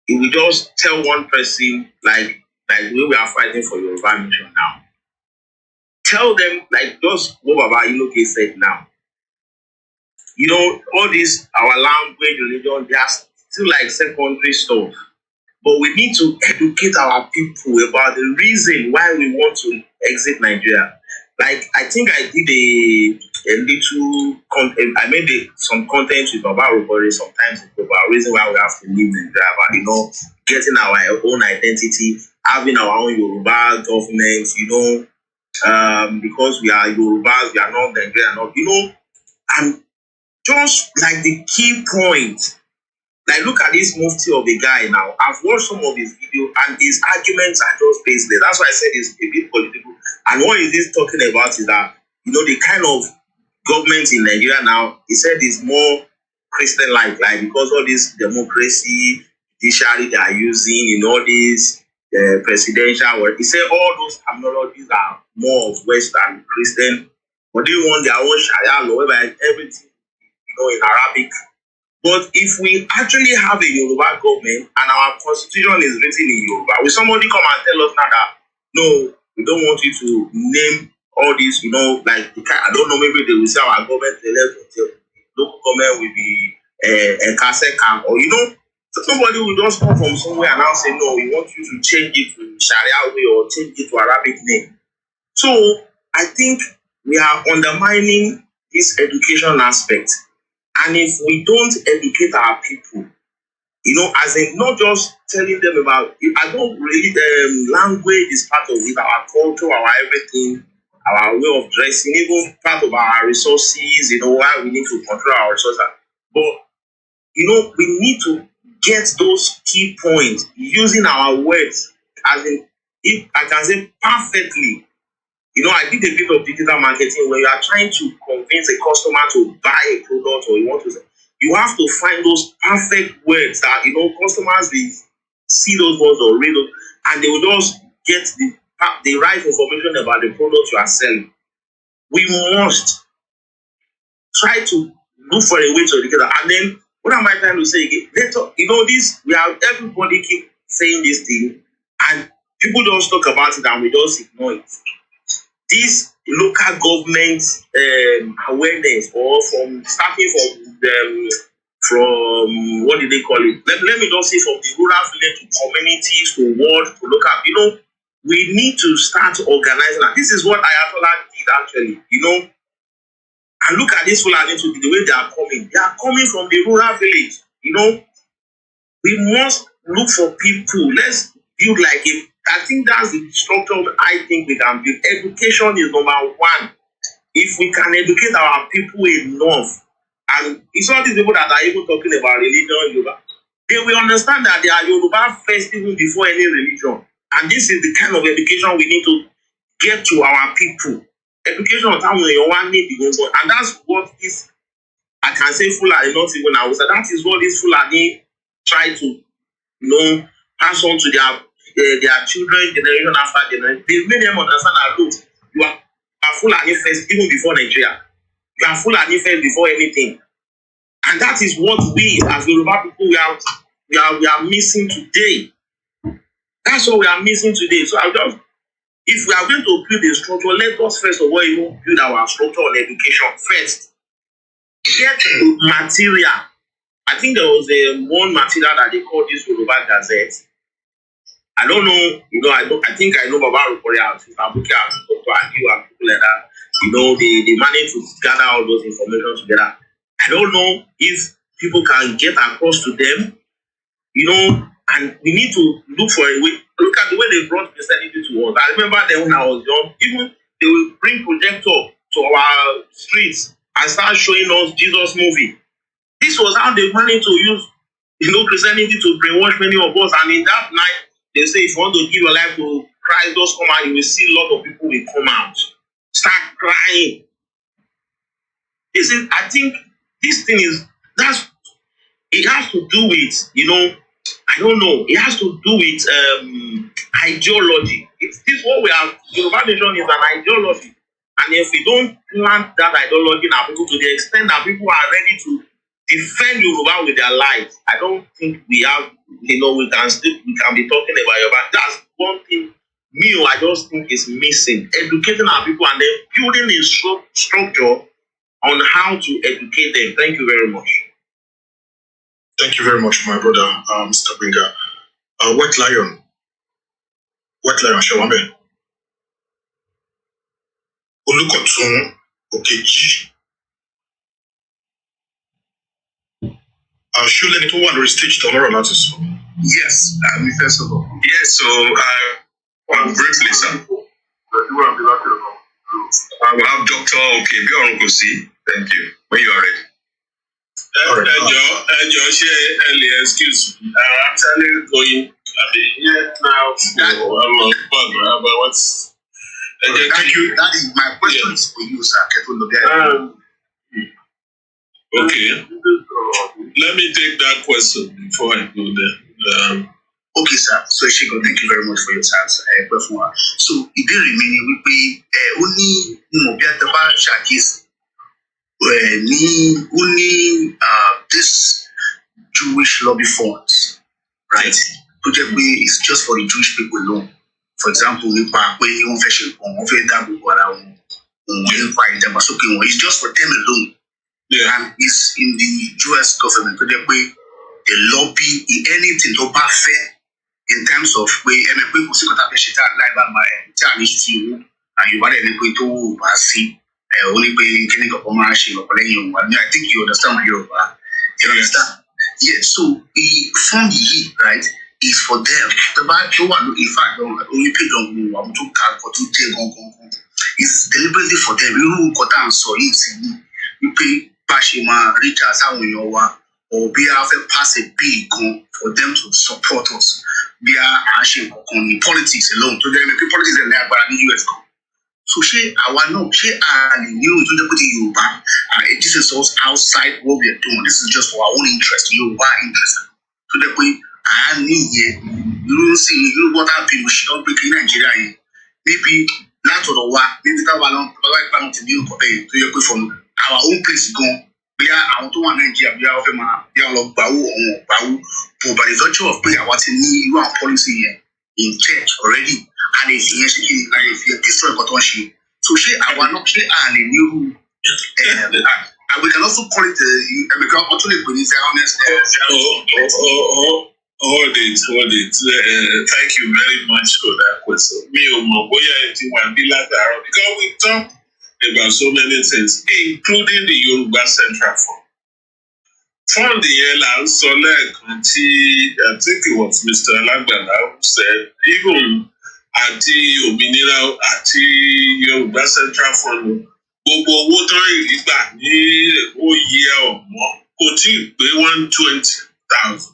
He will just tell one person, like we are fighting for Yoruba nation now. Tell them, like just what Baba Ayiloge said now. All this, our language, religion, they are still like secondary stuff. But we need to educate our people about the reason why we want to exit Nigeria. Like, I think I did a little content, I made some content with Baba Robore sometimes about the reason why we have to leave Nigeria, about, getting our own identity, having our own Yoruba government, because we are Yorubas, we are not Nigerian, and just like the key point, like look at this mufti of a guy now. I've watched some of his videos and his arguments are just baseless. That's why I said it's a bit political. And what is this talking about is that, the kind of government in Nigeria now, he said is more Christian-like, like because all this democracy, judiciary they are using, all these presidential work. He said all those terminologies are more of Western Christian, but they want their own Sharia law, whereby everything, in Arabic. But if we actually have a Yoruba government and our constitution is written in Yoruba, will somebody come and tell us now that, no, we don't want you to name all these, like, I don't know, maybe they will say our government, local government will be a Kaseka, or, so somebody will just come from somewhere and now say, no, we want you to change it to Sharia way or change it to Arabic name. So I think we are undermining this education aspect. And if we don't educate our people, as in not just telling them about, I don't really, language is part of it, our culture, our everything, our way of dressing, even part of our resources, why we need to control our resources. But, we need to get those key points using our words, as in, if I can say perfectly. I did a bit of digital marketing where you are trying to convince a customer to buy a product or you want to say, you have to find those perfect words that, customers will see those words or read them and they will just get the right information about the product you are selling. We must try to look for a way to educate them. And then, what am I trying to say again? Everybody keep saying this thing and people just talk about it and we just ignore it. This local government awareness, or starting from what did they call it? Let me just say from the rural village to communities to ward to local. We need to start organizing. And this is what Ayatollah did actually. And look at this Fulani to the way they are coming. They are coming from the rural village. We must look for people. Let's build like I think that's the structure I think we can build. Education is number one. If we can educate our people enough, and it's all these people that are even talking about religion, Yoruba, they will understand that they are Yoruba first even before any religion. And this is the kind of education we need to get to our people. Education on time when you want need to go, and that's what this I can say Fulani, not even Hausa. That is what this Fulani try to pass on to their children, generation after generation. They made them understand that look, you are Fulani first even before Nigeria. You are Fulani first before anything. And that is what we as Yoruba people we are missing today. That's what we are missing today. So if we are going to build a structure, let us first of all even build our structure on education first. Get material. I think there was one material that they called this Yoruba Gazette. I don't know, I think I know Baba Rukoria, Sister Abuki, Dr. Adio, and people like that. They managed to gather all those information together. I don't know if people can get across to them, and we need to look for a way. Look at the way they brought Christianity to us. I remember then when I was young, even they will bring projector to our streets and start showing us Jesus movie. This was how they managed to use, Christianity to brainwash many of us. And in that night, they say if you want to give your life to Christ, just come out. You will see a lot of people will come out, start crying. I think this thing it has to do with, I don't know, it has to do with ideology. This what we are, Yoruba nation is an ideology. And if we don't plant that ideology in our people to the extent that people are ready to defend Yoruba with their lives, I don't think we have, we can be talking about Yoruba. That's one thing I just think is missing. Educating our people and then building a structure on how to educate them. Thank you very much. Thank you very much, my brother, Mr. Binga. White Lion, Shawame. Olukotun Okeji. Ṣó lẹ́ni tó wà lórí stage tó lọ́rọ̀ láti sọ? Yes, first of all. Yes, so briefly, sir. I will have Dr. Okebi. Thank you. When you are ready. Ẹjọ́ ṣé ẹ lè excuse me? I'm actually going. I've been here now for a long time, but what's... That is my question is for you, sir. Okay. Let me take that question before I go there. Okay, sir. So, Shiko, thank you very much for your time, sir. So, ìbéèrè mi ni wípé ó ní bí a ti bá ṣàkíyèsí this Jewish lobby funds, right? Tó jẹ́ pé it's just for the Jewish people alone. For example, nípa pé wọ́n fẹ́ ṣe nǹkan, wọ́n fẹ́ dáàbò bo ara wọn, nípa ìdàgbàsókè wọn. It's just for them alone. Yeah. And it's in the US government. Tó jẹ́ pé they lobby in anything tó bá fẹ́ in terms of pé ẹni pé kò sí kọ́tà fẹ́ ṣe tá láìpẹ́ máa tí a ní sí ìwú àyùbá rẹ̀ ní pé tó bá sí ó ní pé kíní kankan máa ṣe ọ̀pọ̀ lẹ́yìn òun. I think you understand my Yoruba. You understand? Yeah, so the fund yìí, right, is for them. Tó wà in fact only pay them àwọn tó kà kọ́ tó jẹ́ gangan. It's deliberately for them. Irú nǹkan tá à ń sọ yìí sí ní wípé bá ṣe máa reach out sáwọn èèyàn wa or bí a fẹ́ pass a bill gan for them to support us. Bí a ṣe nǹkan ní politics alone tó jẹ́ pé politics ẹ̀ ní agbára ní US kan. So ṣé àwa náà ṣé a lè ní ohun tó jẹ́ pé ti Yorùbá this is also outside what we are doing. This is just for our own interest, Yorùbá interest. Tó jẹ́ pé à ń ní ìyẹn irú water bill ṣe tó ń gbé kí Nàìjíríà yẹn maybe látọ̀dọ̀ wa níbi táwa lọ́wọ́ ìpamọ́ ti ní nǹkan bẹ́ẹ̀ tó yẹ pé from our own place gan bí àwọn tó wà Nàìjíríà bí wọ́n fẹ́ máa bí wọ́n lọ gbàwó ọ̀hún gbàwó but by the virtue of pé àwa ti ní irú àwọn policy yẹn in church already a lè fi yẹn ṣe kí ni láyé fi destroy nǹkan tó ń ṣe so ṣé àwa náà ṣé à lè ní irú and we can also call it because wọ́n tún lè pè ní honest. Hold it. Thank you very much for that question. Mi ò mọ̀ bóyá ẹ ti wà ní látàárọ̀ because we talk about so many things including the Yoruba Central Fund. Fund yẹn là ń sọ lẹ́ẹ̀kan tí I think it was Mr. Alagbala who said even àti òmìnira àti Yoruba Central Fund gbogbo owó tán ìrí gbà ní oyè ọ̀mọ́ kò tí ì pé 120,000.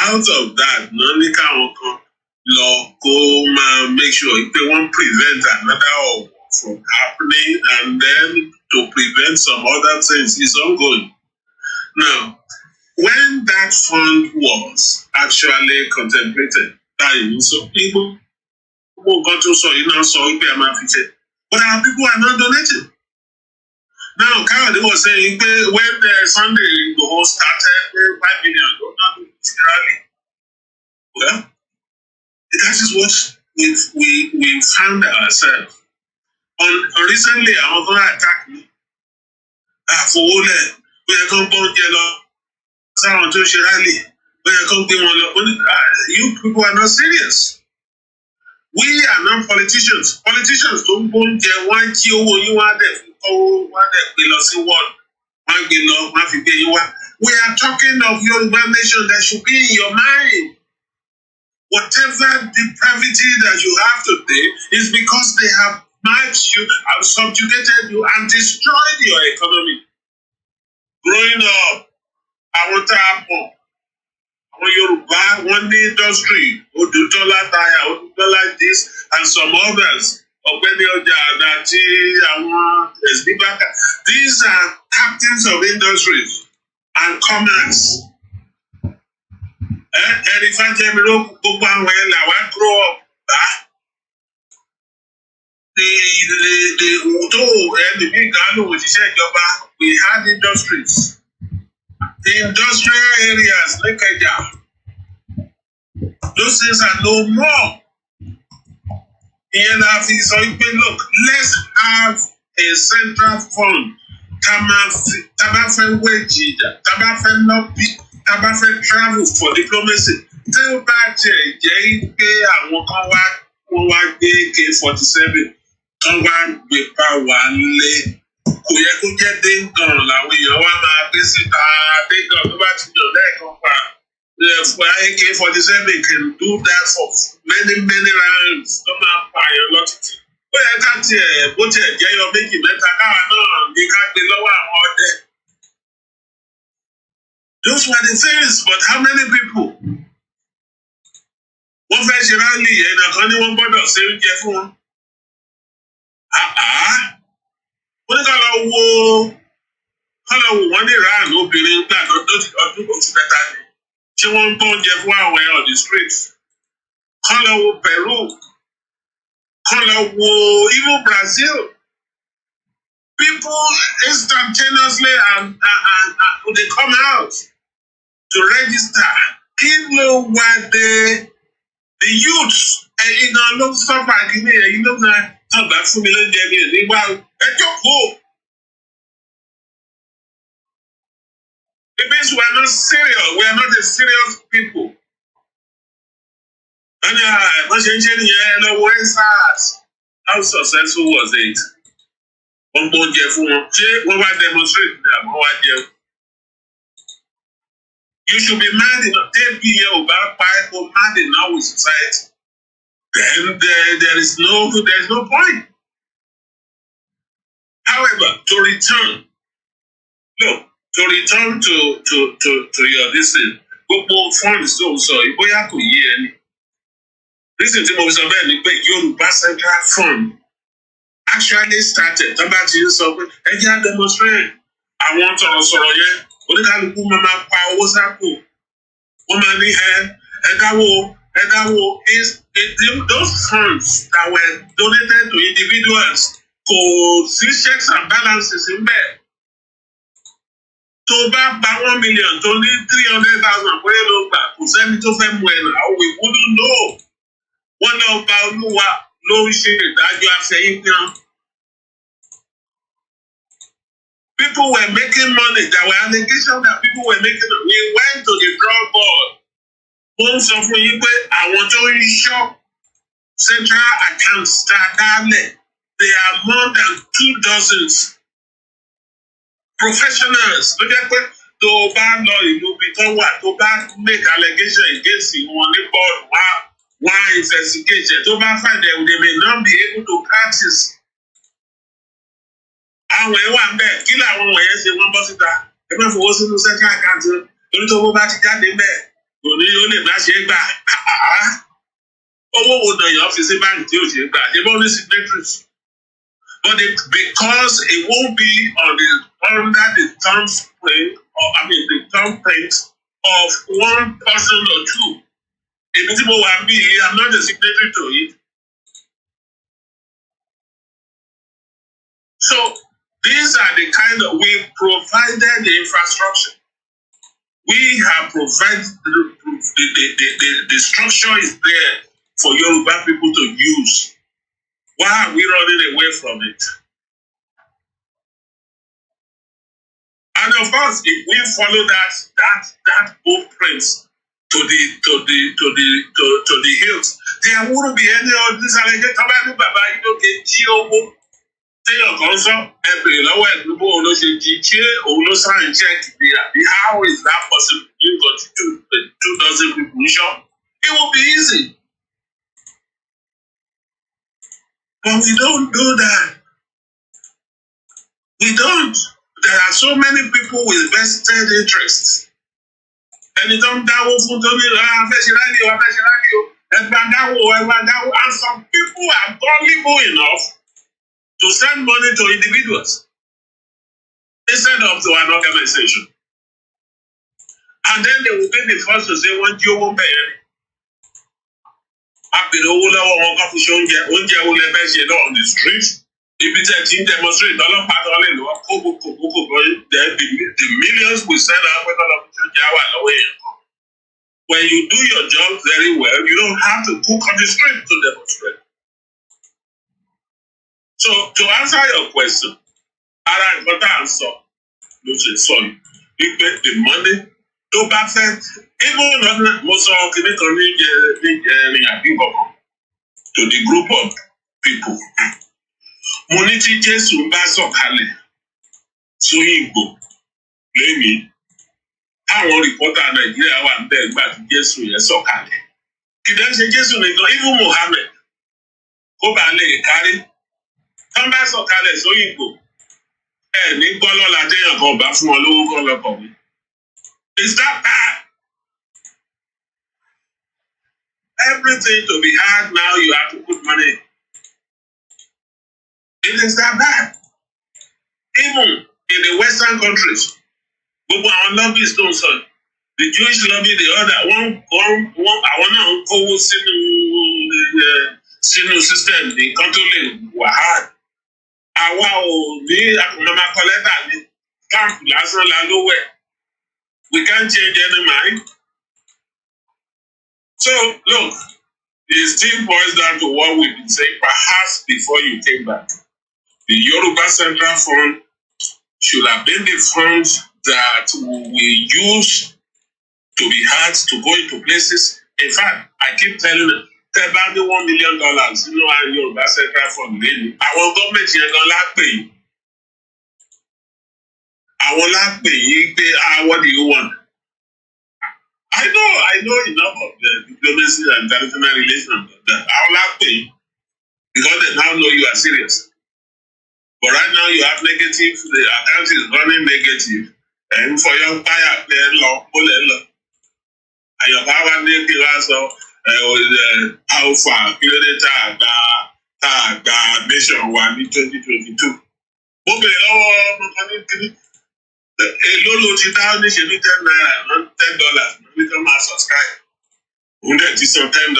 Out of that, náà ní káwọn kan lọ kó máa make sure pé wọ́n prevent another war from happening and then to prevent some other things is ongoing. Now, when that fund was actually contemplated, so people got to so but our people are not donating. Now, Kayode was saying when Sunday IGBOHO started, 5 million dollars. Well, that is what we found ourselves. Recently, I was going to attack me. Àfọwọ́lẹ̀ ó yẹ kó ń bọ́ oúnjẹ lọ Someone to rally. You people are not serious. We are not politicians. Politicians don't go there. One kill you are there. Oh, one that below one. One below, one you are. We are talking of Yoruba nation that should be in your mind. Whatever depravity that you have today is because they have matched you, have subjugated you, and destroyed your economy. Growing up, I want to happen. Yoruba, one industry, Odutola Tire, Odutola this, and some others. These are captains of industries and commerce. Grow up. We had industries. The industrial areas, like those things are no more. So look, let's have a central fund. Tabafe wage, Tabafe lobby, Tabafe travel for diplomacy. Tell back J.P. and Wakawa K-47. Come on, be power. Kò yẹ kó jẹ́ déńgàn làwọn èèyàn wá máa gbé síta déńgàn tó bá ti yàn lẹ́ẹ̀kan pa. AK-47 can do that for many rounds. Tó máa pààyàn lọ títí. Ó yẹ ká tiẹ̀ bó tiẹ̀ jẹ́ yọ méjì mẹ́ta káwa náà ní ká gbé lọ́wọ́ àwọn ọdẹ. Those were the things, but how many people? Wọ́n fẹ́ ṣe rálì ẹ̀nà kan ní wọ́n gbọ́dọ̀ ṣe oúnjẹ fún wọn. Wọ́n ní ká lọ wo wọ́n ní Iran obìnrin gbà ọdún oṣù mẹ́ta ni. Ṣé wọ́n ń bọ́ oúnjẹ fún àwọn ẹ̀ on the street? Ká lọ wo Peru. Ká lọ wo even Brazil. People instantaneously and they come out to register. Kí ló wá dé? The youths ẹ̀yin náà ló sọ́fà kìíní ẹ̀yin ló náà tàgbà fún mi lóúnjẹ mi ò ní wá ẹ jókòó. It means we are not serious. We are not a serious people. And how successful was it? Wọ́n bọ́ oúnjẹ fún wọn. Ṣé wọ́n wá demonstrate ní àmọ́ wá jẹun? You should be mad enough. Take me here about five or mad enough with society. Then there is no point. However, to return to your listen, gbogbo funds tó ń sọ ìbóyá kò yé ẹni. Reason tí mo fi sọ bẹ́ẹ̀ ni pé Yorùbá Central Fund actually started tó bá ti ń sọ pé ẹ jẹ́ demonstrate àwọn sọ̀rọ̀sọ̀rọ̀ yẹn oníkálukú máa pa owó sápò wọ́n máa ní ẹ̀dáwó those funds that were donated to individuals kò sí checks and balances ń bẹ̀. Tó bá gba 1 million tó ní 300,000 péré ló gbà kò sẹ́ni tó fẹ́ mú ẹ̀ náà we wouldn't know. Wọ́n lọ bá Olúwa ló ń ṣe ìdájọ́ àfẹ́yìntàn. People were making money. There were allegations that people were making money. We went to the drawing board. Wọ́n sọ fún yín pé àwọn tó ń ṣọ́ central accounts dáadáa they are more than 24 professionals. Ló jẹ́ pé tó o bá lọ ìlú ibi tó wà tó bá make allegation against wọn ní board wá investigation tó bá find them they may not be able to practice. Àwọn ẹ̀ wà ń bẹ̀ kí làwọn wọ̀nyẹn ṣe wọ́n bọ́ síta ẹ má fowó sínú central account torí tó bá ti jáde bẹ́ẹ̀ kò ní ó lè má ṣe é gbà. Owó wo dọ̀yàn fi sí báńkì tí ò ṣe é gbà ṣe bọ́ ní signatories. But because it won't be under the thumbprint the thumbprint of one person or two. Èmi tí mo wà bí yìí, I'm not a signatory to it. So these are the kind of we provided the infrastructure. We have provided the structure is there for Yoruba people to use. Why are we running away from it? And of course, if we follow that blueprint to the hills, there wouldn't be any of this allegation about Baba Ayiloge jí téèyàn kan sọ ẹ bèrè lọ́wọ́ ẹ̀ gbogbo òun ló ṣe jí ṣé òun ló sáyìn check ni àbí how is that possible you got two dozen people ń ṣọ́ it will be easy but we don't do that we don't there are so many people with vested interests ẹni tó ń dáwó fún tó ní afẹ́ṣe rádìó ẹgbàá dáwó and some people are gullible enough to send money to individuals instead of to an organization. And then they will be the first to say, "One you won't pay." Happy to all our coffee show, oúnjẹ wo lẹ fẹ́ ṣe náà on the street. Ibi tẹ́ ti ń demonstrate ọlọ́pàá tó lè lọ́wọ́ kókó then the millions we send out pé ọlọ́pàá tó jẹ́ wà lọ́wọ́ èèyàn kan. When you do your job very well, you don't have to cook on the street to demonstrate. So to answer your question, ara nǹkan tá à ń sọ ló ṣe sọ yìí wípé the money tó bá fẹ́ even lọ́dún mo sọ kìnní kan ní ẹ̀rìn àbíbọ̀ to the group of people mo ní tí Jésù bá sọ̀kalẹ̀ sóyìnbó lẹ́yìn àwọn rìpọ́tà Nàìjíríà wà ń bẹ̀ nígbà tí Jésù yẹn sọ̀kalẹ̀ kìdá ṣe Jésù nìkan even Mohammed kó bàa lè kárí tán bá sọ̀kalẹ̀ sóyìnbó ní gbọ́lọ́la téèyàn kan bá fún ọ lówó kan lọ́kọ̀wé. Is that bad? Everything to be had now you have to put money. It is that bad. Even in the Western countries, gbogbo àwọn lobbies tó ń sọ the Jewish lobby the other àwọn náà ń kówó sínú system nǹkan tó lè wà hard. Àwa ò ní àkùnmọ́mọ́ kọ́lẹ́tà ní káàmpù lásán la ló wẹ̀. We can't change any mind. So look, it still boils down to what we've been saying perhaps before you came back. The Yoruba Central Fund should have been the fund that we use to be had to go into places. In fact, I keep telling them, tẹ́ bá ní $1 million nínú Yorùbá Central Fund lẹ́nu àwọn gọ́ọ̀mẹ̀ntì yẹn gan lápè yìí àwọn lápè yìí pé what do you want? I know enough of the diplomacy and international relations that àwọn lápè yìí because they now know you are serious. But right now you have negative, the account is running negative and for your buyer pé lọ kó lẹ lọ àyọ̀ká wá ní kí wá sọ. How far kílódé tá a gba nation wa ní 2022. Mo bèrè lọ́wọ́ ọmọ kan ní kíní. Èló ló ti dá níṣe ní $10 ní kí wọ́n máa subscribe. Òun dẹ̀ ti san $10.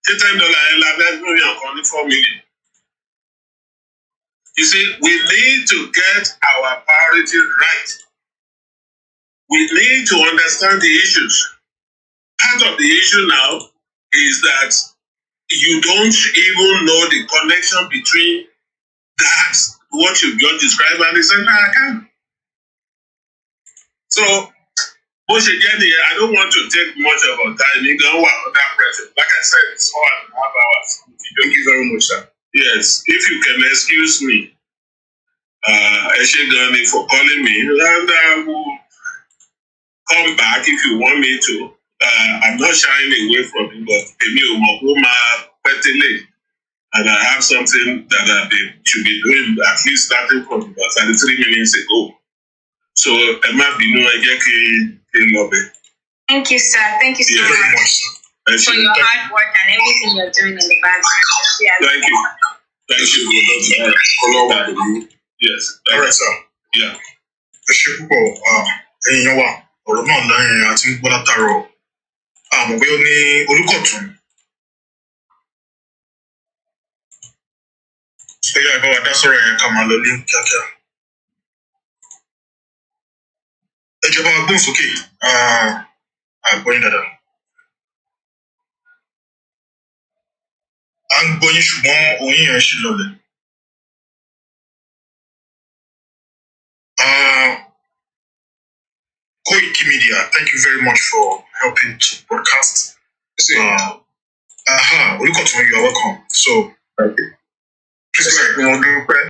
Ṣé $10 yẹn la fẹ́ fún yàn kan ní 4 million? You see, we need to get our priorities right. We need to understand the issues. Part of the issue now is that you don't even know the connection between that, what you just described, and the central account. So, I don't want to take much of our time. You can work on that pressure. Like I said, it's 4.5 hours. Thank you very much, sir. Yes, if you can excuse me, Eshegani, for calling me, and I will come back if you want me to. I'm not shying away from it, but and I have something that I should be doing at least starting from about 33 minutes ago. So, Thank you, sir. Thank you so much for your hard work and everything you're doing in the background. Thank you. Thank you. Yes. All right, sir. Yeah. Ọ̀rọ̀ náà lẹ́yìn àti ń gbọ́ látàrọ̀ àmọ́ pé ó ní Olúkọ̀tún. Ṣé yá ìbáwá dá sọ̀rọ̀ yẹn ká máa lọ ní kíákíá? Ẹ jọba gbóhùnsókè àgbọ̀yìn dáadáa. À ń gbọ́yìn ṣùgbọ́n òun yẹn ṣì lọlẹ̀. Koikimedia, thank you very much for helping to broadcast. You are welcome. So, please go ahead.